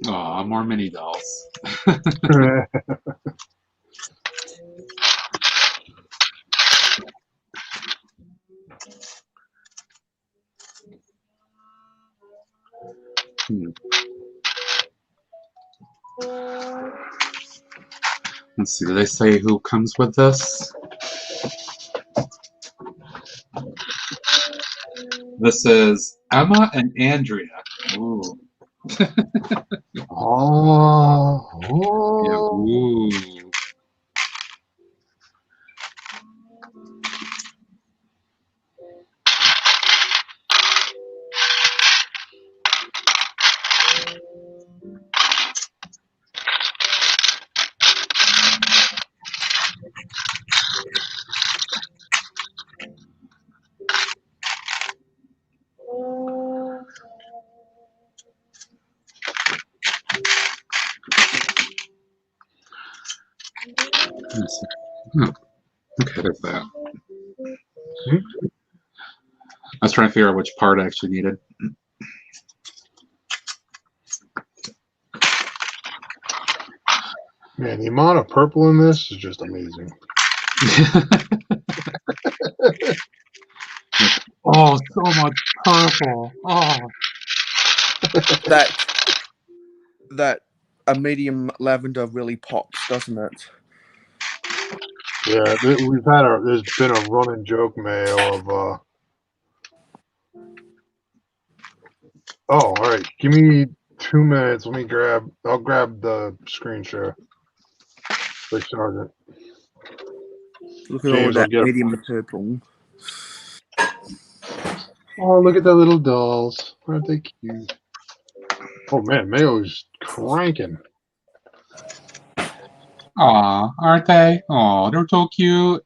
Aw, more mini dolls. Let's see, did they say who comes with this? This is Emma and Andrea. Ooh. Oh. Yeah, ooh. Oh, okay, there's that. I was trying to figure out which part I actually needed. Man, the amount of purple in this is just amazing. Oh, Oh, so much purple. Oh. That a medium lavender really pops, doesn't it? Yeah, there's been a running joke, Mayo, of oh, all right. Give me 2 minutes. I'll grab the screen share. Like Sergeant. Look at James, all I'll that get it. medium purple. Oh, look at the little dolls. Aren't they cute? Oh man, Mayo's cranking. Aw, aren't they? Oh, they're so cute.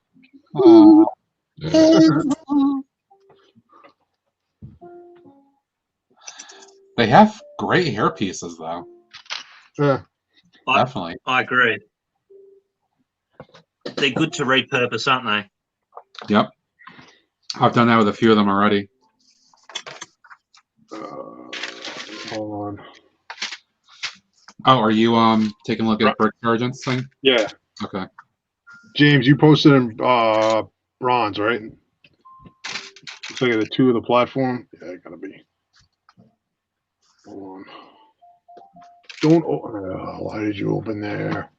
Aw. They have great hair pieces, though. Yeah. Definitely. I agree. They're good to repurpose, aren't they? Yep. I've done that with a few of them already. Hold on. Oh, are you taking a look at Brick Sergeant's thing? Yeah. Okay. James, you posted in bronze, right? Looks like the 2 of the platform. Yeah, it gotta be. Hold on. Don't. Why did you open there?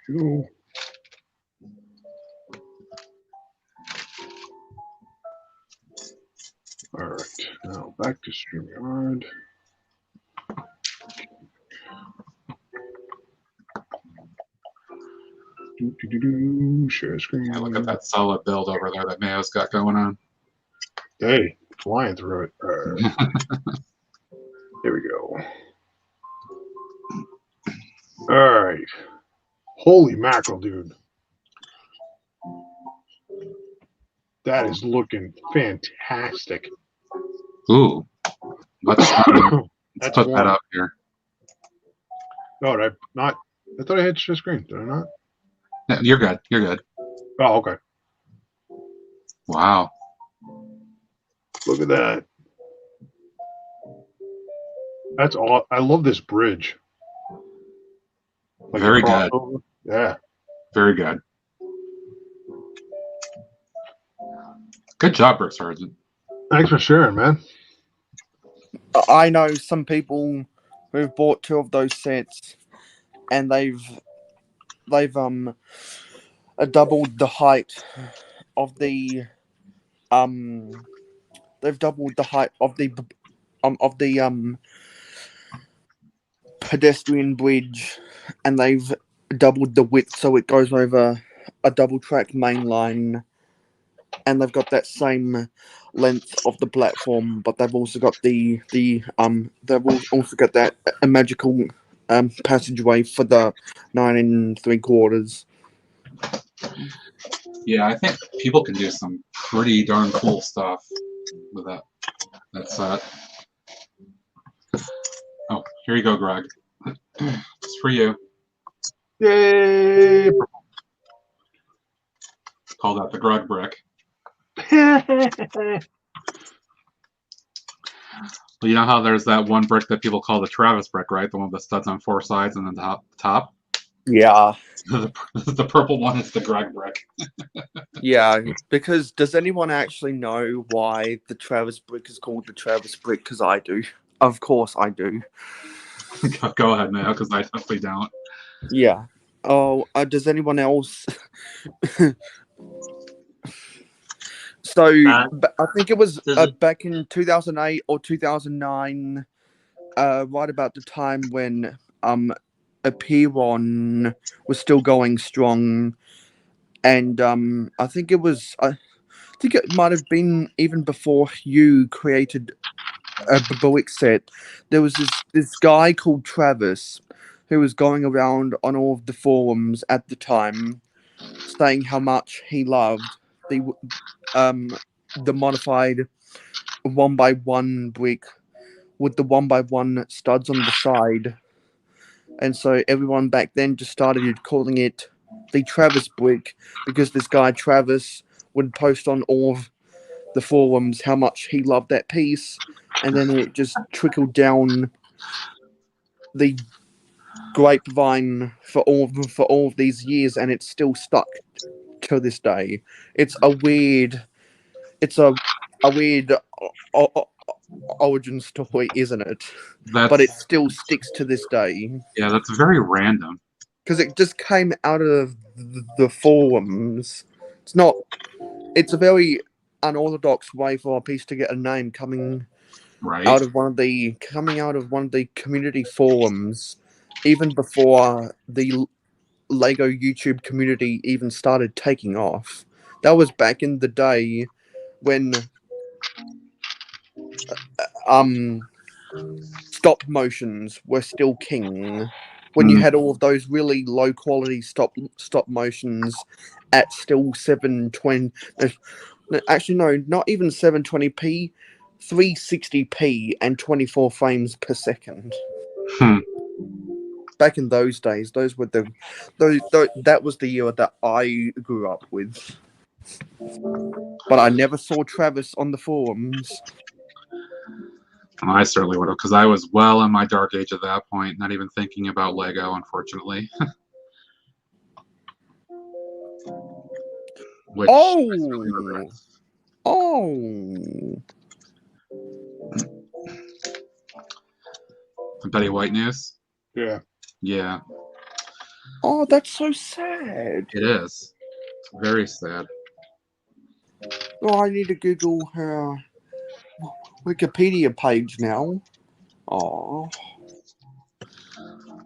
Go. All right. Now back to StreamYard. Share screen. Yeah, look at that solid build over there that Mayo's got going on. Hey, flying through it. All right. Here we go. All right. Holy mackerel, dude. That is looking fantastic. Ooh. Let's put That's that up here. No, I thought I had share screen. Did I not? No, you're good. You're good. Oh, okay. Wow. Look at that. That's all. I love this bridge. Like Very good. Yeah. Very good. Good job, Brick Sergeant. Thanks for sharing, man. I know some people who've bought 2 of those sets, and they've doubled the height of the pedestrian bridge, and they've doubled the width so it goes over a double track main line, and they've got that same length of the platform, but they've also got they've also got that a magical passageway for the 9 3/4. Yeah, I think people can do some pretty darn cool stuff with that set. Oh, here you go, Greg. It's for you. Yay! Call that the Greg brick. Well, you know how there's that one brick that people call the Travis brick, right? The one with the studs on 4 sides and then the top? Yeah. The purple one is the Greg brick. Yeah, because does anyone actually know why the Travis brick is called the Travis brick? Because I do. Of course I do. Go ahead, Mayo, because I definitely don't. Yeah. Oh, does anyone else? So I think it was back in 2008 or 2009, right about the time when Apeiron was still going strong, and I think it might have been even before you created a Brick set. There was this guy called Travis who was going around on all of the forums at the time saying how much he loved the modified 1x1 brick with the 1x1 studs on the side. And so everyone back then just started calling it the Travis brick because this guy Travis would post on all of the forums how much he loved that piece, and then it just trickled down the grapevine for all of these years, and it's still stuck to this day. It's a weird origin story, isn't it? But it still sticks to this day. Yeah, that's very random. Because it just came out of the forums. It's a very unorthodox way for a piece to get a name coming out of one of the community forums, even before the Lego YouTube community even started taking off. That was back in the day when stop motions were still king. When you had all of those really low quality stop motions at still 720, actually no, not even 720p, 360p and 24 frames per second. Back in those days, that was the era that I grew up with. But I never saw Travis on the forums. I certainly would have, because I was well in my dark age at that point, not even thinking about Lego, unfortunately. Betty White news? Yeah. Yeah. Oh, that's so sad. It is. It's very sad. Oh, I need to Google her Wikipedia page now. Oh.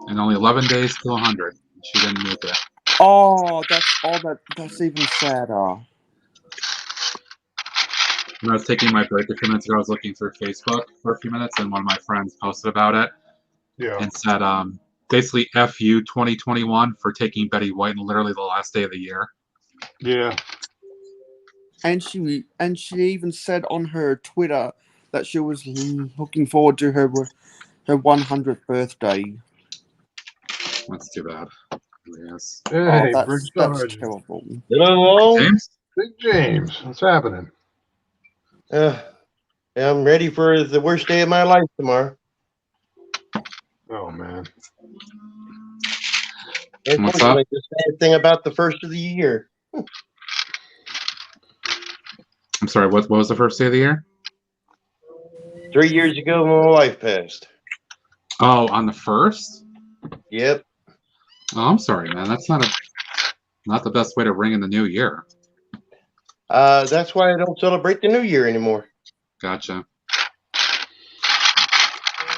And only 11 days to 100. She didn't make it. Oh, that's even sadder. When I was taking my break a few minutes ago, I was looking through Facebook for a few minutes, and one of my friends posted about it. Yeah. And said, basically, F you 2021 for taking Betty White on literally the last day of the year. Yeah. And she even said on her Twitter that she was looking forward to her 100th birthday. That's too bad. Yes. Hey, that's terrible. Hello, James? Big James, what's happening? I'm ready for the worst day of my life tomorrow. Oh man. What's up? The sad thing about the first of the year. I'm sorry, what was the first day of the year? 3 years ago, my wife passed. Oh, on the 1st? Yep. Oh, I'm sorry, man. That's not the best way to ring in the new year. That's why I don't celebrate the new year anymore. Gotcha.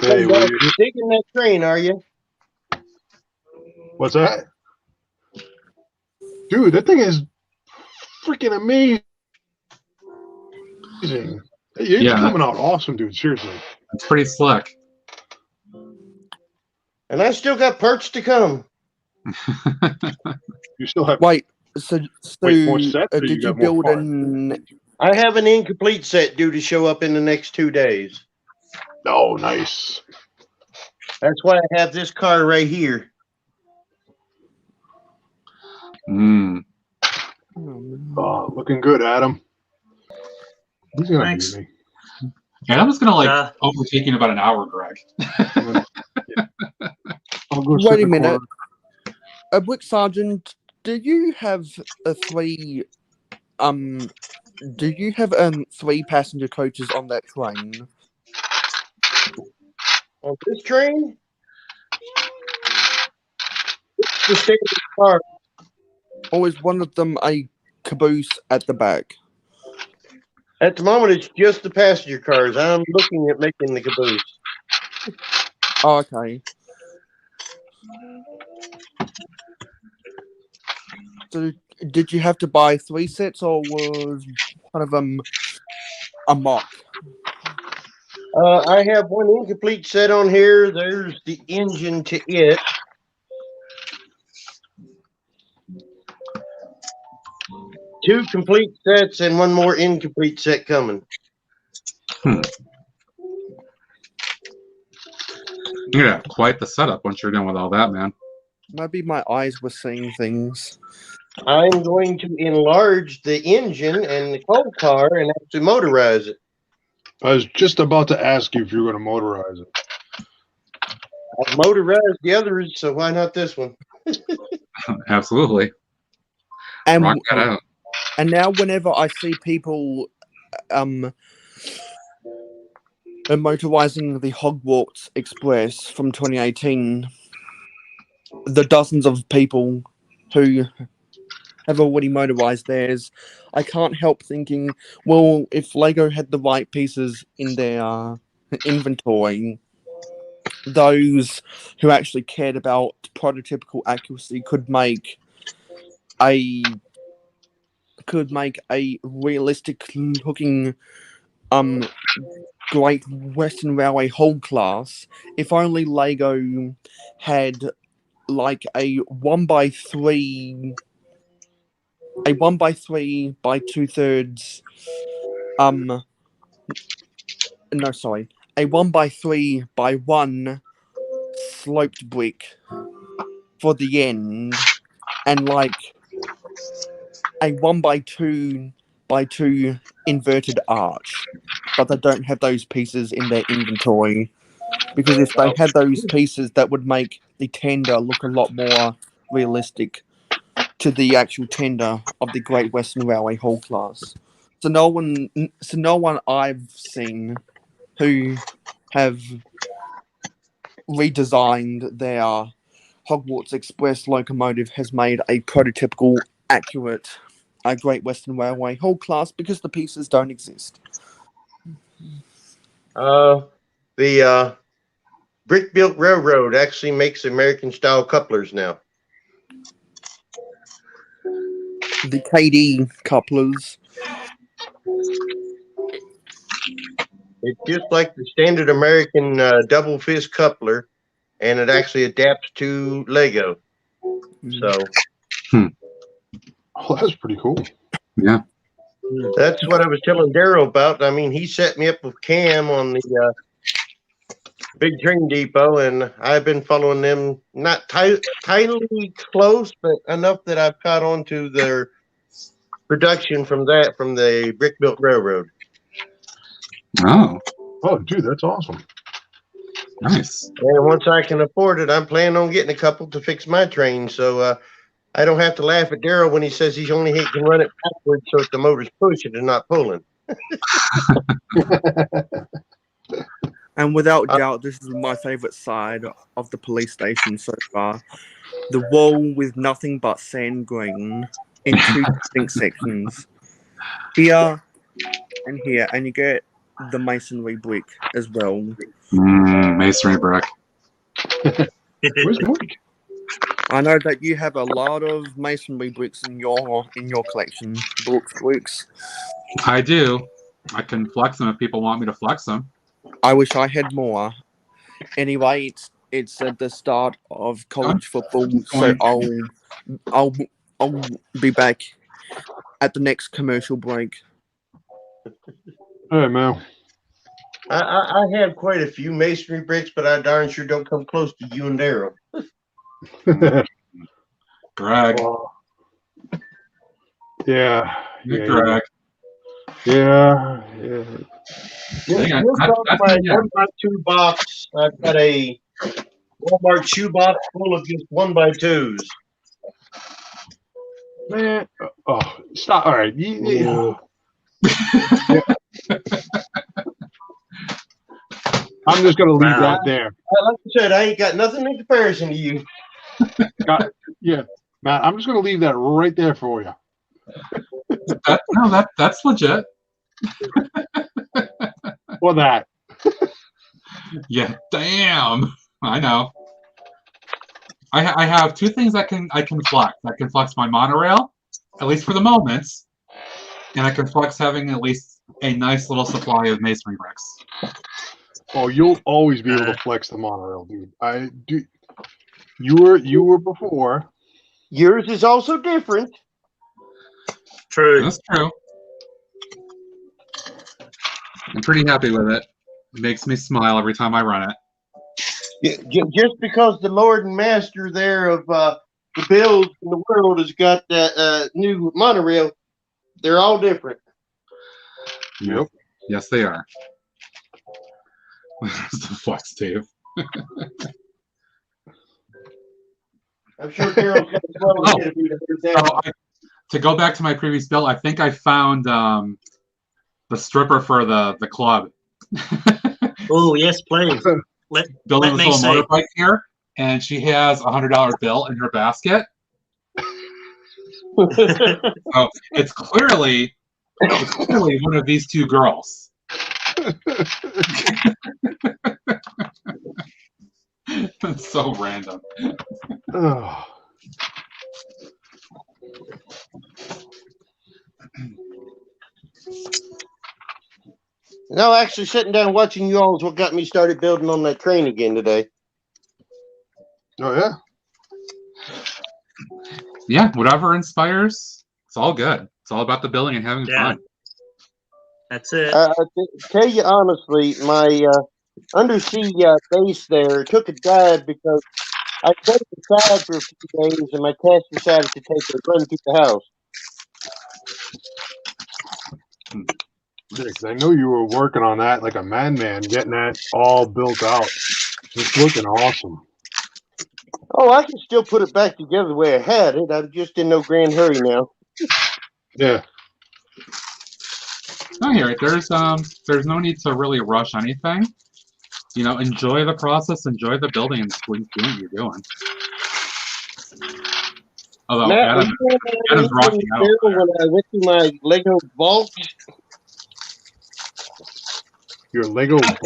Hey, you're taking that train, are you? What's that? Dude, that thing is freaking amazing. It's coming out awesome, dude. Seriously. It's pretty slick. And I still got parts to come. You still have... Wait, so more sets, did you build an... I have an incomplete set due to show up in the next 2 days. Oh, nice. That's why I have this car right here. Looking good, Adam. He's gonna Thanks. beat me. Adam's gonna overtake in about an hour, Greg. I'll go Wait a minute. Brick Sergeant, do you have three passenger coaches on that train? On this train? It's the standard car. Or is one of them a caboose at the back? At the moment, it's just the passenger cars. I'm looking at making the caboose. Oh, okay. So, did you have to buy 3 sets, or was one of them a mock? I have one incomplete set on here. There's the engine to it. Two complete sets and one more incomplete set coming. Yeah, quite the setup once you're done with all that, man. Maybe my eyes were seeing things. I'm going to enlarge the engine and the coal car and actually motorize it. I was just about to ask you if you were going to motorize it. I've motorized the others, so why not this one? Absolutely. And Rock that out. and now whenever I see people motorizing the Hogwarts Express from 2018, the dozens of people who have already motorized theirs, I can't help thinking, well, if Lego had the right pieces in their inventory, those who actually cared about prototypical accuracy could make a realistic looking Great Western Railway whole class. If only Lego had like a 1x3 by 2/3 no, sorry, a 1x3 by 1 sloped brick for the end, and like a 1x2 by 2 inverted arch, but they don't have those pieces in their inventory, because if they had those pieces, that would make the tender look a lot more realistic to the actual tender of the Great Western Railway Hall class. So no one I've seen who have redesigned their Hogwarts Express locomotive has made a prototypical, accurate Great Western Railway Hall class, because the pieces don't exist. The brick-built railroad actually makes American-style couplers now. The KD couplers. It's just like the standard American double fist coupler, and it actually adapts to Lego. So Oh, that's pretty cool. Yeah. that's what I was telling Daryl about. I mean, he set me up with Cam on the Big Train Depot, and I've been following them, not tightly close, but enough that I've caught on to their production from the Brick Built Railroad. Oh, dude, that's awesome. nice. And once I can afford it, I'm planning on getting a couple to fix my train, so I don't have to laugh at Daryl when he says he only can run it backwards so that the motor's pushing and not pulling. And without doubt, this is my favorite side of the police station so far. The wall with nothing but sand green in two distinct sections. Here and here, and you get the masonry brick as well. Masonry brick. Where's Mike? I know that you have a lot of masonry bricks in your collection, bricks. I do. I can flex them if people want me to flex them. I wish I had more. Anyway, it's at the start of college football, so I'll be back at the next commercial break. Hey, man. I have quite a few masonry bricks, but I darn sure don't come close to you and Daryl. Greg. Yeah. Greg. Yeah. Just on my 1x2 box, I've got a Walmart shoebox full of just 1x2s. Man, stop. All right. I'm just going to leave that there. Like I said, I ain't got nothing in comparison to you. Yeah, Matt, I'm just going to leave that right there for you. That's legit. For that. Yeah, damn. I know. I have two things I can flex. I can flex my monorail, at least for the moment, and I can flex having at least a nice little supply of masonry bricks. Oh, you'll always be able to flex the monorail, dude. I do. You were before. Yours is also different. True. That's true. I'm pretty happy with it. It makes me smile every time I run it. Just because the Lord and Master there of the build in the world has got that new monorail, they're all different. Yep. Yes, they are. Where's the flex tape? I'm sure Daryl's got as well as if he'd heard that. To go back to my previous build, I think I found the stripper for the club. Oh yes, please. Building Let this me little see. motorbike here, and she has a $100 bill in her basket. So it's clearly one of these two girls. That's so random. Oh. No, actually, sitting down watching you all is what got me started building on that train again today. Oh yeah. Yeah, whatever inspires, it's all good. It's all about the building and having fun. That's it. Tell you honestly, my undersea base there took a dive because I set it aside for a few days, and my cats decided to take a run through the house. Yeah, 'cause I know you were working on that like a madman, getting that all built out. It's looking awesome. Oh, I can still put it back together the way I had it. I'm just in no grand hurry now. Yeah. I hear it. There's no need to really rush anything. You know, enjoy the process, enjoy the building, and doing what you're doing. Although Matt, Adam's rocking out. when I went through my Lego vault. Your Lego vault?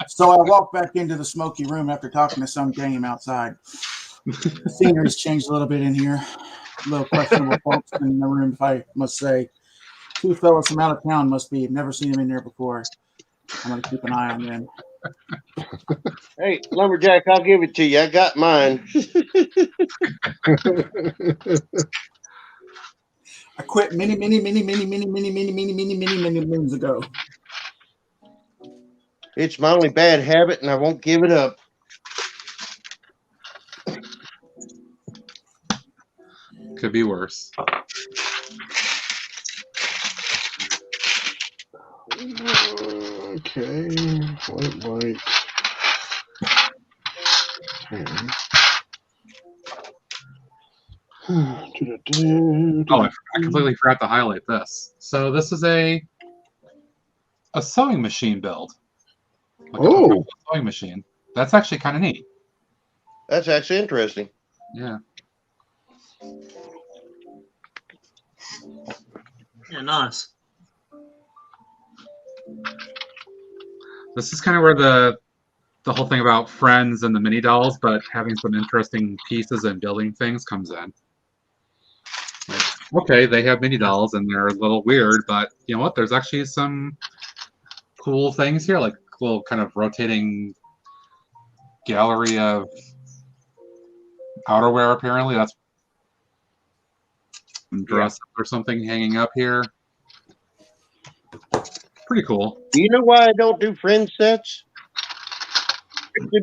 So I walked back into the smoky room after talking to some game outside. The scenery's changed a little bit in here. A little questionable folks in the room, if I must say. Two fellas from out of town must be. Never seen them in there before. I'm going to keep an eye on them. Hey, Lumberjack, I'll give it to you. I got mine. I quit many moons ago. It's my only bad habit, and I won't give it up. Could be worse. Okay. White. Oh, I completely forgot to highlight this. So this is a sewing machine build. Like a sewing machine. That's actually kind of neat. That's actually interesting. Yeah. Yeah, nice. This is kind of where the whole thing about friends and the mini dolls, but having some interesting pieces and building things comes in. Like, okay, they have mini dolls and they're a little weird, but you know what? There's actually some cool things here, like little kind of rotating gallery of outerwear. Apparently, that's dress or something hanging up here. Pretty cool. Do you know why I don't do friend sets?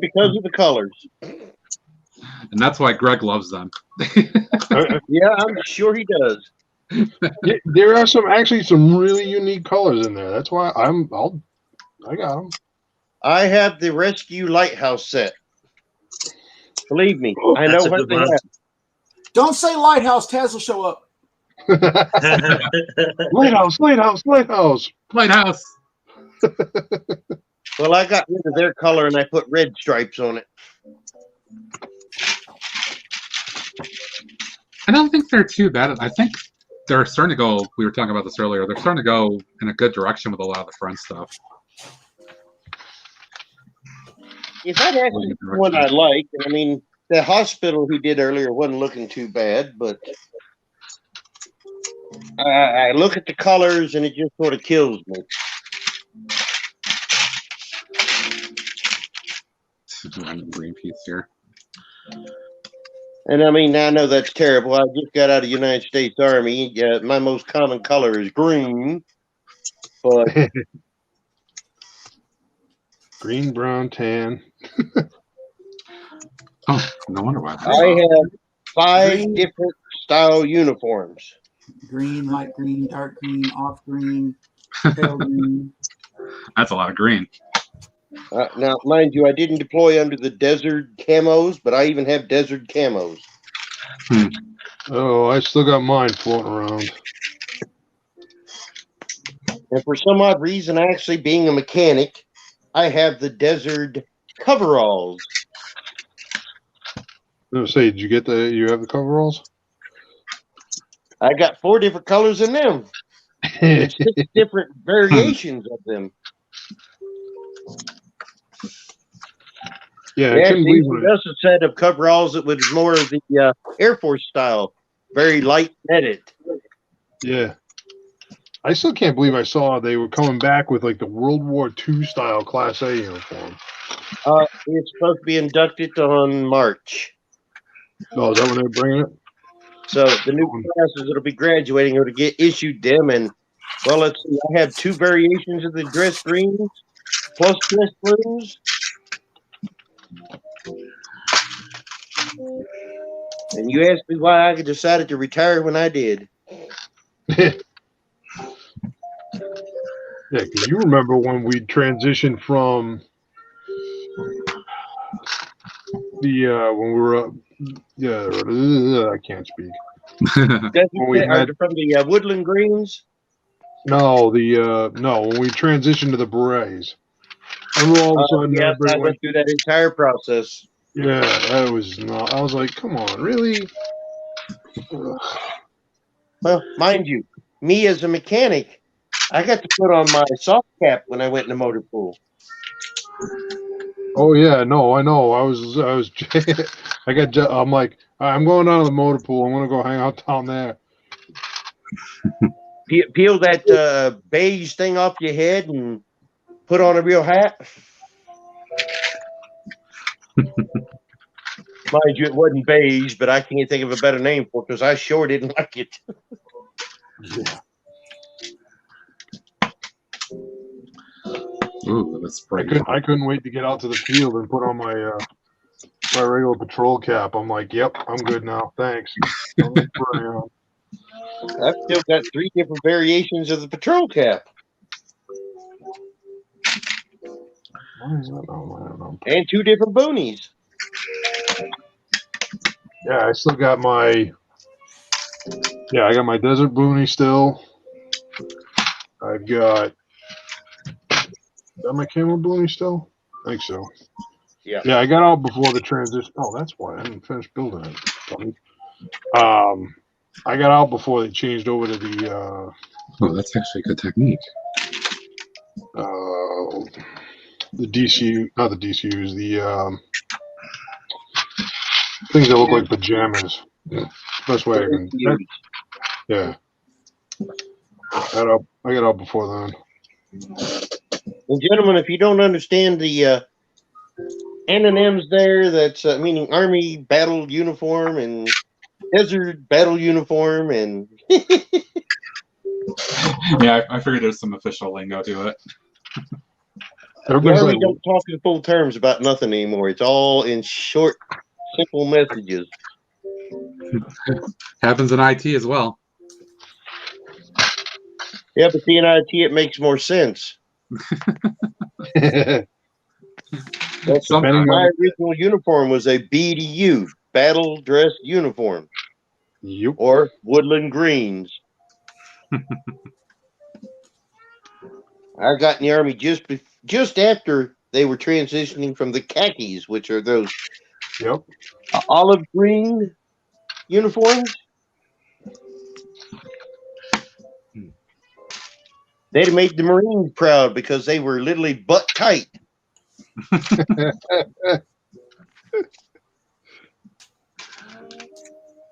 Because of the colors. And that's why Greg loves them. Yeah, I'm sure he does. Yeah, there are some really unique colors in there. That's why I got them. I have the Rescue Lighthouse set. Believe me, I know what they have. Don't say lighthouse. Taz will show up. Lighthouse. Lighthouse. Well, I got rid of their color and I put red stripes on it. I don't think they're too bad. I think they're starting to go, we were talking about this earlier, they're starting to go in a good direction with a lot of the front stuff. If I'd actually one I like, I mean, the hospital he did earlier wasn't looking too bad, but I look at the colors and it just sort of kills me. Random green piece here. And I mean, I know that's terrible. I just got out of the United States Army. My most common color is green, but green, brown, tan. Oh, no wonder why. I have 5 different style uniforms. Green, light green, dark green, off green, pale green. That's a lot of green. Now, mind you, I didn't deploy under the desert camos, but I even have desert camos. Oh, I still got mine floating around. And for some odd reason, actually being a mechanic, I have the desert coveralls. I was gonna say, did you get the? You have the coveralls? I got 4 different colors in them, and 6 different variations of them. Yeah, I couldn't believe it. Just a set of coveralls that was more of the Air Force style, very light netted. Yeah. I still can't believe I saw they were coming back with like the World War II style Class A uniform. It's supposed to be inducted on March. Oh, is that when they're bringing it? So the new classes that'll be graduating are to get issued them, and well, let's see. I have 2 variations of the dress greens plus dress blues. And you asked me why I decided to retire when I did. Yeah, because you remember when we transitioned from the when we were I can't speak. When we had, from the woodland greens. No, when we transitioned to the berets. Remember all of a sudden, yes, I went through that entire process. Yeah, that was not. I was like, come on, really? Well, mind you, me as a mechanic, I got to put on my soft cap when I went in the motor pool. Oh yeah, no, I know. I was. I'm like, I'm going down to the motor pool. I'm gonna go hang out down there. Peel that beige thing off your head and put on a real hat. Mind you, it wasn't beige, but I can't think of a better name for it because I sure didn't like it. Yeah. Ooh, that's bright. I couldn't wait to get out to the field and put on my my regular patrol cap. I'm like, yep, I'm good now. Thanks. I've still got 3 different variations of the patrol cap. And 2 different boonies. Yeah, I still got my. Yeah, I got my desert boonie still. I've got. Got my camel boonie still? I think so. Yeah. Yeah, I got out before the transition. Oh, that's why I didn't finish building it. I got out before they changed over to the. Oh, that's actually a good technique. The DCU, not the DCUs, the things that look like pajamas. Best way I can. Yeah. I got out before then. And gentlemen, if you don't understand the N&Ms there, that's meaning Army battle uniform and Desert battle uniform and Yeah, I figured there's some official lingo to it. The Army don't talk in full terms about nothing anymore. It's all in short, simple messages. Happens in IT as well. Yeah, but see, in IT, it makes more sense. That's my original uniform was a BDU, battle dress uniform. Yep. Or woodland greens. I got in the Army just after they were transitioning from the khakis, which are those olive green uniforms. They'd have made the Marines proud because they were literally butt tight.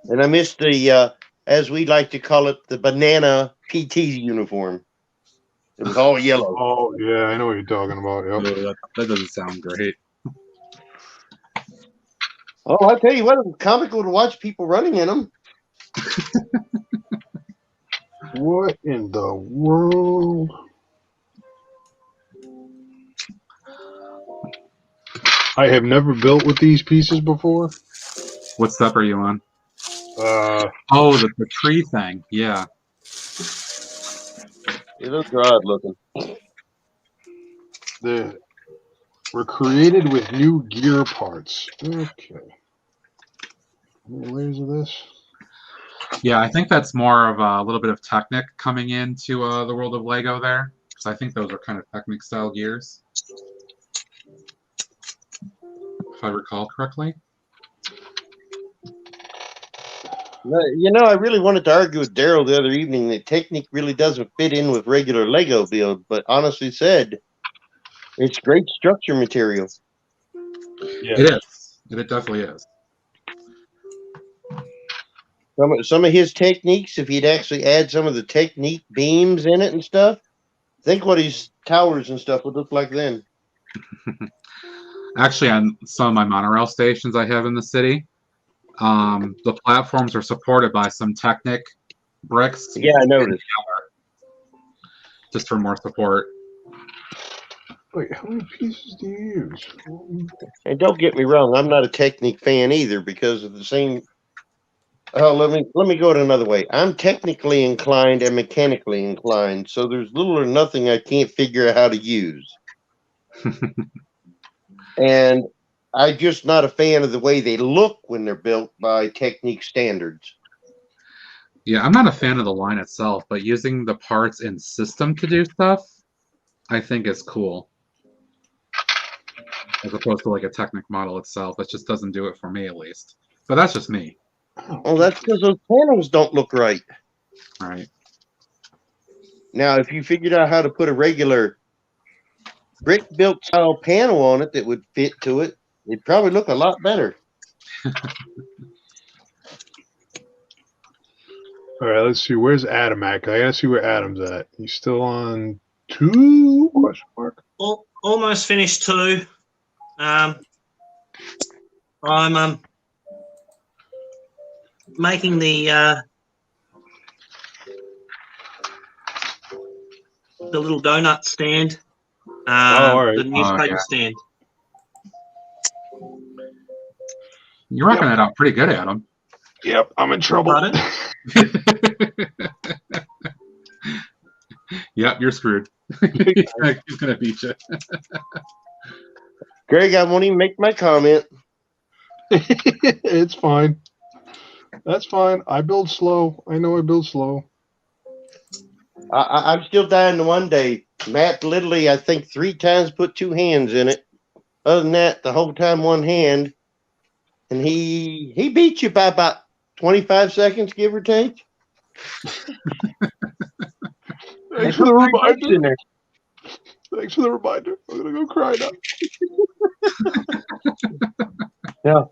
And I missed the, as we like to call it, the banana PT uniform. It was all yellow. Oh, yeah, I know what you're talking about. Yep. Oh, that doesn't sound great. Oh, I'll tell you what, it was comical to watch people running in them. What in the world? I have never built with these pieces before. What step are you on? Oh, the tree thing. Yeah. Yeah, those are odd looking. Were created with new gear parts. Okay. Any layers of this? Yeah, I think that's more of a little bit of Technic coming into the world of Lego there. Because I think those are kind of Technic style gears. If I recall correctly. You know, I really wanted to argue with Daryl the other evening that Technic really doesn't fit in with regular Lego build, but honestly said, it's great structure material. Yeah. It is. It definitely is. Some of his techniques, if he'd actually add some of the Technique beams in it and stuff, think what his towers and stuff would look like then. Actually, on some of my monorail stations I have in the city, the platforms are supported by some Technic bricks. Yeah, I noticed. Just for more support. Wait, how many pieces do you use? And don't get me wrong, I'm not a Technic fan either because of the same. Oh, let me go it another way. I'm technically inclined and mechanically inclined, so there's little or nothing I can't figure out how to use. And I'm just not a fan of the way they look when they're built by Technique standards. Yeah, I'm not a fan of the line itself, but using the parts in system to do stuff, I think is cool. As opposed to like a Technic model itself. It just doesn't do it for me, at least. But that's just me. Well, that's because those panels don't look right. Right. Now, if you figured out how to put a regular brick-built style panel on it that would fit to it, it'd probably look a lot better. All right, let's see. Where's Adam at? 'Cause I gotta see where Adam's at. He's still on 2? Question mark. Almost finished 2. I'm making the little donut stand. All right. The newspaper yeah. stand. You're rocking that out pretty good, Adam. Yep, I'm in trouble. Pardon? Yep, you're screwed. He's gonna beat you. Greg, I won't even make my comment. It's fine. That's fine. I build slow. I know I build slow. I'm still dying to one day. Matt literally, I think, 3 times put 2 hands in it. Other than that, the whole time 1 hand. And he beat you by about 25 seconds, give or take. Thanks for the reminder. Thanks for the reminder. I'm gonna go cry now. Yeah.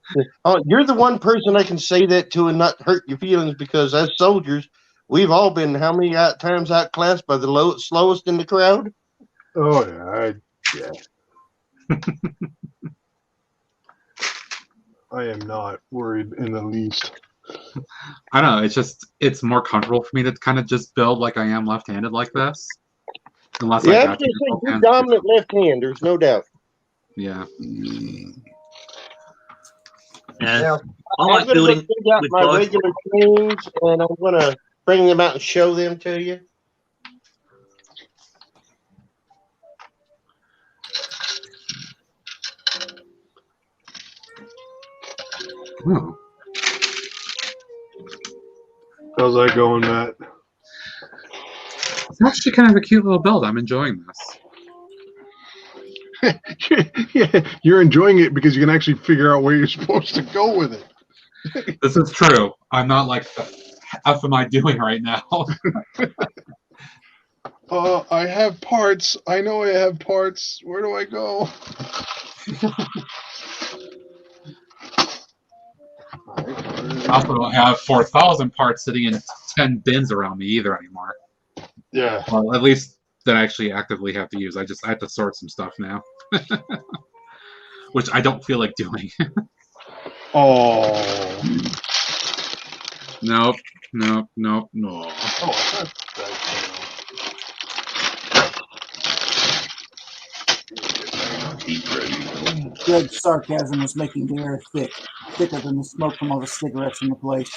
Oh, you're the one person I can say that to and not hurt your feelings, because as soldiers, we've all been how many times outclassed by the slowest in the crowd? Oh yeah, yeah. I am not worried in the least. I don't know. It's more comfortable for me to kind of just build like I am left-handed like this. Unless I Yeah, got you're dominant left hand. There's no doubt. Yeah. Yeah. I I'm like going to building dig out with my both. regular trains, and I'm going to bring them out and show them to you. Oh. How's that going, Matt? It's actually kind of a cute little build. I'm enjoying this. Yeah, you're enjoying it because you can actually figure out where you're supposed to go with it. This is true. I'm not like, the F am I doing right now? I have parts. I know I have parts. Where do I go? I also don't have 4,000 parts sitting in 10 bins around me either anymore. Yeah. Well, at least that I actually actively have to use. I have to sort some stuff now. Which I don't feel like doing. Oh. Nope. No. Oh, Greg's sarcasm was making the air thicker than the smoke from all the cigarettes in the place.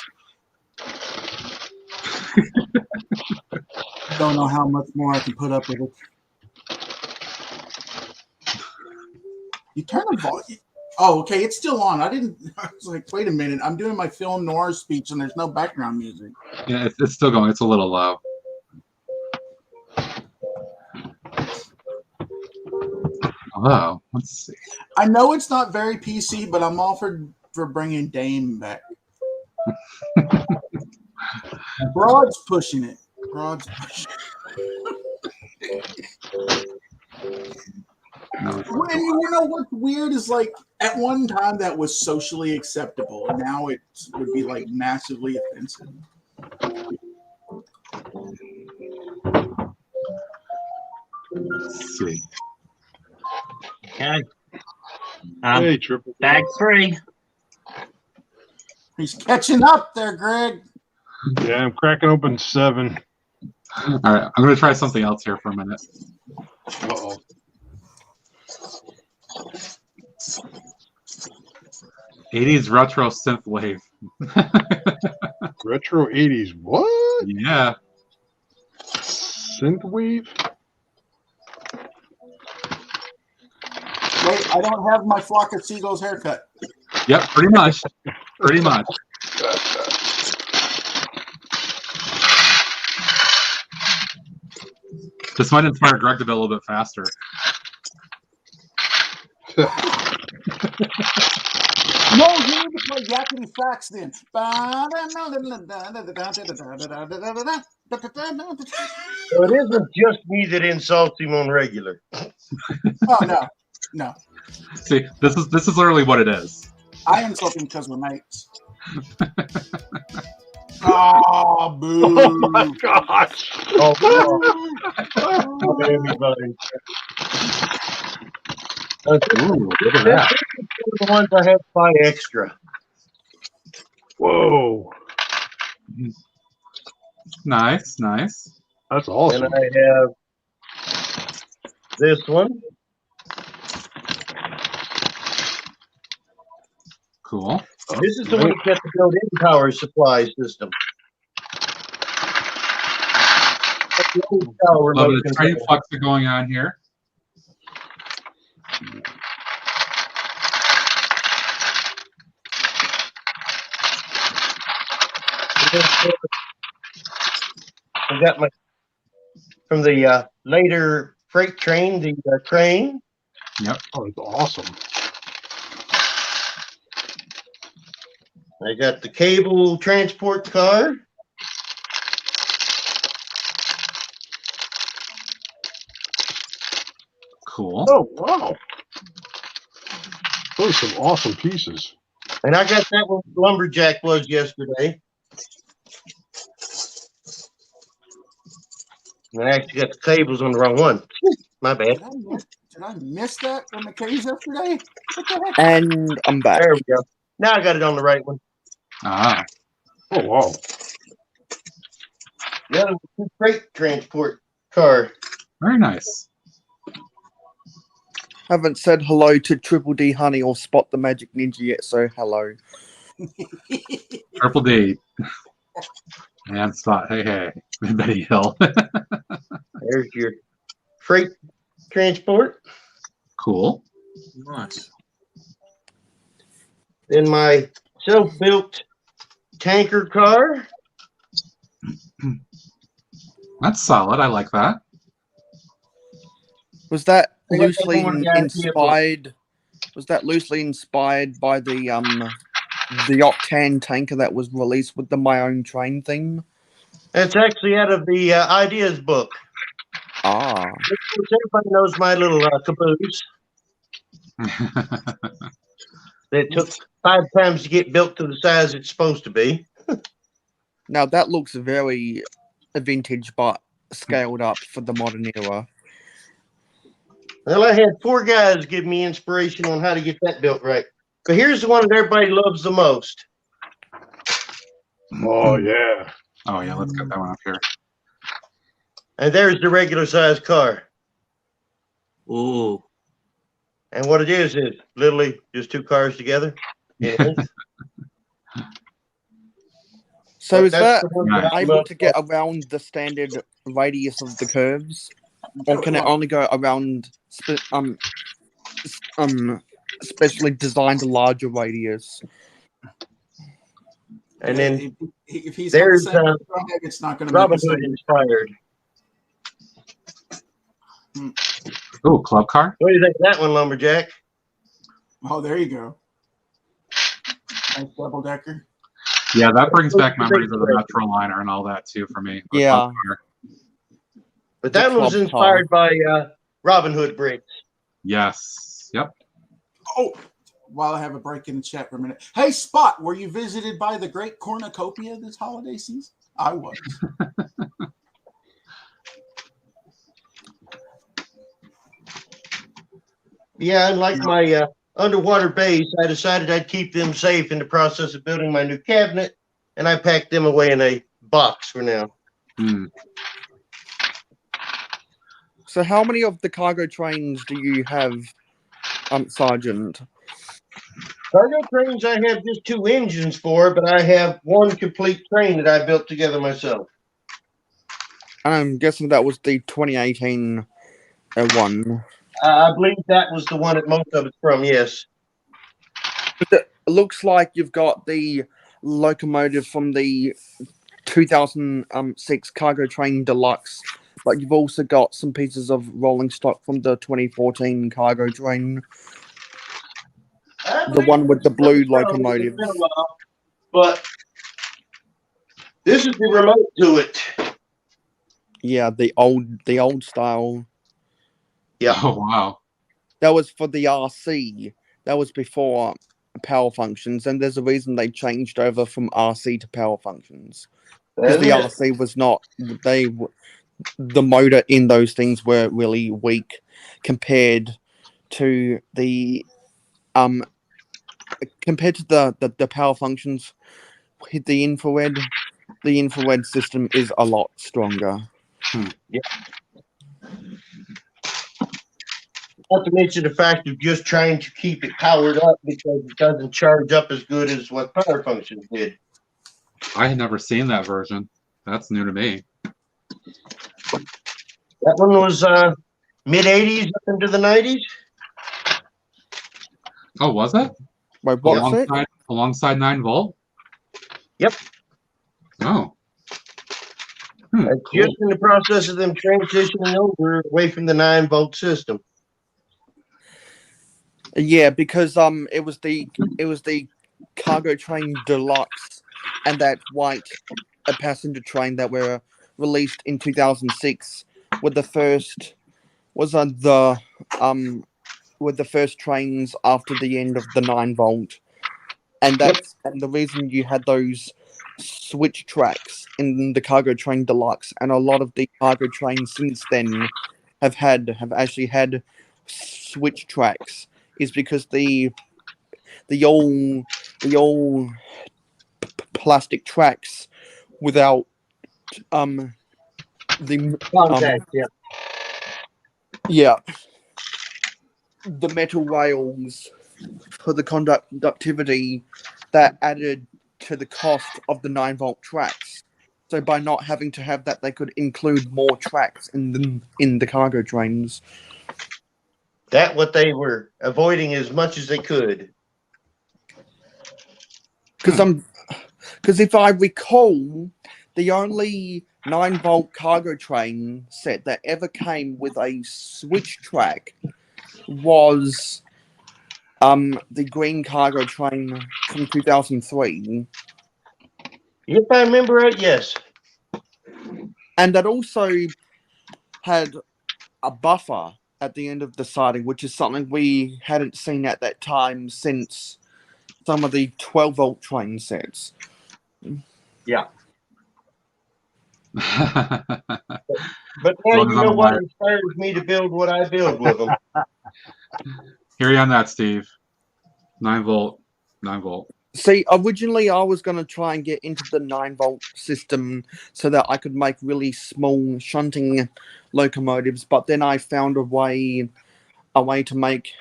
Don't know how much more I can put up with it. You turn the volume. Oh, okay. It's still on. I was like, wait a minute. I'm doing my film noir speech and there's no background music. Yeah, it's still going. It's a little low. Hello. Let's see. I know it's not very PC, but I'm all for bringing Dame back. Broad's pushing it. Broad's pushing it. No, And you know what's weird is like at one time that was socially acceptable, and now it would be like massively offensive. let's see. Okay. Hey, triple. Bag 3. He's catching up there, Greg. Yeah, I'm cracking open 7. All right, I'm going to try something else here for a minute. Uh-oh. '80s retro synthwave. Retro 80s. What? Yeah. Synthwave? Wait, I don't have my Flock of Seagulls haircut. Yep, pretty much. Pretty much. This might inspire Greg to be a little bit faster. No, you need to play Yakety Sax then. So it isn't just me that insults him on regular. Oh no. See, this is literally what it is. I insult him because we're mates. Oh, boo. Oh my gosh. Oh, everybody. Ooh, look at that. The ones I have to buy extra. Whoa. Nice, nice. That's awesome. And I have this one. Cool. This is the one that's got the built-in power supply system. That's the old power A little remote bit of train control. flux going on here. I got my from the later freight train, the crane. Yep. Oh, it's awesome. I got the cable transport car. Cool. Oh, wow. Those are some awesome pieces. And I got that one lumberjack was yesterday. And I actually got the cables on the wrong one. My bad. Did I miss that from the case yesterday? What the heck? And I'm back. There we go. Now I got it on the right one. Ah. Oh, wow. The other one, freight transport car. Very nice. Haven't said hello to Triple D Honey or Spot the Magic Ninja yet, so hello. Triple D. And Spot. Hey. Betty Hill. There's your freight transport. Cool. Nice. Then my self-built tanker car. That's solid. I like that. Was that I got loosely that one down inspired? Was that loosely inspired by the Octane tanker that was released with the My Own Train theme? It's actually out of the ideas book. Ah, Everybody knows my little caboose that took 5 times to get built to the size it's supposed to be. now that looks very vintage, but scaled up for the modern era. Well, I had 4 guys give me inspiration on how to get that built right. But here's the one that everybody loves the most. Oh, yeah. Oh, yeah. Let's get that one up here. And there's the regular size car. Ooh. And what it is literally just 2 cars together. Yeah. So is That's that the one that I able love. to get around the standard radius of the curves, or can it only go around specially designed a larger radius. And then if he's got the there's same drive, it's not going to make Robin us Hood inspired. Oh, club car. What do you think of that one, Lumberjack? Oh, there you go. Nice double decker. Yeah, that brings back memories of the Metroliner and all that too for me. The Yeah. club car. But that one was inspired by Robin Hood bricks. Yes. Yep. Oh, while I have a break in the chat for a minute. Hey, Spot, were you visited by the great cornucopia this holiday season? I was. Yeah, and like my underwater base, I decided I'd keep them safe in the process of building my new cabinet, and I packed them away in a box for now. So how many of the cargo trains do you have, Sergeant? Cargo trains I have just 2 engines for, but I have 1 complete train that I built together myself. I'm guessing that was the 2018 one. I believe that was the one that most of it's from, yes. It looks like you've got the locomotive from the 2006 Cargo Train Deluxe, but you've also got some pieces of rolling stock from the 2014 Cargo Train. The one with the blue locomotive. But this is the remote to it. Yeah, the old style. Yeah. Oh wow. That was for the RC. That was before power functions, and there's a reason they changed over from RC to power functions. Because the RC was not the motor in those things were really weak compared to the power functions. The infrared system is a lot stronger. Yeah. Not to mention the fact of just trying to keep it powered up because it doesn't charge up as good as what power functions did. I had never seen that version. That's new to me. That one was mid 80s up into the 90s. Oh, was it? Wait, what was it? Alongside 9 volt? Yep. Oh. Cool. Just in the process of them transitioning over away from the 9-volt system. Yeah, because it was the Cargo Train Deluxe and that white passenger train that were released in 2006 were the first trains after the end of the 9-volt, and that's and the reason you had those switch tracks in the Cargo Train Deluxe, and a lot of the cargo trains since then have actually had switch tracks, is because the old plastic tracks without the metal rails for the conductivity that added to the cost of the 9-volt tracks. So by not having to have that, they could include more tracks in the cargo trains. That what they were avoiding as much as they could. Because if I recall, the only 9-volt cargo train set that ever came with a switch track was the green cargo train from 2003. If I remember it, yes. And that also had a buffer at the end of the siding, which is something we hadn't seen at that time since some of the 12-volt train sets. Yeah. But now you know what inspires me to build what I build with them. Hear you on that, Steve. 9-volt. See, originally I was going to try and get into the 9-volt system so that I could make really small shunting locomotives, but then I found a way to make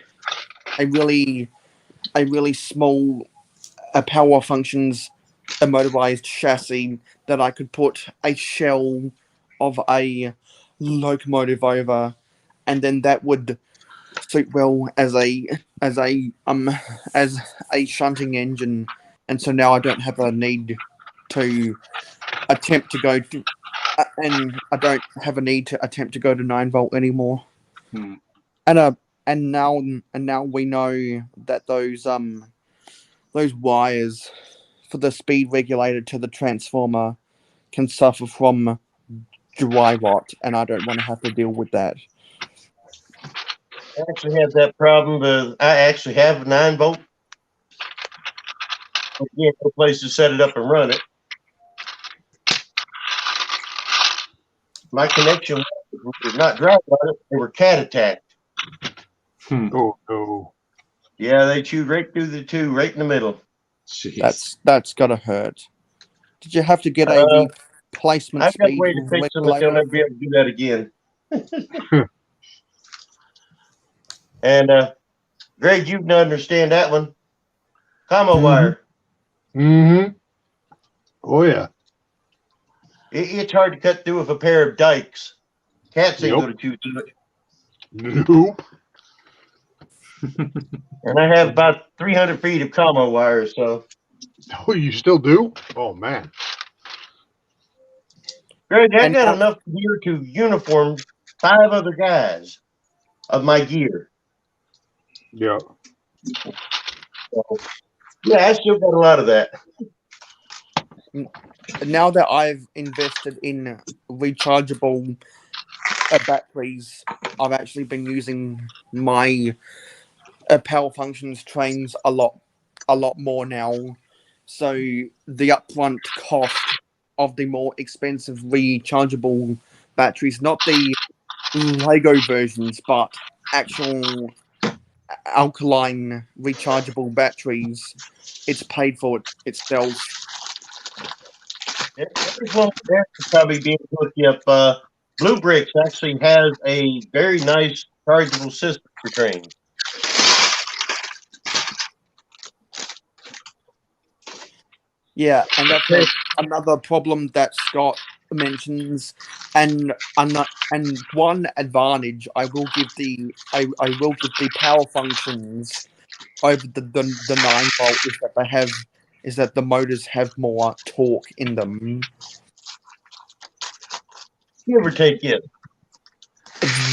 a really small power functions motorized chassis that I could put a shell of a locomotive over, and then that would suit well as a shunting engine, and so now I don't have a need to attempt to go to, and I don't have a need to attempt to go to 9-volt anymore. Hmm. And now we know that those wires for the speed regulator to the transformer can suffer from dry rot, and I don't want to have to deal with that. I actually had that problem, but I actually have a 9-volt. Again, no place to set it up and run it. My connection was not dry on it; they were cat attacked. Oh no! Yeah, they chewed right through the two, right in the middle. Jeez. That's gotta hurt. Did you have to get a replacement I've got a speed way to fix them, but they'll never be able to do that again. And Greg, you can understand that one. Commo wire. Mm-hmm. Oh yeah. It's hard to cut through with a pair of dikes. Cats ain't going to chew through it. Nope. And I have about 300 feet of commo wire, so. Oh, you still do? Oh man. Greg, I got enough gear to uniform 5 other guys of my gear. Yeah. So, yeah, I still got a lot of that. Now that I've invested in rechargeable batteries, I've actually been using my power functions trains a lot more now. So the upfront cost of the more expensive rechargeable batteries, not the Lego versions, but actual alkaline rechargeable batteries, it's paid for itself. There's one there to probably be able to hook you up. Blue Bricks actually has a very nice chargeable system for trains. Yeah, and that's another problem that Scott mentions, and one advantage I will give the power functions over the 9-volt is that the motors have more torque in them. Give or take it.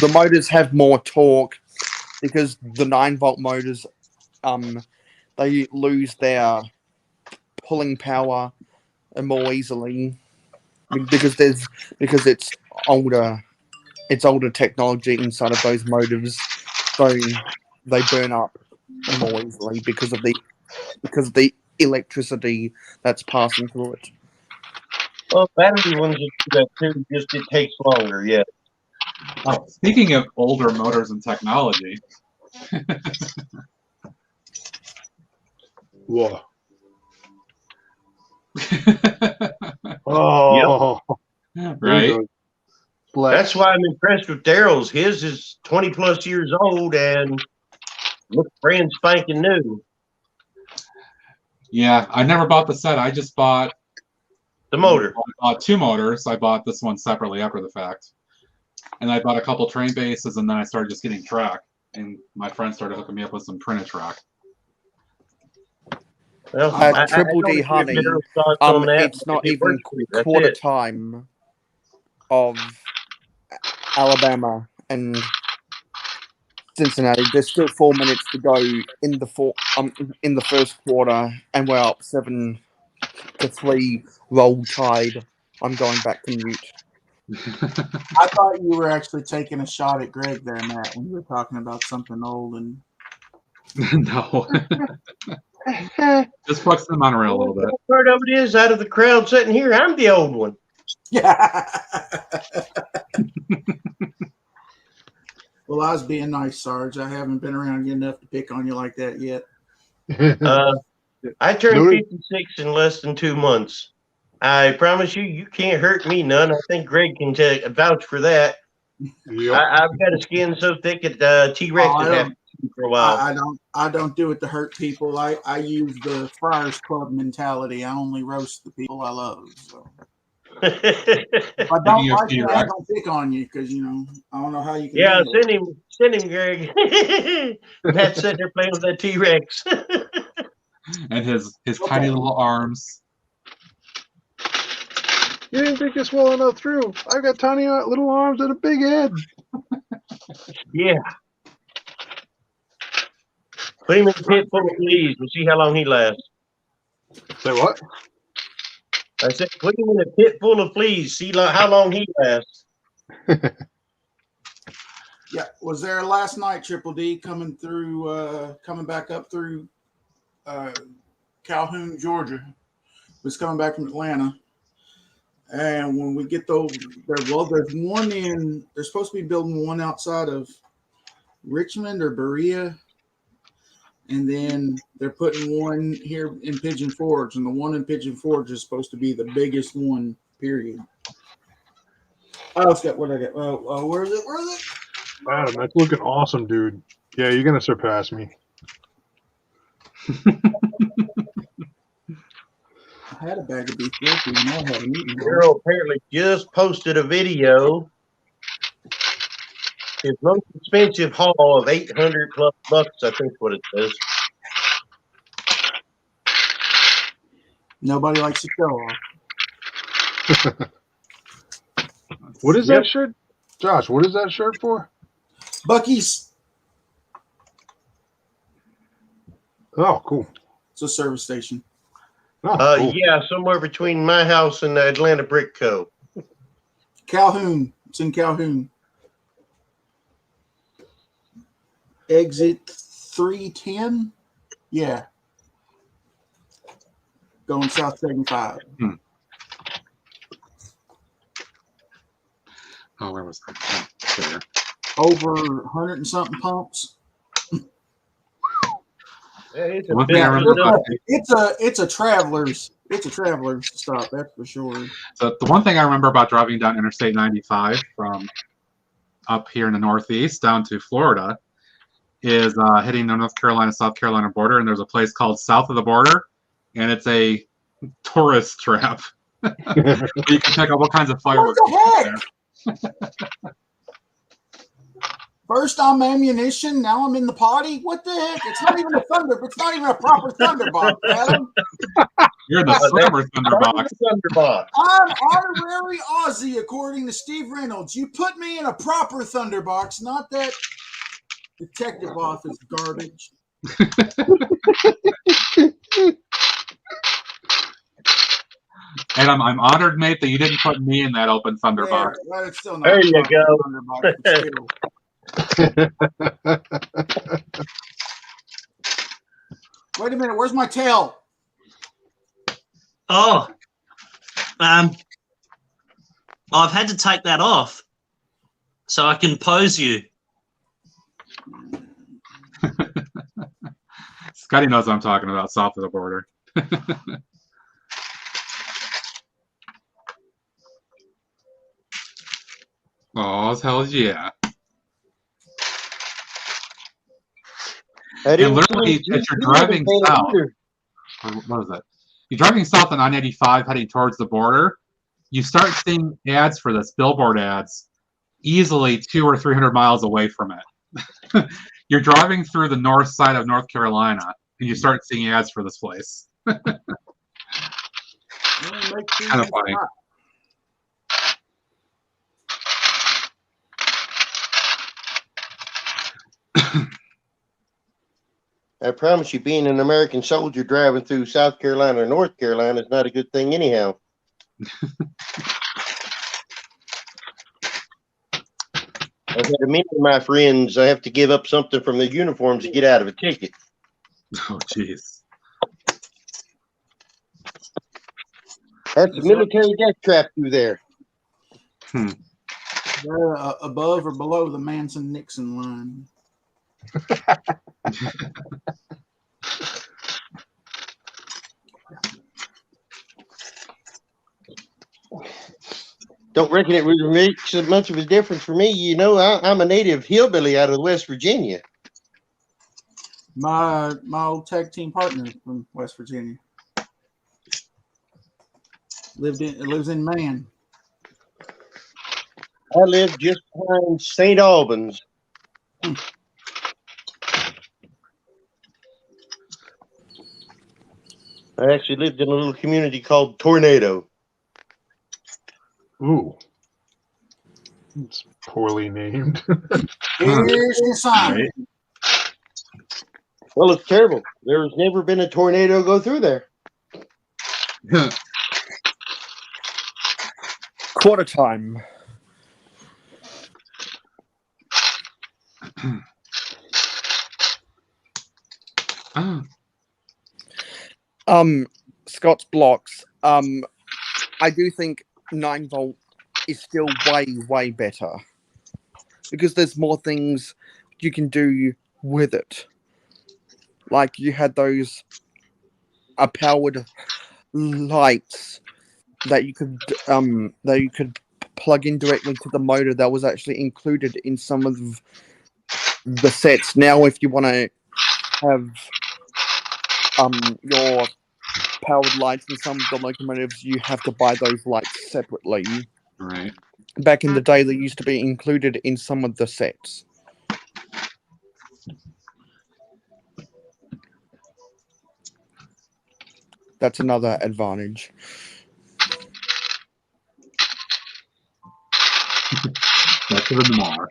The motors have more torque because the 9-volt motors they lose their pulling power more easily because it's older technology inside of those motors, so they burn up more easily because of the electricity that's passing through it. Well, battery ones do that too, just it takes longer, yeah. Oh, speaking of older motors and technology. Whoa. Oh, right. That's why I'm impressed with Daryl's. His is 20 plus years old and looks brand spanking new. Yeah, I never bought the set. I just bought the motor. I bought 2 motors. I bought this one separately after the fact. And I bought a couple train bases, and then I started just getting track. And my friend started hooking me up with some printed track. Well, Triple D Honey, it's not even quarter time of Alabama and Cincinnati. There's still 4 minutes to go in the first quarter, and we're up 7-3 roll tide. I'm going back to mute. I thought you were actually taking a shot at Greg there, Matt, when you were talking about something old and. No. Just flex the monorail a little bit. Part of it is, out of the crowd sitting here, I'm the old one. Yeah. Well, I was being nice, Sarge. I haven't been around you enough to pick on you like that yet. I turned 56 in less than 2 months. I promise you, you can't hurt me none. I think Greg can vouch for that. Yep. I've got a skin so thick at T-Rex would have for a while. I don't do it to hurt people. I use the Friars Club mentality. I only roast the people I love. So. If I don't Speaking of like you, I T-Rex. don't pick on you because I don't know how you can. Yeah, handle it. send him, Greg. Matt's sitting there playing with that T-Rex. And his tiny little arms. You didn't think this well enough through. I've got tiny little arms and a big head. Yeah. Put him in a pit full of fleas. We'll see how long he lasts. Say what? I said, put him in a pit full of fleas. See how long he lasts. Yeah, was there last night? Triple D coming back up through Calhoun, Georgia. Was coming back from Atlanta, and when we get there's one they're supposed to be building one outside of Richmond or Berea. And then they're putting one here in Pigeon Forge, and the one in Pigeon Forge is supposed to be the biggest one, period. Oh, it's got what I got. Where is it? Where is it? Adam, that's looking awesome, dude. Yeah, you're gonna surpass me. I had a bag of beef jerky, and I haven't eaten it. Daryl apparently just posted a video. His most expensive haul of $800+ bucks, I think, what it says. Nobody likes to show off. What is that shirt, Josh? What is that shirt for? Bucky's. Oh, cool. It's a service station. Oh, cool. Yeah, somewhere between my house and the Atlanta Brick Co. Calhoun. It's in Calhoun. Exit 310. Yeah. Going south 75. Oh, where was that? Oh, there. Over 100 and something pumps. One thing I remember It's a traveler's stop, that's for sure. So the one thing I remember about driving down Interstate 95 from up here in the Northeast down to Florida is hitting the North Carolina-South Carolina border, and there's a place called South of the Border, and it's a tourist trap. You can pick up all kinds of fireworks. What the heck? First I'm ammunition, now I'm in the potty. What the heck? It's not even it's not even a proper thunderbox, Adam. You're the summer thunderbox. I'm honorary Aussie, according to Steve Reynolds. You put me in a proper thunderbox, not that detective office garbage. And I'm honored, mate, that you didn't put me in that open thunderbox. Yeah, but it's still not There you go. thunderbox, but still. Wait a minute, where's my tail? Oh, I've had to take that off so I can pose you. Scotty knows what I'm talking about, south of the border. Oh, hell yeah. And literally, as you're driving south, what is that? You're driving south on I-95 heading towards the border, you start seeing ads for this, billboard ads, easily 200 or 300 miles away from it. You're driving through the north side of North Carolina, and you start seeing ads for this place. Kind of funny. I promise you, being an American soldier driving through South Carolina or North Carolina is not a good thing anyhow. I've had many of my friends, I have to give up something from their uniforms to get out of a ticket. Oh, jeez. That's a military death trap through there. They're above or below the Manson-Nixon line. Don't reckon it would make so much of a difference for me. You know, I'm a native hillbilly out of West Virginia. My old tag team partner from West Virginia. It lives in Man. I live just behind St. Albans. I actually lived in a little community called Tornado. Ooh. It's poorly named. Here's your sign. Right. Well, it's terrible. There's never been a tornado go through there. Quarter time. Scott's blocks. I do think 9-volt is still way better because there's more things you can do with it. Like you had those powered lights that you could plug in directly to the motor that was actually included in some of the sets. Now, if you want to have your powered lights in some of the locomotives, you have to buy those lights separately. Right. Back in the day, they used to be included in some of the sets. That's another advantage. Back to the noir.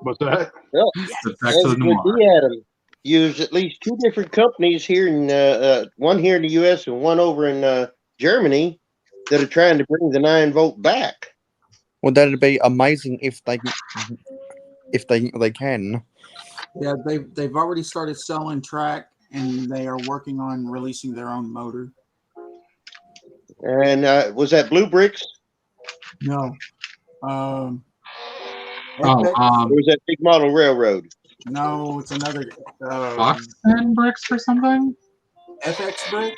What's that? Well, Back to the noir. we had them use at least two different companies here in one here in the U.S. and one over in Germany that are trying to bring the 9-volt back. Well, that'd be amazing if they can. Yeah, they've already started selling track, and they are working on releasing their own motor. And was that Blue Bricks? No. Or was that Big Model Railroad? No, it's another. Foxton Bricks or something? FX Brick?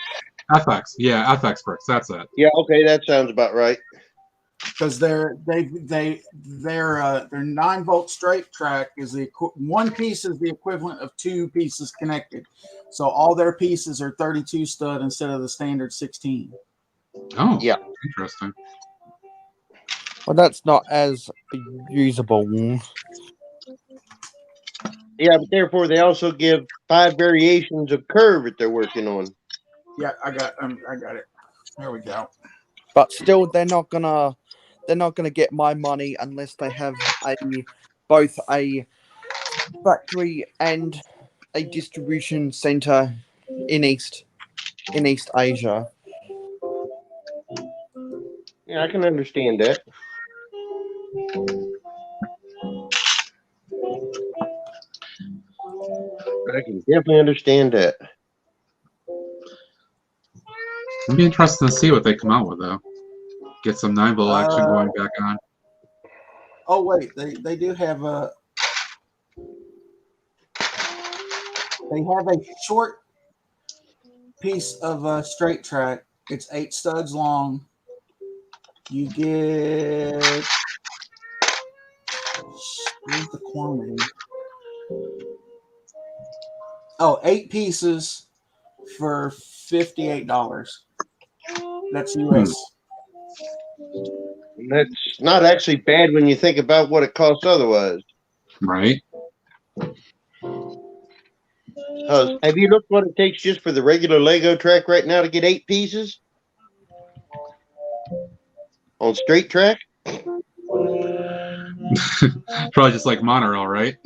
FX. Yeah, FX Bricks. That's it. Yeah, okay, that sounds about right. Because their 9-volt straight track is one piece is the equivalent of two pieces connected. So all their pieces are 32 stud instead of the standard 16. Oh, yeah, interesting. Well, that's not as usable. Yeah, but therefore they also give 5 variations of curve that they're working on. Yeah, I got it. There we go. But still, they're not gonna get my money unless they have both a factory and a distribution center in East Asia. Yeah, I can understand that. I can definitely understand that. It'd be interesting to see what they come out with, though. Get some 9-volt action going back on. Oh wait, they do have a. They have a short piece of straight track. It's 8 studs long. You get. Where's the quantity? Oh, 8 pieces for $58. That's US. That's not actually bad when you think about what it costs otherwise. Right. Have you looked what it takes just for the regular Lego track right now to get 8 pieces? On straight track? Probably just like Monorail, right?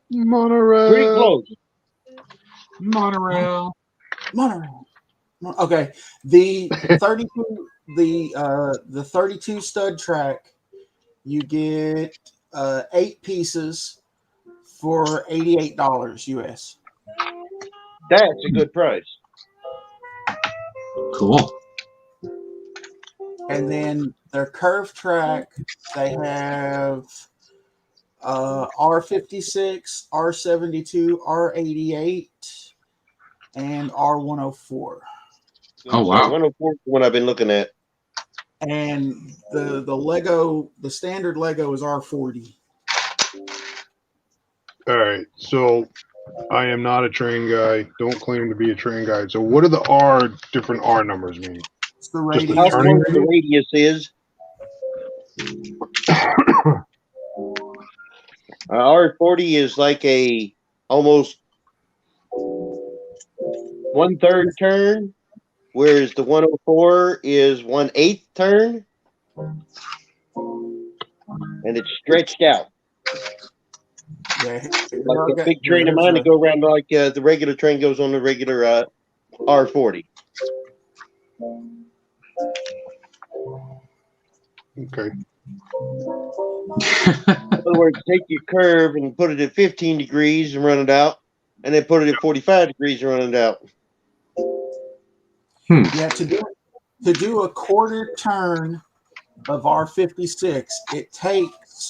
Monorail. Pretty close. Monorail. Okay, the 32 the 32 stud track, you get 8 pieces for $88 US. That's a good price. Cool. And then their curve track, they have R56, R72, R88, and R104. Oh wow! 104 is what I've been looking at. And the standard Lego is R40. All right, so I am not a train guy. Don't claim to be a train guy. So what do the different R numbers mean? It's the Just the How radius. turning close the radius is. R40 is like a almost 1/3 turn, whereas the 104 is 1/8 turn, and it's stretched out. Yeah, Like a big train of mine to go around like the regular train goes on the regular R40. Okay. In other words, take your curve and put it at 15 degrees and run it out, and then put it at 45 degrees and run it out. Yeah, to do a quarter turn of R56, it takes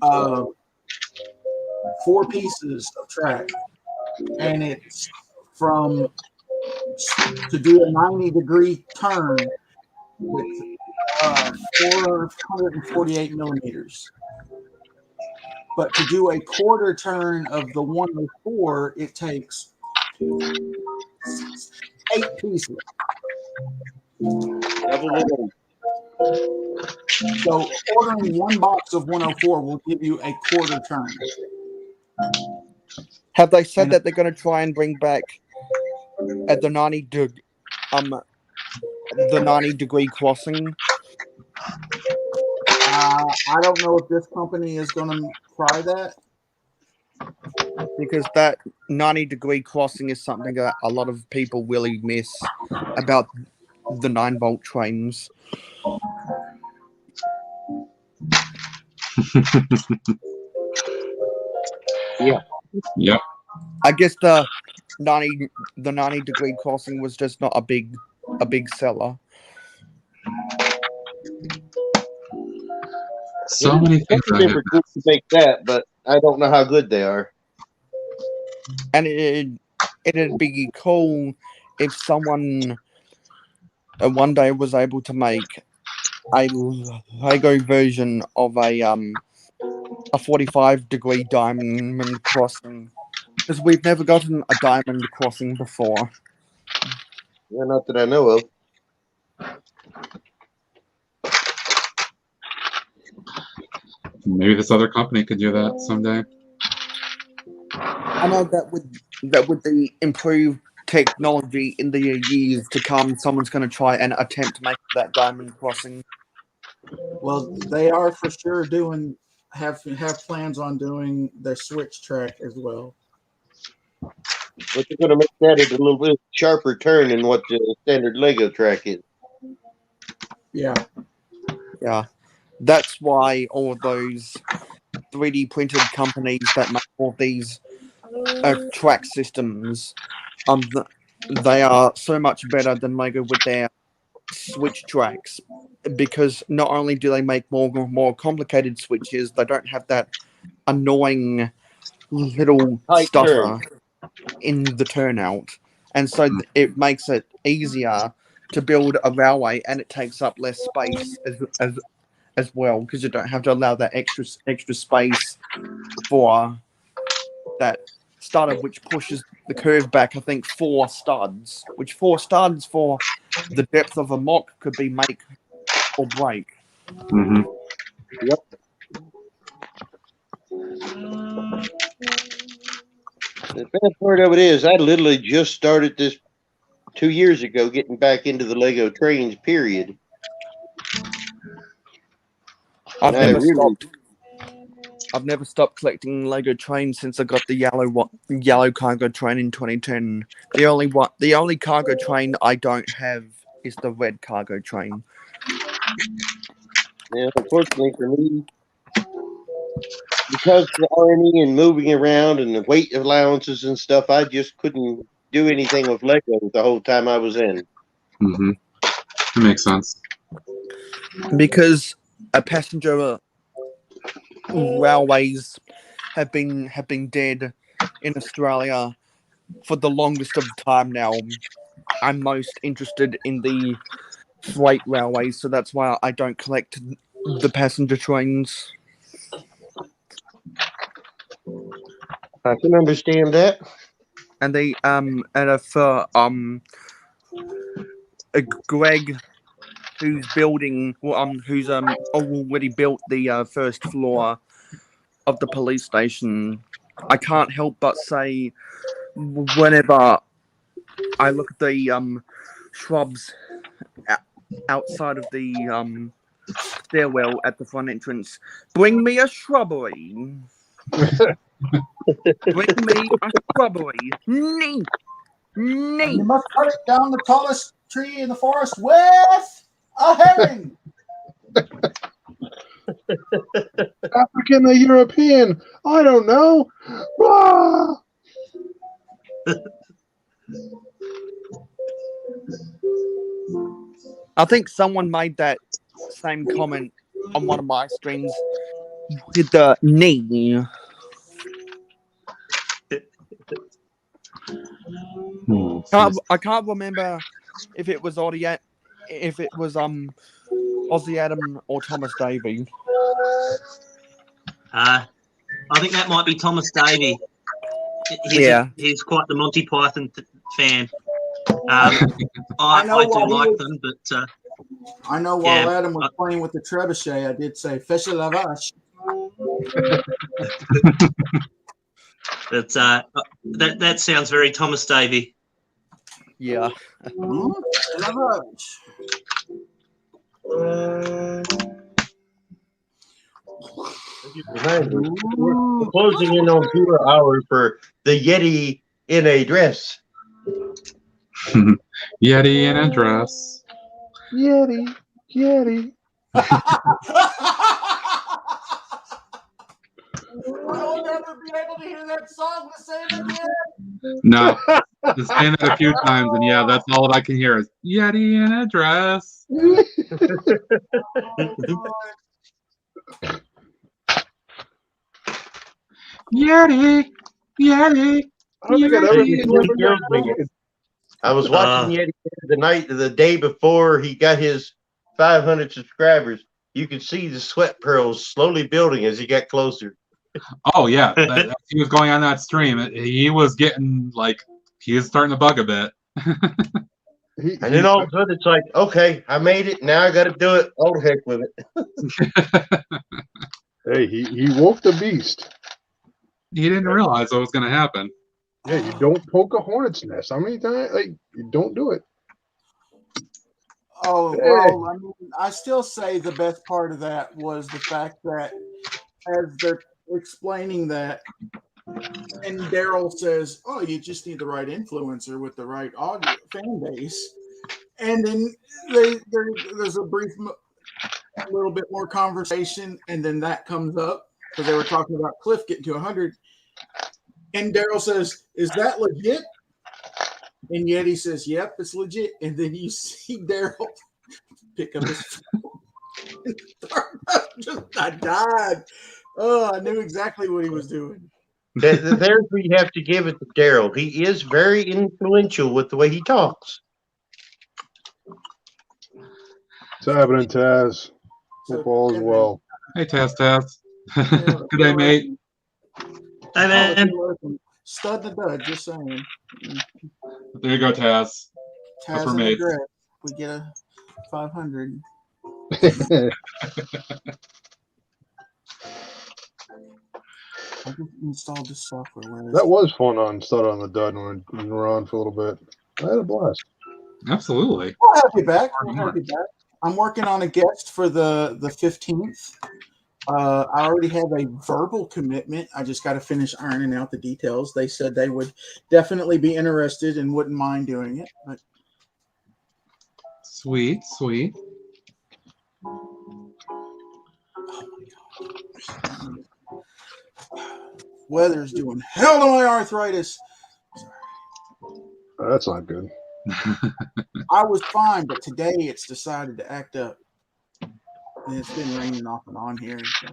4 pieces of track, and it's to do a 90-degree turn with 448 millimeters. But to do a quarter turn of the 104, it takes 8 pieces. So ordering one box of 104 will give you a quarter turn. Have they said that they're going to try and bring back at the 90-degree crossing? I don't know if this company is going to try that. Because that 90-degree crossing is something that a lot of people really miss about the 9-volt trains. Yeah. Yep. I guess the 90-degree crossing was just not a big seller. So many things I have. Good to make that, but I don't know how good they are. And it'd be cool if someone one day was able to make a Lego version of a 45-degree diamond crossing, because we've never gotten a diamond crossing before. Yeah, not that I know of. Maybe this other company could do that someday. I know that with the improved technology in the years to come, someone's going to try and attempt to make that diamond crossing. Well, they are for sure have plans on doing their switch track as well. But they're going to make that a little bit sharper turn than what the standard Lego track is. Yeah. That's why all of those 3D printed companies that make all these track systems, they are so much better than Lego with their switch tracks, because not only do they make more complicated switches, they don't have that annoying little stutter in the turnout, and so it makes it easier to build a railway, and it takes up less space as well, because you don't have to allow that extra space for that starter, which pushes the curve back, I think, 4 studs, which 4 studs for the depth of a mock could be make or break. Mm-hmm. Yep. The bad part of it is I literally just started this 2 years ago, getting back into the Lego trains, period. I've never stopped collecting Lego trains since I got the yellow cargo train in 2010. The only cargo train I don't have is the red cargo train. Yeah, unfortunately for me, because of the army and moving around and the weight allowances and stuff, I just couldn't do anything with Lego the whole time I was in. Mm-hmm. That makes sense. Because a passenger railways have been dead in Australia for the longest of time now. I'm most interested in the freight railways, so that's why I don't collect the passenger trains. I can understand that. And they for Greg, who's building, who's already built the first floor of the police station. I can't help but say, whenever I look at the shrubs outside of the stairwell at the front entrance, bring me a shrubbery. Bring me a shrubbery. Nee. You must cut it down the tallest tree in the forest with a herring. African or European? I don't know. Ah! I think someone made that same comment on one of my streams with the knee. I can't remember if it was Ozzy Adam or Thomas Davey. I think that might be Thomas Davey. He's quite the Monty Python fan. I do like them, but I know while Adam was playing with the trebuchet, I did say "Fish la vache." But that sounds very Thomas Davey. Yeah. We're closing in on 2 hours for the Yeti in a dress. Yeti in a dress. Yeti, Yeti. I'll never be able to hear that song the same again. No, just saying it a few times, and yeah, that's all I can hear is Yeti in a dress. Yeti, Yeti. I was watching Yeti the day before he got his 500 subscribers. You could see the sweat pearls slowly building as he got closer. Oh yeah, he was going on that stream. He was getting he was starting to bug a bit. And then all of a sudden it's like, okay, I made it. Now I got to do it. Oh heck with it. Hey, he woke the beast. He didn't realize what was going to happen. Yeah, you don't poke a hornet's nest. How many times? You don't do it. Oh, well, I mean, I still say the best part of that was the fact that as they're explaining that, and Daryl says, "Oh, you just need the right influencer with the right fan base," and then there's a brief, little bit more conversation, and then that comes up because they were talking about Cliff getting to 100, and Daryl says, "Is that legit?" And Yeti says, "Yep, it's legit." And then you see Daryl pick up his phone and start, I died. Oh, I knew exactly what he was doing. There's where you have to give it to Daryl. He is very influential with the way he talks. What's happening, Taz? Hope all is well. Hey, Taz. Good day, mate. Hey, man. Stud the dud, just saying. There you go, Taz. Taz for and me. the dress. We get a 500. I just installed this software. That was fun on Stud on the Dud when we were on for a little bit. I had a blast. Absolutely. I'll have you back. I'm working on a guest for the 15th. I already have a verbal commitment. I just got to finish ironing out the details. They said they would definitely be interested and wouldn't mind doing it. But Sweet. weather's doing hell to my arthritis. That's not good. I was fine, but today it's decided to act up. And it's been raining off and on here. So.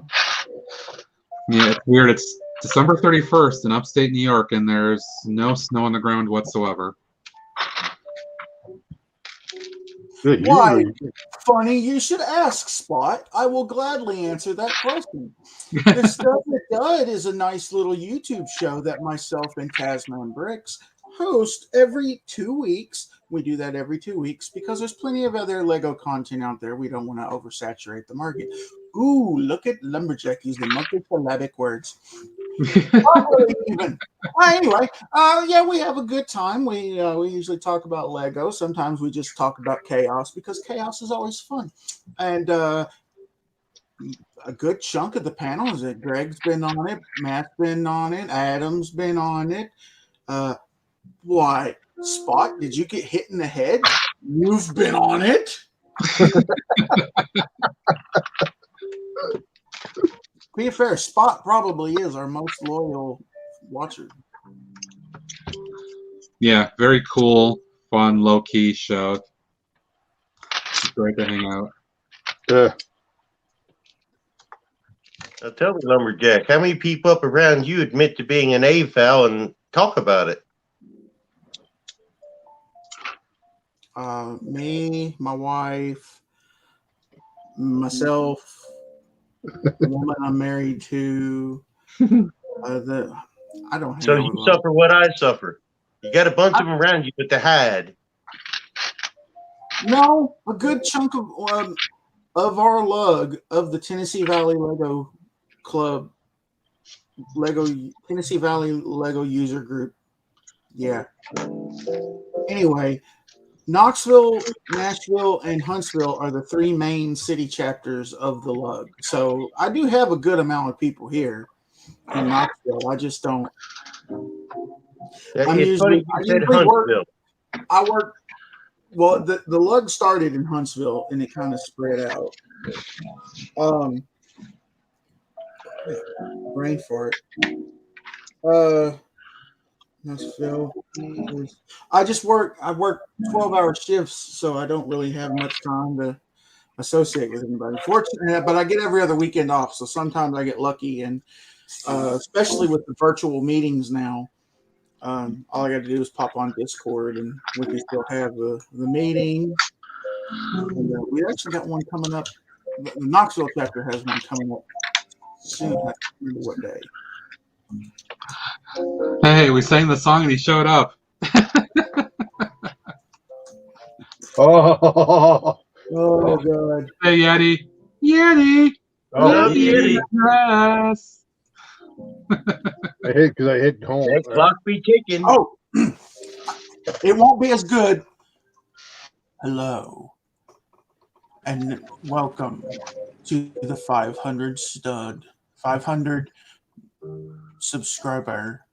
Yeah, it's weird. It's December 31st in upstate New York, and there's no snow on the ground whatsoever. Why? Funny you should ask, Spot. I will gladly answer that question. The Stuff That Dud is a nice little YouTube show that myself and Tasman Bricks host every 2 weeks. We do that every 2 weeks because there's plenty of other Lego content out there. We don't want to oversaturate the market. Ooh, look at Lumberjack using multisyllabic words. Even. Anyway, yeah, we have a good time. We usually talk about Lego. Sometimes we just talk about chaos because chaos is always fun. And a good chunk of the panel is that Greg's been on it, Matt's been on it, Adam's been on it. Why, Spot? Did you get hit in the head? You've been on it. Be fair, Spot probably is our most loyal watcher. Yeah, very cool, fun, low-key show. It's great to hang out. Now tell me, Lumberjack, how many people up around you admit to being an AFAL and talk about it? Me, my wife, myself, the woman I'm married to. I don't. So you suffer what I suffer. You got a bunch of them around you, but they hide. No, a good chunk of our lug of the Tennessee Valley Lego Club, Tennessee Valley Lego user group. Yeah. Anyway, Knoxville, Nashville, and Huntsville are the 3 main city chapters of the lug. So I do have a good amount of people here in Knoxville. I just don't. I usually work. Well, the lug started in Huntsville and it kind of spread out. Brain fart. Knoxville. I work 12-hour shifts, so I don't really have much time to associate with anybody. Fortunately, but I get every other weekend off, so sometimes I get lucky, and especially with the virtual meetings now, all I got to do is pop on Discord, and we can still have the meeting. And, we actually got one coming up. The Knoxville chapter has one coming up soon. I can't remember what day. Hey, we sang the song and he showed up. Oh God! Hey, Yeti. Yeti. Oh, Yeti. Yes. I hit because I hit home. That clock be ticking. Oh, it won't be as good. Hello, and welcome to the 500 subscriber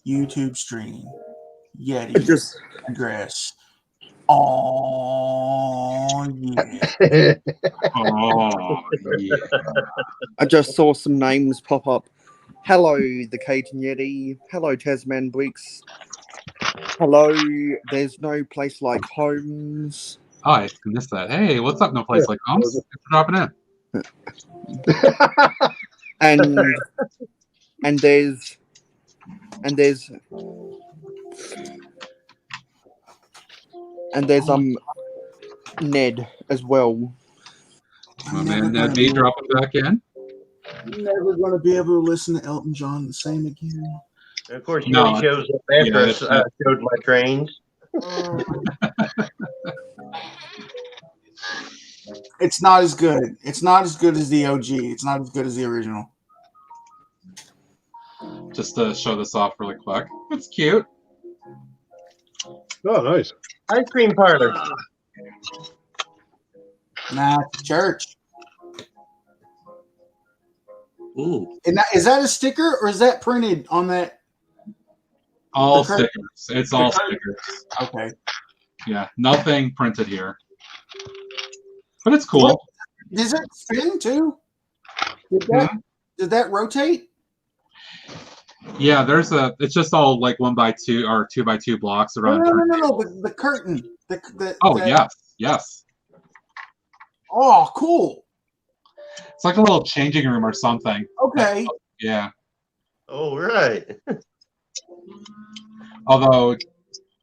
YouTube stream. Yeti address. Oh yeah. Oh, yeah. I just saw some names pop up. Hello, the Cajun Yeti. Hello, Tasman Bricks. Hello, there's no place like Homes. Oh, I missed that. Hey, what's up? No place like Homes. Thanks for dropping in. and there's Ned as well. My man Ned B dropping back in. Never going to be able to listen to Elton John the same again. And of course, he only shows up after I showed my trains. It's not as good. It's not as good as the OG. It's not as good as the original. Just to show this off really quick. It's cute. Oh, nice. Ice cream parlor. Nah, it's church. Ooh. And is that a sticker or is that printed on that? All stickers. It's all stickers. Okay. Yeah, nothing printed here. But it's cool. Does it spin too? Did that rotate? Yeah, it's just all like 1x2 or 2x2 blocks around. No. The curtain. Yes. Oh, cool. It's like a little changing room or something. Okay. Yeah. Oh, right. Although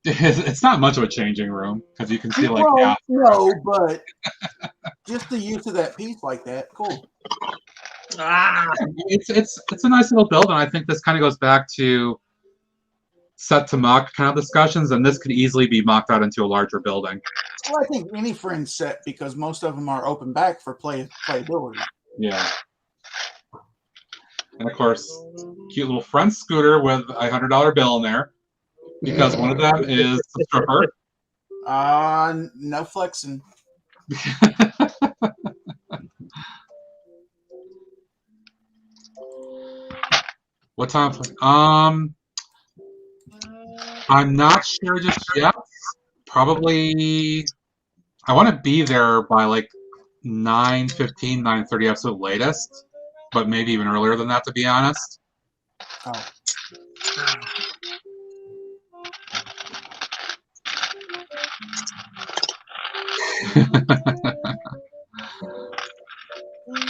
It's not much of a changing room because you can see like Well, no, but just the use of that piece like that, cool. It's a nice little build, and I think this kind of goes back to set to mock kind of discussions, and this could easily be mocked out into a larger building. Well, I think any friend set, because most of them are open back for playability. Yeah. And of course, cute little friend scooter with a $100 bill in there, because one of them is a stripper. No flexing. What time? I'm not sure just yet. Probably, I want to be there by like 9:15, 9:30 absolute latest, but maybe even earlier than that, to be honest. Oh.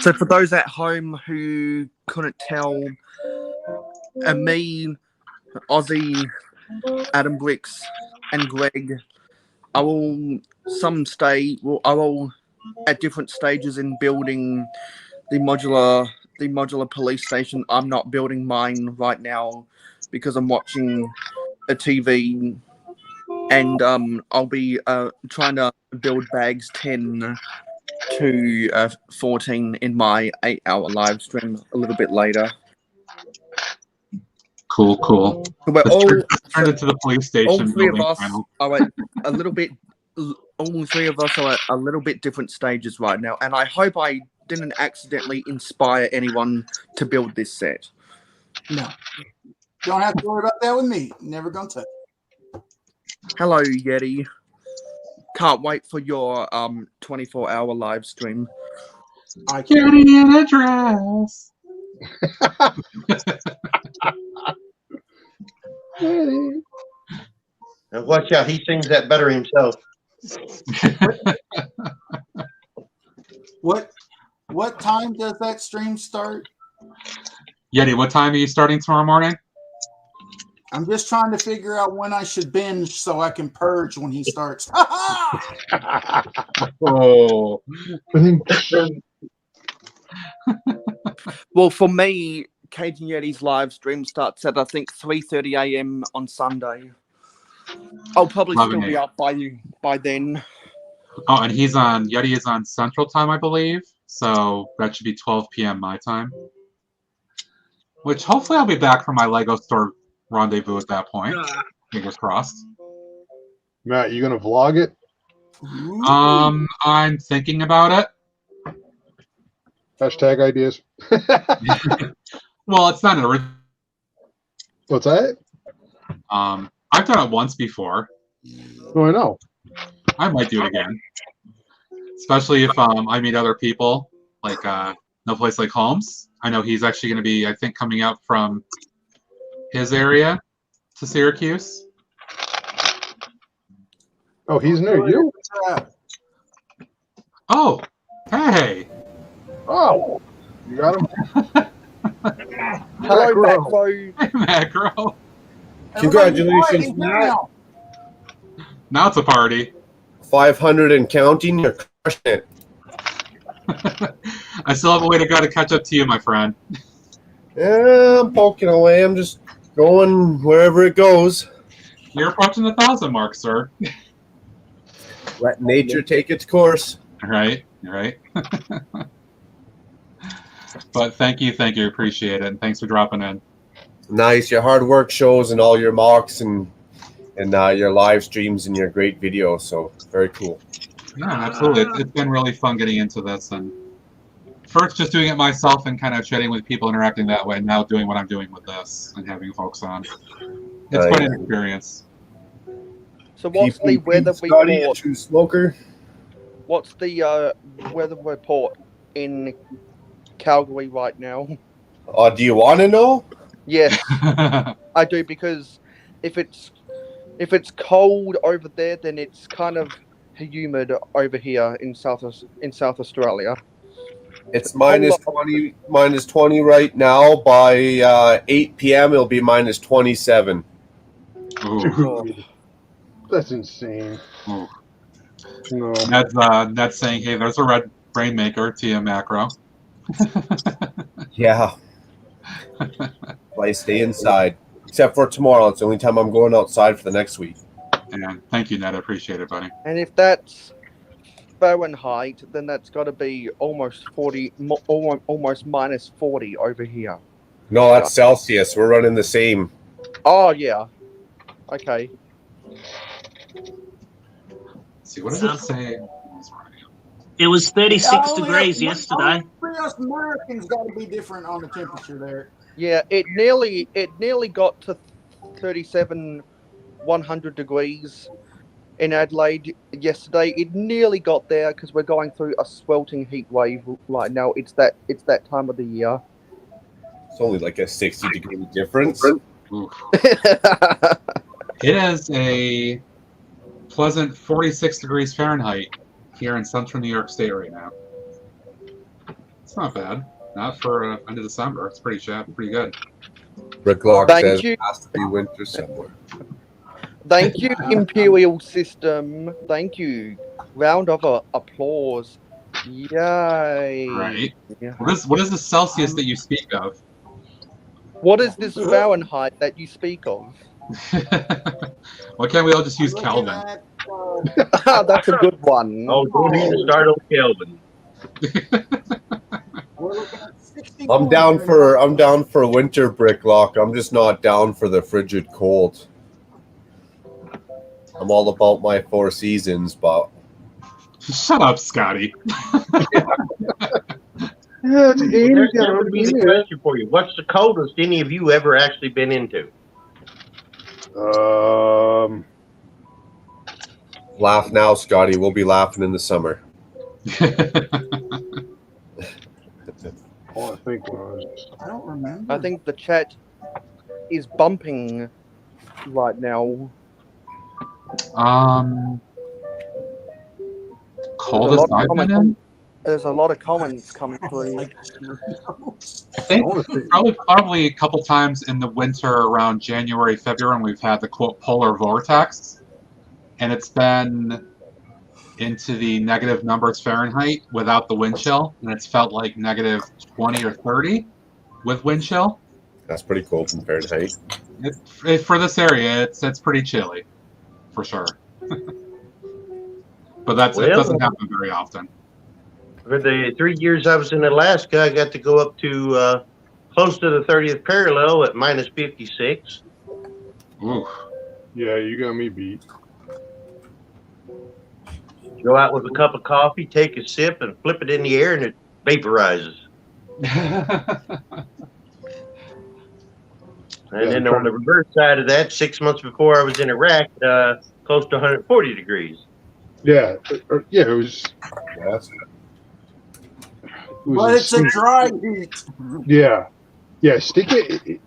So for those at home who couldn't tell, me, Ozzy, Adam Bricks, and Greg are all at different stages in building the modular police station. I'm not building mine right now because I'm watching a TV, and I'll be trying to build bags 10 to 14 in my 8-hour live stream a little bit later. Cool. We're turned into the police station. All three of us are at a little bit. All three of us are at a little bit different stages right now, and I hope I didn't accidentally inspire anyone to build this set. No, don't have to worry about that with me. Never gonna touch. Hello, Yeti. Can't wait for your 24-hour live stream. Yeti in a dress. And watch out, he sings that better himself. What time does that stream start? Yeti, what time are you starting tomorrow morning? I'm just trying to figure out when I should binge so I can purge when he starts. Oh. Well, for me, Cage and Yeti's live stream starts at I think 3:30 a.m. on Sunday. I'll probably still be up by then. Oh, and Yeti is on Central Time, I believe. So that should be 12 p.m. my time. Which hopefully I'll be back from my Lego store rendezvous at that point. Fingers crossed. Matt, you gonna vlog it? I'm thinking about it. Hashtag ideas. Well, it's not an original. What's that? I've done it once before. Oh, I know. I might do it again. Especially if I meet other people, like No Place Like Homes. I know he's actually going to be, I think, coming out from his area to Syracuse. Oh, he's near you? Oh, hey. Oh, you got him? Hello, Macro. Hey, Macro. Congratulations, Matt. Now it's a party. 500 and counting. You're crushing it. I still have a way to go to catch up to you, my friend. Yeah, I'm poking away. I'm just going wherever it goes. You're approaching the 1,000 mark, sir. Let nature take its course. Right. But thank you. Appreciate it. And thanks for dropping in. Nice. Your hard work shows in all your mocks and your live streams and your great videos. So very cool. Yeah, absolutely. It's been really fun getting into this. And first just doing it myself and kind of chatting with people, interacting that way. Now doing what I'm doing with this and having folks on. It's quite an experience. So what's the weather report? True smoker. What's the weather report in Calgary right now? Do you want to know? Yes, I do, because if it's cold over there, then it's kind of humid over here in South Australia. It's minus 20 right now. By 8 p.m. it'll be minus 27. Ooh. That's insane. Ooh. No. Ned's saying, hey, there's a red Rainmaker, Tia Macro. Yeah. I stay inside. Except for tomorrow. It's the only time I'm going outside for the next week. And thank you, Ned. I appreciate it, buddy. And if that's Fahrenheit, then that's got to be almost 40, almost minus 40 over here. No, that's Celsius. We're running the same. Oh, yeah. Okay. Let's see, what does it say? It was 36 Only degrees us- yesterday. only us Americans got to be different on the temperature there. Yeah, it nearly got to 37, 100 degrees in Adelaide yesterday. It nearly got there because we're going through a sweltering heat wave right now. It's that time of the year. It's only like a 60-degree difference. It is a pleasant 46 degrees Fahrenheit here in central New York State right now. It's not bad. Not for end of December. It's pretty good. Rick Lock Thank says you. it has to be winter somewhere. Thank you, Imperial System. Thank you. Round of applause. Yay. Right. Yeah. What is the Celsius that you speak of? What is this Fahrenheit that you speak of? Why can't we all just use Kelvin? That's a good one. Oh, don't even start on Kelvin. I'm down for winter, Brick Lock. I'm just not down for the frigid cold. I'm all about my 4 seasons, but Shut up, Scotty. There's never been a question for you. What's the coldest any of you ever actually been into? laugh now, Scotty. We'll be laughing in the summer. All I think was. I don't remember. I think the chat is bumping right now. Coldest I've been in? There's a lot of comments coming through. I think probably a couple times in the winter around January, February, when we've had the quote polar vortex, and it's been into the negative numbers Fahrenheit without the wind chill, and it's felt like negative 20 or 30 with wind chill. That's pretty cold in Fahrenheit. For this area, it's pretty chilly, for sure. But it doesn't happen very often. For the 3 years I was in Alaska, I got to go up to close to the 30th parallel at minus 56. Ooh. Yeah, you got me beat. Go out with a cup of coffee, take a sip, and flip it in the air, and it vaporizes. And then on the reverse side of that, 6 months before I was in Iraq, close to 140 degrees. Yeah, it was. But it's a dry heat. Yeah, stick it.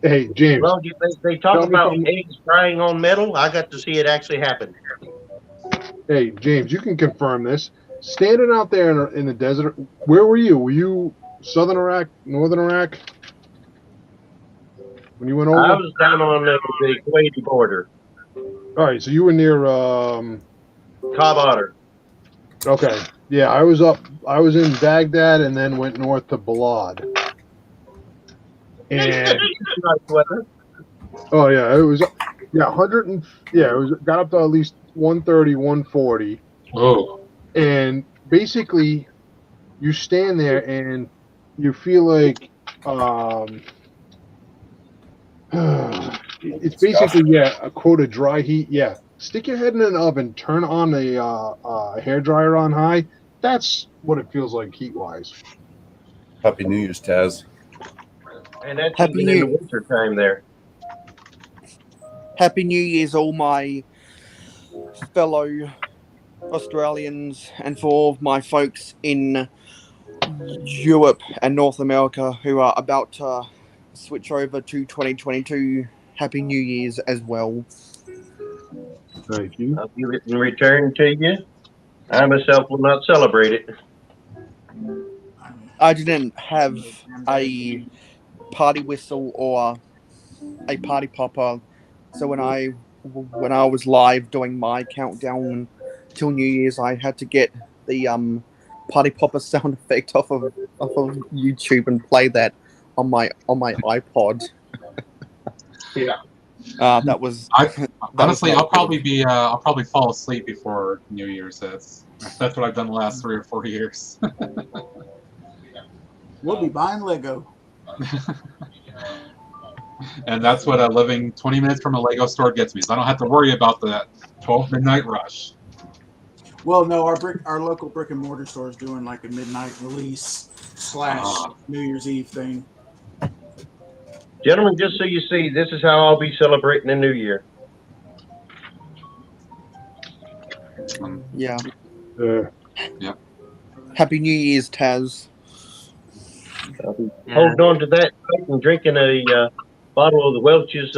Hey, James. Well, they talk about eggs frying on metal. I got to see it actually happen. Hey, James, you can confirm this. Standing out there in the desert, where were you? Were you southern Iraq, northern Iraq? When you went over? I was down on the Kuwaiti border. All right, so you were near Cobb Otter. Okay. Yeah, I was in Baghdad and then went north to Balad. And oh yeah, it was 100 and it got up to at least 130, 140. Oh. And basically you stand there and you feel like it's basically a quote a dry heat. Yeah. Stick your head in an oven, turn on a hair dryer on high. That's what it feels like heat-wise. Happy New Year's, Taz. And that's even in the winter time there. Happy New Year's, all my fellow Australians, and for all of my folks in Europe and North America who are about to switch over to 2022. Happy New Year's as well. Thank you. I'll give it in return to you. I myself will not celebrate it. I didn't have a party whistle or a party popper, so when I when I was live doing my countdown till New Year's, I had to get the party popper sound effect off of YouTube and play that on my iPod. Yeah. That was honestly, was I'll probably fall asleep before New Year's hits. That's what I've done the last 3 or 4 years. We'll be buying Lego. And that's what living 20 minutes from a Lego store gets me. So I don't have to worry about the 12 midnight rush. Well, no, our local brick and mortar store is doing like a midnight release / New Year's Eve thing. Gentlemen, just so you see, this is how I'll be celebrating the New Year. Yeah. Yep. Happy New Year's, Taz. I'll be holding on to that and drinking a bottle of the Welch's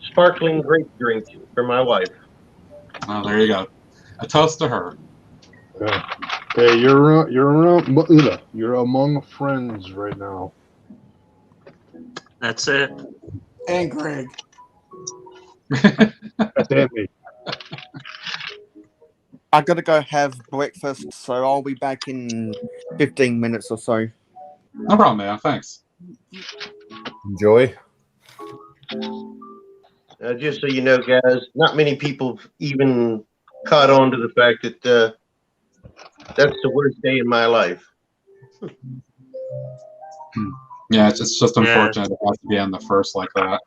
sparkling grape drink for my wife. Oh, there you go. A toast to her. Hey, you're among friends right now. That's it. And Greg. That's me. I gotta go have breakfast, so I'll be back in 15 minutes or so. No problem, man. Thanks. Enjoy. Just so you know, guys, not many people even caught on to the fact that that's the worst day in my life. Yeah, it's just unfortunate it has to be on the first like that.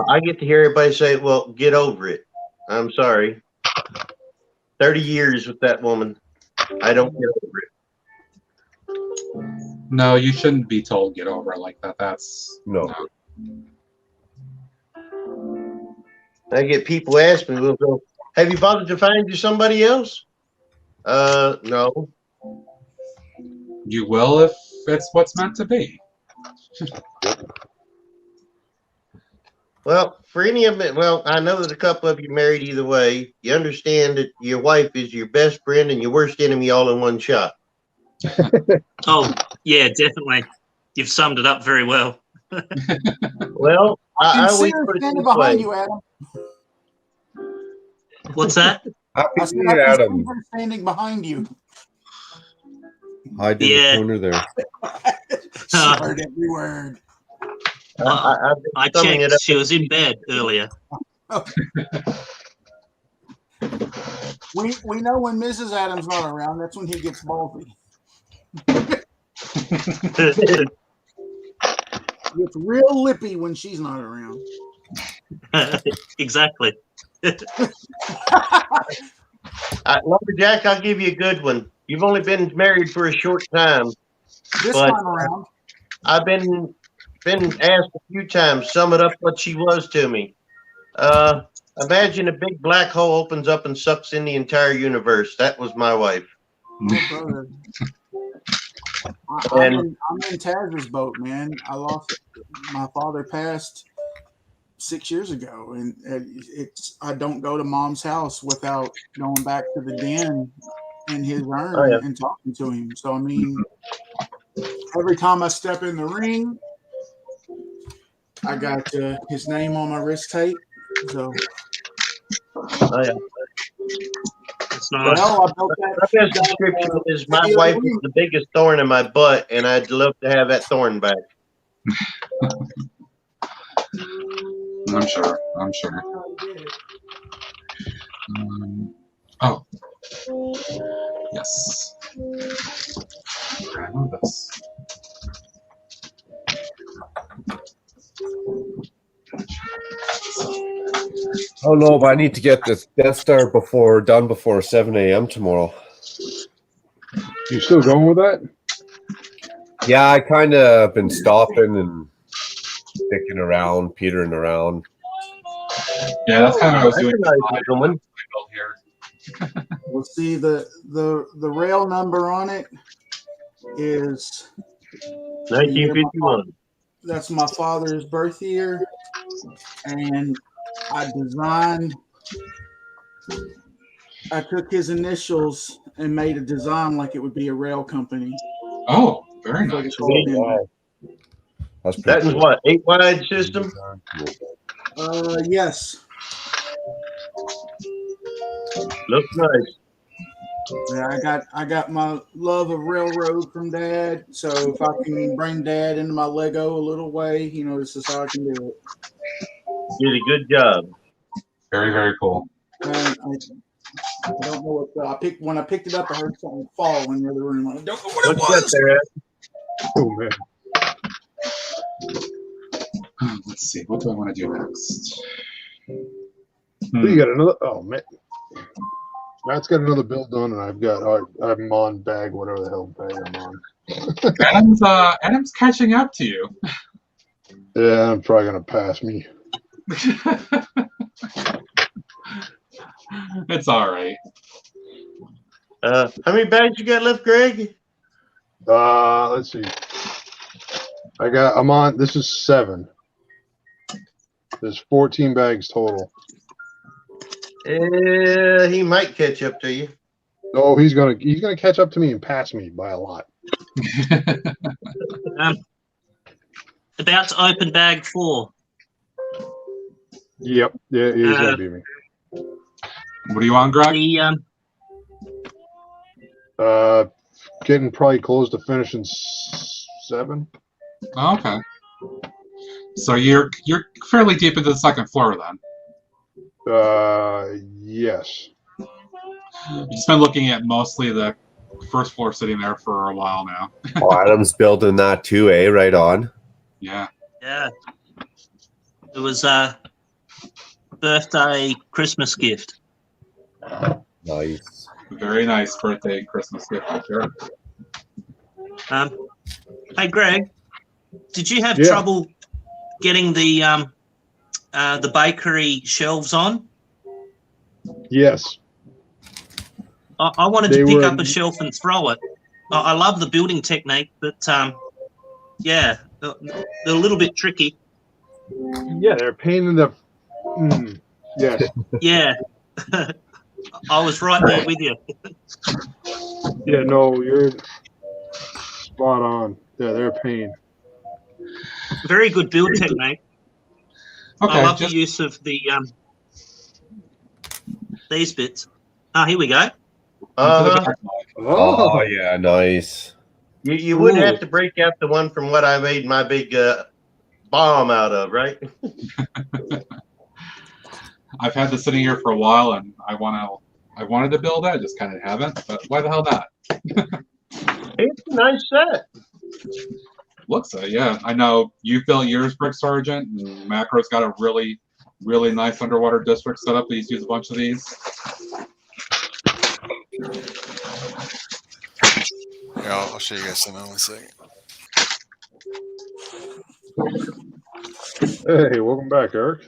I get to hear everybody say, well, get over it. I'm sorry. 30 years with that woman. I don't get over it. No, you shouldn't be told get over it like that. That's no. I get people asking me, well, have you bothered to find you somebody else? No. You will if it's what's meant to be. Well, for any of it, well, I know that a couple of you married either way. You understand that your wife is your best friend and your worst enemy all in one shot. Oh, yeah, definitely. You've summed it up very well. Well, I always Consider put it standing this behind way. you, Adam. What's that? Happy I said, New Year, I Adam. consider standing behind you. Hide in the corner there. She heard every word. I checked. She was in bed earlier. We know when Mrs. Adams not around, that's when he gets ballsy. It's real lippy when she's not around. Exactly. Lumberjack, I'll give you a good one. You've only been married for a short time. This but time around. I've been asked a few times, sum it up what she was to me. Imagine a big black hole opens up and sucks in the entire universe. That was my wife. Oh, brother. I'm in Taz's boat, man. My father passed 6 years ago, and I don't go to Mom's house without going back to the den in his urn and talking to him. So I mean, every time I step in the ring, I got his name on my wrist tape. So. It's nice. My best description is my wife is the biggest thorn in my butt, and I'd love to have that thorn back. I'm sure. Oh. Yes. I know this. Oh no, but I need to get this Death Star done before 7 a.m. tomorrow. You still going with that? Yeah, I kind of been stopping and sticking around, petering around. Yeah, that's kind of what I was doing. We'll see the rail number on it is 1951. That's my father's birth year, and I took his initials and made a design like it would be a rail company. Oh, very nice. That is what, 8 wide system? Yes. Looks nice. Yeah, I got my love of railroad from Dad. So if I can bring Dad into my Lego a little way, this is how I can do it. Did a good job. Very, very cool. I don't know what when I picked it up, I heard something fall in the other room. I don't know what it What's that was. there, Ed? Oh man. Let's see. What do I want to do next? You got another? Oh man. Matt's got another build done, and I'm on bag, whatever the hell bag I'm on. Adam's catching up to you. Yeah, I'm probably gonna pass me. It's all right. How many bags you got left, Greg? Let's see. This is 7. There's 14 bags total. He might catch up to you. Oh, he's gonna catch up to me and pass me by a lot. About to open bag 4. Yep. Yeah, he's gonna beat me. What do you want, Greg? Getting probably close to finishing 7. Oh, okay. So you're fairly deep into the second floor then. Yes. You've just been looking at mostly the first floor sitting there for a while now. Oh, Adam's building that too, eh? Right on. Yeah. Yeah. It was a birthday Christmas gift. Nice. Very nice birthday Christmas gift, I'm sure. Hey Greg, did you have trouble getting the bakery shelves on? Yes. I wanted to pick up a shelf and throw it. I love the building technique, but yeah, they're a little bit tricky. Yeah, they're a pain in the. Yes. Yeah. I was right there with you. Yeah, no, you're spot on. Yeah, they're a pain. Very good build technique. Okay, I love the use of the these bits. Oh, here we go. Oh yeah, nice. You would have to break out the one from what I made my big bomb out of, right? I've had this sitting here for a while, and I wanted to build it. I just kind of haven't. But why the hell not? It's a nice set. Looks like, yeah. I know you built yours, Brick Sergeant, and Macro's got a really, really nice underwater district set up. Please use a bunch of these. Here, I'll show you guys something in 1 second. Hey, welcome back, Eric.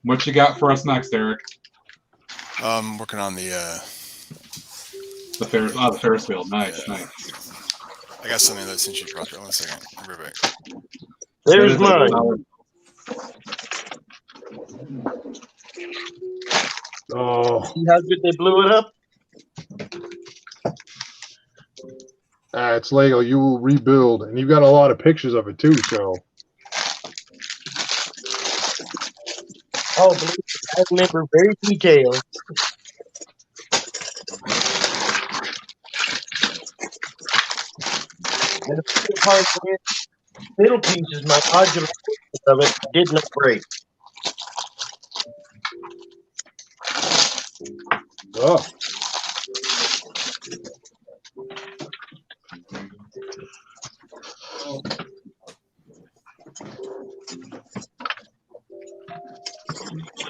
What you got for us next, Eric? I'm working on the Ferris wheel. Nice, nice. I got something that since you brought it. 1 second. I'll be right back. There's mine. Oh. See how good they blew it up? It's Lego. You will rebuild, and you've got a lot of pictures of it too. So. Oh, believe me, I remember very detailed. And the part middle pieces, my modular pieces of it did not break. Oh.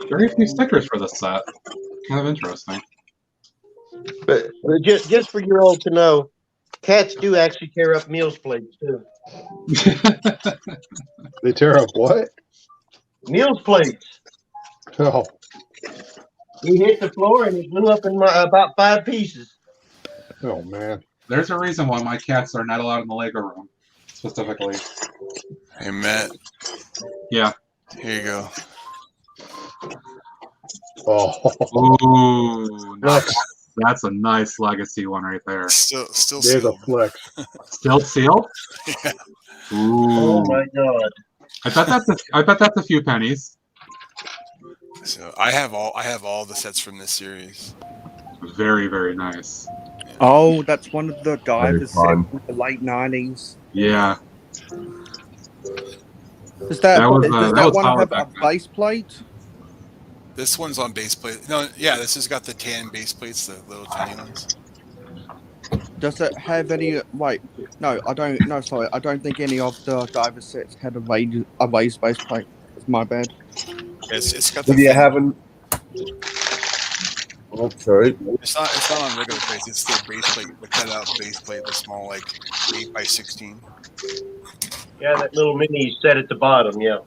Very few stickers for this set. Kind of interesting. But just for you all to know, cats do actually tear up meals plates too. They tear up what? Meals plates. Oh. He hit the floor and it blew up in about 5 pieces. Oh man. There's a reason why my cats are not allowed in the Lego room, specifically. Hey, Matt. Yeah. Here you go. Oh. Ooh, nice. That's a nice legacy one right there. Still There's sealed. a flex. Still sealed? Yeah. Ooh. Oh my god. I bet that's a few pennies. So I have all the sets from this series. Very, very nice. Oh, that's one of the divers set fun. from the late 90s. Yeah. Does that was one solid have back a then. base plate? This one's on base plate. No, yeah, this has got the tan base plates, the little tiny ones. Does it have any? Wait, no, I don't. No, sorry, I don't think any of the diver sets had a raised base plate. It's my bad. It's got the If you thin, haven't, oh sorry, it's not on regular plates. It's the base plate, the cut out base plate, the small 8x16. Yeah, that little mini set at the bottom. Yeah.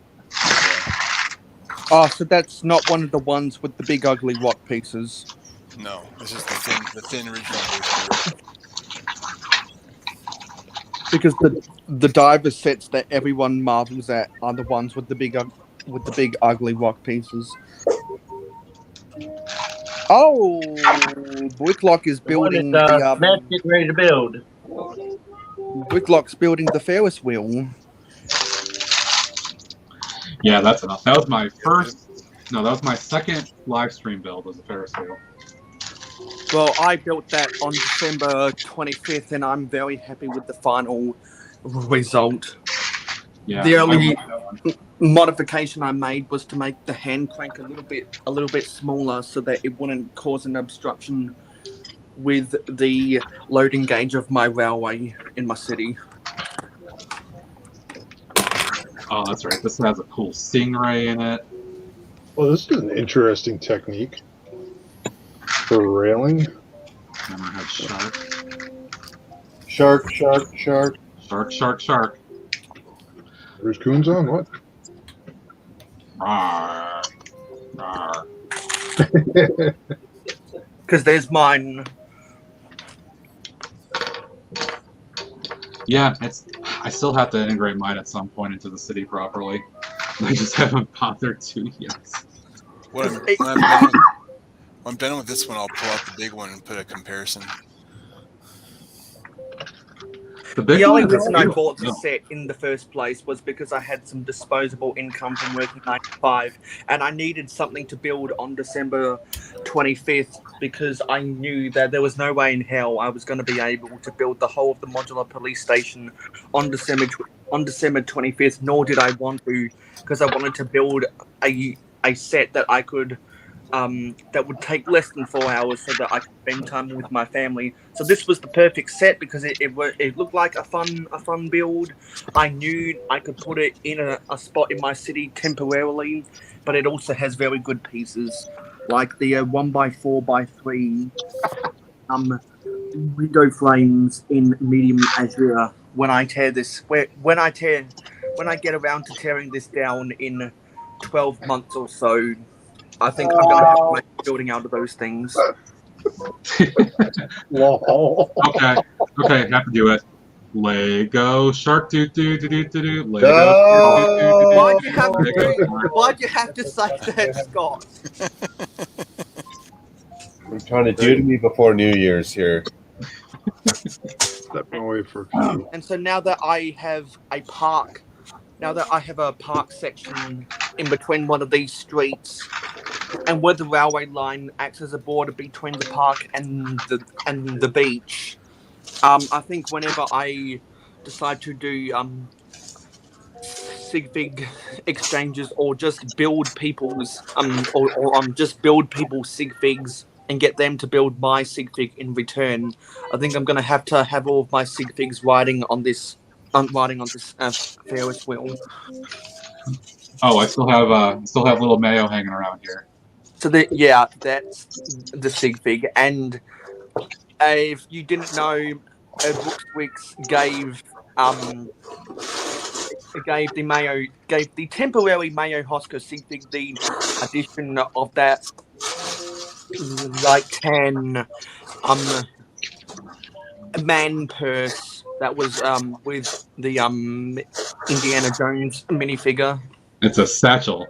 Oh, so that's not one of the ones with the big ugly rock pieces. No, this is the thin original base plate. Because the diver sets that everyone marvels at are the ones with the big ugly rock pieces. Oh, Bricklock is building the Matt's getting ready to build. Bricklock's building the Ferris wheel. Yeah, that's enough. That was my that was my second live stream build, was a Ferris wheel. Well, I built that on December 25th, and I'm very happy with the final result. Yeah, The only I like that one. modification I made was to make the hand crank a little bit smaller so that it wouldn't cause an obstruction with the loading gauge of my railway in my city. Oh, that's right. This has a cool stingray in it. Well, this is an interesting technique for railing. And I have shark. Shark, shark, shark. Shark, shark, shark. There's coons on what? Rawr. Rawr. Because there's mine. Yeah, I still have to integrate mine at some point into the city properly. I just haven't bothered to yet. When I'm done with this one, I'll pull out the big one and put a comparison. The only reason I bought the set in the first place was because I had some disposable income from working 9 to 5, and I needed something to build on December 25th because I knew that there was no way in hell I was going to be able to build the whole of the modular police station on December 25th, nor did I want to, because I wanted to build a set that I could that would take less than 4 hours so that I could spend time with my family. So this was the perfect set because it looked like a fun build. I knew I could put it in a spot in my city temporarily, but it also has very good pieces like the 1x4x3 window frames in medium azure. When I get around to tearing this down in 12 months or so, I think I'm going to have to make a building out of those things. Okay, have to do it. Lego shark doo doo doo doo doo. Lego. Why'd you have to say that, Scott? you're trying to do to me before New Year's here. Step away for. And so now that I have a park section in between one of these streets, and where the railway line acts as a border between the park and the beach, I think whenever I decide to do sig-fig exchanges or just build people's just build people's sig-figs and get them to build my sig-fig in return, I think I'm going to have all of my sig-figs riding on this Ferris wheel. Oh, I still have little Mayo hanging around here. So that's the sig-fig. And if you didn't know, Brookswicks gave the temporary Mayo Hosco sig-fig the addition of that like 10 man purse that was with the Indiana Jones minifigure. It's a satchel.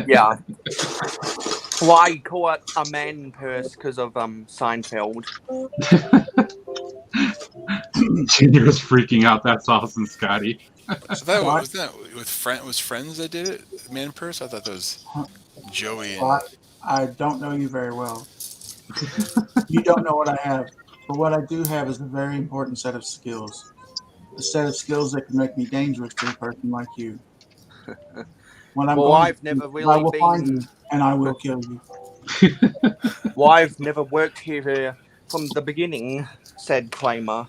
Yeah. Well, I call it a man purse because of Seinfeld. Junior's freaking out. That's awesome, Scotty. So that was that with Friends that did it. Man purse. I thought that was Joey and Well, I don't know you very well. You don't know what I have. But what I do have is a very important set of skills. A set of skills that can make me dangerous to a person like you. When I'm Well, going I've never I really will find been. you and I will kill you. Well, I've never worked here from the beginning," said Kramer.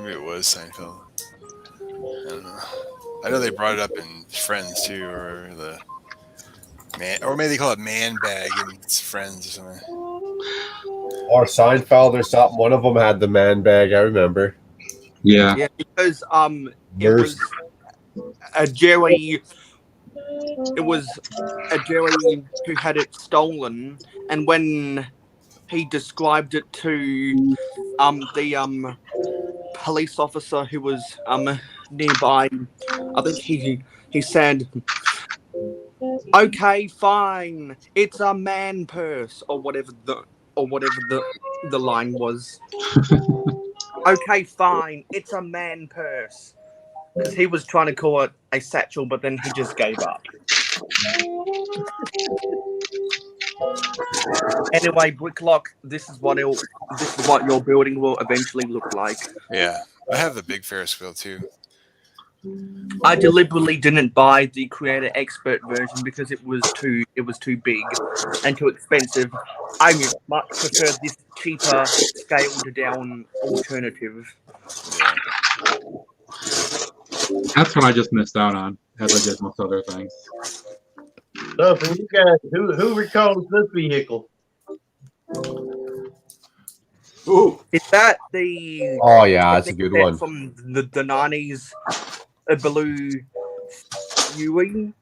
maybe it was Seinfeld. I don't know. I know they brought it up in Friends too, or the man, or maybe they call it man bag in Friends or something. Or Seinfeld or something. One of them had the man bag. I remember. Yeah. Yeah, because it Mercy. was a Jerry. It was a Jerry who had it stolen, and when he described it to the police officer who was nearby, I think he said, "Okay, fine, it's a man purse," or whatever the line was. "Okay, fine, it's a man purse," because he was trying to call it a satchel, but then he just gave up. Anyway, Bricklock, this is what your building will eventually look like. Yeah, I have the big Ferris wheel too. I deliberately didn't buy the Creator Expert version because it was too big and too expensive. I much prefer this cheaper, scaled down alternative. Yeah. That's what I just missed out on, as I did most other things. So for you guys, who recalls this vehicle? Ooh. Is that the? Oh yeah, that's a good one. From the 90s, a blue Huey.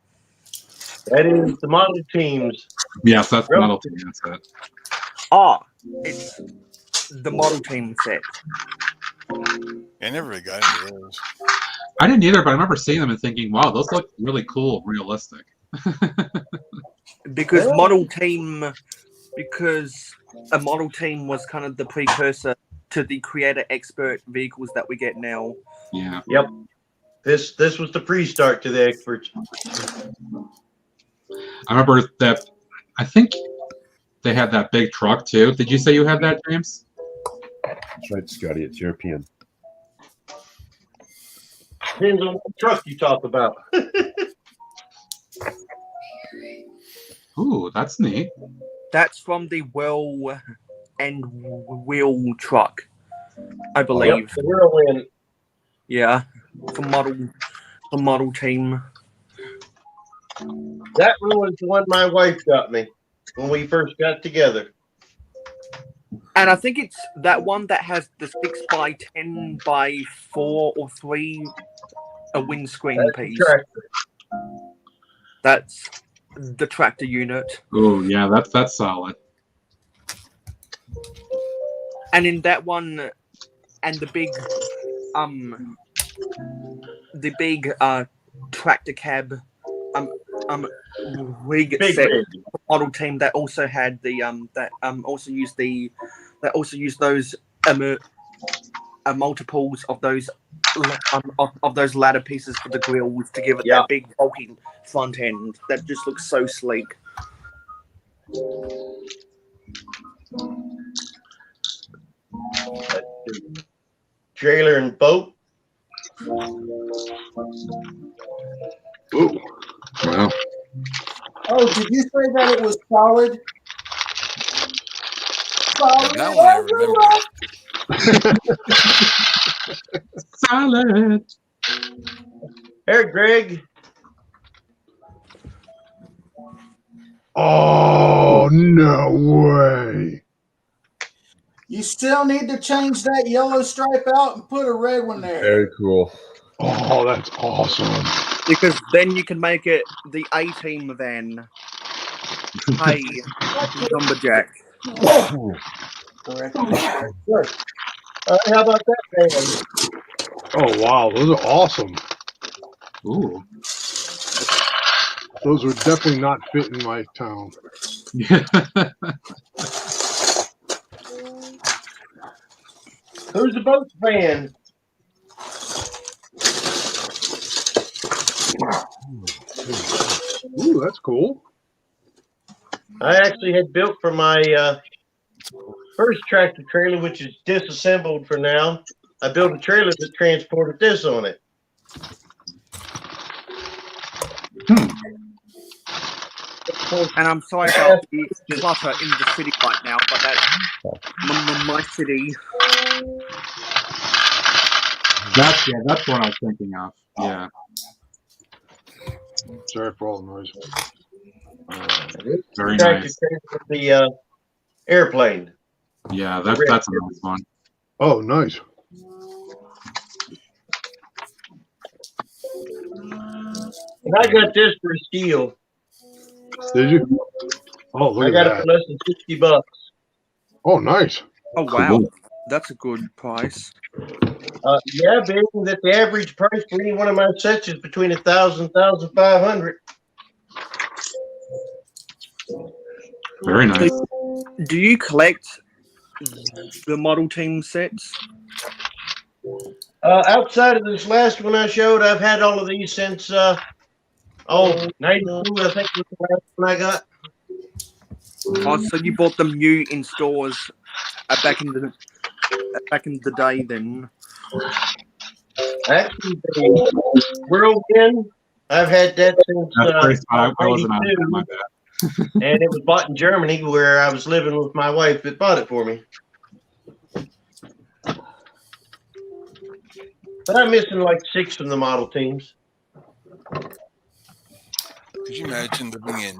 That is the model teams. Yes, that's the model team. That's it. Ah, it's the model team set. I never really got into those. I didn't either, but I remember seeing them and thinking, "Wow, those look really cool, realistic." Because a model team was kind of the precursor to the Creator Expert vehicles that we get now. Yeah. Yep. This was the pre-start to the experts. I remember that. I think they had that big truck too. Did you say you had that, James? That's right, Scotty. It's European. Depends on what truck you talk about. Ooh, that's neat. That's from the Well and Wheel truck, I believe. Yep, the Whirlwind. Yeah, the model team. That one was the one my wife got me when we first got together. And I think it's that one that has the 6x10x4 or 3 a windscreen piece. That's the tractor unit. Oh yeah, that's solid. And in that one, and the big tractor cab rig set model team that also had the also used those multiples of those ladder pieces for the grills to give it that big bulky front end that just looks so sleek. Trailer and boat. Ooh. Wow. Oh, did you say that it was solid? Solid. That one I remember. Solid. Hey, Greg. Oh, no way. You still need to change that yellow stripe out and put a red one there. Very cool. Oh, that's awesome. Because then you can make it the A-team van. Hey, Lumberjack. Correct. How about that, man? Oh, wow. Those are awesome. Ooh. Those would definitely not fit in my town. Who's the boat fan? Ooh, that's cool. I actually had built for my first tractor trailer, which is disassembled for now. I built a trailer that transported this on it. And I'm sorry about the clutter in the city right now, but that's my city. That's what I was thinking of. Yeah. Sorry for all the noise. Very nice. The airplane. Yeah, that's a nice one. Oh, nice. And I got this for a steal. Did you? Oh, look I at got that. it for less than $60. Oh, nice. Oh, wow. That's a good price. Yeah, being that the average price for any one of my sets is between $1,000 and $1,500. Very nice. Do you collect the model team sets? Outside of this last one I showed, I've had all of these since 92, I think was the last one I got. Oh, so you bought them new in stores back in the day then? Actually, the Whirlwind, I've had that since I wasn't on that, my bad. and it was bought in Germany, where I was living with my wife that bought it for me. But I'm missing like 6 from the model teams. Could you imagine living in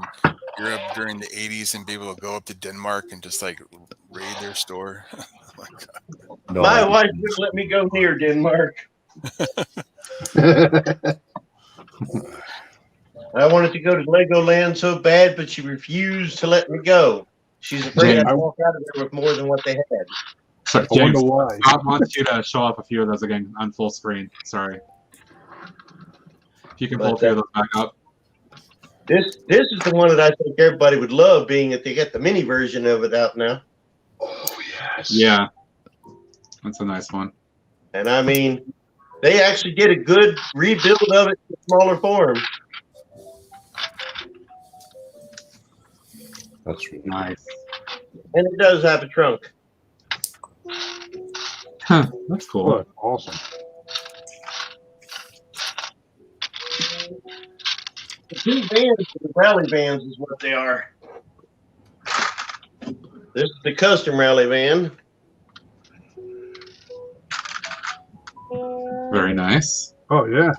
Europe during the 80s and be able to go up to Denmark and just like raid their store? Oh my God. No, My wife wouldn't let me go near Denmark. I wanted to go to Legoland so bad, but she refused to let me go. She's afraid I'd walk out of there with more than what they had. So, I James, wonder why. I want you to show off a few of those again on full screen. Sorry. If you can pull a few of those back up. This is the one that I think everybody would love, being that they get the mini version of it out now. Oh, yes. Yeah. That's a nice one. And I mean, they actually did a good rebuild of it in a smaller form. That's really nice. And it does have a trunk. Huh, that's cool. Oh, awesome. The 2 vans, the rally vans, is what they are. This is the custom rally van. Very nice. Oh, yeah.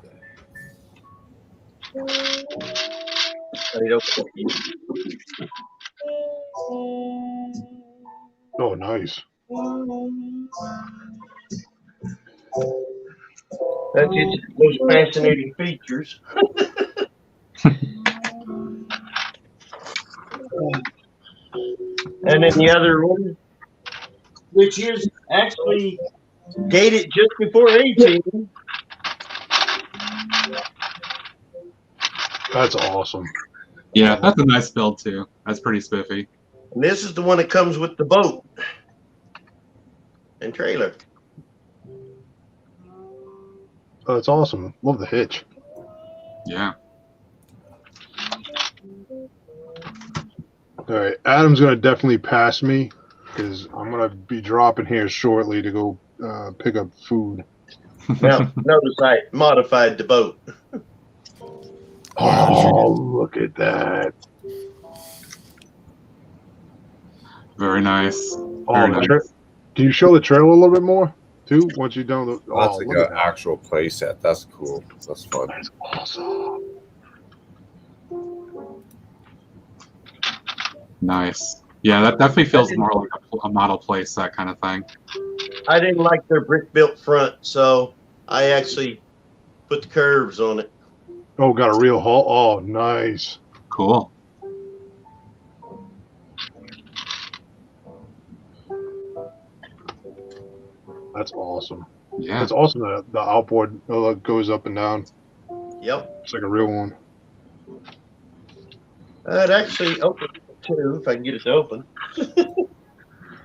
Oh, nice. That's its most fascinating features. And then the other one, which is actually dated just before 18. That's awesome. Yeah, that's a nice build too. That's pretty spiffy. And this is the one that comes with the boat and trailer. Oh, that's awesome. Love the hitch. Yeah. All right, Adam's gonna definitely pass me because I'm gonna be dropping here shortly to go pick up food. Now, notice I modified the boat. Oh, look at that! Very nice. Oh, Very nice. Can you show the trailer a little bit more too? Once you're done, that's oh, like look at an that. actual play set. That's cool. That's fun. That's awesome. Nice. Yeah, that definitely feels more like a model play set kind of thing. I didn't like their brick built front, so I actually put the curves on it. Oh, got a real hull. Oh, nice. Cool. That's awesome. Yeah. That's awesome that the outboard goes up and down. Yep. It's like a real one. It actually opens too, if I can get it to open.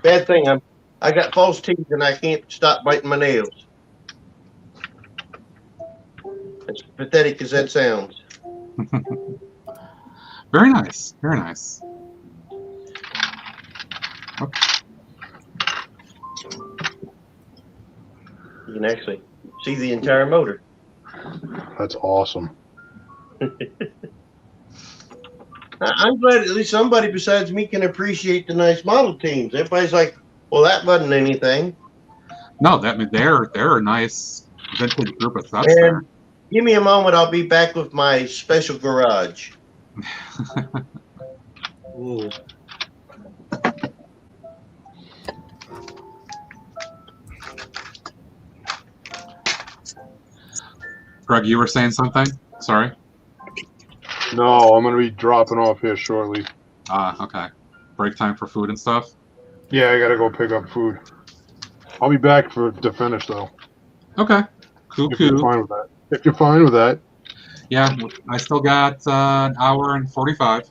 Bad thing, I got false teeth and I can't stop biting my nails. As pathetic as that sounds. Very nice. Very nice. Okay. You can actually see the entire motor. That's awesome. I'm glad at least somebody besides me can appreciate the nice model teams. Everybody's like, well, that wasn't anything. No, they're a nice vintage group of sets And there. give me a moment. I'll be back with my special garage. Ooh. Greg, you were saying something? Sorry. No, I'm going to be dropping off here shortly. Okay. Break time for food and stuff? Yeah, I got to go pick up food. I'll be back to finish, though. Okay. Cool. If you're fine with that. If you're fine with that. Yeah, I still got an hour and 45.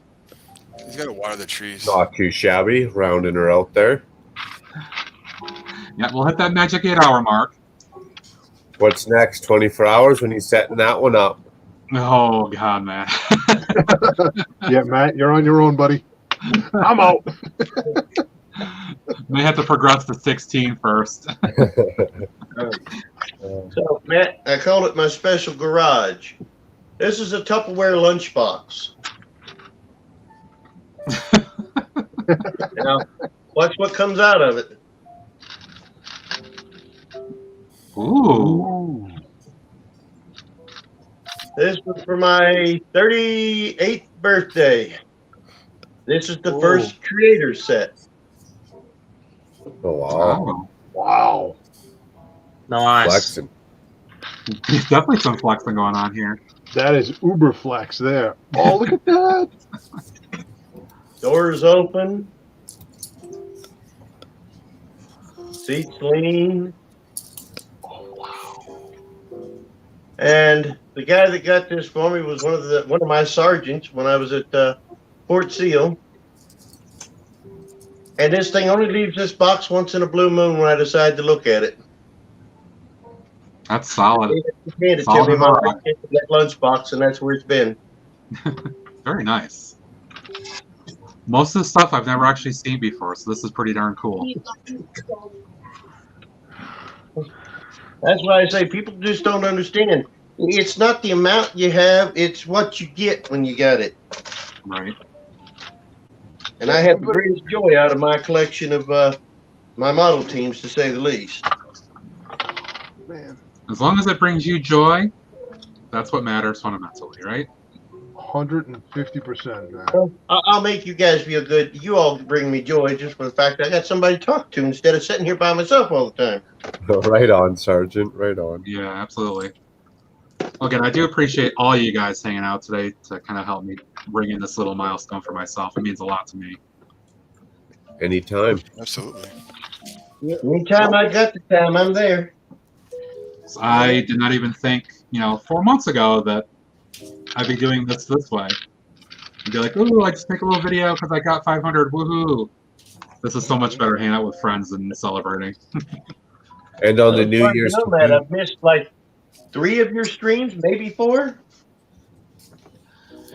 He's got to water the trees. Not too shabby, rounding her out there. Yeah, we'll hit that magic 8-hour mark. What's next? 24 hours when he's setting that one up. Oh, God, man. Yeah, Matt, you're on your own, buddy. I'm out. May have to progress to 16 first. So, Matt, I call it my special garage. This is a Tupperware lunchbox. Now, watch what comes out of it. Ooh. This was for my 38th birthday. This is the first creator set. Oh, wow. Wow. Nice. Flexing. There's definitely some flexing going on here. That is uber flex there. Oh, look at that. Doors open. Seats lean. Oh, wow. And the guy that got this for me was one of my sergeants when I was at Fort Seal. And this thing only leaves this box once in a blue moon when I decide to look at it. That's solid. He handed it to me in my that lunchbox, and that's where it's been. Very nice. Most of the stuff I've never actually seen before, so this is pretty darn cool. That's why I say people just don't understand. It's not the amount you have, it's what you get when you got it. Right. And I have the greatest joy out of my collection of my model teams, to say the least. Man. As long as it brings you joy, that's what matters fundamentally, right? 150%, man. Well, I'll make you guys feel good. You all bring me joy just for the fact that I got somebody to talk to instead of sitting here by myself all the time. Right on, Sergeant. Right on. Yeah, absolutely. Again, I do appreciate all you guys hanging out today to kind of help me bring in this little milestone for myself. It means a lot to me. Anytime. Absolutely. Anytime I got the time, I'm there. I did not even think, 4 months ago that I'd be doing this way. I'd be like, ooh, I just make a little video because I got 500, woohoo. This is so much better hanging out with friends than celebrating. And on the New Year's. Matt, I've missed like 3 of your streams, maybe 4.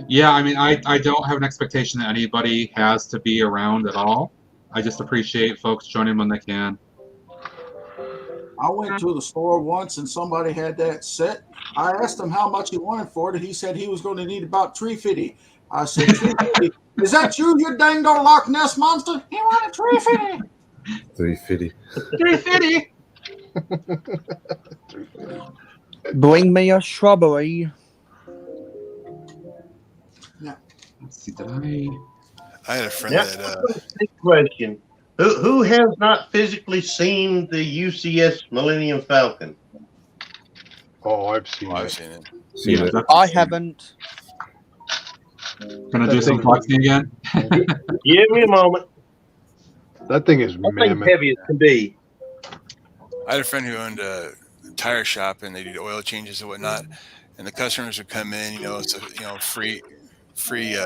Yeah, I mean, I don't have an expectation that anybody has to be around at all. I just appreciate folks joining when they can. I went to the store once and somebody had that set. I asked him how much he wanted for it, and he said he was going to need about $350. I said, $350? Is that you dang old Loch Ness monster? He wanted $350. $350. $350. Bring me a shrubbery. Let's see, did I had a friend that. Big question. Who has not physically seen the UCS Millennium Falcon? Oh, I've seen I've it. seen it. Seen it. I haven't. Gonna do some flexing again? Give me a moment. That thing is That thing's mammoth. heavy as can be. I had a friend who owned a tire shop, and they did oil changes and whatnot. And the customers would come in, it's a free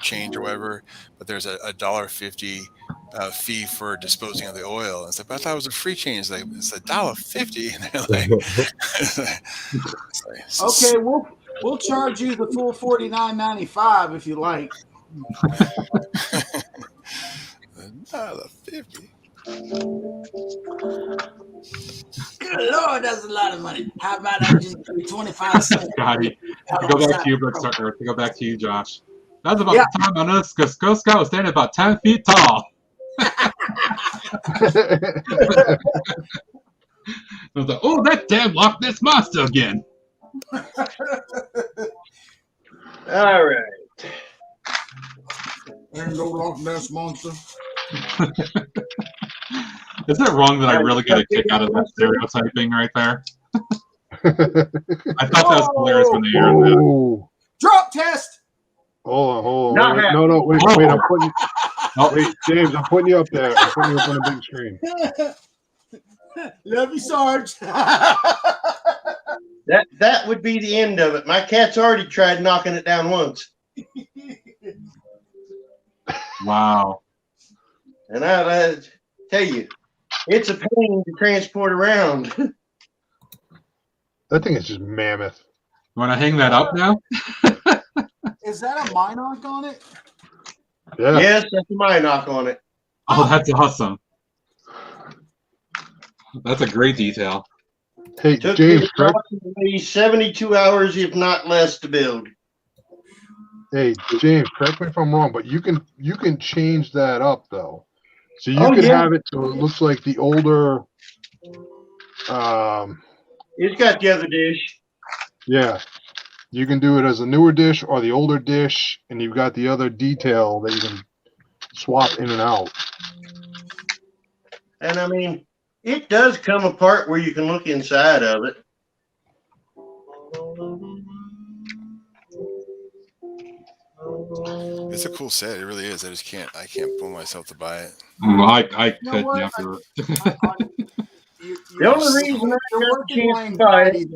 change or whatever, but there's a $1.50 fee for disposing of the oil. And it's like, but I thought it was a free change. It's $1.50. And they're like, Okay, We'll charge you the full $49.95 if you like. $1.50. Good Lord, that's a lot of money. How about I just give you 25 cents? Scotty, to go back to you, Bricksucker. To go back to you, Josh. That's about Yeah. the time on us, because Girl Scout was standing about 10 feet tall. I was like, oh, that damn Loch Ness monster again. All right. Ain't no Loch Ness monster. Is it wrong that I really get a kick out of that stereotyping right there? I thought that was hilarious when they aired that. Oh, Drop test. hold Not on. happening. No, wait, Oh. wait. I'm putting. Wait, James, I'm putting you up there. I'm putting you up on the big screen. Love you, Sarge. That would be the end of it. My cat's already tried knocking it down once. Wow. And I tell you, it's a pain to transport around. That thing is just mammoth. You want to hang that up now? Is that a Minoc on it? Yeah. Yes, that's my knock on it. Oh, that's awesome. That's a great detail. Hey, Took James, me correct? approximately 72 hours, if not less, to build. Hey, James, correct me if I'm wrong, but you can change that up though. So you Oh, could yeah. have it so it looks like the older. It's got the other dish. Yeah, you can do it as a newer dish or the older dish, and you've got the other detail that you can swap in and out. And I mean, it does come apart where you can look inside of it. It's a cool set. It really is. I can't pull myself to buy it. I You know could what? never. The only reason I got a chance to buy it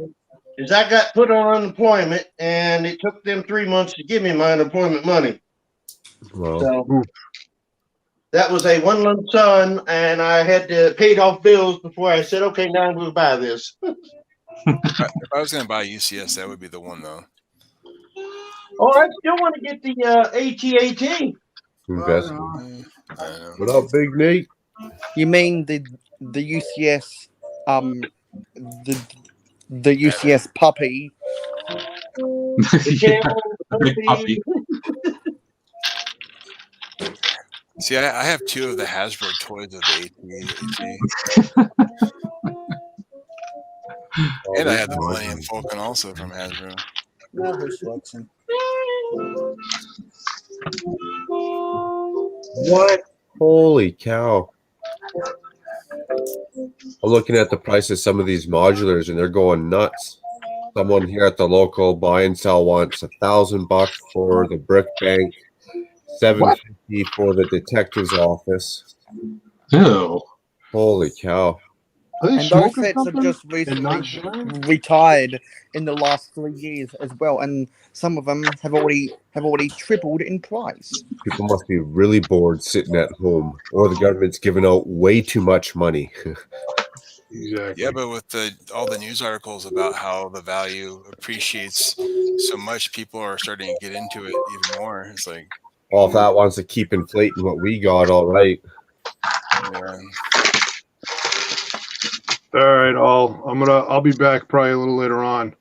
is I got put on unemployment, and it took them 3 months to give me my unemployment money. Well, So that was a one lump sum, and I had to pay off bills before I said, okay, now I'm going to buy this. If I was going to buy UCS, that would be the one, though. Oh, I still want to get the AT-AT. investment. I don't know. What up, Big Nate? You mean the UCS the UCS puppy? Yeah, a big puppy. See, I have two of the Hasbro toys of the AT. And I have the Millennium Falcon also from Hasbro. No, who's flexing? What? Holy cow. I'm looking at the price of some of these modulars and they're going nuts. Someone here at the local buy and sell wants $1,000 for the brick bank, $750 for the detective's office. Ew. Holy cow. And those sets have just recently retired in the last 3 years as well, and some of them have already tripled in price. People must be really bored sitting at home, or the government's giving out way too much money. Exactly. Yeah, but with all the news articles about how the value appreciates so much, people are starting to get into it even more. It's like, Well, if that wants to keep inflating what we got, all right. yeah. All right, I'll be back probably a little later on.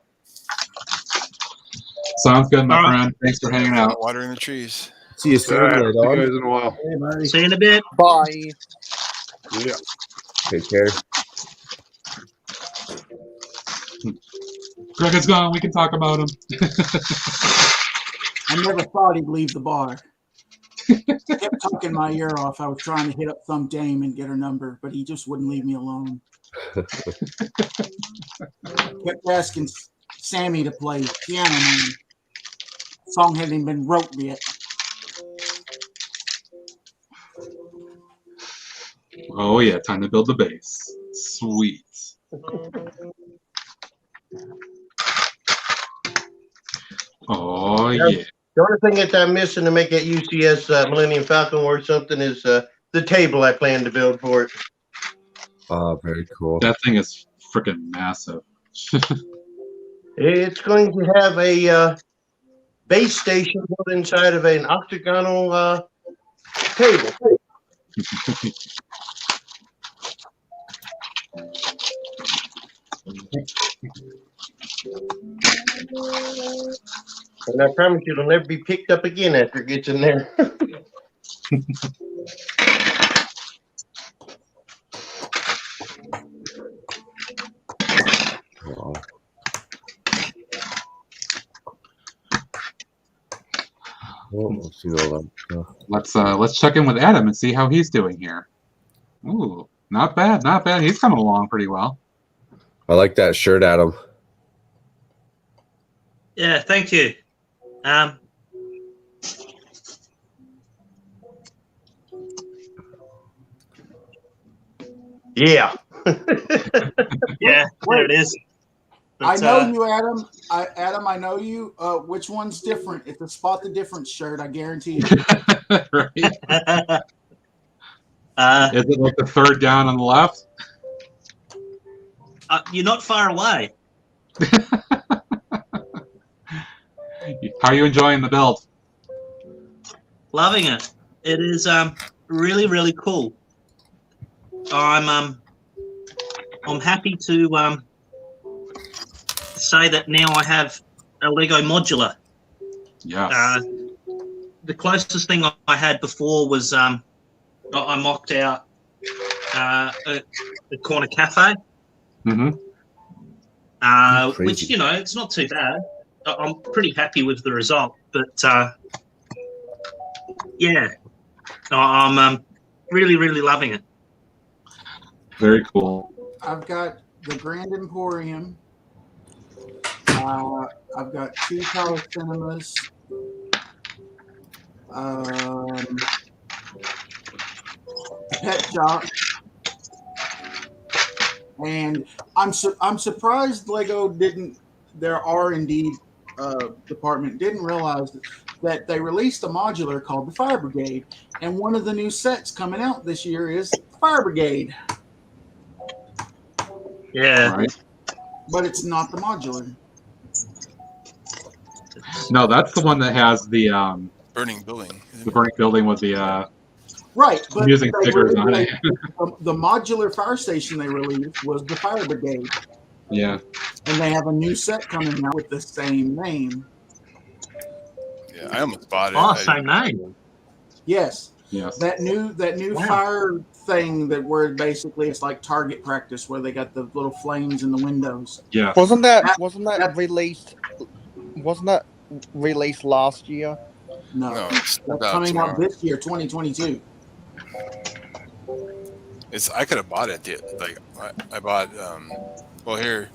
Sounds good, my friend. Thanks for hanging out. Watering the trees. See you soon, All right, right see you on. guys in a while. Hey, buddy. See you in a bit. Bye. Yeah. Take care. Greg is gone. We can talk about him. I never thought he'd leave the bar. Kept talking my ear off. I was trying to hit up some dame and get her number, but he just wouldn't leave me alone. Kept asking Sammy to play piano. Man. Song hadn't even been wrote yet. Oh yeah, time to build the base. Sweet. Oh yeah. The only thing that I'm missing to make that UCS Millennium Falcon worth something is the table I plan to build for it. Oh, very cool. That thing is freaking massive. It It's going to have a base station built inside of an octagonal table. And I promise you, it'll never be picked up again after it gets in there. Let's check in with Adam and see how he's doing here. Ooh, not bad, not bad. He's coming along pretty well. I like that shirt, Adam. Yeah, thank you. Yeah. Yeah, there it is. I know you, Adam. Adam, I know you. Which one's different? It's a Spot the Difference shirt, I guarantee you. Right. Is it like the third down on the left? You're not far away. How are you enjoying the build? Loving it. It is really, really cool. I'm happy to say that now I have a Lego modular. Yeah. The closest thing I had before was I mocked out a corner cafe. Mm-hmm. Which, you know, it's not too bad. I'm pretty happy with the result, but yeah, I'm really, really loving it. Very cool. I've got the Grand Emporium. I've got 2 Tower Cinemas. Pet Shop. And I'm surprised Lego didn't, their R&D department didn't realize that they released a modular called the Fire Brigade, and one of the new sets coming out this year is Fire Brigade. Yeah. Right. But it's not the modular. No, that's the one that has the burning building. The burning building with the right, but using stickers on it. The modular fire station they released was the Fire Brigade. Yeah. And they have a new set coming out with the same name. Yeah, I almost bought it. Oh, same name. Yes. Yes. That new Wow. fire thing that where basically it's like target practice where they got the little flames in the windows. Yeah. Wasn't that released? Wasn't that released last year? No, it's that's about coming out tomorrow. this year, 2022. I could have bought it. I bought. Well, here,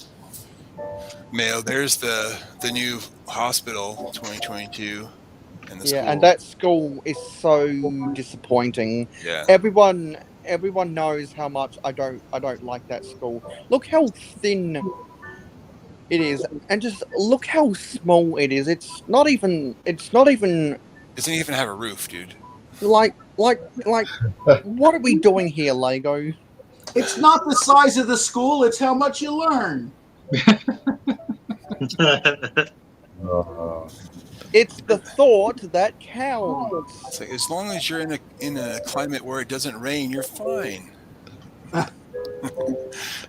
Mail. There's the new hospital 2022, and the Yeah, school. and that school is so disappointing. Yeah. Everyone knows how much I don't like that school. Look how thin it is, and just look how small it is. It's not even. Doesn't even have a roof, dude. Like, what are we doing here, Lego? It's not the size of the school; it's how much you learn. It's the thought that counts. It's like, as long as you're in a climate where it doesn't rain, you're fine.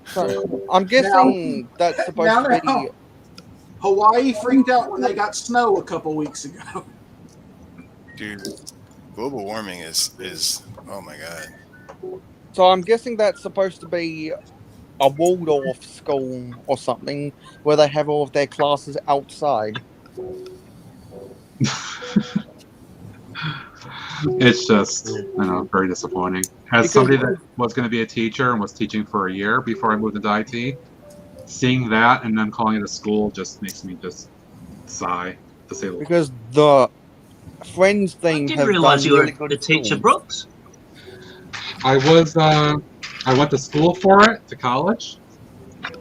So, I'm guessing that's supposed to be. Hawaii freaked out when they got snow a couple weeks ago. Dude, global warming is oh my god. So I'm guessing that's supposed to be a walled-off school or something where they have all of their classes outside. It's just, I know, very disappointing. As somebody that was going to be a teacher and was teaching for a year before I moved into IT, seeing that and then calling it a school just makes me just sigh, to say the least. Because the Friends thing I didn't has realise done you were really good a teacher, schools. Brooks. I went to school for it, to college,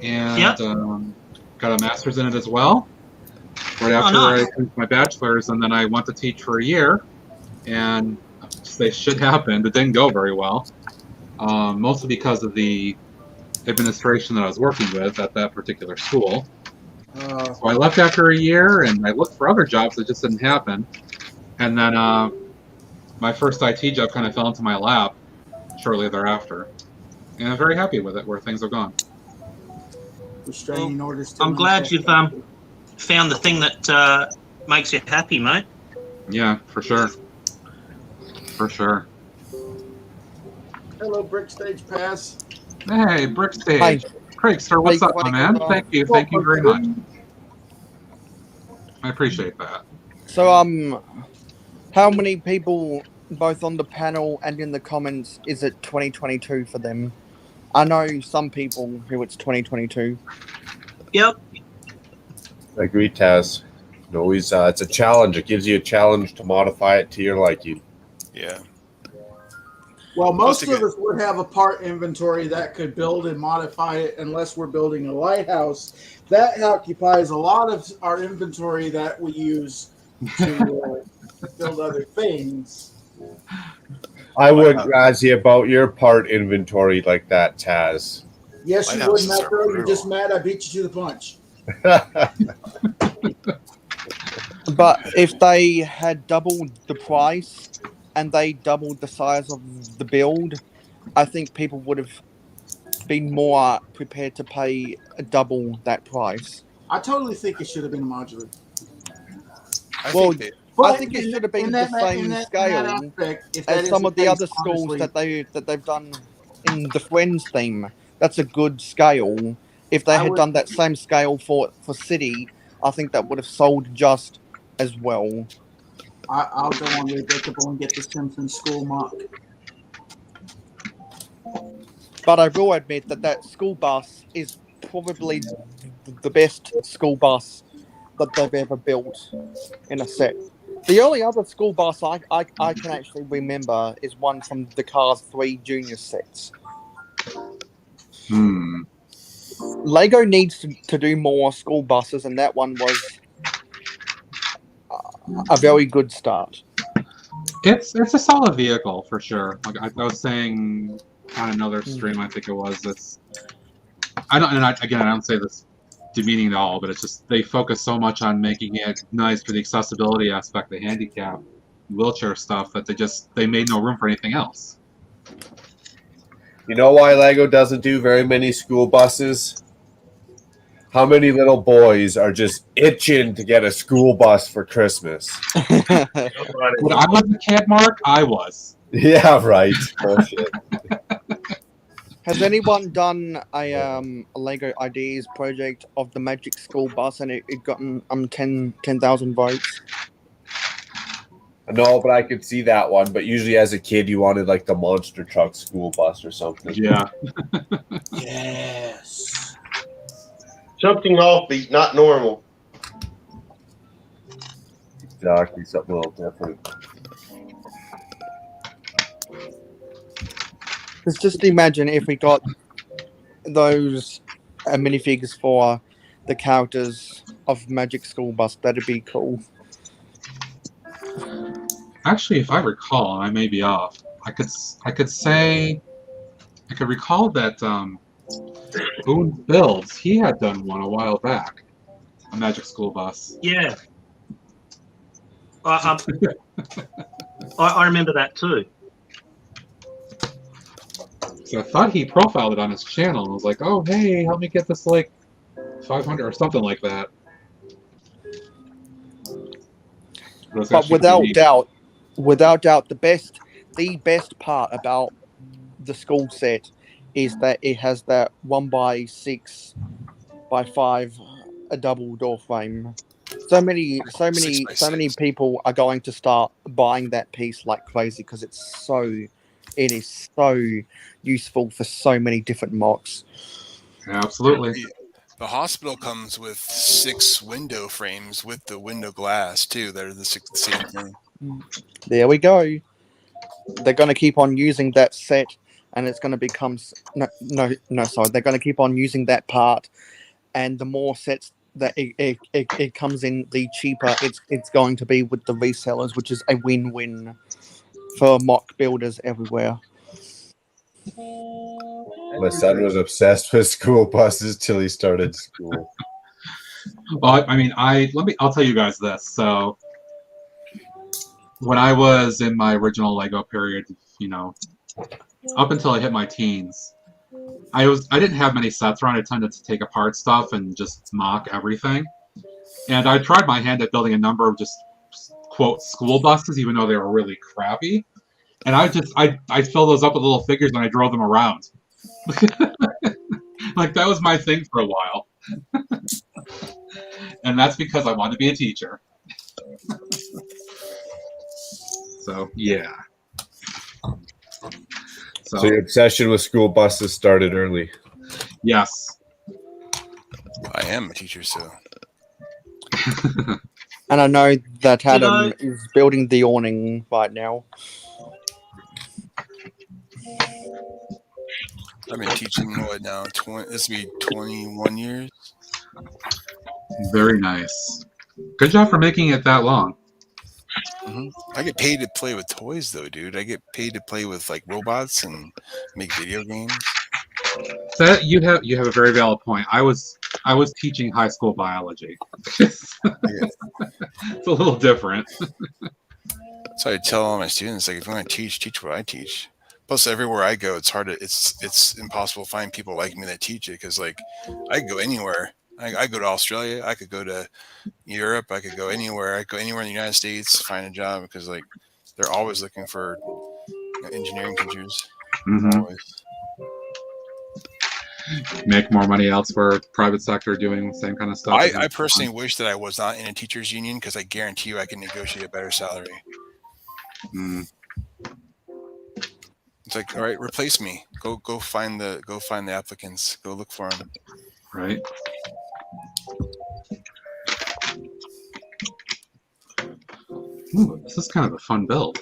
and got a master's in it as well. Right after I finished my bachelor's, and then I went to teach for a year, and they should happen. It didn't go very well, mostly because of the administration that I was working with at that particular school. So I left after a year, and I looked for other jobs that just didn't happen. And then my first IT job kind of fell into my lap shortly thereafter. And I'm very happy with it, where things have gone. Restraining orders still I'm in glad effect. you've found the thing that makes you happy, mate. Yeah, for sure. For sure. Hello, Brick Stage Pass. Hey, Brick Stage. Hi. Craig, sir, what's up, my man? Thank you very much. I appreciate that. So, how many people, both on the panel and in the comments, is it 2022 for them? I know some people who it's 2022. Yep. I agree, Taz. Always, it's a challenge. It gives you a challenge to modify it to your liking. Yeah. Well, most of us would have a part inventory that could build and modify it unless we're building a lighthouse. That occupies a lot of our inventory that we use to build other things. I wouldn't ask you about your part inventory like that, Taz. Yes, you would, Metro. You're just mad I beat you to the punch. But if they had doubled the price and they doubled the size of the build, I think people would have been more prepared to pay double that price. I totally think it should have been a modular. I But think it should have in been that- the same in that scale aspect, if that as is some the of the case, other schools honestly, that they've done in the Friends theme. That's a good scale. If they I had would- done that same scale for City, I think that would have sold just as well. I'll go on Redbreakable and get the Simpsons school mock. But I will admit that school bus is probably the best school bus that they've ever built in a set. The only other school bus I can actually remember is one from the Cars 3 Junior sets. Lego needs to do more school buses, and that one was a very good start. It's a solid vehicle for sure. Like I was saying on another stream, I think it was. I don't say this demeaning at all, but it's just they focus so much on making it nice for the accessibility aspect, the handicap, wheelchair stuff, that they made no room for anything else. You know why Lego doesn't do very many school buses? How many little boys are just itching to get a school bus for Christmas? When I was a kid, Mark, I was. Yeah, right. Bullshit. Has anyone done a Lego Ideas project of the Magic School Bus and it gotten 10,000 votes? No, but I could see that one. But usually as a kid, you wanted like the monster truck school bus or something. Yeah. Yes. Something offbeat, not normal. Exactly, something a little different. Let's just imagine if we got those minifigures for the characters of Magic School Bus. That'd be cool. Actually, if I recall, and I may be off, I could recall that Boone Builds, he had done one a while back, a Magic School Bus. Yeah. I remember that too. So I thought he profiled it on his channel and was like, "Oh, hey, help me get this like 500 or something like that." But without doubt, the best part about the school set is that it has that 1x6x5 a double door frame. So many people are going to start buying that piece like crazy because it is so useful for so many different mocks. Absolutely. The hospital comes with 6 window frames with the window glass too. They're the same thing. There we go. They're going to keep on using that set, and it's going to become they're going to keep on using that part, and the more sets that it comes in, the cheaper it's going to be with the resellers, which is a win-win for mock builders everywhere. My son was obsessed with school buses till he started school. Well, I mean, I'll tell you guys this. So when I was in my original Lego period, up until I hit my teens, I didn't have many sets around. I tended to take apart stuff and just mock everything. And I tried my hand at building a number of just quote school buses, even though they were really crappy. And I filled those up with little figures and I drove them around. Like that was my thing for a while. And that's because I wanted to be a teacher. So yeah. So your obsession with school buses started early. Yes. I am a teacher, so. And I know that Adam is building the awning right now. I've been teaching what now? This will be 21 years. Very nice. Good job for making it that long. Mm-hmm. I get paid to play with toys, though, dude. I get paid to play with like robots and make video games. That you have a very valid point. I was teaching high school biology. It's a little different. So I tell all my students, like, if you want to teach what I teach. Plus, everywhere I go, it's impossible to find people like me that teach it because, like, I could go anywhere. I go to Australia. I could go to Europe. I could go anywhere. I could go anywhere in the United States, find a job because, like, they're always looking for engineering teachers. Mm-hmm. Always. Make more money elsewhere, private sector doing the same kind of stuff. I personally wish that I was not in a teachers union because I guarantee you I can negotiate a better salary. Mm. It's like, all right, replace me. Go find the applicants. Go look for them. Right. Ooh, this is kind of a fun build.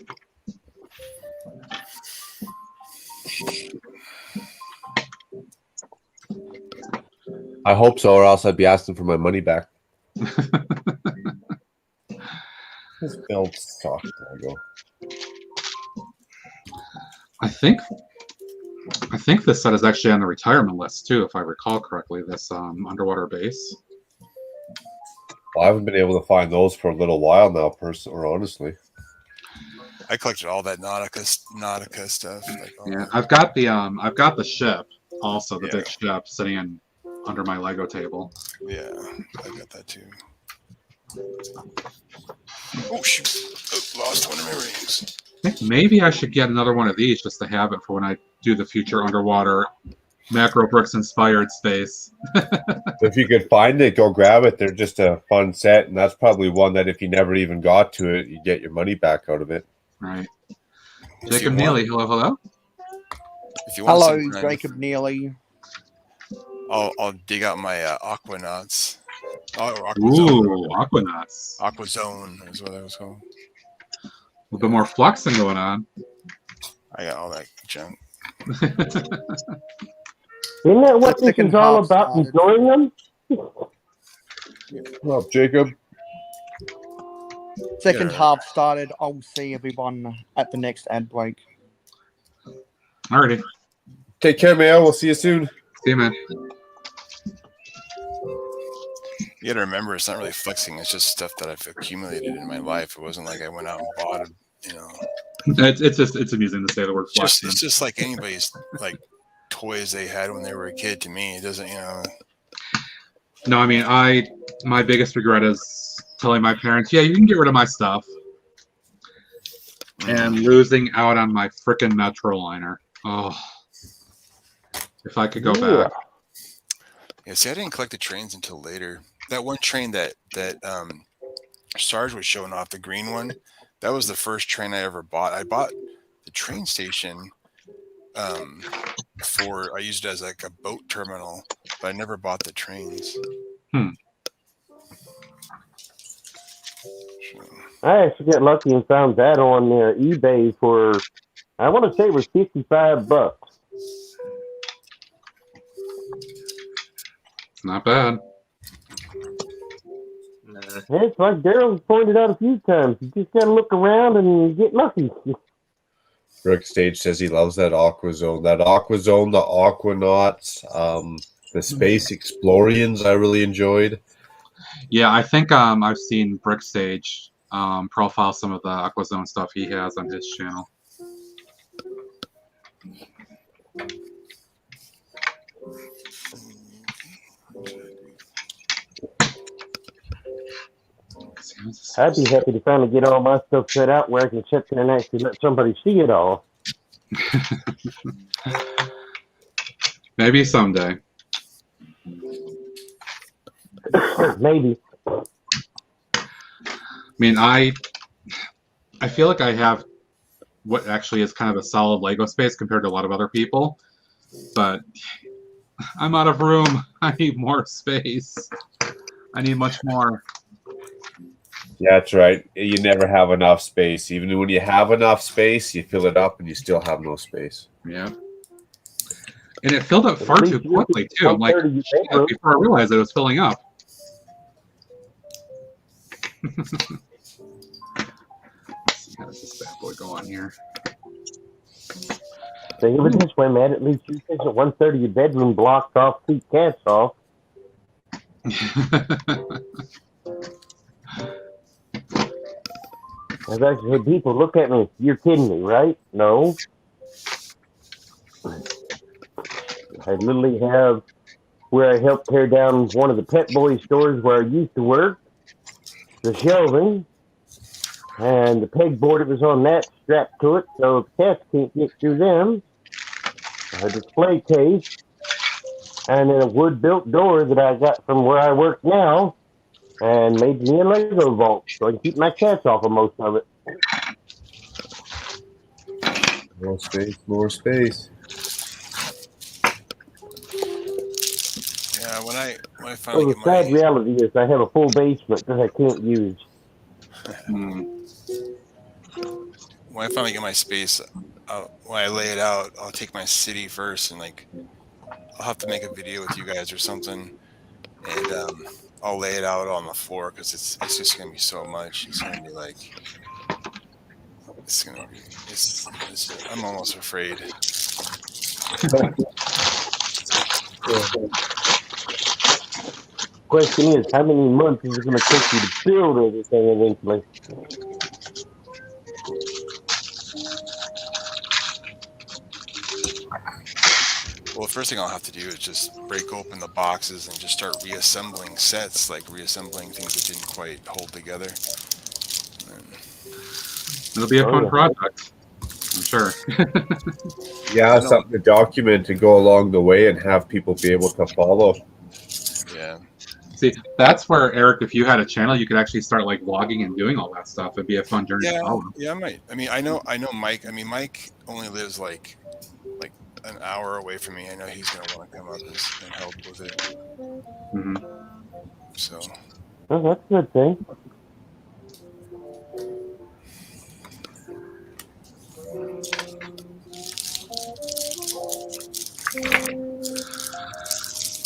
I hope so, or else I'd be asking for my money back. This build sucks. I think this set is actually on the retirement list too, if I recall correctly. This underwater base. Well, I haven't been able to find those for a little while now, honestly. I collected all that Nautica stuff. Like, Yeah, I've got the ship also, the big ship sitting under my Lego table. Yeah, I got that too. Oh shoot! Oh, lost one of my rings. I think maybe I should get another one of these just to have it for when I do the future underwater Macro Bricks inspired space. If you could find it, go grab it. They're just a fun set, and that's probably one that if you never even got to it, you get your money back out of it. Right. Jacob Neely, hello. If you want hello, Jacob Neely. I'll dig out my Aquanauts. Ooh, Aquanauts. Aquazone is what that was called. A little bit more fluxing going on. I got all that junk. Isn't that what this is all about? Enjoying them? What's up, Jacob? Second half started. I'll see everyone at the next ad break. Alrighty. Take care, man. We'll see you soon. See you, man. You got to remember, it's not really flexing. It's just stuff that I've accumulated in my life. It wasn't like I went out and bought it. It's amusing to say the word flex. It's just like anybody's like toys they had when they were a kid. To me, it doesn't. No, I mean, my biggest regret is telling my parents, "Yeah, you can get rid of my stuff," and losing out on my frickin' Metroliner. Oh, if I could go back. Yeah, see, I didn't collect the trains until later. That one train that Sarge was showing off, the green one, that was the first train I ever bought. I bought the train station I used it as like a boat terminal, but I never bought the trains. I actually got lucky and found that on eBay for, I want to say it was $55. It's not bad. It's like Daryl's pointed out a few times. You just got to look around and get lucky. Rick Stage says he loves that Aquazone. That Aquazone, the Aquanauts, the Space Explorians I really enjoyed. Yeah, I think I've seen Brickstage profile some of the Aquazone stuff he has on his channel. I'd be happy to finally get all my stuff set out where I can sit there and actually let somebody see it all. Maybe someday. Maybe. I mean, I feel like I have what actually is kind of a solid Lego space compared to a lot of other people, but I'm out of room. I need more space. I need much more. Yeah, that's right. You never have enough space. Even when you have enough space, you fill it up and you still have no space. Yeah. And it filled up far too quickly, too. I'm like, shit, before I realized it was filling up. Let's see, how does this bad boy go on here? Think of it this way, man. At least you think that 1/3 of your bedroom blocked off, keep cats off. I've actually had people look at me. You're kidding me, right? No. I literally have where I helped tear down one of the Pet Boy stores where I used to work. The shelving and the pegboard that was on that strapped to it, so the cats can't get through them. A display case, and then a wood-built door that I got from where I work now, and made me a Lego vault so I can keep my cats off of most of it. More space, more space. Yeah, when I finally Well, the sad reality is I have a full basement that I can't use. When I finally get my space, when I lay it out, I'll take my city first, and like I'll have to make a video with you guys or something, and I'll lay it out on the floor because it's just gonna be so much. It's gonna be like I'm almost afraid. Question is, how many months is it going to take you to build everything eventually? Well, the first thing I'll have to do is just break open the boxes and just start reassembling sets, like reassembling things that didn't quite hold together. It'll be a fun project, I'm sure. Yeah, something to document and go along the way and have people be able to follow. Yeah. See, that's where, Eric, if you had a channel, you could actually start like vlogging and doing all that stuff. It'd be a fun journey to follow. Yeah, I might. I mean, I know Mike. I mean, Mike only lives like an hour away from me. I know he's gonna want to come up and help with it. Mm-hmm. So. Well, that's a good thing.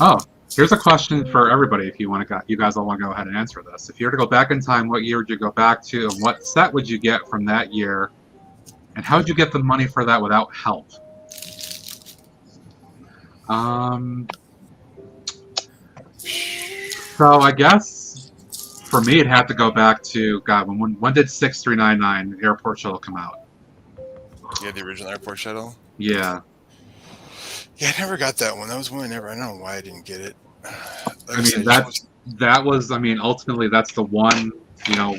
Oh, here's a question for everybody. If you want to, you guys all want to go ahead and answer this. If you were to go back in time, what year would you go back to, and what set would you get from that year, and how would you get the money for that without help? So I guess for me, it'd have to go back to when did 6399 Airport Shuttle come out? Yeah, the original Airport Shuttle. Yeah. Yeah, I never got that one. That was one I don't know why I didn't get it. I mean, that was, I mean, ultimately that's the one,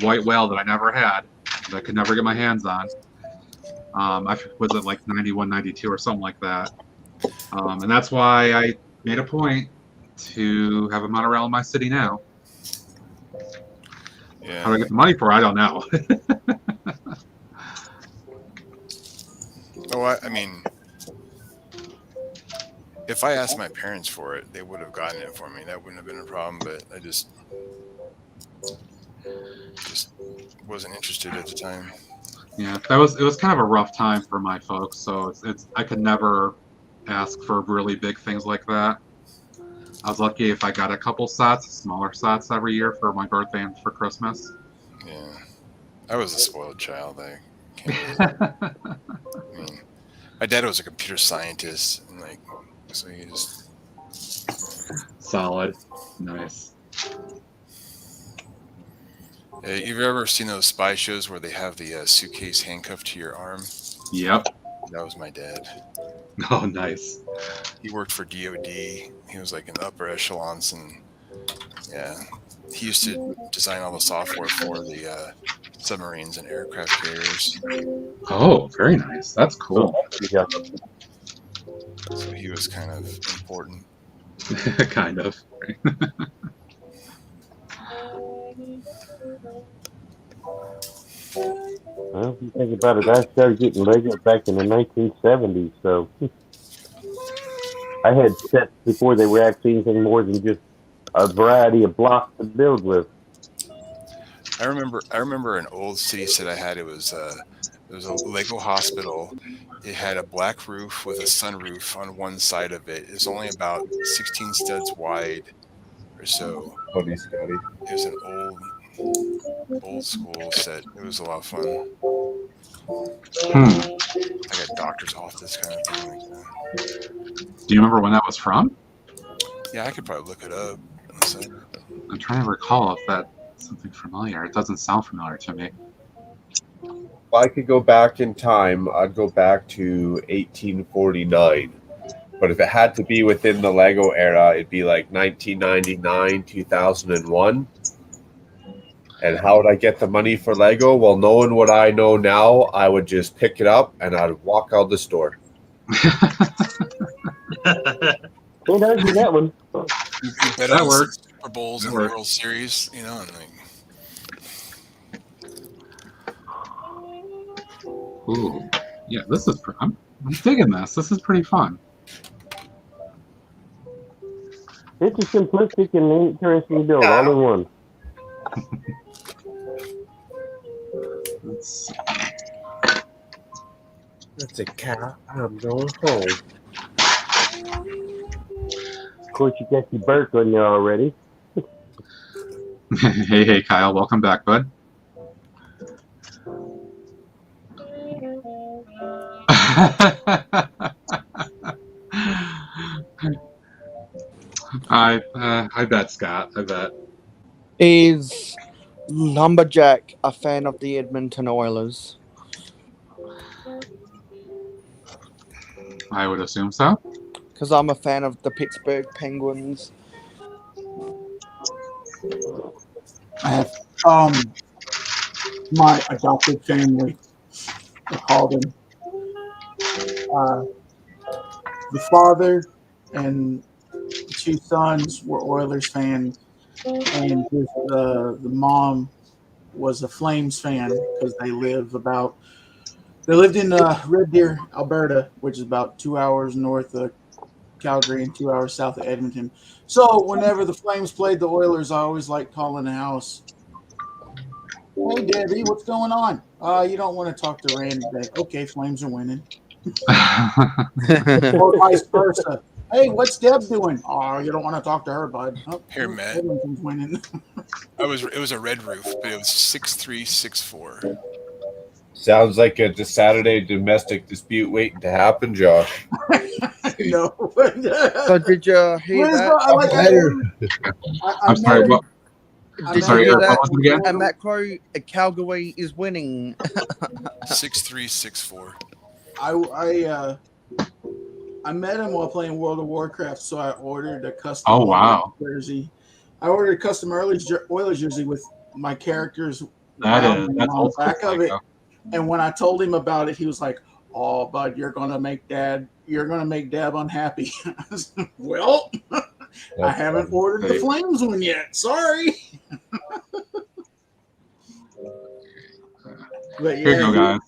white whale that I never had, that I could never get my hands on. Was it like 91, 92 or something like that? And that's why I made a point to have a monorail in my city now. Yeah. How do I get the money for it? I don't know. I mean, if I asked my parents for it, they would have gotten it for me. That wouldn't have been a problem, but I just wasn't interested at the time. Yeah, it was kind of a rough time for my folks, so I could never ask for really big things like that. I was lucky if I got a couple sets, smaller sets every year for my birthday and for Christmas. Yeah, I was a spoiled child. I mean, my dad was a computer scientist, and so he just solid, nice. You've ever seen those spy shows where they have the suitcase handcuffed to your arm? Yep. That was my dad. Oh, nice. He worked for DOD. He was like in the upper echelons, and yeah, he used to design all the software for the submarines and aircraft carriers. Oh, very nice. That's cool. Yeah. So he was kind of important. Kind of. Well, if you think about it, I started getting Lego back in the 1970s, so I had sets before they were actually anything more than just a variety of blocks to build with. I remember an old city set I had. It was a Lego hospital. It had a black roof with a sunroof on one side of it. It's only about 16 studs wide or so. Funny, Scotty. It was an old school set. It was a lot of fun. Like a doctor's office kind of thing like that. Do you remember when that was from? Yeah, I could probably look it up. I'm trying to recall if that's something familiar. It doesn't sound familiar to me. If I could go back in time, I'd go back to 1849. But if it had to be within the Lego era, it'd be like 1999, 2001. And how would I get the money for Lego? Well, knowing what I know now, I would just pick it up and I'd walk out the store. Well, that'd be that one. You bet That on works. Super Bowls That and works. World Series, you know, and like, Ooh. Yeah, this is... I'm digging this. This is pretty fun. It's a simplistic and interesting build all in one. Let's see. That's a cat. I'm going home. Of course, you got your Burke on there already. Hey, Kyle. Welcome back, bud. I bet, Scott. I bet. Is Lumberjack a fan of the Edmonton Oilers? I would assume so. Because I'm a fan of the Pittsburgh Penguins. I have my adopted family. I called him. The father and the two sons were Oilers fans, and the mom was a Flames fan because they lived in Red Deer, Alberta, which is about 2 hours north of Calgary and 2 hours south of Edmonton. So whenever the Flames played the Oilers, I always liked calling the house. Hey, Debbie, what's going on? You don't want to talk to Randy today. Okay, Flames are winning. Or vice versa. Hey, what's Deb doing? Oh, you don't want to talk to her, bud. Oh, here, Matt. Edmonton's winning. It was a red roof, but it was 6364. Sounds like a Saturday domestic dispute waiting to happen, Josh. No. So did you hear that? I'm sorry. What? I'm sorry. Hear What was it again? At Macro, Calgary is winning. 6364. I met him while playing World of Warcraft, so I ordered a custom Oh, wow. jersey. I ordered a custom Oilers jersey with my characters That's on the old back school of it. Lego. And when I told him about it, he was like, "Oh, bud, you're gonna make Dad unhappy." I said, well, I haven't ordered the Flames one yet. Sorry. But Here you go, guys.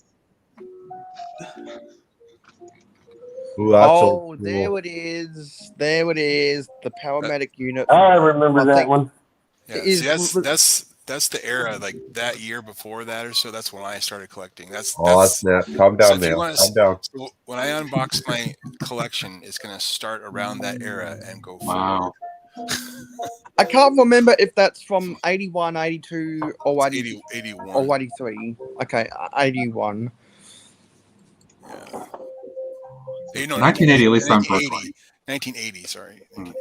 Ooh, that's so Oh, cool. there it is. There it is. The paramedic unit. I remember that think one. Yeah, is- see, that's the era, like that year before that or so. That's when I started collecting. That's Snap. Calm so down, if you Neil. wanna Calm down. so when I unbox my collection, it's gonna start around that era and go Wow. I can't remember if that's from 81, 82, or 80, 81. or 83. Okay, 81. Yeah. Hey, no, 1980, at least I'm 1980. 1980, sorry. 1980.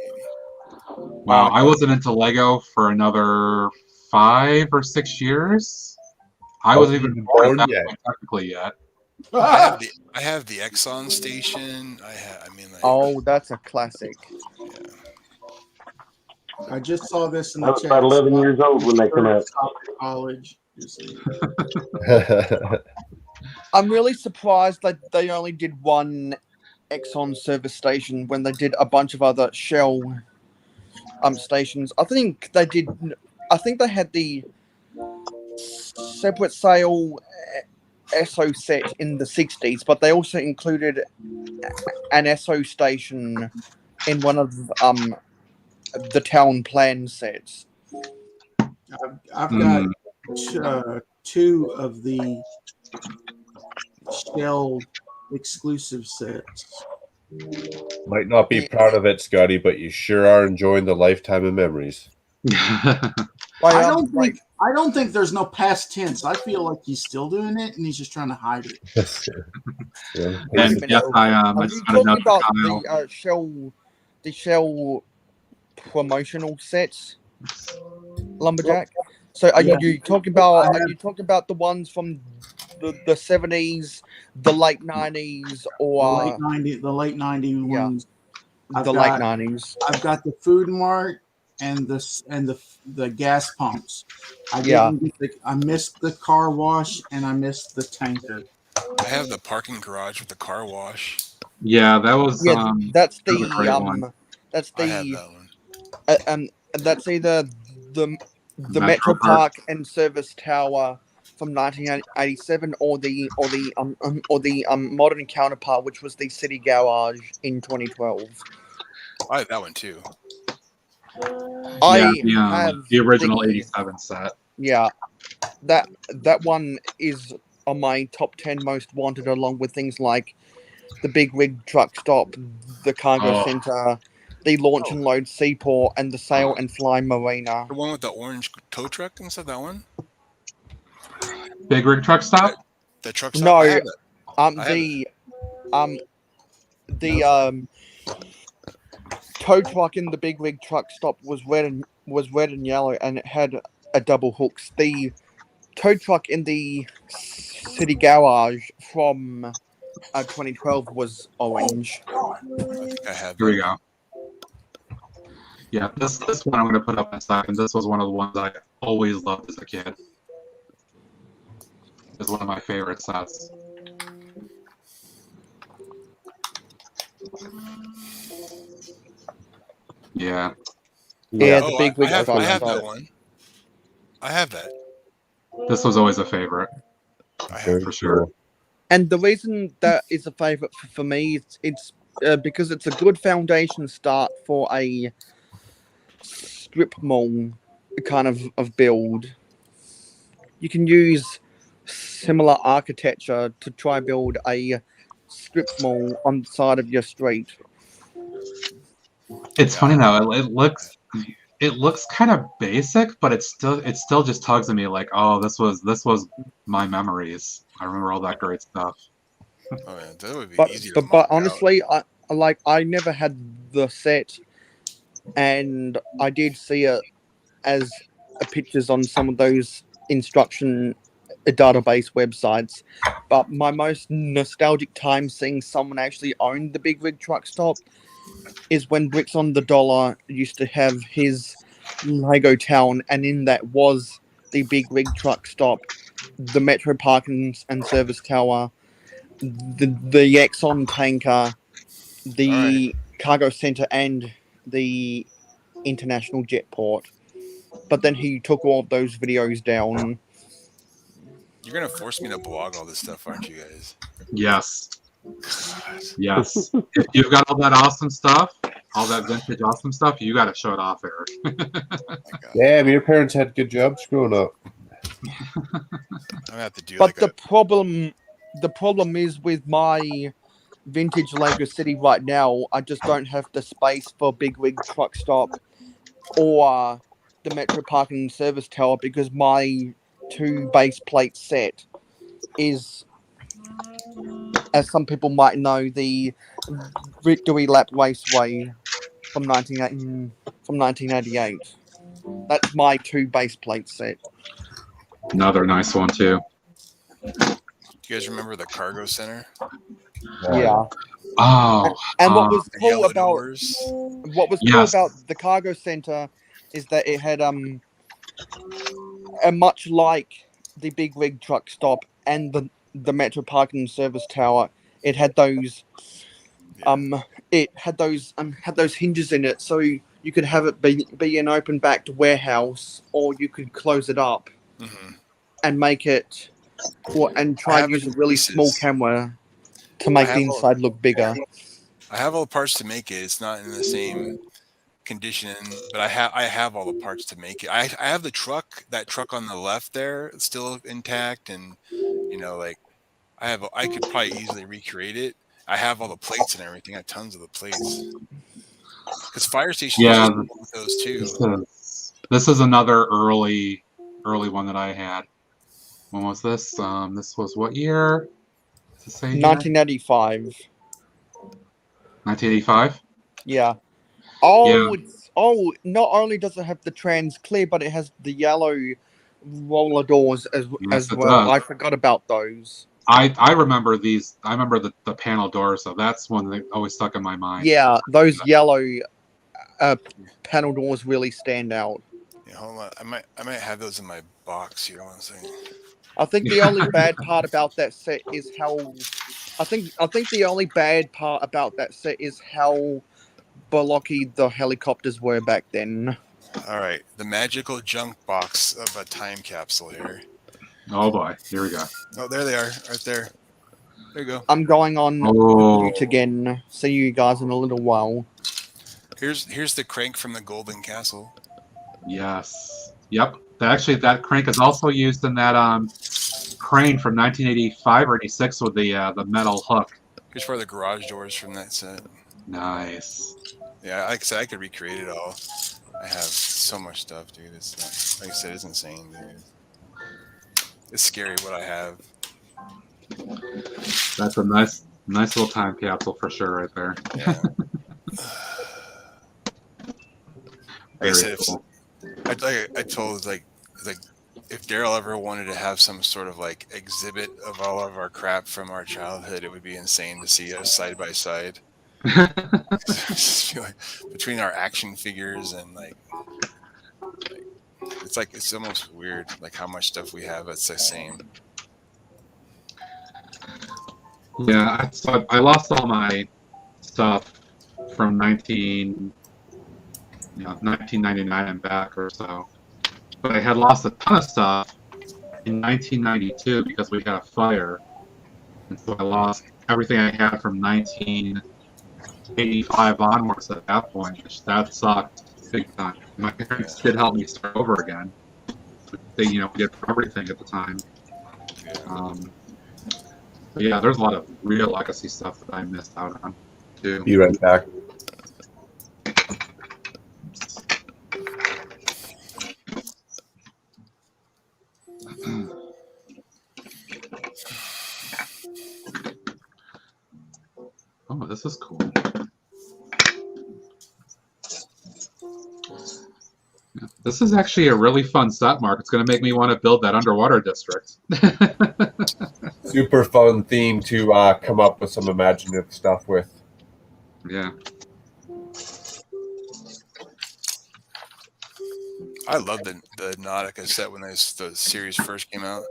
Wow, I wasn't into Lego for another 5 or 6 years. I wasn't even born at that point technically yet. I have the Exxon station. Oh, that's a classic. I just saw this in I the was chat. about 11 years old when they come out. College. I'm really surprised that they only did one Exxon service station when they did a bunch of other Shell stations. I think they had the separate sale SO set in the 60s, but they also included an SO station in one of the town plan sets. I've got two of the Shell exclusive sets. Might not be proud of it, Scotty, but you sure are enjoying the lifetime of memories. I don't think there's no past tense. I feel like he's still doing it, and he's just trying to hide it. Yeah. And yes, I Are you talking about the Shell promotional sets, Lumberjack? So are you talking about the ones from the 70s, the late 90s, or the late 90s ones? The late 90s. I've got the Food Mart and the gas pumps. I missed the car wash and I missed the tanker. I have the parking garage with the car wash. Yeah, that was that's that was a great one. That's I have that one. That's either the Metro Park and Service Tower from 1987 or the modern counterpart, which was the City Garage in 2012. I have that one too. The original 87 set. Yeah, that one is on my top 10 most wanted, along with things like the Big Rig Truck Stop, the Cargo Center, the Launch and Load Seaport, and the Sail and Fly Marina. The one with the orange tow truck and stuff. That one. Big Rig Truck Stop. The truck stop. I have the tow truck in the Big Rig Truck Stop was red and yellow, and it had a double hooks. The tow truck in the City Garage from 2012 was orange. I think I have. Here we go. Yeah, this one I'm going to put up in a second. This was one of the ones I always loved as a kid. It's one of my favorite sets. Yeah. The Big Rig Truck. I have Stop. that one. I have that. This was always a favorite. I have for sure. And the reason that is a favorite for me, it's because it's a good foundation start for a strip mall kind of build. You can use similar architecture to try build a strip mall on the side of your street. It's funny now. It looks kind of basic, but it still just tugs at me like, oh, this was my memories. I remember all that great stuff. Oh man, that would be easier. But honestly, I never had the set, and I did see it as pictures on some of those instruction database websites. But my most nostalgic time seeing someone actually own the Big Rig Truck Stop is when Bricks on the Dollar used to have his Lego Town, and in that was the Big Rig Truck Stop, the Metro Park and Service Tower, the Exxon tanker, the cargo center, and the international jet port. But then he took all of those videos down. You're gonna force me to blog all this stuff, aren't you guys? Yes. Yes. If you've got all that awesome stuff, all that vintage awesome stuff, you got to show it off, Eric. Yeah, your parents had good jobs growing up. I'm gonna have to do. But the problem is with my vintage Lego City right now, I just don't have the space for Big Rig Truck Stop or the Metro Parking Service Tower, because my 2 base plate set is, as some people might know, the Victory Lap Raceway from 1988. That's my 2 base plate set. Another nice one too. Do you guys remember the cargo center? Yeah. Oh. And what was cool Yellow about doors. cool about the cargo center is that it had a much like the big rig truck stop and the metro parking service tower, it had those had those hinges in it, so you could have it be an open backed warehouse, or you could close it up and make it and try and use a really small camera to make the inside look bigger. I have all the parts to make it. It's not in the same condition, but I have all the parts to make it. I have the truck, that truck on the left there, it's still intact, and like I could probably easily recreate it. I have all the plates and everything. I have tons of the plates. Because fire stations with those too. This is another early one that I had. When was this? This was what year? 1985. 1985? Yeah. Not only does it have the trans clear, but it has the yellow roller doors as well. I forgot about those. I remember these. I remember the panel doors, so that's one that always stuck in my mind. Yeah, those yellow panel doors really stand out. Yeah, hold on. I might have those in my box here. One second. I think the only bad part about that set is how the only bad part about that set is how blocky the helicopters were back then. All right, the magical junk box of a time capsule here. Oh boy, here we go. Oh, there they are, right there. There you go. I'm going on mute again. See you guys in a little while. Here's the crank from the Golden Castle. Yes. Yep. That crank is also used in that crane from 1985 or 86 with the metal hook. Here's for the garage doors from that set. Nice. Yeah, like I said, I could recreate it all. I have so much stuff, dude. It's like I said, it's insane, dude. It's scary what I have. That's a nice little time capsule for sure, right there. Yeah. Like I said, cool. I told like if Daryl ever wanted to have some sort of like exhibit of all of our crap from our childhood, it would be insane to see us side by side. Just feel like between our action figures and it's almost weird like how much stuff we have that's the same. Yeah, I lost all my stuff from 1999 and back or so. But I had lost a ton of stuff in 1992 because we had a fire. And so I lost everything I had from 1985 onwards at that point, which that sucked big time. My parents did help me start over again. They, did for everything at the time. But yeah, there's a lot of real legacy stuff that I missed out on, too. Be right back. Oh, this is cool. Yeah, this is actually a really fun set, Mark. It's going to make me want to build that underwater district. Super fun theme to come up with some imaginative stuff with. Yeah. I love the Nautica set when the series first came out.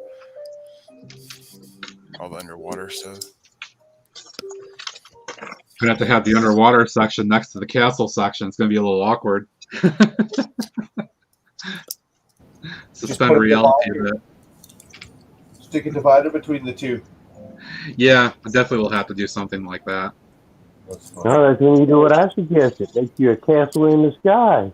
All the underwater stuff. We're going to have the underwater section next to the castle section. It's going to be a little awkward. Suspend reality a bit. Stick a divider between the two. Yeah, I definitely will have to do something like that. All right, then you do what I suggested. Make you a castle in the sky.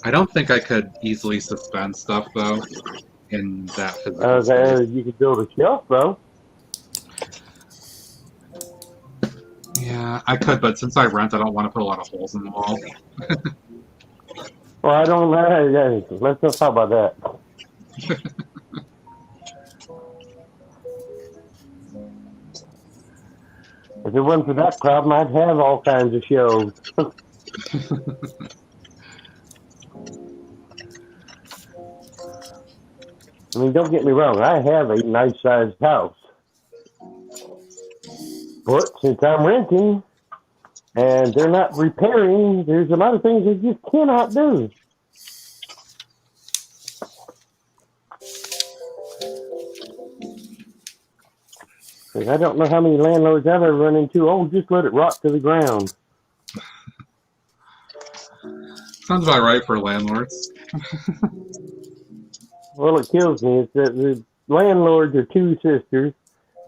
I don't think I could easily suspend stuff, though, in that physical space. You could build a shelf, though. Yeah, I could, but since I rent, I don't want to put a lot of holes in the wall. Well, I don't know. Let's not talk about that. If it wasn't for that problem, I'd have all kinds of shelves. I mean, don't get me wrong. I have a nice-sized house. But since I'm renting and they're not repairing, there's a lot of things they just cannot do. Because I don't know how many landlords I've ever run into. Oh, just let it rot to the ground. Sounds about right for landlords. Well, it kills me. It's that the landlords are two sisters.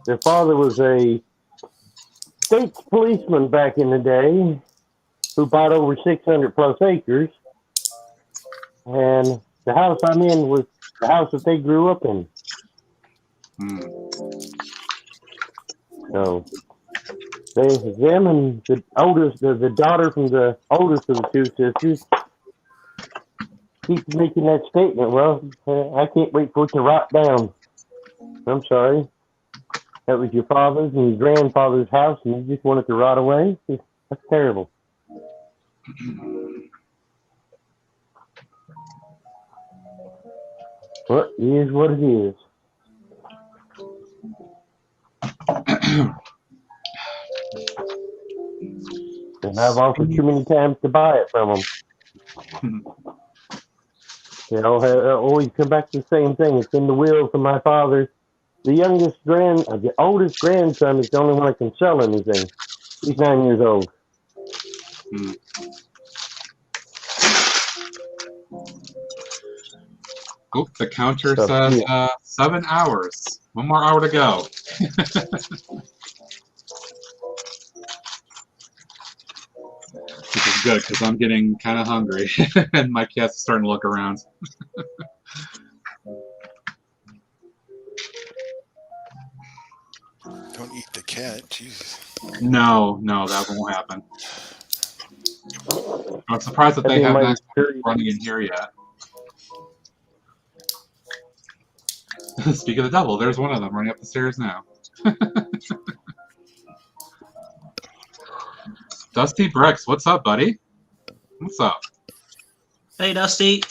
Their father was a state policeman back in the day who bought over 600 plus acres. And the house I'm in was the house that they grew up in. So them and the oldest, the daughter from the oldest of the two sisters, keeps making that statement. Well, I can't wait for it to rot down. I'm sorry. That was your father's and your grandfather's house, and you just want it to rot away? That's terrible. But it is what it is. And I've offered too many times to buy it from them. You know, I always come back to the same thing. It's in the will from my father. The oldest grandson is the only one that can sell anything. He's 9 years old. Oh, the counter says 7 hours. 1 more hour to go. Which is good because I'm getting kind of hungry and my cat's starting to look around. Don't eat the cat, Jesus. No, that won't happen. I'm surprised that they haven't actually running in here yet. Speak of the devil, there's one of them running up the stairs now. Dusty Bricks, what's up, buddy? What's up? Hey, Dusty.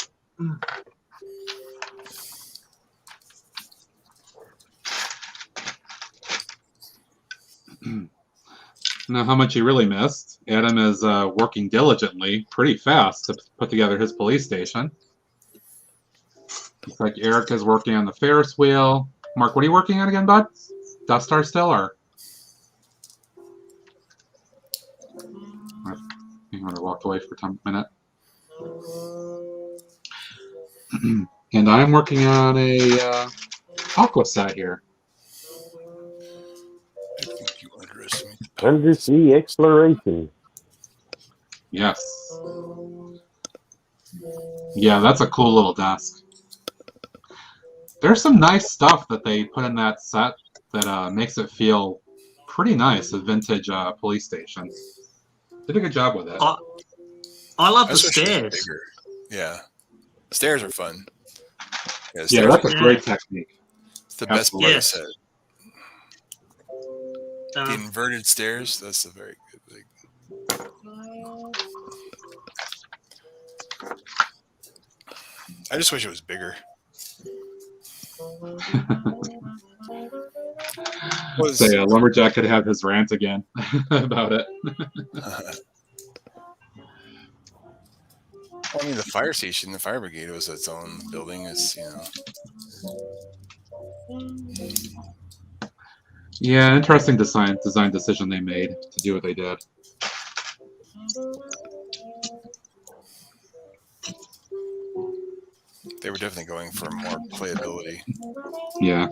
Now, how much you really missed? Adam is working diligently, pretty fast, to put together his police station. Looks like Eric is working on the Ferris wheel. Mark, what are you working on again, bud? Death Star still, or? I'm going to walk away for a minute. And I'm working on a aqua set here. I think you underestimate the Undersea exploration. Yes. Yeah, that's a cool little desk. There's some nice stuff that they put in that set that makes it feel pretty nice, a vintage police station. Did a good job with it. I love the stairs. Bigger. Yeah. Stairs are fun. Yeah, that's a great technique. It's the best part of the Yes. set. The inverted stairs, that's a very good thing. I just wish it was bigger. Say Lumberjack could have his rant again about it. I mean, the fire station, the fire brigade was its own building. It's, Yeah, interesting design decision they made to do what they did. They were definitely going for more playability. Yeah.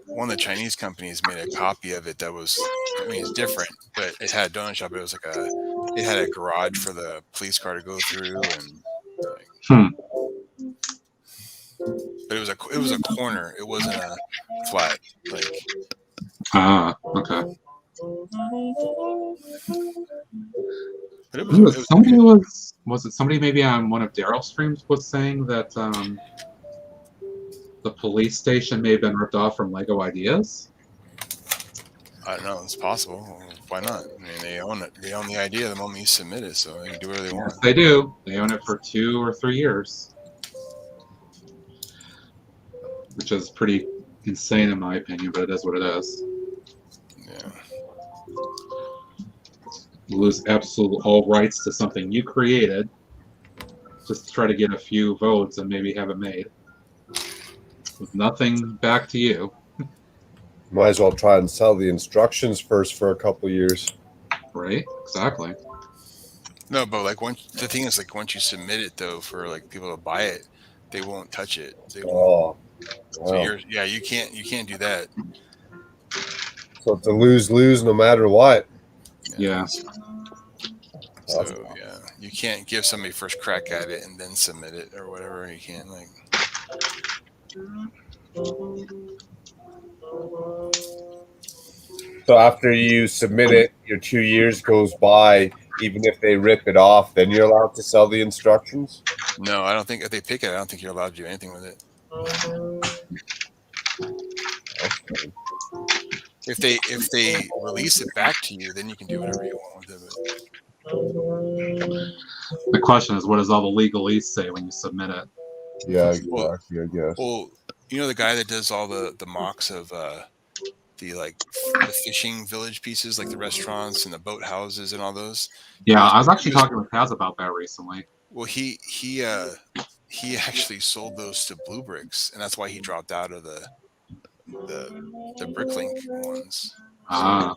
One of the Chinese companies made a copy of it that was, I mean, it's different, but it had a donut shop. It was like it had a garage for the police car to go through, and but it was a corner. It wasn't a flat. Like, okay. But it was was it somebody maybe on one of Daryl's streams was saying that the police station may have been ripped off from Lego Ideas? I don't know. It's possible. Why not? I mean, they own it. They own the idea the moment you submit it, so they can do whatever they Yes, want. they do. They own it for 2 or 3 years, which is pretty insane in my opinion, but it is what it is. Yeah. You lose absolute all rights to something you created just to try to get a few votes and maybe have it made with nothing back to you. Might as well try and sell the instructions first for a couple years. Right? Exactly. No, but like the thing is, like once you submit it though, for like people to buy it, they won't touch it. They won't. Wow. So you can't do that. So it's a lose-lose no matter what. Yeah. So yeah, you can't give somebody first crack at it and then submit it or whatever. You can't like. So after you submit it, your 2 years goes by. Even if they rip it off, then you're allowed to sell the instructions? No, I don't think if they pick it, I don't think you're allowed to do anything with it. Okay. If they release it back to you, then you can do whatever you want with it. The question is, what does all the legalese say when you submit it? Yeah, exactly, I guess. Well, you know the guy that does all the mocks of the fishing village pieces, like the restaurants and the boat houses and all those. Yeah, I was actually talking with Paz about that recently. Well, he actually sold those to Blue Bricks, and that's why he dropped out of the Bricklink ones. Ah.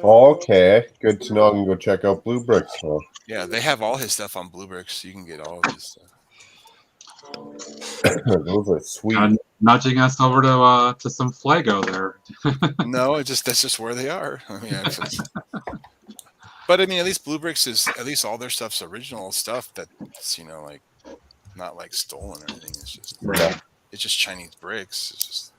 Okay, good to know. I can go check out Blue Bricks. Huh? Yeah, they have all his stuff on Blue Bricks, so you can get all of his stuff. Those are sweet. Nudging us over to some Flago there. No, that's just where they are. I mean, but I mean, at least Blue Bricks at least all their stuff's original stuff that's like not like stolen or anything. It's just It's just Chinese bricks. It's just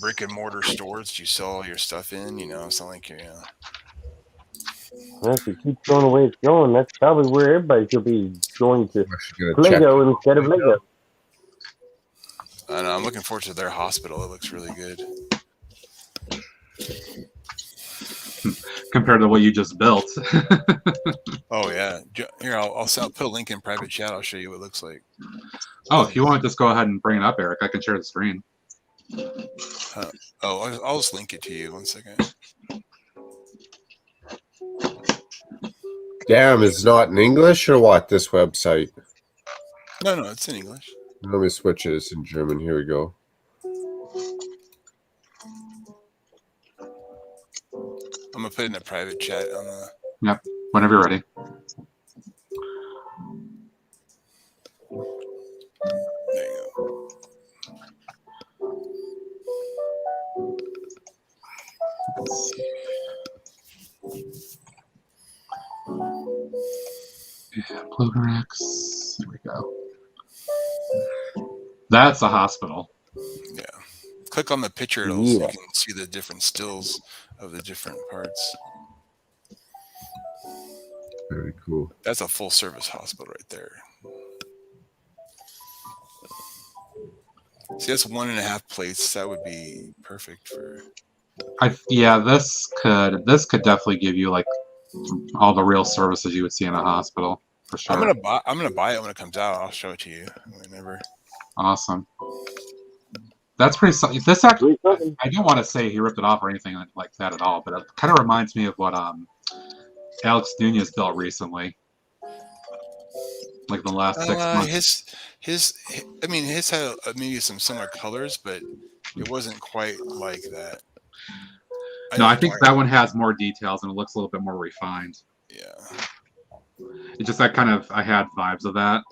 brick and mortar stores you sell all your stuff in. It's not like Well, if it keeps going the way it's going, that's probably where everybody should be going to Lego instead of Lego. I know, I'm looking forward to their hospital. It looks really good. Compared to what you just built. Oh yeah, here I'll put a link in private chat. I'll show you what it looks like. Oh, if you want to just go ahead and bring it up, Eric, I can share the screen. I'll just link it to you. 1 second. Damn, it's not in English or what, this website? No, it's in English. Let me switch it. It's in German. Here we go. I'm going to put it in a private chat on the... Yep, whenever you're ready. There you go. Blue Bricks. There we go. That's a hospital. Yeah. Click on the picture, so you can see the different stills of the different parts. Very cool. That's a full service hospital right there. See, that's 1.5 plates. That would be perfect for. Yeah, this could definitely give you like all the real services you would see in a hospital for sure. I'm gonna buy it when it comes out. I'll show it to you whenever. Awesome. That's pretty. This actually, I don't want to say he ripped it off or anything like that at all, but it kind of reminds me of what Alex Nunez built recently, like the last 6 months. His had maybe some similar colors, but it wasn't quite like that. I think that one has more details and it looks a little bit more refined. Yeah. It's just that kind of, I had vibes of that.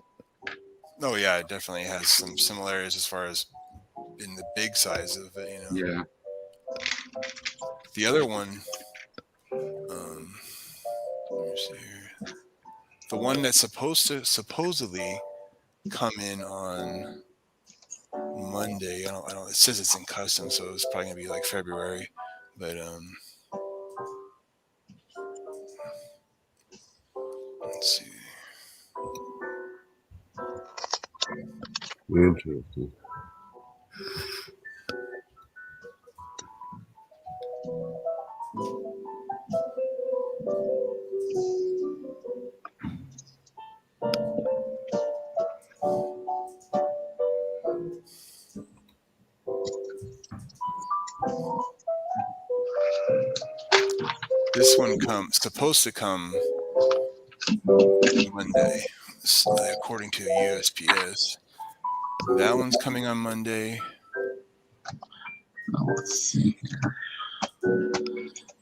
Oh yeah, it definitely has some similarities as far as in the big size of it, Yeah. The other one, let me see here. The one that's supposedly come in on Monday. I don't. It says it's in custom, so it's probably gonna be like February. But let's see. Interesting. This one supposed to come Monday, according to USPS. That one's coming on Monday. Oh, let's see here.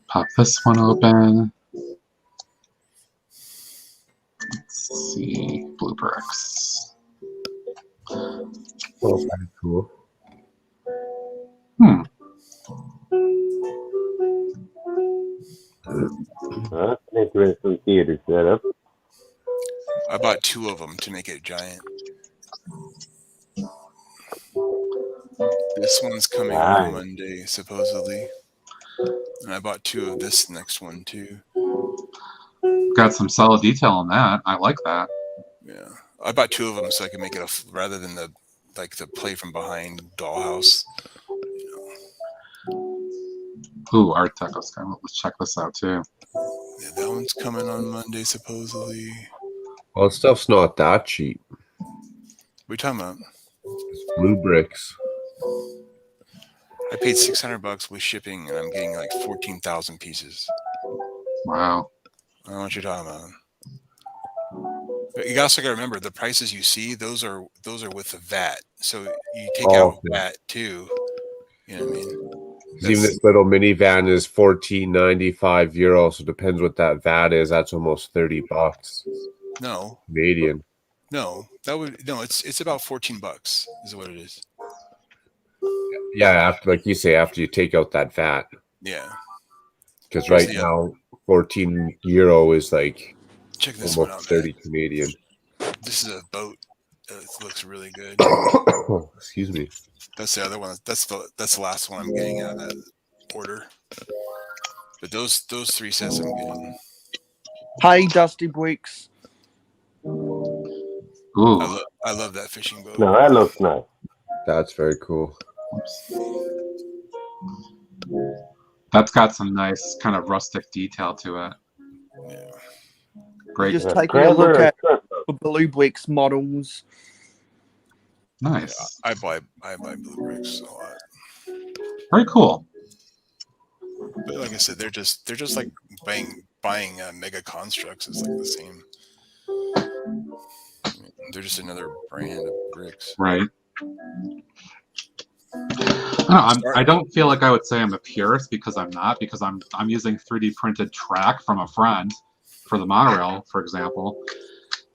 Pop this one open. Let's see. Blue bricks. Oh, pretty cool. Interesting theater setup. I bought 2 of them to make it giant. This one's coming on Monday, supposedly. And I bought 2 of this next one, too. Got some solid detail on that. I like that. Yeah. I bought 2 of them so I could make it rather than the play from behind dollhouse. Ooh, Art Deco Sky. Let's check this out, too. Yeah, that one's coming on Monday, supposedly. Well, stuff's not that cheap. What are you talking about? It's blue bricks. I paid $600 with shipping, and I'm getting like 14,000 pieces. Wow. I don't know what you're talking about. But you also got to remember the prices you see; those are with the VAT. So you take out VAT too. You know what I mean? Even this little minivan is €14.95. So it depends what that VAT is. That's almost $30. No. Canadian. No, it's about $14 is what it is. Yeah, after, like you say, after you take out that VAT. Yeah. Because right now, €14 is like check this almost one out, 30 Canadian. This is a boat. It looks really good. Excuse me. That's the other one. That's the last one I'm getting out of that order. But those 3 sets I'm getting. Hey, Dusty Bricks. Ooh. I love that fishing boat. No, that looks nice. That's very cool. That's got some nice kind of rustic detail to it. Yeah. Great. Just taking a look at the Blue Bricks models. Nice. Yeah, I buy blue bricks a lot. Very cool. But like I said, they're just like buying mega constructs. It's like the same. They're just another brand of bricks. Right. I don't feel like I would say I'm a purist because I'm not, because I'm using 3D printed track from a friend for the monorail, for example.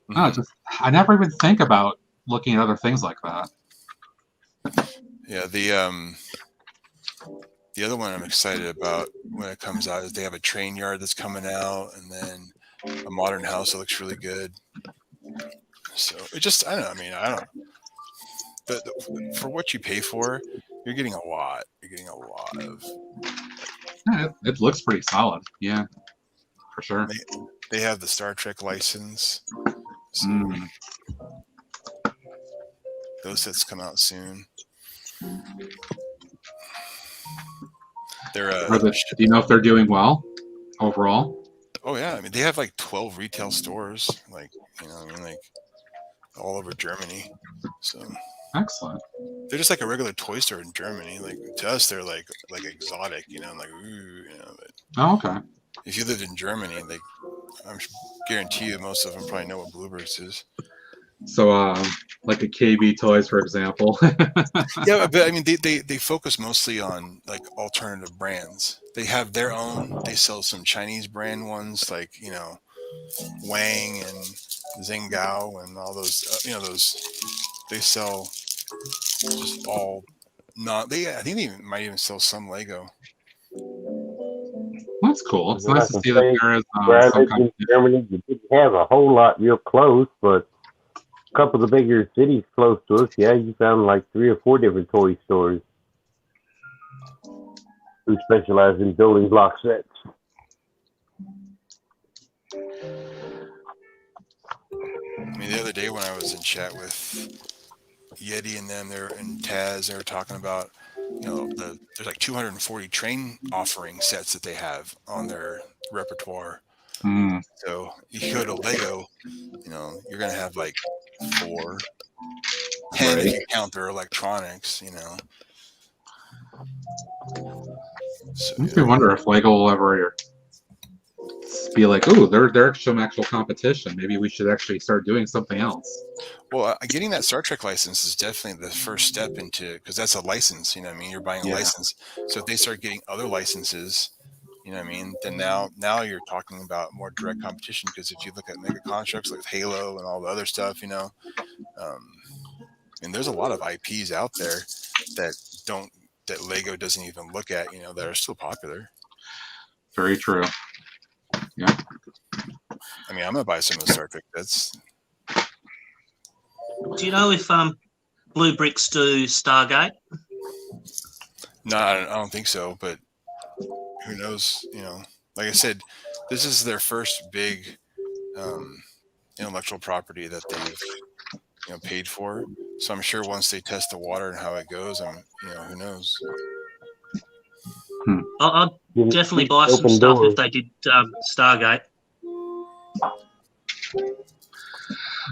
I never even think about looking at other things like that. Yeah, the other one I'm excited about when it comes out is they have a train yard that's coming out, and then a modern house that looks really good. So it just, I don't know. I mean, I don't. For what you pay for, you're getting a lot. You're getting a lot of. Yeah, it looks pretty solid. Yeah, for sure. They have the Star Trek license. So those sets come out soon. They're. Do you know if they're doing well overall? Oh yeah, I mean they have like 12 retail stores, like like all over Germany. So excellent. They're just like a regular toy store in Germany. Like to us, they're like exotic, like ooh, But oh, okay. If you lived in Germany, I'm guarantee you most of them probably know what Bluebirds is. So, like a KB Toys, for example. Yeah, but I mean, they focus mostly on like alternative brands. They have their own. They sell some Chinese brand ones, like Wang and Zhengao and all those. Those they sell just all not. I think they might even sell some Lego. That's cool. It's nice to see that there is some kind of Germany. You didn't have a whole lot real close, but a couple of the bigger cities close to us, yeah, you found like 3 or 4 different toy stores who specialize in building block sets. I mean, the other day when I was in chat with Yeti and them, and Taz, they were talking about, there's like 240 train offering sets that they have on their repertoire. Mm. So you go to Lego, you're gonna have like 4, 10 if you count their electronics. So, Makes me wonder if Lego will ever be like, "Ooh, they're some actual competition. Maybe we should actually start doing something else." Well, getting that Star Trek license is definitely the first step into, because that's a license. You're buying a license. So if they start getting other licenses, then now you're talking about more direct competition. Because if you look at mega constructs like Halo and all the other stuff, and there's a lot of IPs out there that Lego doesn't even look at, that are still popular. Very true. Yeah. I'm gonna buy some of the Star Trek. Do you know if Blue Bricks do Stargate? No, I don't think so. But who knows? Like I said, this is their first big intellectual property that they've paid for. So I'm sure once they test the water and how it goes, who knows? I'd definitely buy some stuff if they did Stargate.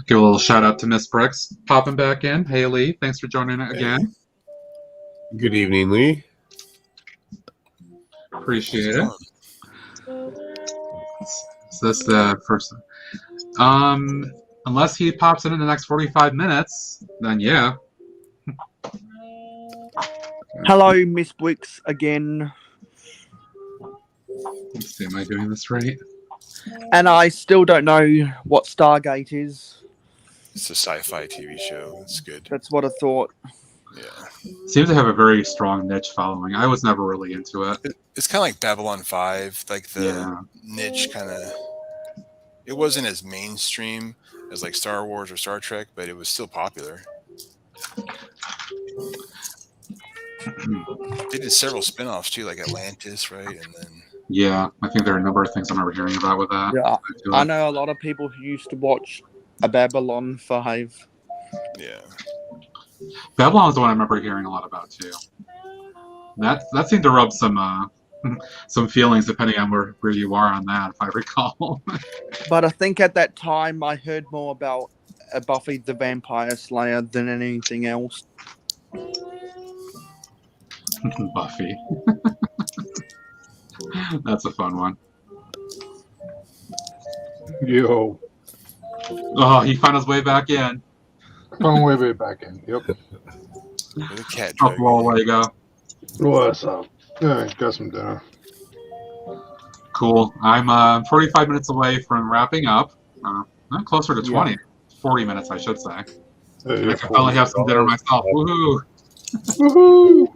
Give a little shout out to Miss Brooks popping back in. Hey Lee, thanks for joining again. Good evening, Lee. Appreciate it. So that's the first. Unless he pops in the next 45 minutes, then yeah. Hello, Miss Bricks again. Let's see, am I doing this right? And I still don't know what Stargate is. It's a sci-fi TV show. It's good. That's what I thought. Yeah. Seems to have a very strong niche following. I was never really into it. It's kind of like Babylon 5, like the niche kind of. It wasn't as mainstream as like Star Wars or Star Trek, but it was still popular. They did several spin-offs too, like Atlantis, right? And then yeah, I think there are a number of things I remember hearing about with that. Yeah, I know a lot of people who used to watch a Babylon 5. Yeah. Babylon was the one I remember hearing a lot about too. That seemed to rub some feelings depending on where you are on that, if I recall. But I think at that time I heard more about Buffy the Vampire Slayer than anything else. Buffy. That's a fun one. Yo. Oh, he found his way back in. Found way back in. Yep. With a cat Up roll, Lego. What's up? Yeah, got some dinner. Cool. I'm 45 minutes away from wrapping up. I'm closer to 20. Yeah. 40 minutes, I should say. Hey, I can finally have some dinner myself. Woohoo! Woohoo!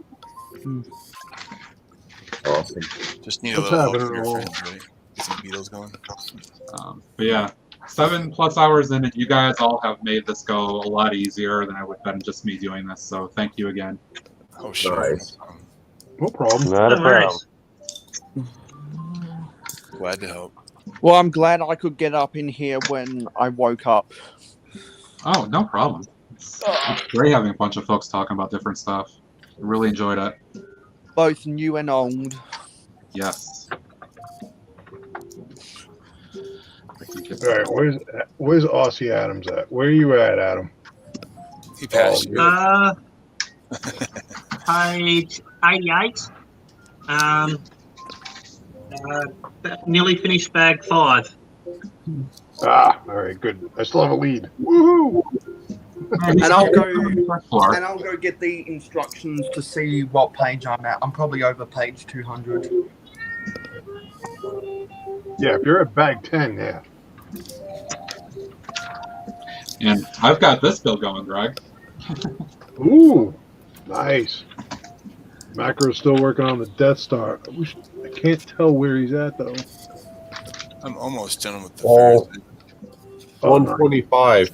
Awesome. Just need a little help from your friends, right? Get some Beatles going. But yeah, 7+ hours in, and you guys all have made this go a lot easier than I would have been just me doing this. So thank you again. Oh, sure. Nice. No problem. Not a problem. Glad to help. Well, I'm glad I could get up in here when I woke up. Oh, no problem. It's great having a bunch of folks talking about different stuff. I really enjoyed it. Both new and old. Yes. All right, where's Aussie Adams at? Where are you at, Adam? He passed you. Page 88. Nearly finished bag 5. Ah, all right, good. I still have a lead. Woohoo! And I'll go get the instructions to see what page I'm at. I'm probably over page 200. Yeah, if you're at bag 10, yeah. And I've got this bill going, Greg. Ooh, nice. Macro's still working on the Death Star. I can't tell where he's at, though. I'm almost done with the first. 125.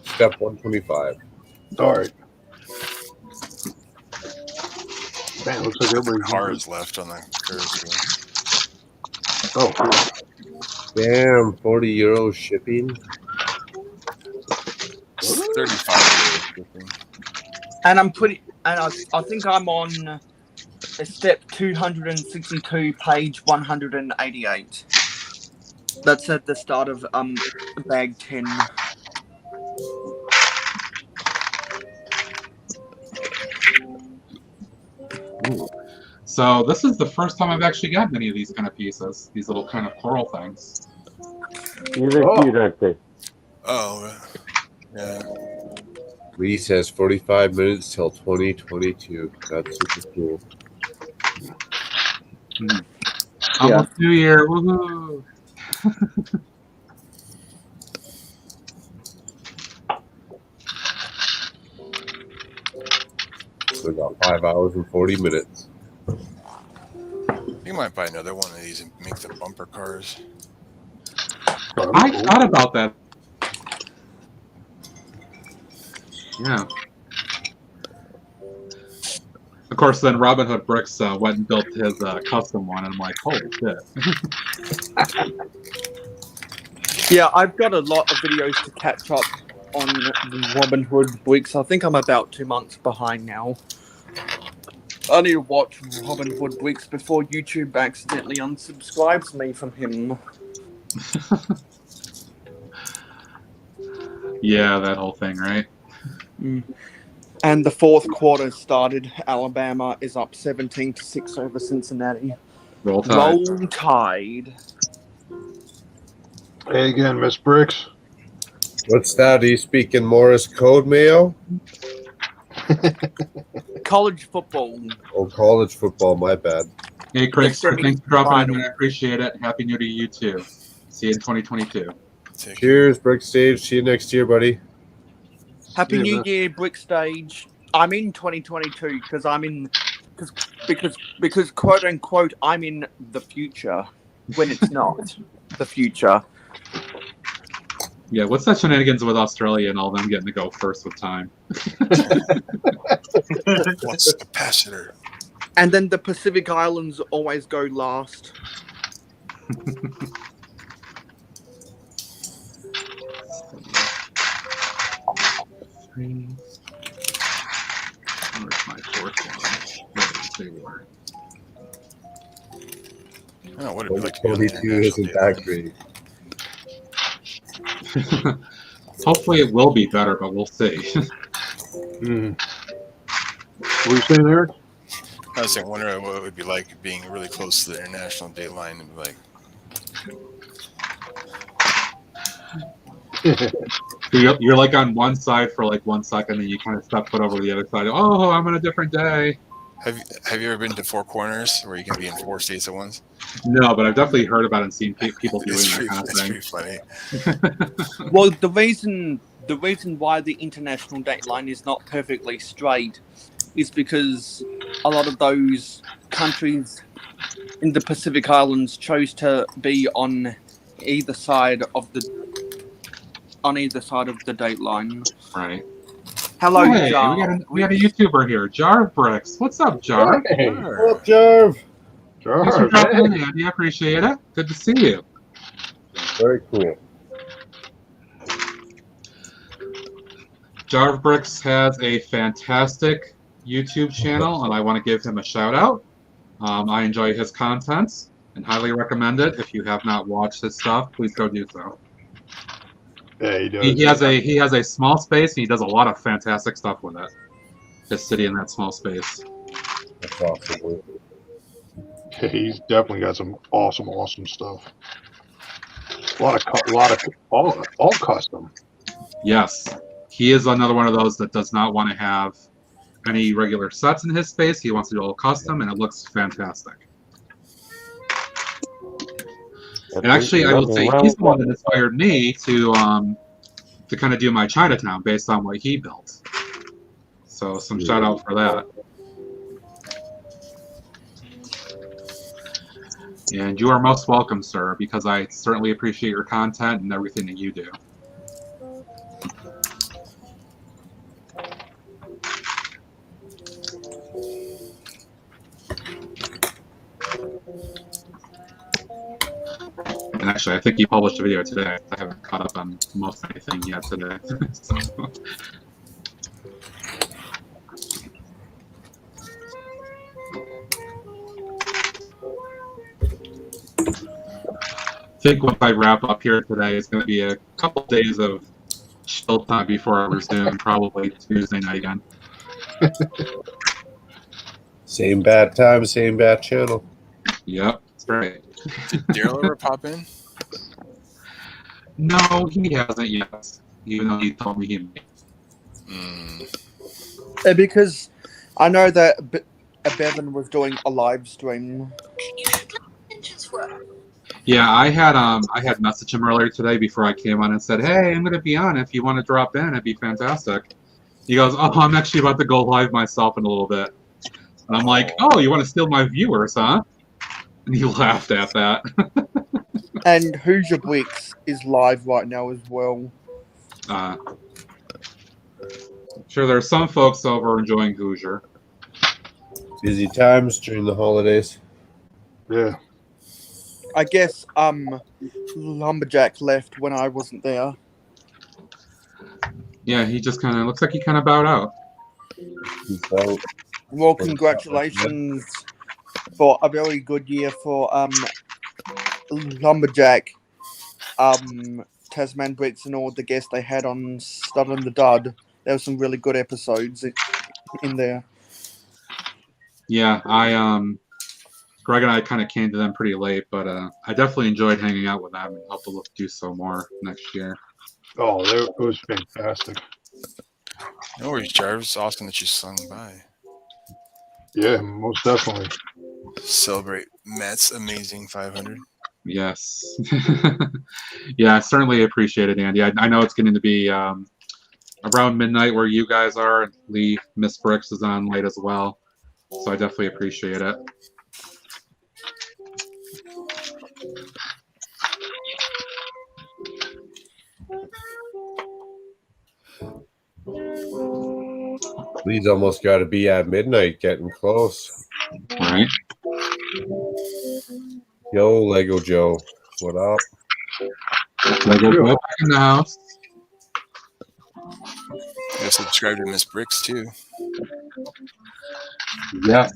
Step 125. All right. Man, looks like everybody's cars left on the curve. Oh, cool. Damn, 40 euro shipping. 35 euro shipping. And I think I'm on step 262, page 188. That's at the start of bag 10. Ooh. So this is the first time I've actually gotten any of these kind of pieces, these little kind of coral things. They're cute, aren't they? Oh, yeah. Lee says 45 minutes till 2022. That's super cool. Almost New Year. Woohoo! We got 5 hours and 40 minutes. You might buy another one of these and make the bumper cars. I thought about that. Yeah. Of course, then Robin Hood Bricks went and built his custom one, and I'm like, holy shit. Yeah, I've got a lot of videos to catch up on the Robin Hood Bricks. I think I'm about 2 months behind now. I need to watch Robin Hood Bricks before YouTube accidentally unsubscribes me from him. Yeah, that whole thing, right? And the fourth quarter started. Alabama is up 17-6 over Cincinnati. Roll Tide. Roll Tide. Hey again, Miss Bricks. What's that? Are you speaking Morse code, Mayo? College football. Oh, college football. My bad. Hey, Chris, thanks for dropping in. I appreciate it. Happy New Year to you, too. See you in 2022. Cheers, Brick Stage. See you next year, buddy. Happy New Year, Brick Stage. I'm in 2022 because I'm in because quote unquote I'm in the future when it's not the future. Yeah, what's that shenanigans with Australia and all them getting to go first with time? What's the capacitor? And then the Pacific Islands always go last. Where's my fourth one? I don't know what it'd be like to be on the 22 isn't that great. Hopefully it will be better, but we'll see. What were you saying, Eric? I was wondering what it would be like being really close to the international date line and be like. You're like on one side for like 1 second, and you kind of step foot over the other side. Oh, I'm on a different day. Have you ever been to Four Corners where you can be in 4 states at once? No, but I've definitely heard about it and seen people doing that kind of thing. It's pretty funny. Well, the reason why the international date line is not perfectly straight is because a lot of those countries in the Pacific Islands chose to be on either side of the date line. Right. Hello, hey, Jar. we got a YouTuber here, Jar Bricks. What's up, Jar? Hey, what's up, Jarv? Thanks for dropping in, Andy. I appreciate it. Good to see you. Very cool. Jar Bricks has a fantastic YouTube channel, and I want to give him a shout out. I enjoy his content and highly recommend it. If you have not watched his stuff, please go do so. Yeah, he does. He has a small space, and he does a lot of fantastic stuff with it. Just sitting in that small space. That's awesome. Yeah, he's definitely got some awesome stuff. All custom. Yes, he is another one of those that does not want to have any regular sets in his space. He wants to do all custom, and it looks fantastic. And actually, I will say he's the one that inspired me to kind of do my Chinatown based on what he built. So some shout out for that. And you are most welcome, sir, because I certainly appreciate your content and everything that you do. And actually, I think you published a video today. I haven't caught up on most anything yet today. So. think once I wrap up here today, it's going to be a couple days of chill time before I resume, probably Tuesday night again. Same bad time, same bad channel. Yep, that's right. Did Daryl ever pop in? No, he hasn't yet, even though he told me he might. Because I know that Bevan was doing a live stream. Yeah, I had messaged him earlier today before I came on and said, "Hey, I'm going to be on. If you want to drop in, it'd be fantastic." He goes, "Oh, I'm actually about to go live myself in a little bit." And I'm like, "Oh, you want to steal my viewers, huh?" And he laughed at that. And Hoosier Bricks is live right now as well. Sure, there's some folks over enjoying Hoosier. Busy times during the holidays. Yeah. I guess Lumberjack left when I wasn't there. Yeah, he just kind of looks like he kind of bowed out. Well, congratulations for a very good year for Lumberjack, Tasman Bricks, and all the guests they had on Stud and the Dud. There were some really good episodes in there. Yeah, Greg and I kind of came to them pretty late, but I definitely enjoyed hanging out with them and hope to do so more next year. Oh, it was fantastic. No worries, Jarvis. Awesome that you swung by. Yeah, most definitely. Celebrate Matt's amazing 500. Yes. Yeah, I certainly appreciate it, Andy. I know it's going to be around midnight where you guys are, and Lee, Miss Bricks is on late as well. So I definitely appreciate it. Lee's almost got to be at midnight, getting close. Right. Yo, Lego Joe, what up? Lego Joe back in the house. You subscribe to Miss Bricks too. Yes,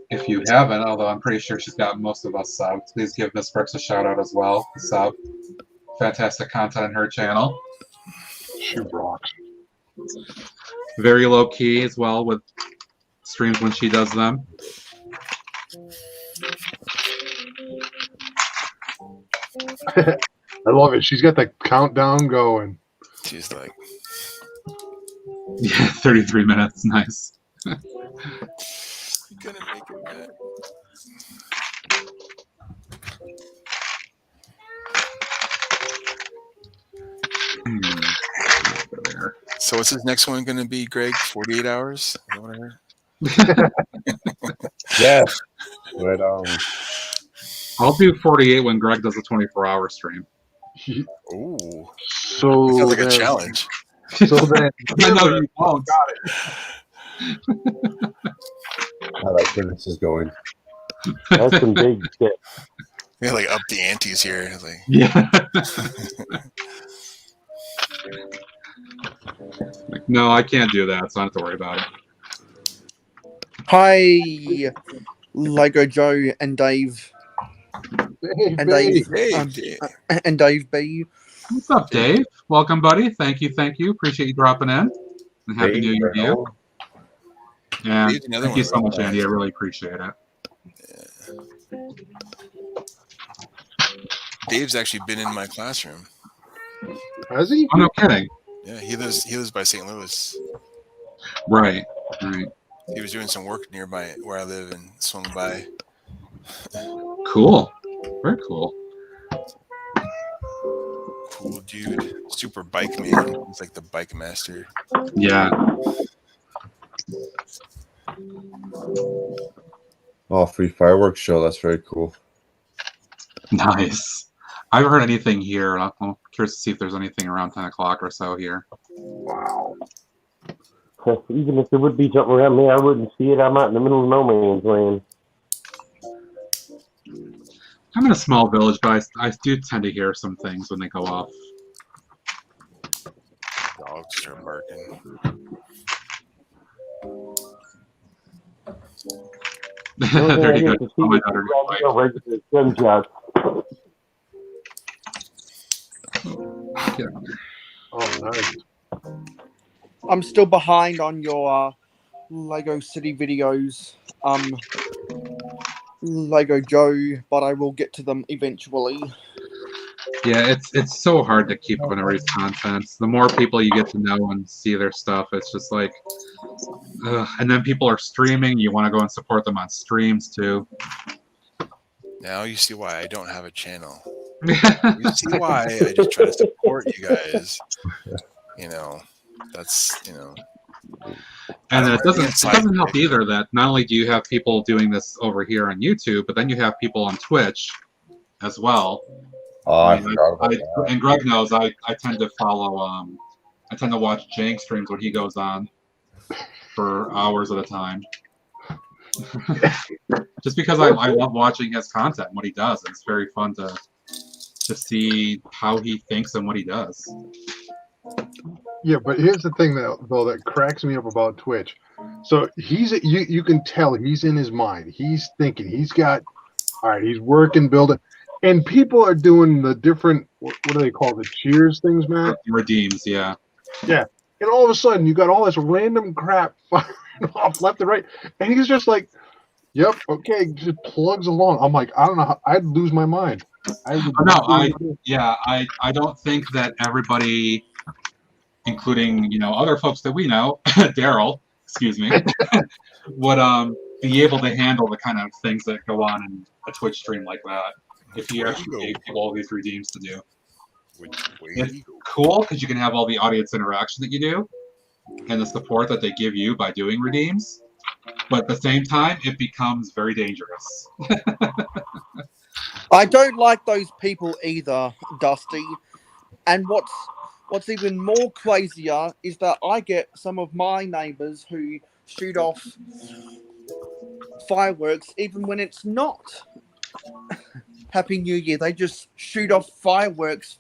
if you haven't, although I'm pretty sure she's got most of us subbed, please give Miss Bricks a shout out as well. Sub. Fantastic content on her channel. She rocks. Very low key as well with streams when she does them. I love it. She's got the countdown going. She's like, yeah, 33 minutes. Nice. You're gonna make it, Matt. So what's his next one going to be, Greg? 48 hours? Is that what I heard? Yes. But, I'll do 48 when Greg does a 24-hour stream. Ooh. So sounds like a challenge. So then I know you won't. Got it. I like where this is going. That's some big shit. We like up the antes here. Like, yeah. Like, no, I can't do that, so I don't have to worry about it. Hi, Lego Joe and Dave. And Dave B. What's up, Dave? Welcome, buddy. Thank you. Appreciate you dropping in. And Happy New Year to you. Yeah, thank you so much, Andy. I really appreciate it. Yeah. Dave's actually been in my classroom. Has he? Oh, no kidding. Yeah, he lives by St. Louis. Right. He was doing some work nearby where I live and swung by. Cool. Very cool. Cool dude. Super bike man. He's like the bike master. Yeah. Oh, free fireworks show. That's very cool. Nice. I haven't heard anything here. I'm curious to see if there's anything around 10 o'clock or so here. Wow. Even if there would be something around me, I wouldn't see it. I'm out in the middle of no man's land. I'm in a small village, but I do tend to hear some things when they go off. Dogs start barking. There you go. Oh, my daughter. Gunshots. Yeah. Oh, nice. I'm still behind on your Lego City videos, Lego Joe, but I will get to them eventually. Yeah, it's so hard to keep up on everybody's content. The more people you get to know and see their stuff, it's just like, ugh. And then people are streaming. You want to go and support them on streams too. Now you see why I don't have a channel. You see why I just try to support you guys. You know, that's, you know. And it doesn't help either that not only do you have people doing this over here on YouTube, but then you have people on Twitch as well. Oh, I forgot about that. And Greg knows I tend to follow I tend to watch Jank streams when he goes on for hours at a time. Just because I love watching his content and what he does. It's very fun to see how he thinks and what he does. Yeah, but here's the thing though that cracks me up about Twitch. So you can tell he's in his mind. He's thinking. He's got, all right, he's working, building, and people are doing the different, what do they call the cheers things, Matt? Redeems, yeah. Yeah. And all of a sudden you got all this random crap firing off left and right. And he's just like, yep, okay, just plugs along. I'm like, I don't know how, I'd lose my mind. I don't think that everybody, including other folks that we know, Daryl, excuse me, would be able to handle the kind of things that go on in a Twitch stream like that. If you actually gave people all these redeems to do, it's cool because you can have all the audience interaction that you do, and the support that they give you by doing redeems. But at the same time, it becomes very dangerous. I don't like those people either, Dusty. And what's even more crazier is that I get some of my neighbours who shoot off fireworks even when it's not Happy New Year. They just shoot off fireworks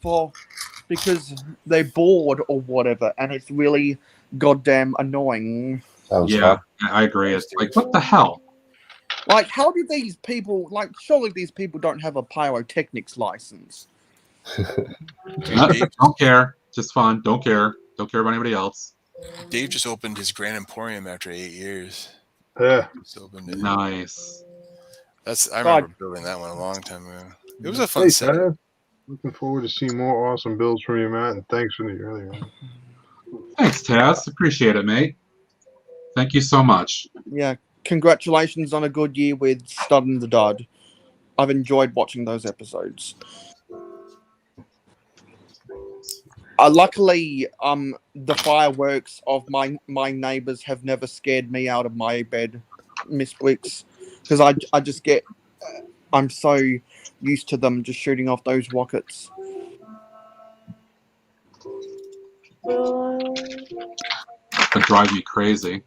because they're bored or whatever, and it's really goddamn annoying. Yeah, I agree. It's like, what the hell? Like, how do these people, surely these people don't have a pyrotechnics license. Don't care. Just fun. Don't care. Don't care about anybody else. Dave just opened his Grand Emporium after 8 years. Yeah. Nice. I remember building that one a long time ago. It was a fun set. Looking forward to seeing more awesome builds from you, Matt, and thanks for the earlier one. Thanks, Taz. Appreciate it, mate. Thank you so much. Yeah, congratulations on a good year with Stud and the Dud. I've enjoyed watching those episodes. Luckily, the fireworks of my neighbours have never scared me out of my bed, Miss Wicks, because I just get, I'm so used to them just shooting off those rockets. It drives me crazy.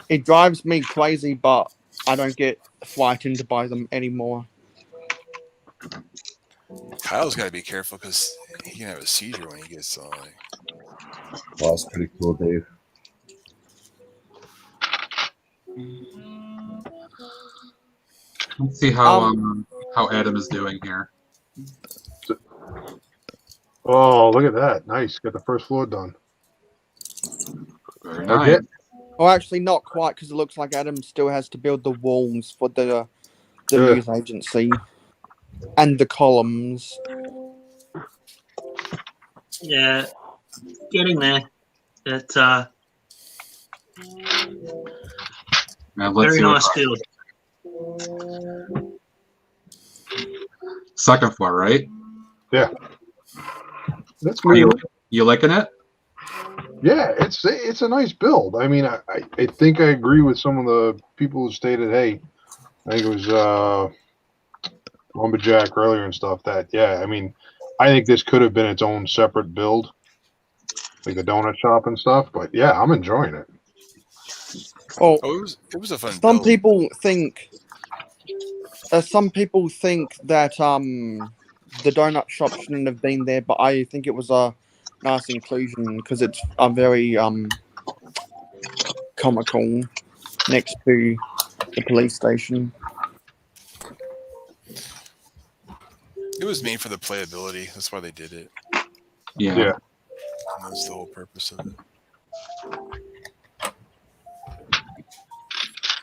It drives me crazy, but I don't get frightened by them anymore. Kyle's got to be careful because he can have a seizure when he gets like. Well, that's pretty cool, Dave. Let's see how Adam is doing here. Oh, look at that! Nice, got the first floor done. Very nice. Okay. Well, actually, not quite, because it looks like Adam still has to build the walls for the news agency and the columns. Yeah, getting there. It's very nice build. Second floor, right? Yeah. That's Are you liking it? Yeah, it's a nice build. I mean, I think I agree with some of the people who stated, hey, I think it was Lumberjack earlier and stuff, that, yeah, I mean, I think this could have been its own separate build, like the donut shop and stuff, but yeah, I'm enjoying it. Oh, it was a fun some build. people think that the donut shop shouldn't have been there, but I think it was a nice inclusion because it's a very comical next to the police station. It was made for the playability. That's why they did it. Yeah. Yeah. And that's the whole purpose of it.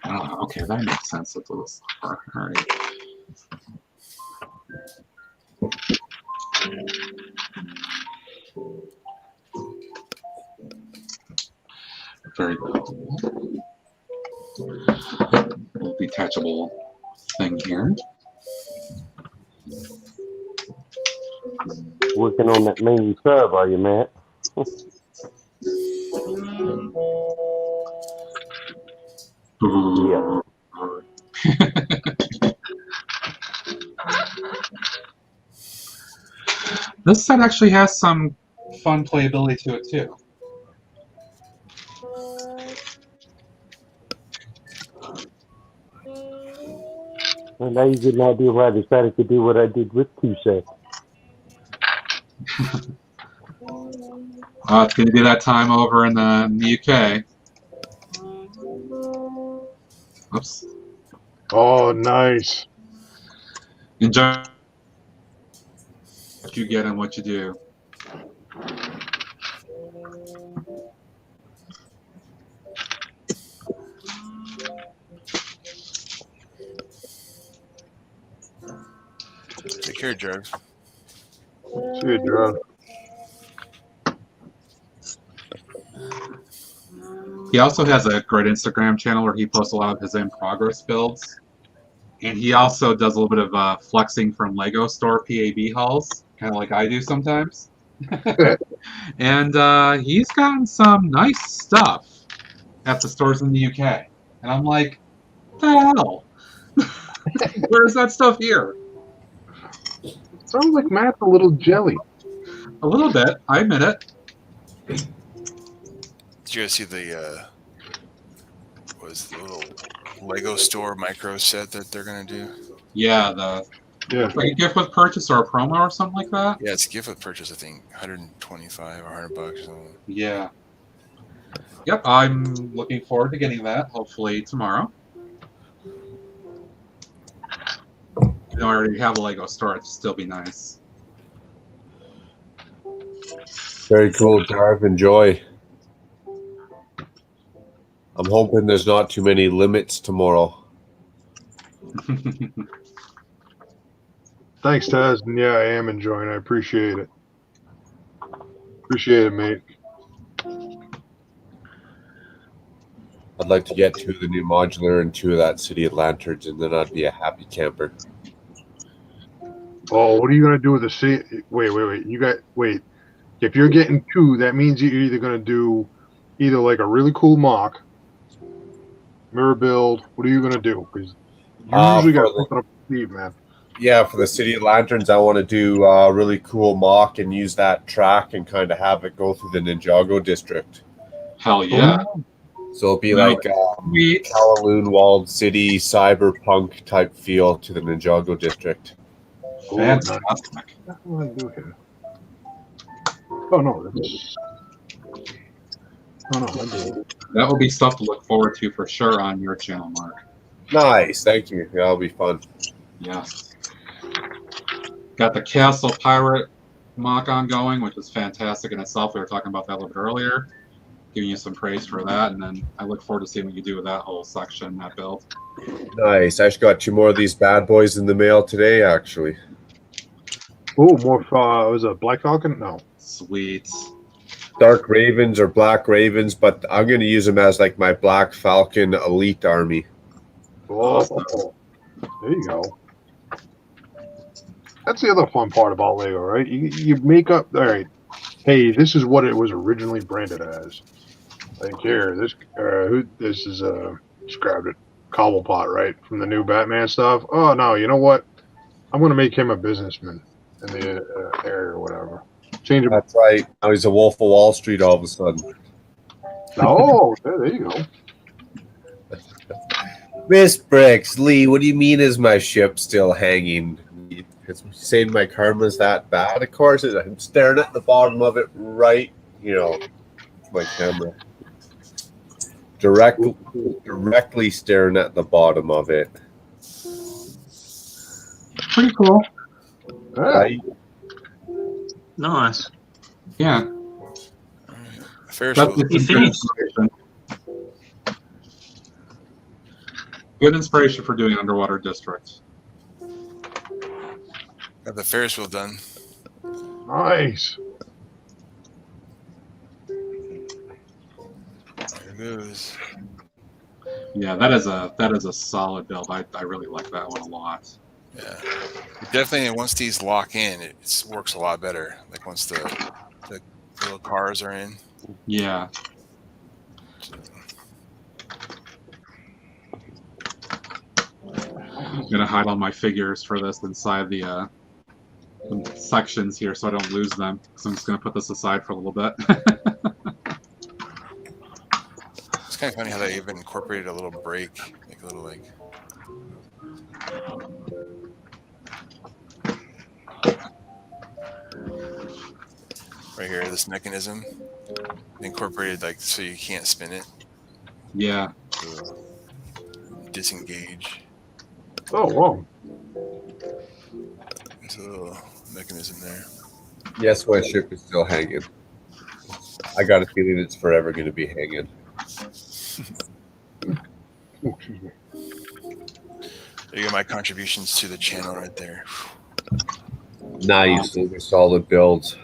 Oh, okay, that makes sense. That's a little slower. All right. Very cool. Little detachable thing here. Working on that main sub, are you, Matt? Yeah. This set actually has some fun playability to it too. Well, now you get an idea why I decided to do what I did with 2 sets. It's going to be that time over in the UK. Oops. Oh, nice. Enjoy what you get and what you do. Take care, Jarv. See you, Jarv. He also has a great Instagram channel where he posts a lot of his in-progress builds. And he also does a little bit of flexing from Lego store PAB hauls, kind of like I do sometimes. And he's gotten some nice stuff at the stores in the UK. And I'm like, what the hell? Where's that stuff here? Sounds like Matt's a little jelly. A little bit, I admit it. Did you guys see the little Lego store micro set that they're gonna do? Yeah, like a gift with purchase or a promo or something like that. Yeah, it's a gift with purchase. I think 125 or 100 bucks or something. Yeah. Yep, I'm looking forward to getting that. Hopefully tomorrow. You know, I already have a Lego store. It'd still be nice. Very cool, Jarv. Enjoy. I'm hoping there's not too many limits tomorrow. Thanks, Taz. And yeah, I am enjoying it. I appreciate it. Appreciate it, mate. I'd like to get 2 of the new modular and 2 of that City of Lanterns, and then I'd be a happy camper. Oh, what are you gonna do with the city? Wait. Wait. If you're getting 2, that means you're either gonna do either like a really cool mock, mirror build. What are you gonna do? Because you usually got something up your sleeve, man. Yeah, for the City of Lanterns, I want to do a really cool mock and use that track and kind of have it go through the Ninjago district. Hell yeah. So it'll be like Kowloon Walled City, cyberpunk type feel to the Ninjago district. Fantastic. What do I do here? Oh, no. That will be stuff to look forward to for sure on your channel, Mark. Nice. Thank you. That'll be fun. Yes. Got the Castle Pirate mock ongoing, which is fantastic in itself. We were talking about that a little bit earlier. Giving you some praise for that, and then I look forward to seeing what you do with that whole section, that build. Nice. I just got 2 more of these bad boys in the mail today, actually. Oh, more. Was it Black Falcon? No. Sweet. Dark Ravens or Black Ravens, but I'm going to use them as like my Black Falcon elite army. Oh, there you go. That's the other fun part about Lego, right? You make up. All right. Hey, this is what it was originally branded as. Like here, this is just grabbed it, Cobblepot, right, from the new Batman stuff. Oh no, you know what? I'm gonna make him a businessman in the area or whatever. Change him. That's right. Now he's a Wolf of Wall Street all of a sudden. Oh, there you go. Miss Bricks, Lee, what do you mean is my ship still hanging? It's saying my karma's that bad. Of course, I'm staring at the bottom of it right, my camera. Directly staring at the bottom of it. Pretty cool. Right? Nice. Yeah. Ferris That's wheel. some good inspiration. Good inspiration for doing underwater districts. Got the Ferris wheel done. Nice. There it goes. Yeah, that is a solid build. I really like that one a lot. Yeah, definitely. Once these lock in, it works a lot better. Like once the little cars are in. Yeah. I'm gonna hide all my figures for this inside the sections here, so I don't lose them. So I'm just gonna put this aside for a little bit. It's kind of funny how they even incorporated a little break, like a little like. Right here, this mechanism incorporated like so you can't spin it. Yeah. So, disengage. Oh, wow. There's a little mechanism there. Yes, my ship is still hanging. I got a feeling it's forever going to be hanging. Oh, excuse me. There you go, my contributions to the channel right there. Nice. Those are solid builds.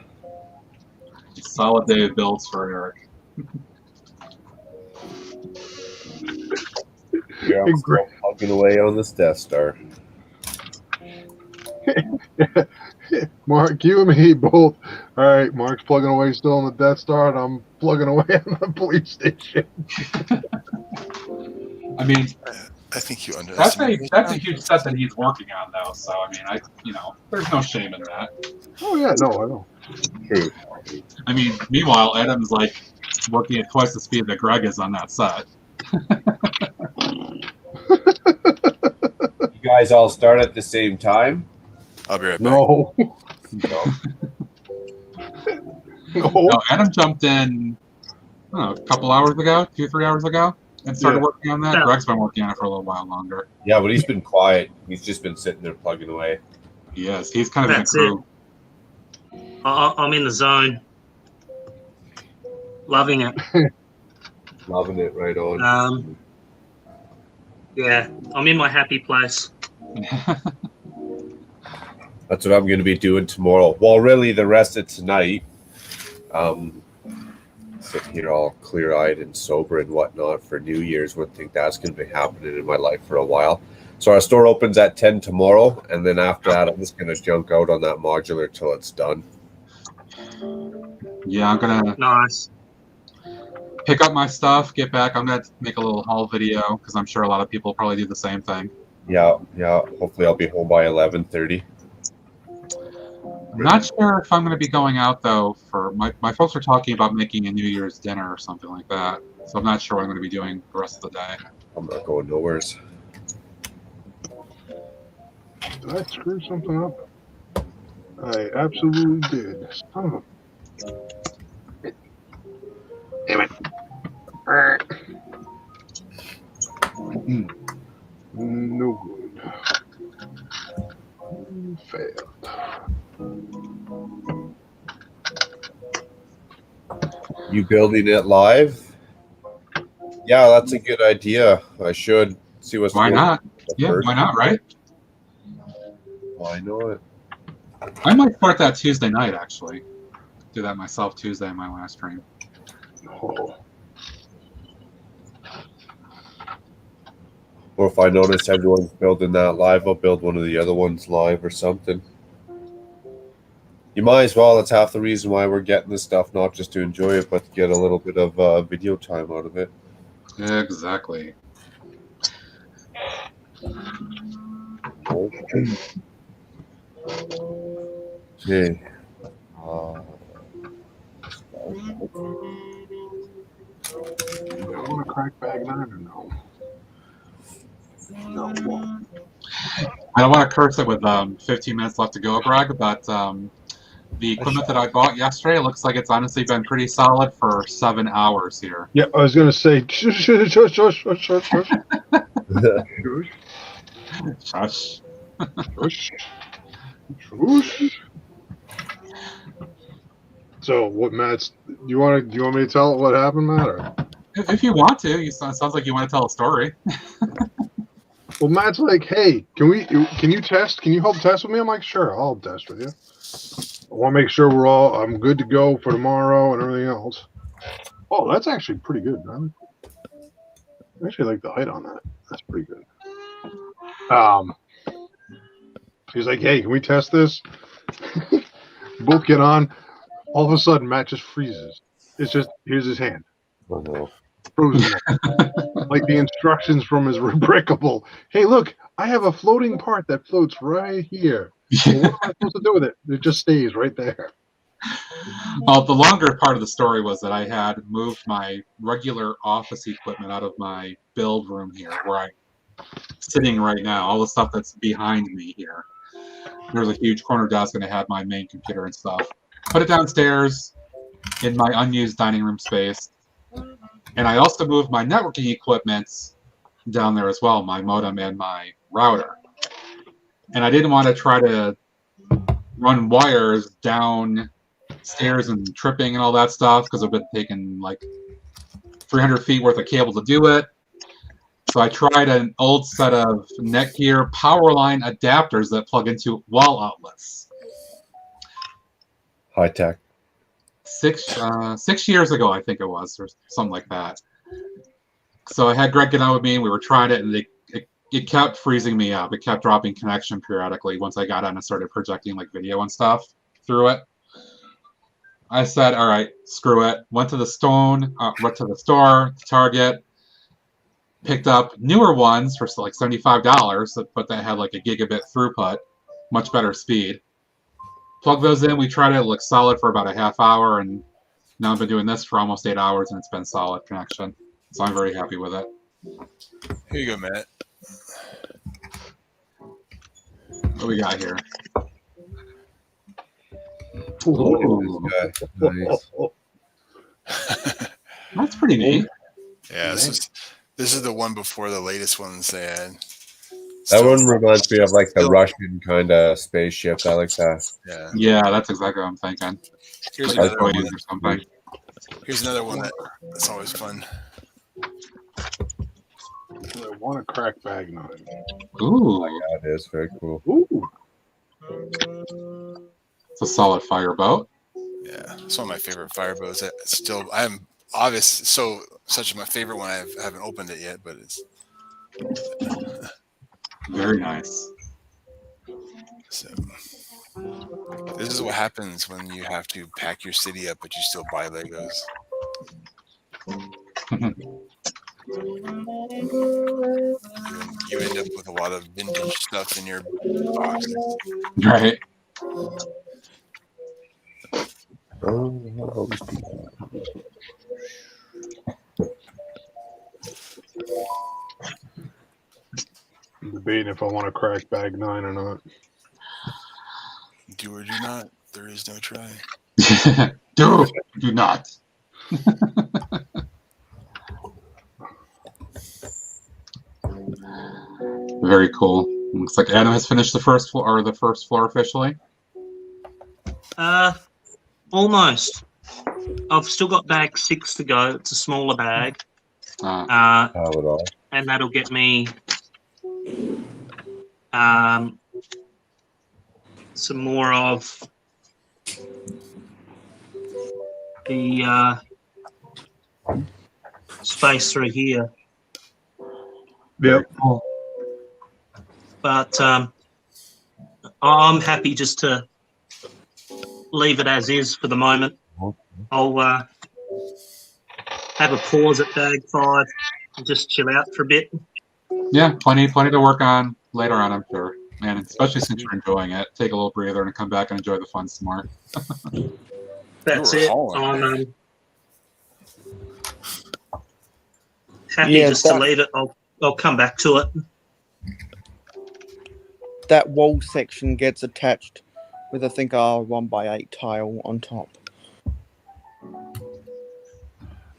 Solid day of builds for Eric. Yeah, I'm still plugging away on this Death Star. Mark, you and me both. All right, Mark's plugging away still on the Death Star, and I'm plugging away on the police station. I mean, I think you underestimate. That's a huge set that he's working on, though. So I mean, there's no shame in that. Oh yeah, no, I know. True. I mean, meanwhile, Adam's like working at twice the speed that Greg is on that set. You guys all start at the same time? I'll be right back. No. No, Adam jumped in a couple hours ago, 2-3 hours ago, and started working on that. Yeah. Greg's been working on it for a little while longer. Yeah, but he's been quiet. He's just been sitting there plugging away. He is. He's kind of That's in the crew. I'm in the zone. Loving it. Loving it right on. Yeah, I'm in my happy place. That's what I'm going to be doing tomorrow. Well, really, the rest of tonight. Sitting here all clear-eyed and sober and whatnot for New Year's. Wouldn't think that's going to be happening in my life for a while. So our store opens at 10 tomorrow, and then after that, I'm just going to junk out on that modular till it's done. Yeah, I'm gonna pick up my stuff, get back. I'm gonna make a little haul video because I'm sure a lot of people probably do the same thing. Yeah. Hopefully, I'll be home by 11:30. I'm not sure if I'm going to be going out, though. For my folks are talking about making a New Year's dinner or something like that. So I'm not sure what I'm going to be doing the rest of the day. I'm not going nowheres. Did I screw something up? I absolutely did. Son of a... Damn it. No good. Failed. You building it live? Yeah, that's a good idea. I should see what's Why going on not? Yeah, first. why not, right? Why not? I might start that Tuesday night, actually. Do that myself Tuesday in my last stream. Oh. Or if I notice everyone's building that live, I'll build one of the other ones live or something. You might as well. That's half the reason why we're getting this stuff, not just to enjoy it, but to get a little bit of video time out of it. Exactly. Okay. I want to crack bag 9 or no? No. I don't want to curse it with 15 minutes left to go, Greg, but the equipment that I bought yesterday looks like it's honestly been pretty solid for 7 hours here. Yeah, I was going to say, shush. Shush. So what, Matt? Do you want me to tell what happened, Matt? Or? If you want to, it sounds like you want to tell a story. Well, Matt's like, hey, can you test? Can you help test with me? I'm like, sure, I'll help test with you. I want to make sure I'm good to go for tomorrow and everything else. Oh, that's actually pretty good, man. I actually like the height on that. That's pretty good. He's like, hey, can we test this? Both get on. All of a sudden, Matt just freezes. It's just, here's his hand. Frozen. Like the instructions from his Brickable. Hey, look, I have a floating part that floats right here. Well, what am I supposed to do with it? It just stays right there. Well, the longer part of the story was that I had moved my regular office equipment out of my build room here, where I'm sitting right now, all the stuff that's behind me here. There's a huge corner desk, and I had my main computer and stuff. Put it downstairs in my unused dining room space. And I also moved my networking equipment down there as well, my modem and my router. And I didn't want to try to run wires downstairs and tripping and all that stuff, because it would have taken like 300 feet worth of cable to do it. So I tried an old set of Netgear power line adapters that plug into wall outlets. High tech. 6 years ago, I think it was, or something like that. So I had Greg get on with me, and we were trying it, and it kept freezing me up. It kept dropping connection periodically once I got on and started projecting like video and stuff through it. I said, all right, screw it. Went to the store, Target, picked up newer ones for like $75, but that had like a gigabit throughput, much better speed. Plug those in. We tried it. It looked solid for about a half hour, and now I've been doing this for almost 8 hours, and it's been solid connection. So I'm very happy with it. Here you go, Matt. What do we got here? Ooh. Nice. That's pretty neat. Yeah, this is the one before the latest ones they had. That one reminds me of like the Russian kind of spaceship. I like that. Yeah, that's exactly what I'm thinking. Here's Like another one. or something. Here's another one that's always fun. I want a crack bag knife. Ooh, yeah, it is very cool. Ooh, it's a solid fireboat. Yeah, it's one of my favorite fireboats. Such my favorite one. I haven't opened it yet, but it's very nice. So this is what happens when you have to pack your city up, but you still buy Legos. You end up with a lot of vintage stuff in your boxes. Right. I'm debating if I want to crack bag 9 or not. Do or do not. There is no try. do not. Very cool. Looks like Adam has finished the first floor officially. Almost. I've still got bag 6 to go. It's a smaller bag. And that'll get me some more of the space through here. Yep. But I'm happy just to leave it as is for the moment. I'll have a pause at bag 5 and just chill out for a bit. Yeah, plenty to work on later on, I'm sure. And especially since you're enjoying it, take a little breather and come back and enjoy the fun some more. That's it. I'm happy just to leave it. I'll come back to it. That wall section gets attached with, I think, a 1x8 tile on top.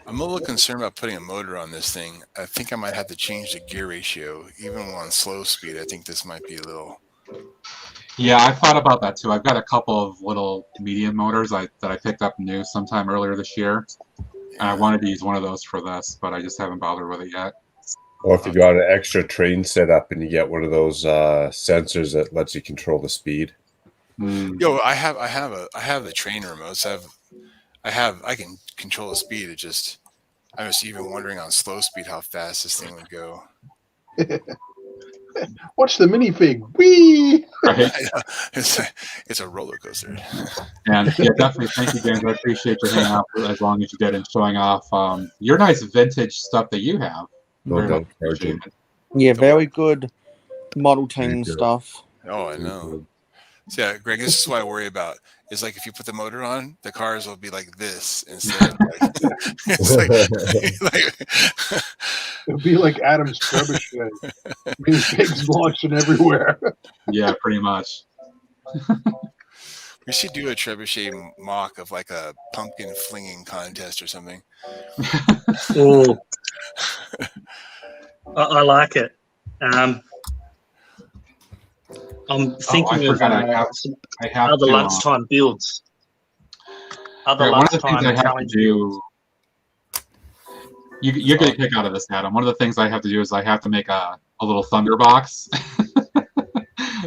I'm a little concerned about putting a motor on this thing. I think I might have to change the gear ratio. Even on slow speed, I think this might be a little Yeah, I thought about that too. I've got a couple of little medium motors that I picked up new sometime earlier this year. And I wanted to use one of those for this, but I just haven't bothered with it yet. Or if you got an extra train set up and you get one of those sensors that lets you control the speed. Yo, I have the train remotes. I can control the speed. I was even wondering on slow speed how fast this thing would go. Watch the minifig. Whee! Right. It's a roller coaster. And yeah, definitely. Thank you, James. I appreciate you hanging out for as long as you did and showing off your nice vintage stuff that you have. Very much appreciated. Yeah, very good model team stuff. Oh, I know. So yeah, Greg, this is what I worry about. Is like if you put the motor on, the cars will be like this instead of like it's like It'll be like Adam's trebuchet. Minifigs launching everywhere. Yeah, pretty much. We should do a trebuchet mock of like a pumpkin flinging contest or something. Ooh. I like it. I'm thinking of I have other to, lunchtime builds. Other one of the things lunchtime I have to challenge do. You're getting a kick out of this, Adam. One of the things I have to do is I have to make a little thunder box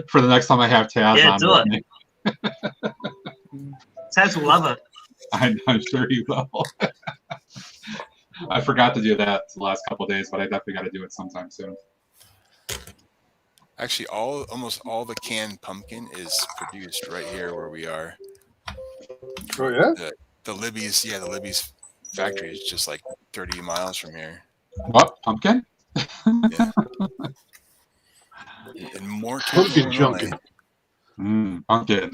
for the next time I have Taz on. Do it. Taz will love it. I'm sure he will. I forgot to do that the last couple of days, but I definitely got to do it sometime soon. Actually, almost all the canned pumpkin is produced right here where we are. Oh yeah. The Libby's factory is just like 30 miles from here. What, pumpkin? Yeah. And more pumpkin chunking. Pumpkin.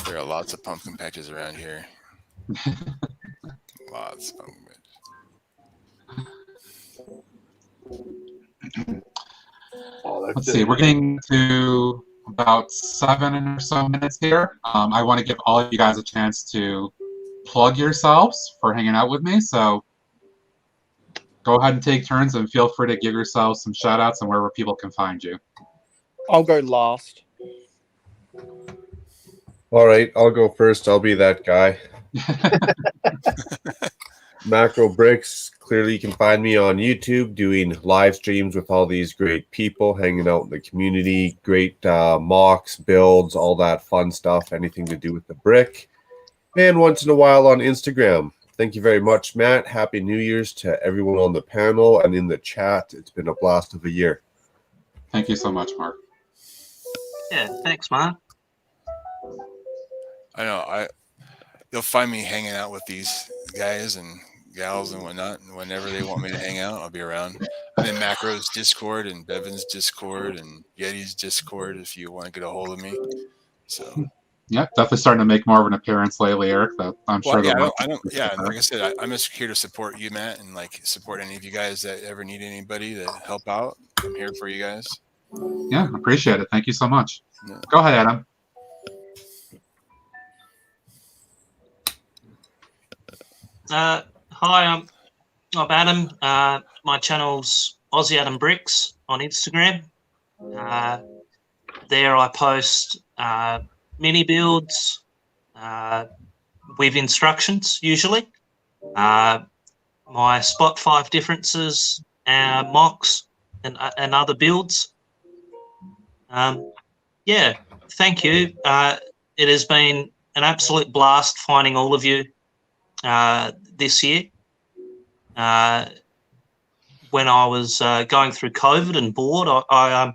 There are lots of pumpkin patches around here. Lots of pumpkin patches. Let's see. We're getting to about 7 or so minutes here. I want to give all of you guys a chance to plug yourselves for hanging out with me. So go ahead and take turns and feel free to give yourselves some shout outs and wherever people can find you. I'll go last. All right, I'll go first. I'll be that guy. Macro Bricks. Clearly, you can find me on YouTube doing live streams with all these great people, hanging out in the community, great mocks, builds, all that fun stuff, anything to do with the brick. And once in a while on Instagram. Thank you very much, Matt. Happy New Year's to everyone on the panel and in the chat. It's been a blast of a year. Thank you so much, Mark. Yeah, thanks, Mark. I know. You'll find me hanging out with these guys and gals and whatnot, and whenever they want me to hang out, I'll be around. I'm in Macro's Discord and Bevan's Discord and Yeti's Discord if you want to get a hold of me. So yeah, definitely starting to make more of an appearance lately, Eric. I'm sure. Yeah, like I said, I'm just here to support you, Matt, and like support any of you guys that ever need anybody to help out. I'm here for you guys. Yeah, appreciate it. Thank you so much. Yeah. Go ahead, Adam. Hi, I'm Adam. My channel's Aussie Adam Bricks on Instagram. There I post mini builds with instructions usually. My spot 5 differences, mocks, and other builds. Yeah, thank you. It has been an absolute blast finding all of you this year. When I was going through COVID and bored, I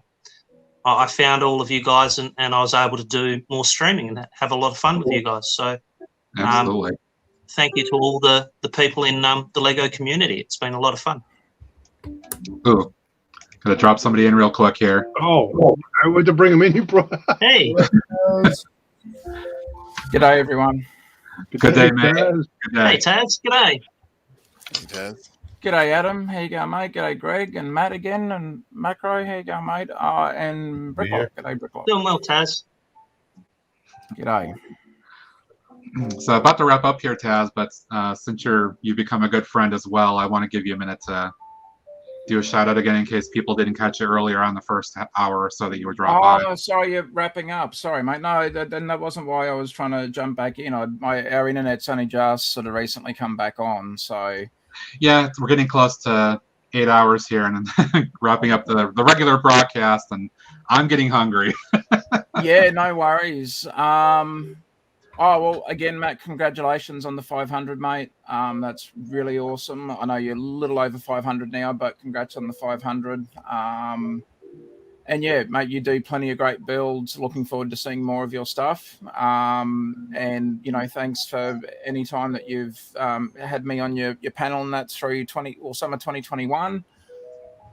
found all of you guys and I was able to do more streaming and have a lot of fun with you guys. So absolutely. Thank you to all the people in the Lego community. It's been a lot of fun. Ooh, gonna drop somebody in real quick here. Oh, I went to bring him in. You brought. Hey. G'day, everyone. Good day, mate. Taz. Good day. Hey, Taz. G'day. Hey, Taz. G'day, Adam. How you going, mate? G'day, Greg and Matt again, and Macro. How you going, mate? And Bricklock. G'day, Bricklock. Doing well, Taz. G'day. So about to wrap up here, Taz, but since you've become a good friend as well, I want to give you a minute to do a shout out again in case people didn't catch it earlier on the first hour or so that you were dropped by. Oh, sorry, you're wrapping up. Sorry, mate. No, that wasn't why I was trying to jump back in. Our internet's only just sort of recently come back on, so Yeah, we're getting close to 8 hours here and wrapping up the regular broadcast, and I'm getting hungry. yeah, no worries. Oh, well, again, Matt, congratulations on the 500, mate. That's really awesome. I know you're a little over 500 now, but congrats on the 500. And yeah, mate, you do plenty of great builds. Looking forward to seeing more of your stuff. And, thanks for any time that you've had me on your panel, and that's through summer 2021.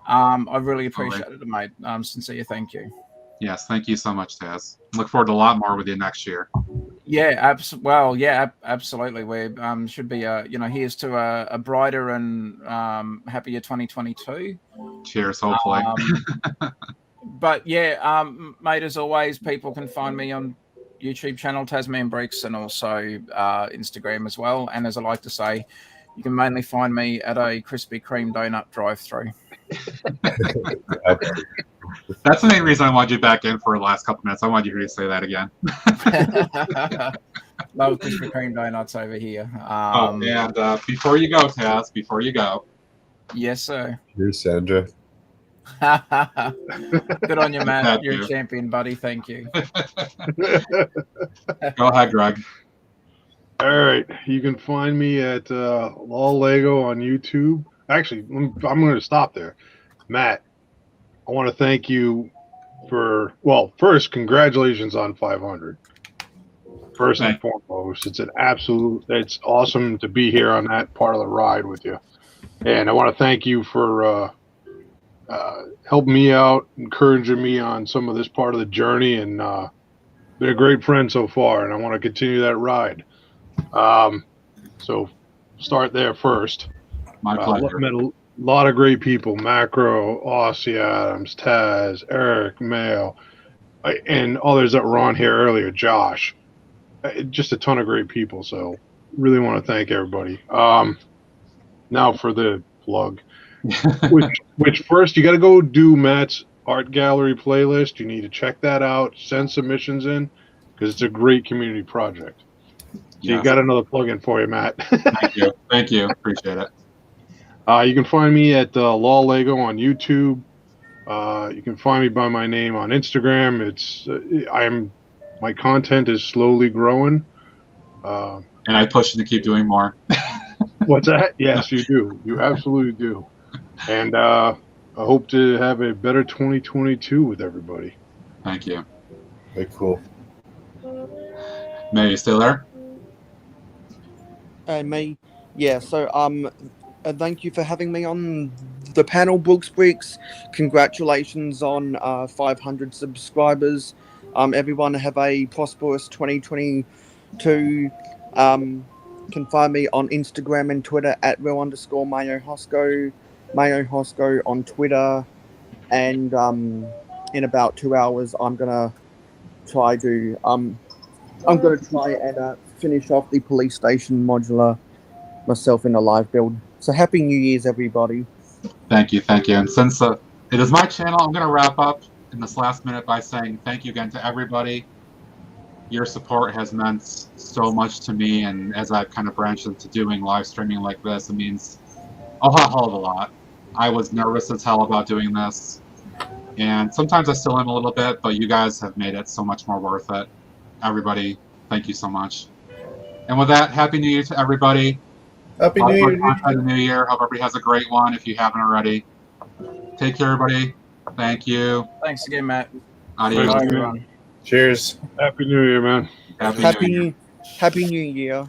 I really appreciate it, mate. Sincere thank you. Yes, thank you so much, Taz. Look forward to a lot more with you next year. Yeah, absolutely. We should be, here's to a brighter and happier 2022. Cheers, hopefully. But yeah, mate, as always, people can find me on YouTube channel Tasman Bricks and also Instagram as well. And as I like to say, you can mainly find me at a Krispy Kreme donut drive-through. That's the main reason I wanted you back in for the last couple minutes. I wanted you to say that again. Love Krispy Kreme donuts over here. And before you go, Taz, before you go. Yes, sir. Here's Sandra. Good on you, Matt. You're a champion, buddy. Thank you. Go ahead, Greg. All right. You can find me at Law Lego on YouTube. Actually, I'm going to stop there. Matt, I want to thank you for, first, congratulations on 500. First and foremost, it's awesome to be here on that part of the ride with you. And I want to thank you for helping me out, encouraging me on some of this part of the journey, and been a great friend so far, and I want to continue that ride. So start there first. My pleasure. Met a lot of great people: Macro, Aussie Adams, Taz, Eric, Mail, and others that were on here earlier, Josh. Just a ton of great people. So really want to thank everybody. Now for the plug. which first you got to go do Matt's art gallery playlist. You need to check that out. Send submissions in because it's a great community project. So You got another plug-in for you, Matt. Thank you. Appreciate it. You can find me at Law Lego on YouTube. You can find me by my name on Instagram. My content is slowly growing. And I push you to keep doing more. What's that? Yes, you do. You absolutely do. And I hope to have a better 2022 with everybody. Thank you. Very cool. May, you still there? Me. Yeah, so thank you for having me on the panel, Brooks Bricks. Congratulations on 500 subscribers. Everyone have a prosperous 2022. Can find me on Instagram and Twitter at real_Mayo Hosco on Twitter. And in about 2 hours, I'm gonna try and finish off the police station modular myself in a live build. So happy New Year's, everybody. Thank you. And since it is my channel, I'm going to wrap up in this last minute by saying thank you again to everybody. Your support has meant so much to me, and as I've kind of branched into doing live streaming like this, it means a hell of a lot. I was nervous as hell about doing this, and sometimes I still am a little bit, but you guys have made it so much more worth it. Everybody, thank you so much. And with that, Happy New Year to everybody. Happy New Year. Happy New Year. Hope everybody has a great one if you haven't already. Take care, everybody. Thank you. Thanks again, Matt. Adios. Cheers. Happy New Year, man. Happy New Year.